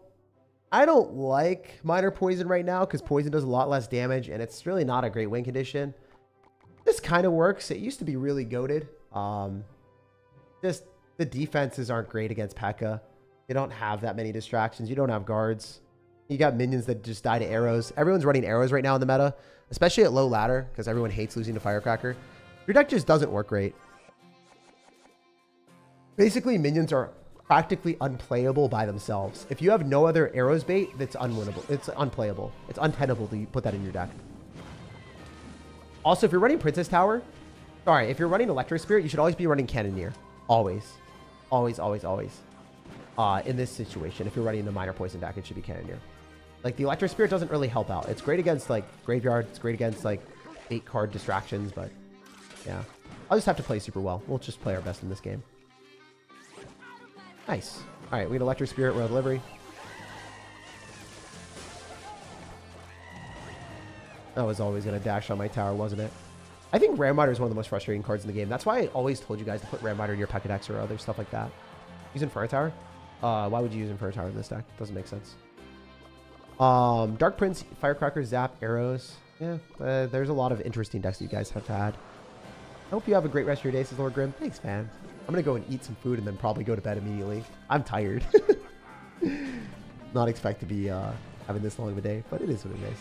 I don't like Minor Poison right now because Poison does a lot less damage and it's really not a great win condition. This kind of works. It used to be really goated. Just the defenses aren't great against P.E.K.K.A. They don't have that many distractions. You don't have guards. You got minions that just die to arrows. Everyone's running arrows right now in the meta, especially at low ladder because everyone hates losing to Firecracker. Your deck just doesn't work great. Basically, minions are practically unplayable by themselves. If you have no other arrows bait, that's unwinnable. It's unplayable. It's untenable to put that in your deck. Also, if you're running Princess Tower, sorry, if you're running Electro Spirit, you should always be running Cannoneer. Always. Always, always, always. In this situation, if you're running the Minor Poison deck, it should be Cannoneer. Like, the Electro Spirit doesn't really help out. It's great against, like, Graveyard. It's great against, like, 8-card distractions, but, yeah. I'll just have to play super well. We'll just play our best in this game. Nice. All right, we get Electro Spirit, Royal Delivery. That was always going to dash on my tower, wasn't it? I think Ram Rider is one of the most frustrating cards in the game. That's why I always told you guys to put Ram Rider in your P.E.K.K.A. decks or other stuff like that. Use Inferno Tower? Why would you use Inferno Tower in this deck? Doesn't make sense. Dark Prince, Firecracker, Zap, Arrows. Yeah, there's a lot of interesting decks that you guys have had. I hope you have a great rest of your day, says Lord Grim. Thanks, man. I'm going to go and eat some food and then probably go to bed immediately. I'm tired. Not expect to be having this long of a day, but it is what it is.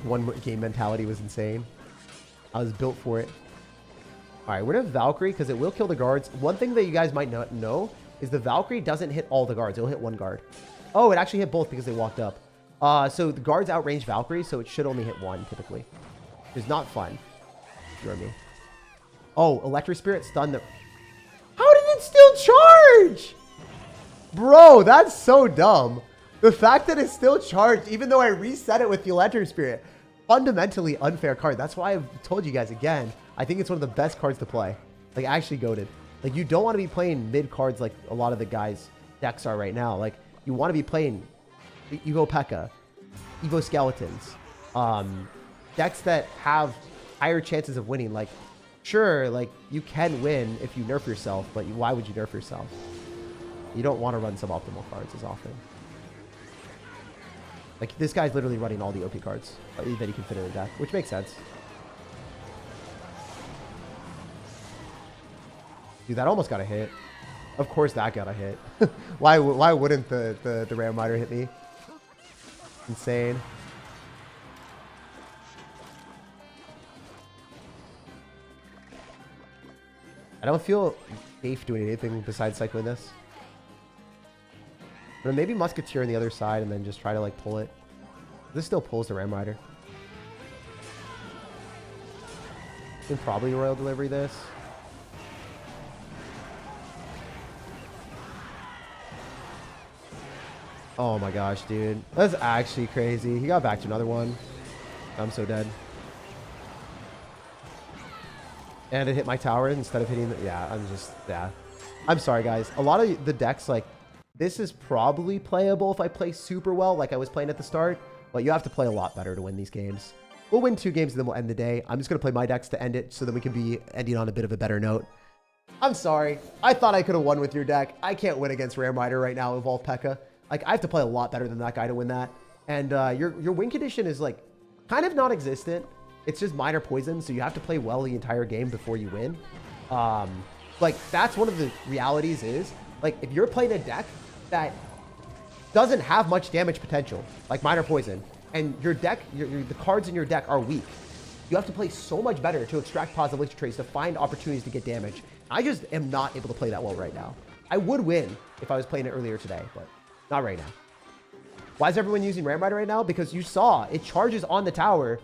One game mentality was insane. I was built for it. All right, we're going to Valkyrie because it will kill the guards. One thing that you guys might not know is the Valkyrie doesn't hit all the guards. It'll hit one guard. Oh, it actually hit both because they walked up. So the guards outrange Valkyrie, so it should only hit one typically. It's not fun. You know what I mean? Oh, Electro Spirit stunned the... How did it still charge? Bro, that's so dumb. The fact that it's still charged, even though I reset it with the Lantern Spirit, fundamentally unfair card. That's why I've told you guys again, I think it's one of the best cards to play. Like, actually goated. Like, you don't want to be playing mid cards like a lot of the guys' decks are right now. Like, you want to be playing Evo P.E.K.K.A, Evo Skeletons, decks that have higher chances of winning. Like, sure, like, you can win if you nerf yourself, but why would you nerf yourself? You don't want to run suboptimal cards as often. Like, this guy's literally running all the OP cards that he can fit in a deck, which makes sense. Dude, that almost got a hit. Of course that got a hit. Why wouldn't the Ram Rider hit me? Insane. I don't feel safe doing anything besides cycling this. But maybe Musketeer on the other side and then just try to like pull it. This still pulls the Ram Rider. I can probably Royal Delivery this. Oh my gosh, dude. That's actually crazy. He got back to another one. I'm so dead. And it hit my tower instead of hitting the... Yeah, yeah. I'm sorry, guys. A lot of the decks, like, this is probably playable if I play super well, like I was playing at the start. But you have to play a lot better to win these games. We'll win 2 games and then we'll end the day. I'm just going to play my decks to end it so that we can be ending on a bit of a better note. I'm sorry. I thought I could have won with your deck. I can't win against Ram Rider right now, Evolve P.E.K.K.A. Like, I have to play a lot better than that guy to win that. And your win condition is, like, kind of non-existent. It's just minor poison, so you have to play well the entire game before you win. Like, that's one of the realities is, like, if you're playing a deck that doesn't have much damage potential, like minor poison, and your deck, the cards in your deck are weak, you have to play so much better to extract positive elixir traits to find opportunities to get damage. I just am not able to play that well right now. I would win if I was playing it earlier today, but not right now. Why is everyone using Ram Rider right now? Because you saw it charges on the tower.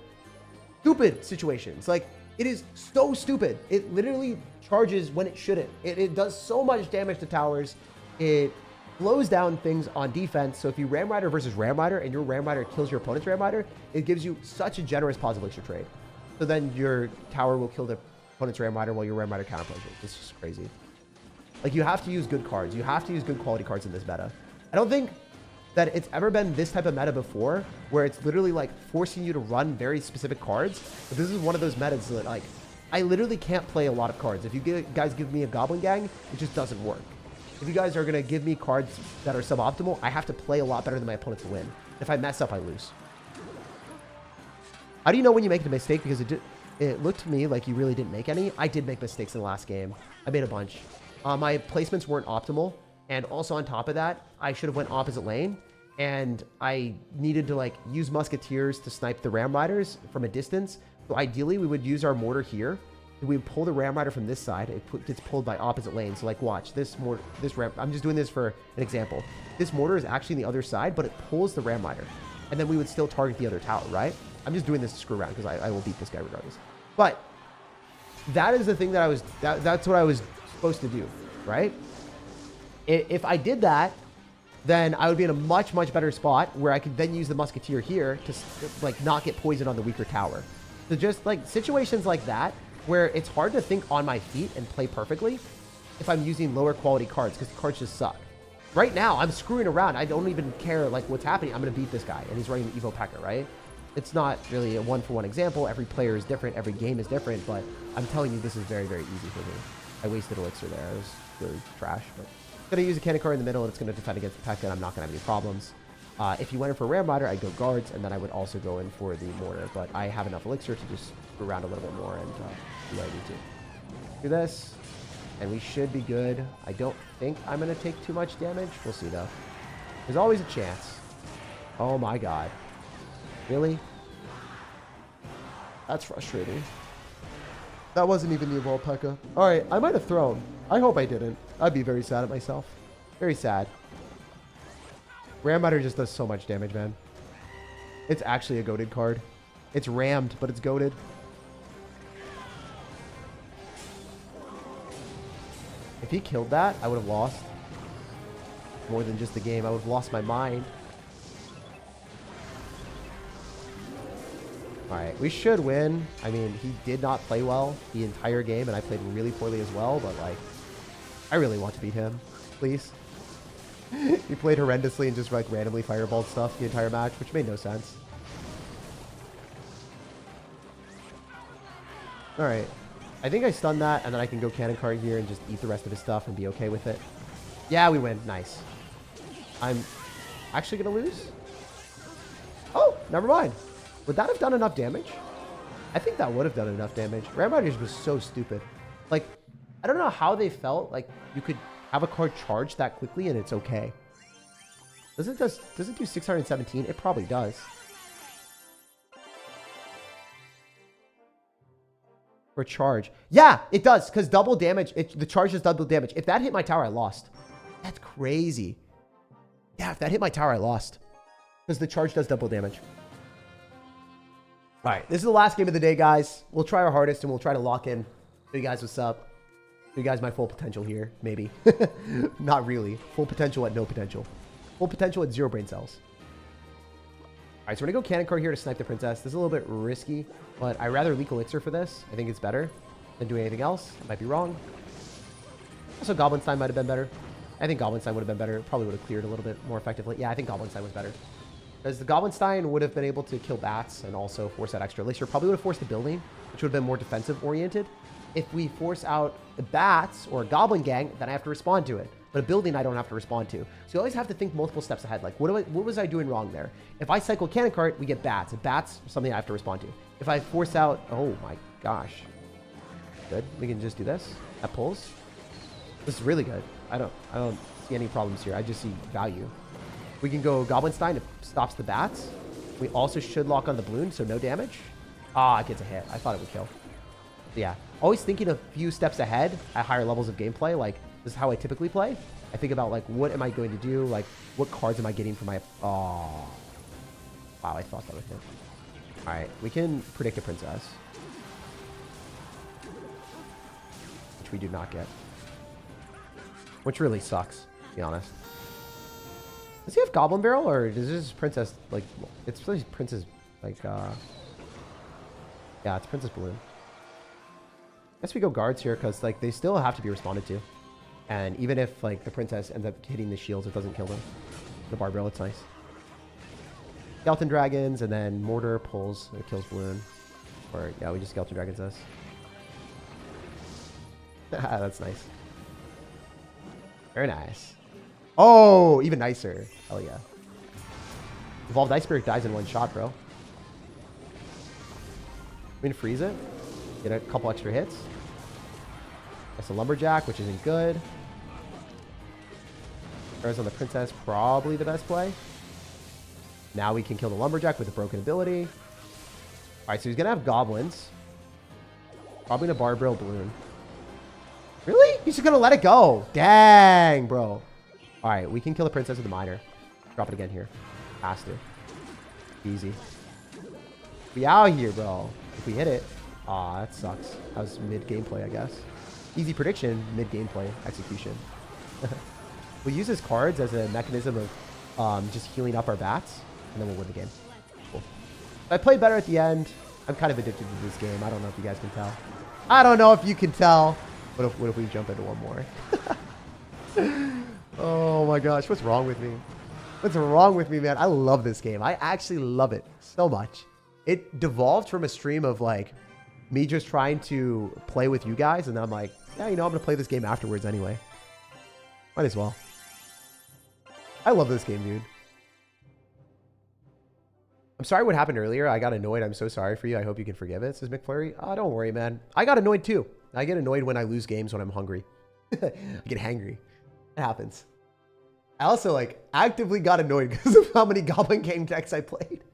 Stupid situations. Like, it is so stupid. It literally charges when it shouldn't. It does so much damage to towers. It slows down things on defense. So if you Ram Rider versus Ram Rider and your Ram Rider kills your opponent's Ram Rider, it gives you such a generous positive elixir trade. So then your tower will kill the opponent's Ram Rider while your Ram Rider counterplays it. It's just crazy. Like, you have to use good cards. You have to use good quality cards in this meta. I don't think that it's ever been this type of meta before where it's literally like forcing you to run very specific cards. But this is one of those metas that, like, I literally can't play a lot of cards. If you guys give me a Goblin Gang, it just doesn't work. If you guys are going to give me cards that are suboptimal, I have to play a lot better than my opponent to win. If I mess up, I lose. How do you know when you make the mistake? Because it looked to me like you really didn't make any. I did make mistakes in the last game. I made a bunch. My placements weren't optimal. And also on top of that, I should have went opposite lane. And I needed to, like, use Musketeers to snipe the Ram Riders from a distance. So ideally, we would use our mortar here. And we would pull the Ram Rider from this side. It gets pulled by opposite lane. So, like, watch. This Ram... I'm just doing this for an example. This mortar is actually on the other side, but it pulls the Ram Rider. And then we would still target the other tower, right? I'm just doing this to screw around because I will beat this guy regardless. But that is the thing that I was... That's what I was supposed to do, right? If I did that, then I would be in a much, much better spot where I could then use the Musketeer here to, like, not get poisoned on the weaker tower. So just, like, situations like that where it's hard to think on my feet and play perfectly if I'm using lower quality cards because the cards just suck. Right now, I'm screwing around. I don't even care, like, what's happening. I'm going to beat this guy, and he's running Evo P.E.K.K.A, right? It's not really a one-for-one example. Every player is different. Every game is different, but I'm telling you, this is very, very easy for me. I wasted elixir there. It was really trash, but... Going to use a cannon card in the middle, and it's going to defend against the P.E.K.K.A, and I'm not going to have any problems. If you went in for Ram Rider, I'd go guards, and then I would also go in for the mortar. But I have enough elixir to just screw around a little bit more and do what I need to. Do this, and we should be good. I don't think I'm going to take too much damage. We'll see, though. There's always a chance. Oh, my God. Really? That's frustrating. That wasn't even the Evolve P.E.K.K.A. All right, I might have thrown. I hope I didn't. I'd be very sad at myself. Very sad. Ram Rider just does so much damage, man. It's actually a goated card. It's rammed, but it's goated. If he killed that, I would have lost. more than just the game. I would have lost my mind. All right, we should win. I mean, he did not play well the entire game, and I played really poorly as well, but, like, I really want to beat him. Please. He played horrendously and just, like, randomly fireballed stuff the entire match, which made no sense. All right. I think I stunned that, and then I can go cannon cart here and just eat the rest of his stuff and be okay with it. Yeah, we win. Nice. I'm actually going to lose? Oh, never mind. Would that have done enough damage? I think that would have done enough damage. Ram Riders was so stupid. Like, I don't know how they felt like you could have a card charge that quickly and it's okay. Does it do 617? It probably does. For charge. Yeah, it does, because double damage. The charge does double damage. If that hit my tower, I lost. That's crazy. Yeah, if that hit my tower, I lost. Because the charge does double damage. All right, this is the last game of the day, guys. We'll try our hardest, and we'll try to lock in. Show you guys what's up. Show you guys my full potential here, maybe. Not really. Full potential at no potential. Full potential at 0 brain cells. All right, so we're going to go cannon cart here to snipe the princess. This is a little bit risky, but I'd rather leak elixir for this. I think it's better than doing anything else. I might be wrong. Also, Goblin Stein might have been better. I think Goblin Stein would have been better. It probably would have cleared a little bit more effectively. Yeah, I think Goblin Stein was better. Because the Goblin Stein would have been able to kill bats and also force out extra elixir. Probably would have forced the building, which would have been more defensive oriented. If we force out the bats or a Goblin Gang, then I have to respond to it. But a building I don't have to respond to. So you always have to think multiple steps ahead. Like, what was I doing wrong there? If I cycle cannon cart, we get bats. And bats are something I have to respond to. If I force out... Oh my gosh. Good. We can just do this. That pulls. This is really good. I don't see any problems here. I just see value. We can go Goblin Stein. It stops the bats. We also should lock on the balloon, so no damage. Ah, it gets a hit. I thought it would kill. Yeah. Always thinking a few steps ahead at higher levels of gameplay. Like, this is how I typically play. I think about, like, what am I going to do? Like, what cards am I getting for my... Oh. Wow, I thought that would hit. All right. We can predict a princess. Which we do not get. Which really sucks, to be honest. Does he have Goblin Barrel, or is this Princess, like, it's really Princess, like, yeah, it's Princess Balloon. I guess we go guards here, because, like, they still have to be responded to. And even if, like, the Princess ends up hitting the shields, it doesn't kill them. The Barb Barrel, it's nice. Skeleton Dragons, and then Mortar pulls, it kills Balloon. Or, yeah, we just Skeleton Dragons this. That's nice. Very nice. Oh, even nicer. Hell yeah. Evolved Ice Spirit dies in one shot, bro. We can freeze it. Get a couple extra hits. That's a Lumberjack, which isn't good. Prayers on the Princess, probably the best play. Now we can kill the Lumberjack with a broken ability. Alright, so he's going to have Goblins. Probably in a Barb Barrel Balloon. Really? He's just going to let it go. Dang, bro. Alright, we can kill the Princess with the Miner. Drop it again here. Has to. Easy. We out here, bro. If we hit it. Aw, that sucks. That was mid-gameplay, I guess. Easy prediction, mid-gameplay execution. We'll use his cards as a mechanism of just healing up our bats, and then we'll win the game. Cool. I played better at the end. I'm kind of addicted to this game. I don't know if you guys can tell. I don't know if you can tell. What if we jump into one more? Oh my gosh, what's wrong with me? What's wrong with me, man? I love this game. I actually love it so much. It devolved from a stream of, like, me just trying to play with you guys, and then I'm like, yeah, you know, I'm going to play this game afterwards anyway. Might as well. I love this game, dude. I'm sorry what happened earlier. I got annoyed. I'm so sorry for you. I hope you can forgive it, says McFlurry. Oh, don't worry, man. I got annoyed too. I get annoyed when I lose games when I'm hungry. I get hangry. It happens. I also, like, actively got annoyed because of how many Goblin Gang decks I played.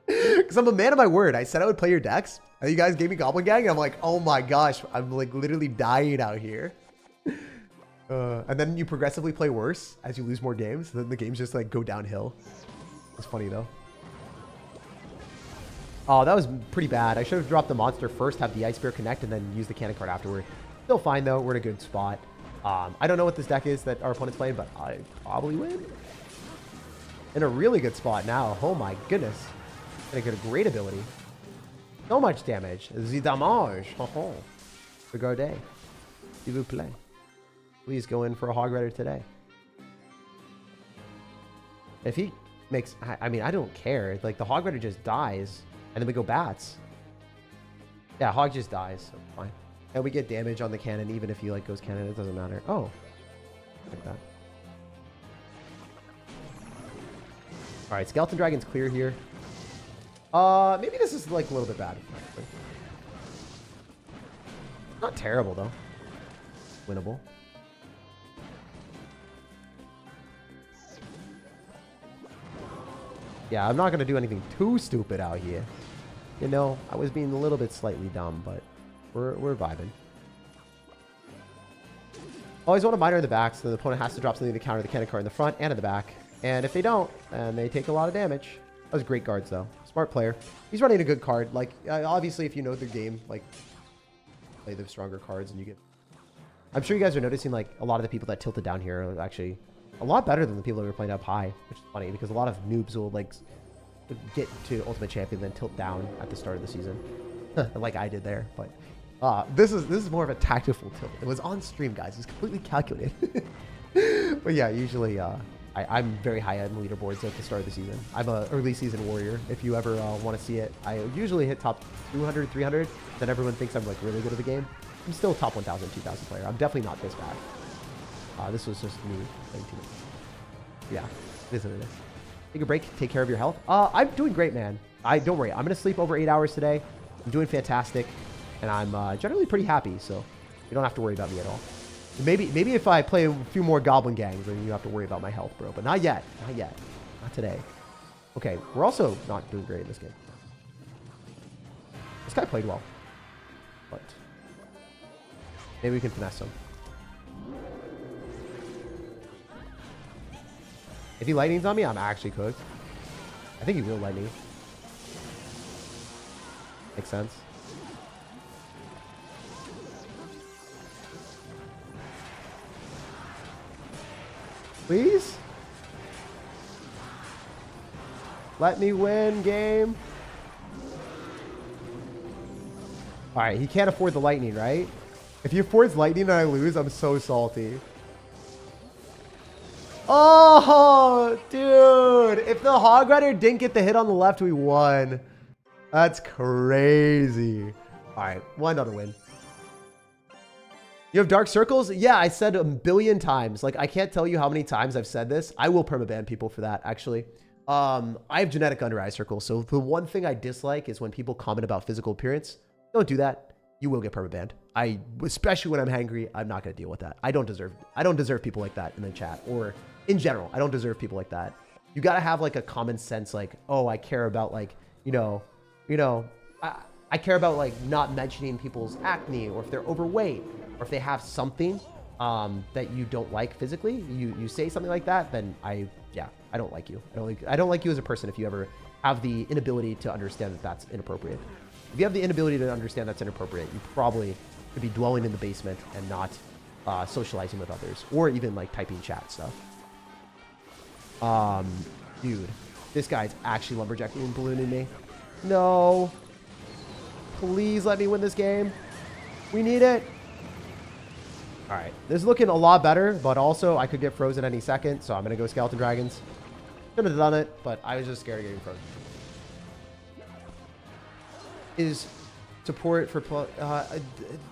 Because I'm a man of my word. I said I would play your decks, and you guys gave me Goblin Gang, and I'm like, oh my gosh, I'm, like, literally dying out here. And then you progressively play worse as you lose more games. Then the games just, like, go downhill. It's funny, though. Oh, that was pretty bad. I should have dropped the monster first, have the Ice Bear connect, and then use the cannon card afterward. Still fine, though. We're in a good spot. I don't know what this deck is that our opponent's playing, but I probably win. In a really good spot now. Oh my goodness. Gonna get a great ability. So much damage. The damage. Oh. Regardez. S'il vous plaît. Please go in for a Hog Rider today. If he makes... I mean, I don't care. Like, the Hog Rider just dies, and then we go bats. Yeah, Hog just dies, so fine. And we get damage on the cannon, even if he, like, goes cannon. It doesn't matter. Oh. Like that. Alright, Skeleton Dragon's clear here. Maybe this is, like, a little bit bad, actually. Not terrible, though. Winnable. Yeah, I'm not going to do anything too stupid out here. You know, I was being a little bit slightly dumb, but we're vibing. Always want a miner in the back, so the opponent has to drop something to counter the cannon card in the front and in the back. And if they don't, then they take a lot of damage. That was great guards, though. Smart player. He's running a good card. Like, obviously, if you know the game, like, play the stronger cards and you get... I'm sure you guys are noticing, like, a lot of the people that tilted down here are actually a lot better than the people that were playing up high, which is funny because a lot of noobs will, like, get to Ultimate Champion then tilt down at the start of the season. Like I did there, but this is more of a tactical tilt. It was on stream, guys. It's completely calculated. But yeah, usually I'm very high on leaderboards at the start of the season. I'm a early season warrior. If you ever want to see it, I usually hit top 200, 300. Then everyone thinks I'm like really good at the game. I'm still top 1,000, 2,000 player. I'm definitely not this bad. This was just me playing too much. Yeah, it is what it is. Take a break. Take care of your health. I'm doing great, man. Don't worry. I'm gonna sleep over 8 hours today. I'm doing fantastic, and I'm generally pretty happy. So you don't have to worry about me at all. Maybe if I play a few more Goblin Gangs, then you have to worry about my health, bro. But not yet. Not yet. Not today. Okay, we're also not doing great in this game. This guy played well, but maybe we can finesse him. If he lightnings on me, I'm actually cooked. I think he will lightning. Makes sense. Please? Let me win, game. Alright, he can't afford the lightning, right? If he affords lightning and I lose, I'm so salty. Oh, dude. If the Hog Rider didn't get the hit on the left, we won. That's crazy. All right, why not a win? You have dark circles? Yeah, I said a billion times. Like, I can't tell you how many times I've said this. I will permaban people for that, actually. I have genetic under eye circles. So the one thing I dislike is when people comment about physical appearance. Don't do that. You will get permabanned. Especially when I'm hangry, I'm not going to deal with that. I don't deserve people like that in the chat or in general. I don't deserve people like that. You got to have like a common sense, like, oh, I care about like, I care about like not mentioning people's acne or if they're overweight or if they have something that you don't like physically. You say something like that, then I don't like you. I don't like you as a person if you ever have the inability to understand that that's inappropriate. If you have the inability to understand that's inappropriate, you probably could be dwelling in the basement and not socializing with others or even like typing chat stuff. Dude, this guy's actually lumberjacking and ballooning me. No. Please let me win this game. We need it. All right. This is looking a lot better, but also I could get frozen any second, so I'm going to go Skeleton Dragons. Could have done it, but I was just scared of getting frozen. Is support for...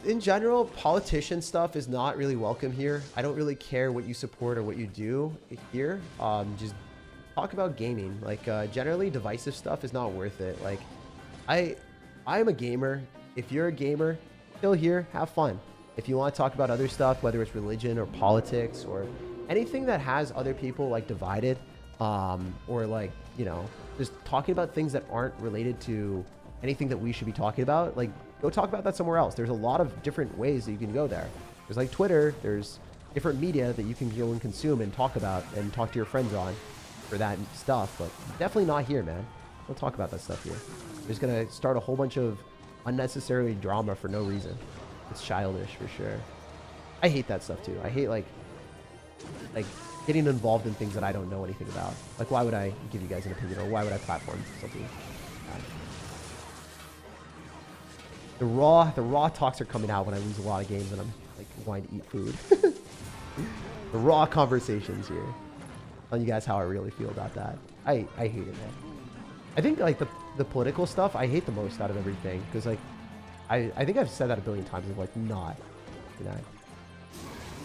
in general, politician stuff is not really welcome here. I don't really care what you support or what you do here. Just talk about gaming. Like, generally, divisive stuff is not worth it. Like, I'm a gamer. If you're a gamer, chill here, have fun. If you want to talk about other stuff, whether it's religion or politics or anything that has other people like divided, or like, just talking about things that aren't related to anything that we should be talking about, like, go talk about that somewhere else. There's a lot of different ways that you can go there. There's like Twitter, there's different media that you can go and consume and talk about and talk to your friends on for that stuff, but definitely not here, man. Don't talk about that stuff here. You're just gonna start a whole bunch of unnecessary drama for no reason. It's childish for sure. I hate that stuff too. I hate like getting involved in things that I don't know anything about. Like, why would I give you guys an opinion, or why would I platform something? The raw talks are coming out when I lose a lot of games and I'm like wanting to eat food. The raw conversations here. Telling you guys how I really feel about that. I hate it, man. I think like the political stuff I hate the most out of everything, because like I think I've said that a billion times of like not, you know.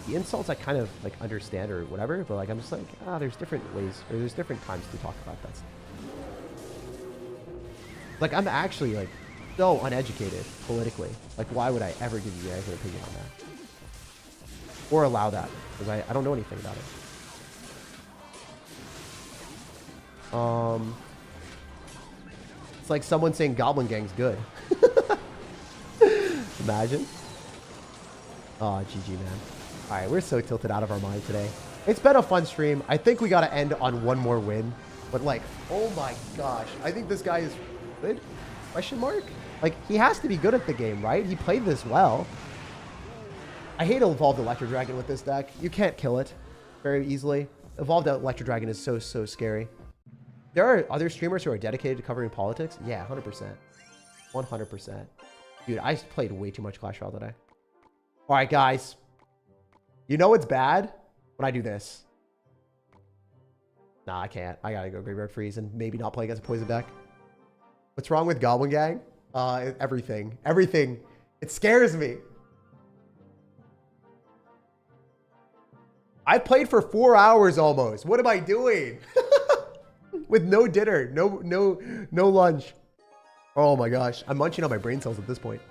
The insults I kind of like understand or whatever, but like I'm just like, there's different ways, or there's different times to talk about that stuff. Like, I'm actually like so uneducated politically. Like, why would I ever give you guys an opinion on that? Or allow that? Because I don't know anything about it. It's like someone saying Goblin Gang's good. Imagine. Oh, GG, man. All right, we're so tilted out of our mind today. It's been a fun stream. I think we got to end on one more win. But like, oh my gosh. I think this guy is good? Question mark? Like, he has to be good at the game, right? He played this well. I hate Evolved Electro Dragon with this deck. You can't kill it very easily. Evolved Electro Dragon is so, so scary. There are other streamers who are dedicated to covering politics. Yeah, 100%. 100%. Dude, I played way too much Clash Royale today. All right, guys. You know what's bad? When I do this. Nah, I can't. I gotta go Graveyard Freeze and maybe not play against a poison deck. What's wrong with Goblin Gang? Everything. Everything. It scares me. I played for 4 hours almost. What am I doing? With no dinner, no lunch. Oh my gosh, I'm munching on my brain cells at this point.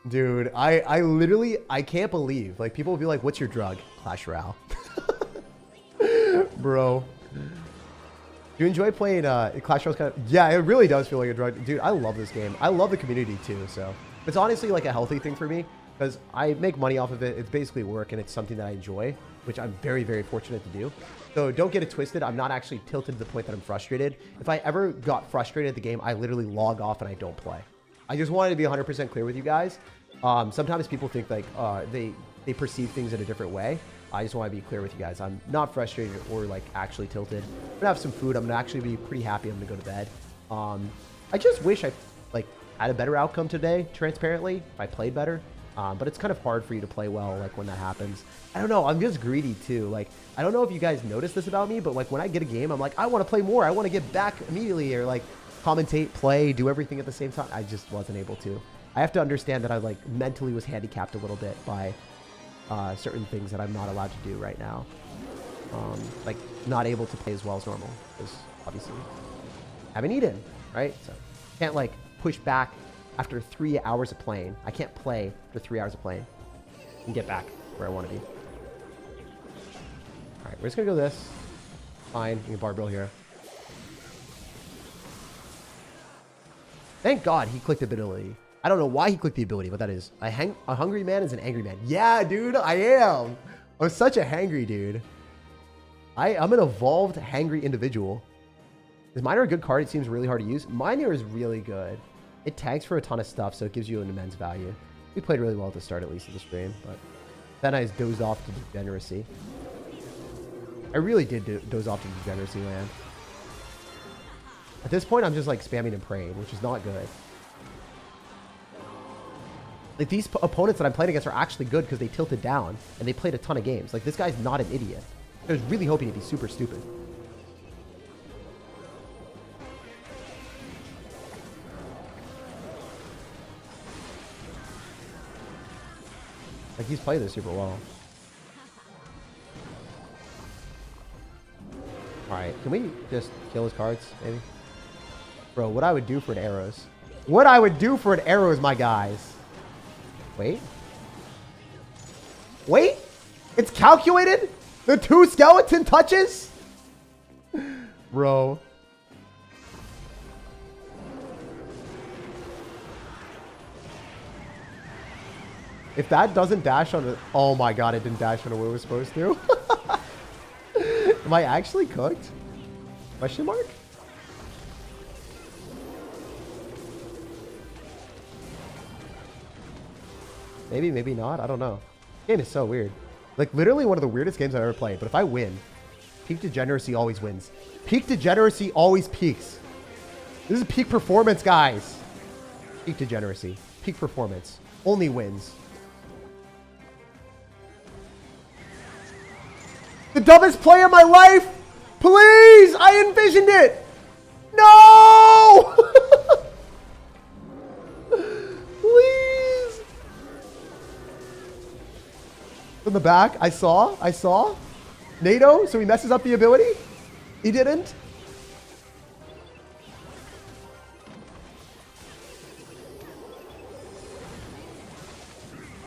Dude, I literally, I can't believe, like, people will be like, what's your drug? Clash Royale. Bro. Do you enjoy playing Clash Royale? Kind of, yeah, it really does feel like a drug. Dude, I love this game. I love the community too, so. It's honestly like a healthy thing for me, because I make money off of it. It's basically work, and it's something that I enjoy, which I'm very, very fortunate to do. So don't get it twisted. I'm not actually tilted to the point that I'm frustrated. If I ever got frustrated at the game, I literally log off and I don't play. I just wanted to be 100% clear with you guys. Sometimes people think like they perceive things in a different way. I just want to be clear with you guys. I'm not frustrated or like actually tilted. I'm gonna have some food. I'm gonna actually be pretty happy. I'm gonna go to bed. I just wish I like had a better outcome today, transparently, if I played better. But it's kind of hard for you to play well, like, when that happens. I don't know. I'm just greedy, too. Like, I don't know if you guys notice this about me, but, like, when I get a game, I'm like, I want to play more. I want to get back immediately, or, like, commentate, play, do everything at the same time. I just wasn't able to. I have to understand that I, like, mentally was handicapped a little bit by certain things that I'm not allowed to do right now. Like, not able to play as well as normal, because, obviously, I haven't eaten, right? So, can't, like, push back after 3 hours of playing. I can't play for 3 hours of playing and get back where I want to be. All right, we're just going to go this. Fine. We can barbell here. Thank God he clicked the ability. I don't know why he clicked the ability, but that is. A hungry man is an angry man. Yeah, dude, I am. I'm such a hangry dude. I'm an evolved hangry individual. Is Miner a good card? It seems really hard to use. Miner is really good. It tags for a ton of stuff, so it gives you an immense value. We played really well at the start, at least, of the stream, but then I dozed off to degeneracy. I really did doze off to degeneracy land. At this point, I'm just, like, spamming and praying, which is not good. Like, these opponents that I'm playing against are actually good because they tilted down, and they played a ton of games. Like, this guy's not an idiot. I was really hoping to be super stupid. Like, he's playing this super well. Alright, can we just kill his cards, maybe? Bro, what I would do for an arrows. What I would do for an arrows, my guys. Wait. Wait! It's calculated? The 2 skeleton touches? Bro. If that doesn't dash on it, oh my god, it didn't dash on it when it was supposed to. Am I actually cooked? Question mark? Maybe, maybe not. I don't know. This game is so weird. Like, literally one of the weirdest games I've ever played. But if I win, peak degeneracy always wins. Peak degeneracy always peaks. This is peak performance, guys. Peak degeneracy. Peak performance. Only wins. The dumbest play of my life! Please! I envisioned it! No! Please! From the back, I saw. NATO, so he messes up the ability? He didn't?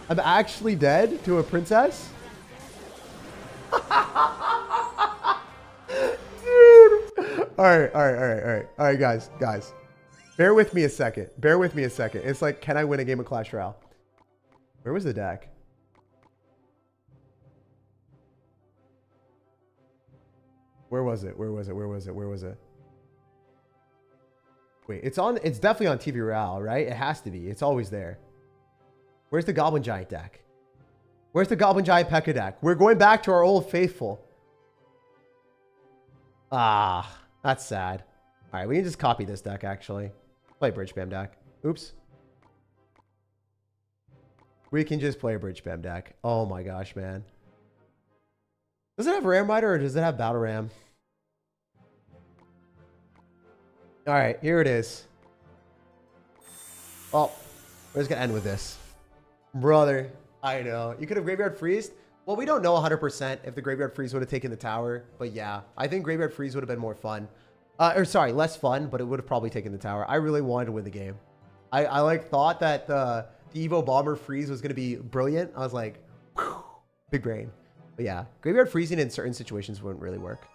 I'm actually dead to a princess? Dude. All right, guys. Bear with me a second. It's like, can I win a game of Clash Royale? Where was the deck? Where was it? Wait, it's definitely on TV Royale, right? It has to be. It's always there. Where's the Goblin Giant deck? Where's the Goblin Giant P.E.K.K.A deck? We're going back to our old faithful. Ah, that's sad. All right, we can just copy this deck, actually. Play Bridge Spam deck. Oops. We can just play a Bridge Spam deck. Oh my gosh, man. Does it have Ram Rider or does it have Battle Ram? All right, here it is. Well, we're just going to end with this. Brother, I know. You could have Graveyard Freeze. Well, we don't know 100% if the Graveyard Freeze would have taken the tower. But yeah, I think Graveyard Freeze would have been more fun. Or sorry, less fun, but it would have probably taken the tower. I really wanted to win the game. I like thought that the Evo Bomber Freeze was going to be brilliant. I was like, whew, big brain. But yeah, Graveyard Freezing in certain situations wouldn't really work.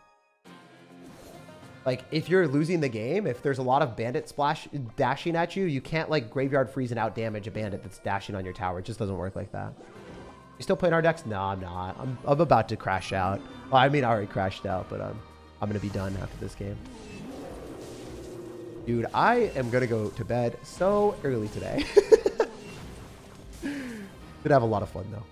Like, if you're losing the game, if there's a lot of bandit splash dashing at you, you can't, like, Graveyard Freeze and out damage a bandit that's dashing on your tower. It just doesn't work like that. You still playing our decks? No, I'm not. I'm about to crash out. Well, I mean, I already crashed out, but I'm going to be done after this game. Dude, I am going to go to bed so early today. Gonna have a lot of fun, though.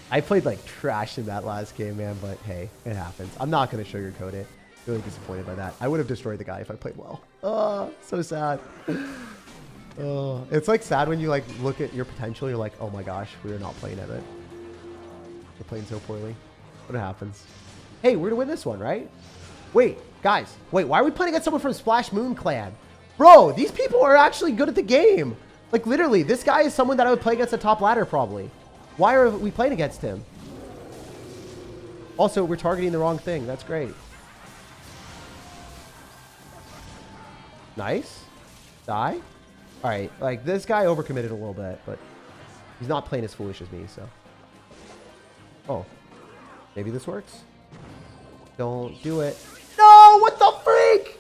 I played like trash in that last game, man, but hey, it happens. I'm not going to sugarcoat it. Really disappointed by that. I would have destroyed the guy if I played well. Oh, so sad. Oh, it's like sad when you like look at your potential. You're like, oh my gosh, we are not playing at it. We're playing so poorly. What happens? Hey, we're going to win this one, right? Wait, guys. Wait, why are we playing against someone from Splash Moon Clan? Bro, these people are actually good at the game. Like literally, this guy is someone that I would play against the top ladder probably. Why are we playing against him? Also, we're targeting the wrong thing. That's great. Nice. Die. All right. Like, this guy overcommitted a little bit, but he's not playing as foolish as me, so. Oh. Maybe this works? Don't do it. No! What the freak?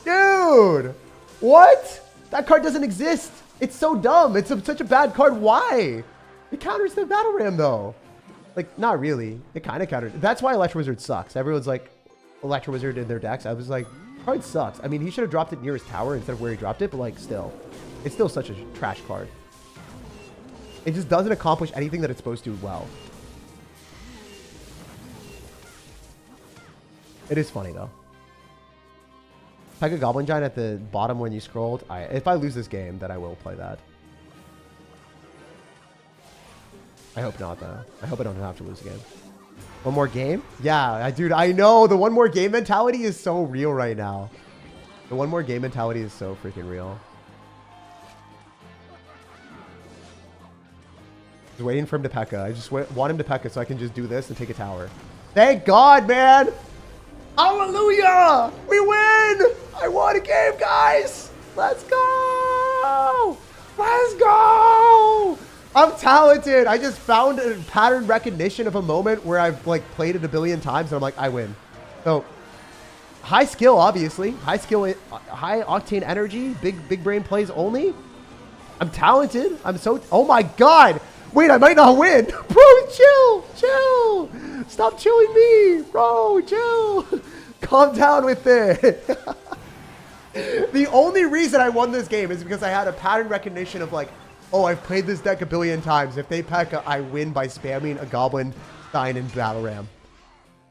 Dude! What? That card doesn't exist. It's so dumb. It's such a bad card. Why? It counters the Battle Ram, though. Like, not really. It kind of counters. That's why Electro Wizard sucks. Everyone's like, Electro Wizard in their decks. I was like, card sucks. I mean, he should have dropped it near his tower instead of where he dropped it, but like, still. It's still such a trash card. It just doesn't accomplish anything that it's supposed to well. It is funny, though. P.E.K.K.A Goblin Giant at the bottom when you scrolled. If I lose this game, then I will play that. I hope not, though. I hope I don't have to lose again. One more game? Yeah, dude, I know. The one more game mentality is so real right now. The one more game mentality is so freaking real. Just waiting for him to P.E.K.K.A. I just want him to P.E.K.K.A so I can just do this and take a tower. Thank God, man! Hallelujah! We win! I won a game, guys! Let's go! Let's go! I'm talented. I just found a pattern recognition of a moment where I've like played it a billion times and I'm like, I win. So high skill, obviously. High skill, high octane energy, big brain plays only. I'm talented. I'm so, oh my God. Wait, I might not win. Bro, chill. Stop chilling me. Bro, chill. Calm down with it. The only reason I won this game is because I had a pattern recognition of like Oh, I've played this deck a billion times. If they P.E.K.K.A, I win by spamming a Goblin, Stein, and Battle Ram.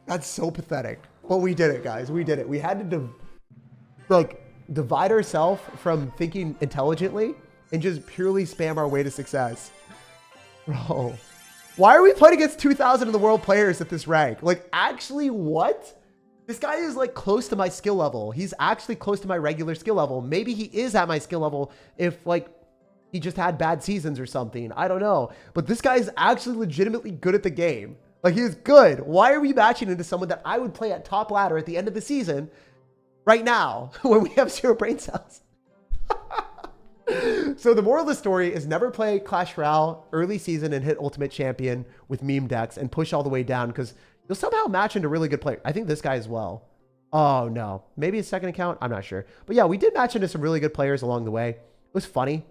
That's so pathetic. But we did it, guys. We did it. We had to divide ourselves from thinking intelligently and just purely spam our way to success. Bro, why are we playing against 2,000 of the world players at this rank? Like, actually, what? This guy is like close to my skill level. He's actually close to my regular skill level. Maybe he is at my skill level if like he just had bad seasons or something. I don't know. But this guy is actually legitimately good at the game. Like, he is good. Why are we matching into someone that I would play at top ladder at the end of the season right now when we have 0 brain cells? So the moral of the story is never play Clash Royale early season and hit Ultimate Champion with meme decks and push all the way down because you'll somehow match into really good players. I think this guy as well. Oh, no. Maybe his second account? I'm not sure. But yeah, we did match into some really good players along the way. It was funny.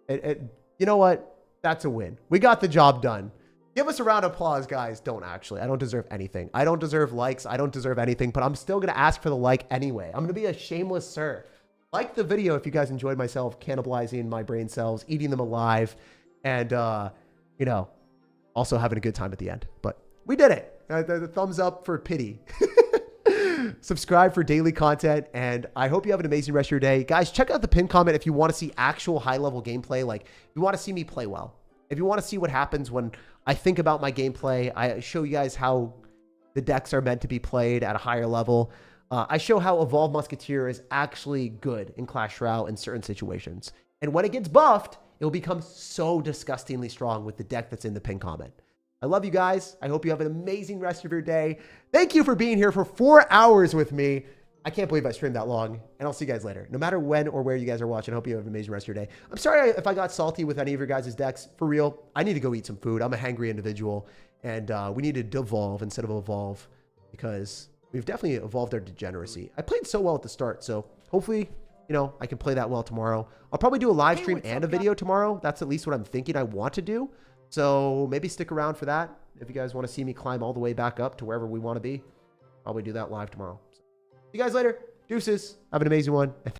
You know what? That's a win. We got the job done. Give us a round of applause, guys. Don't actually. I don't deserve anything. I don't deserve likes. I don't deserve anything, but I'm still going to ask for the like anyway. I'm going to be a shameless sir. Like the video if you guys enjoyed myself cannibalizing my brain cells, eating them alive, and, you know, also having a good time at the end. But we did it. The thumbs up for pity. Subscribe for daily content, and I hope you have an amazing rest of your day. Guys, check out the pinned comment if you want to see actual high-level gameplay. Like, if you want to see me play well. If you want to see what happens when I think about my gameplay, I show you guys how the decks are meant to be played at a higher level. I show how Evolved Musketeer is actually good in Clash Royale in certain situations. And when it gets buffed, it will become so disgustingly strong with the deck that's in the pinned comment. I love you guys. I hope you have an amazing rest of your day. Thank you for being here for 4 hours with me. I can't believe I streamed that long, and I'll see you guys later. No matter when or where you guys are watching, I hope you have an amazing rest of your day. I'm sorry if I got salty with any of your guys' decks. For real, I need to go eat some food. I'm a hangry individual, and we need to devolve instead of evolve because we've definitely evolved our degeneracy. I played so well at the start, so hopefully, you know, I can play that well tomorrow. I'll probably do a live stream and a video tomorrow. That's at least what I'm thinking I want to do. So maybe stick around for that. If you guys want to see me climb all the way back up to wherever we want to be, probably do that live tomorrow. So, see you guys later. Deuces. Have an amazing one.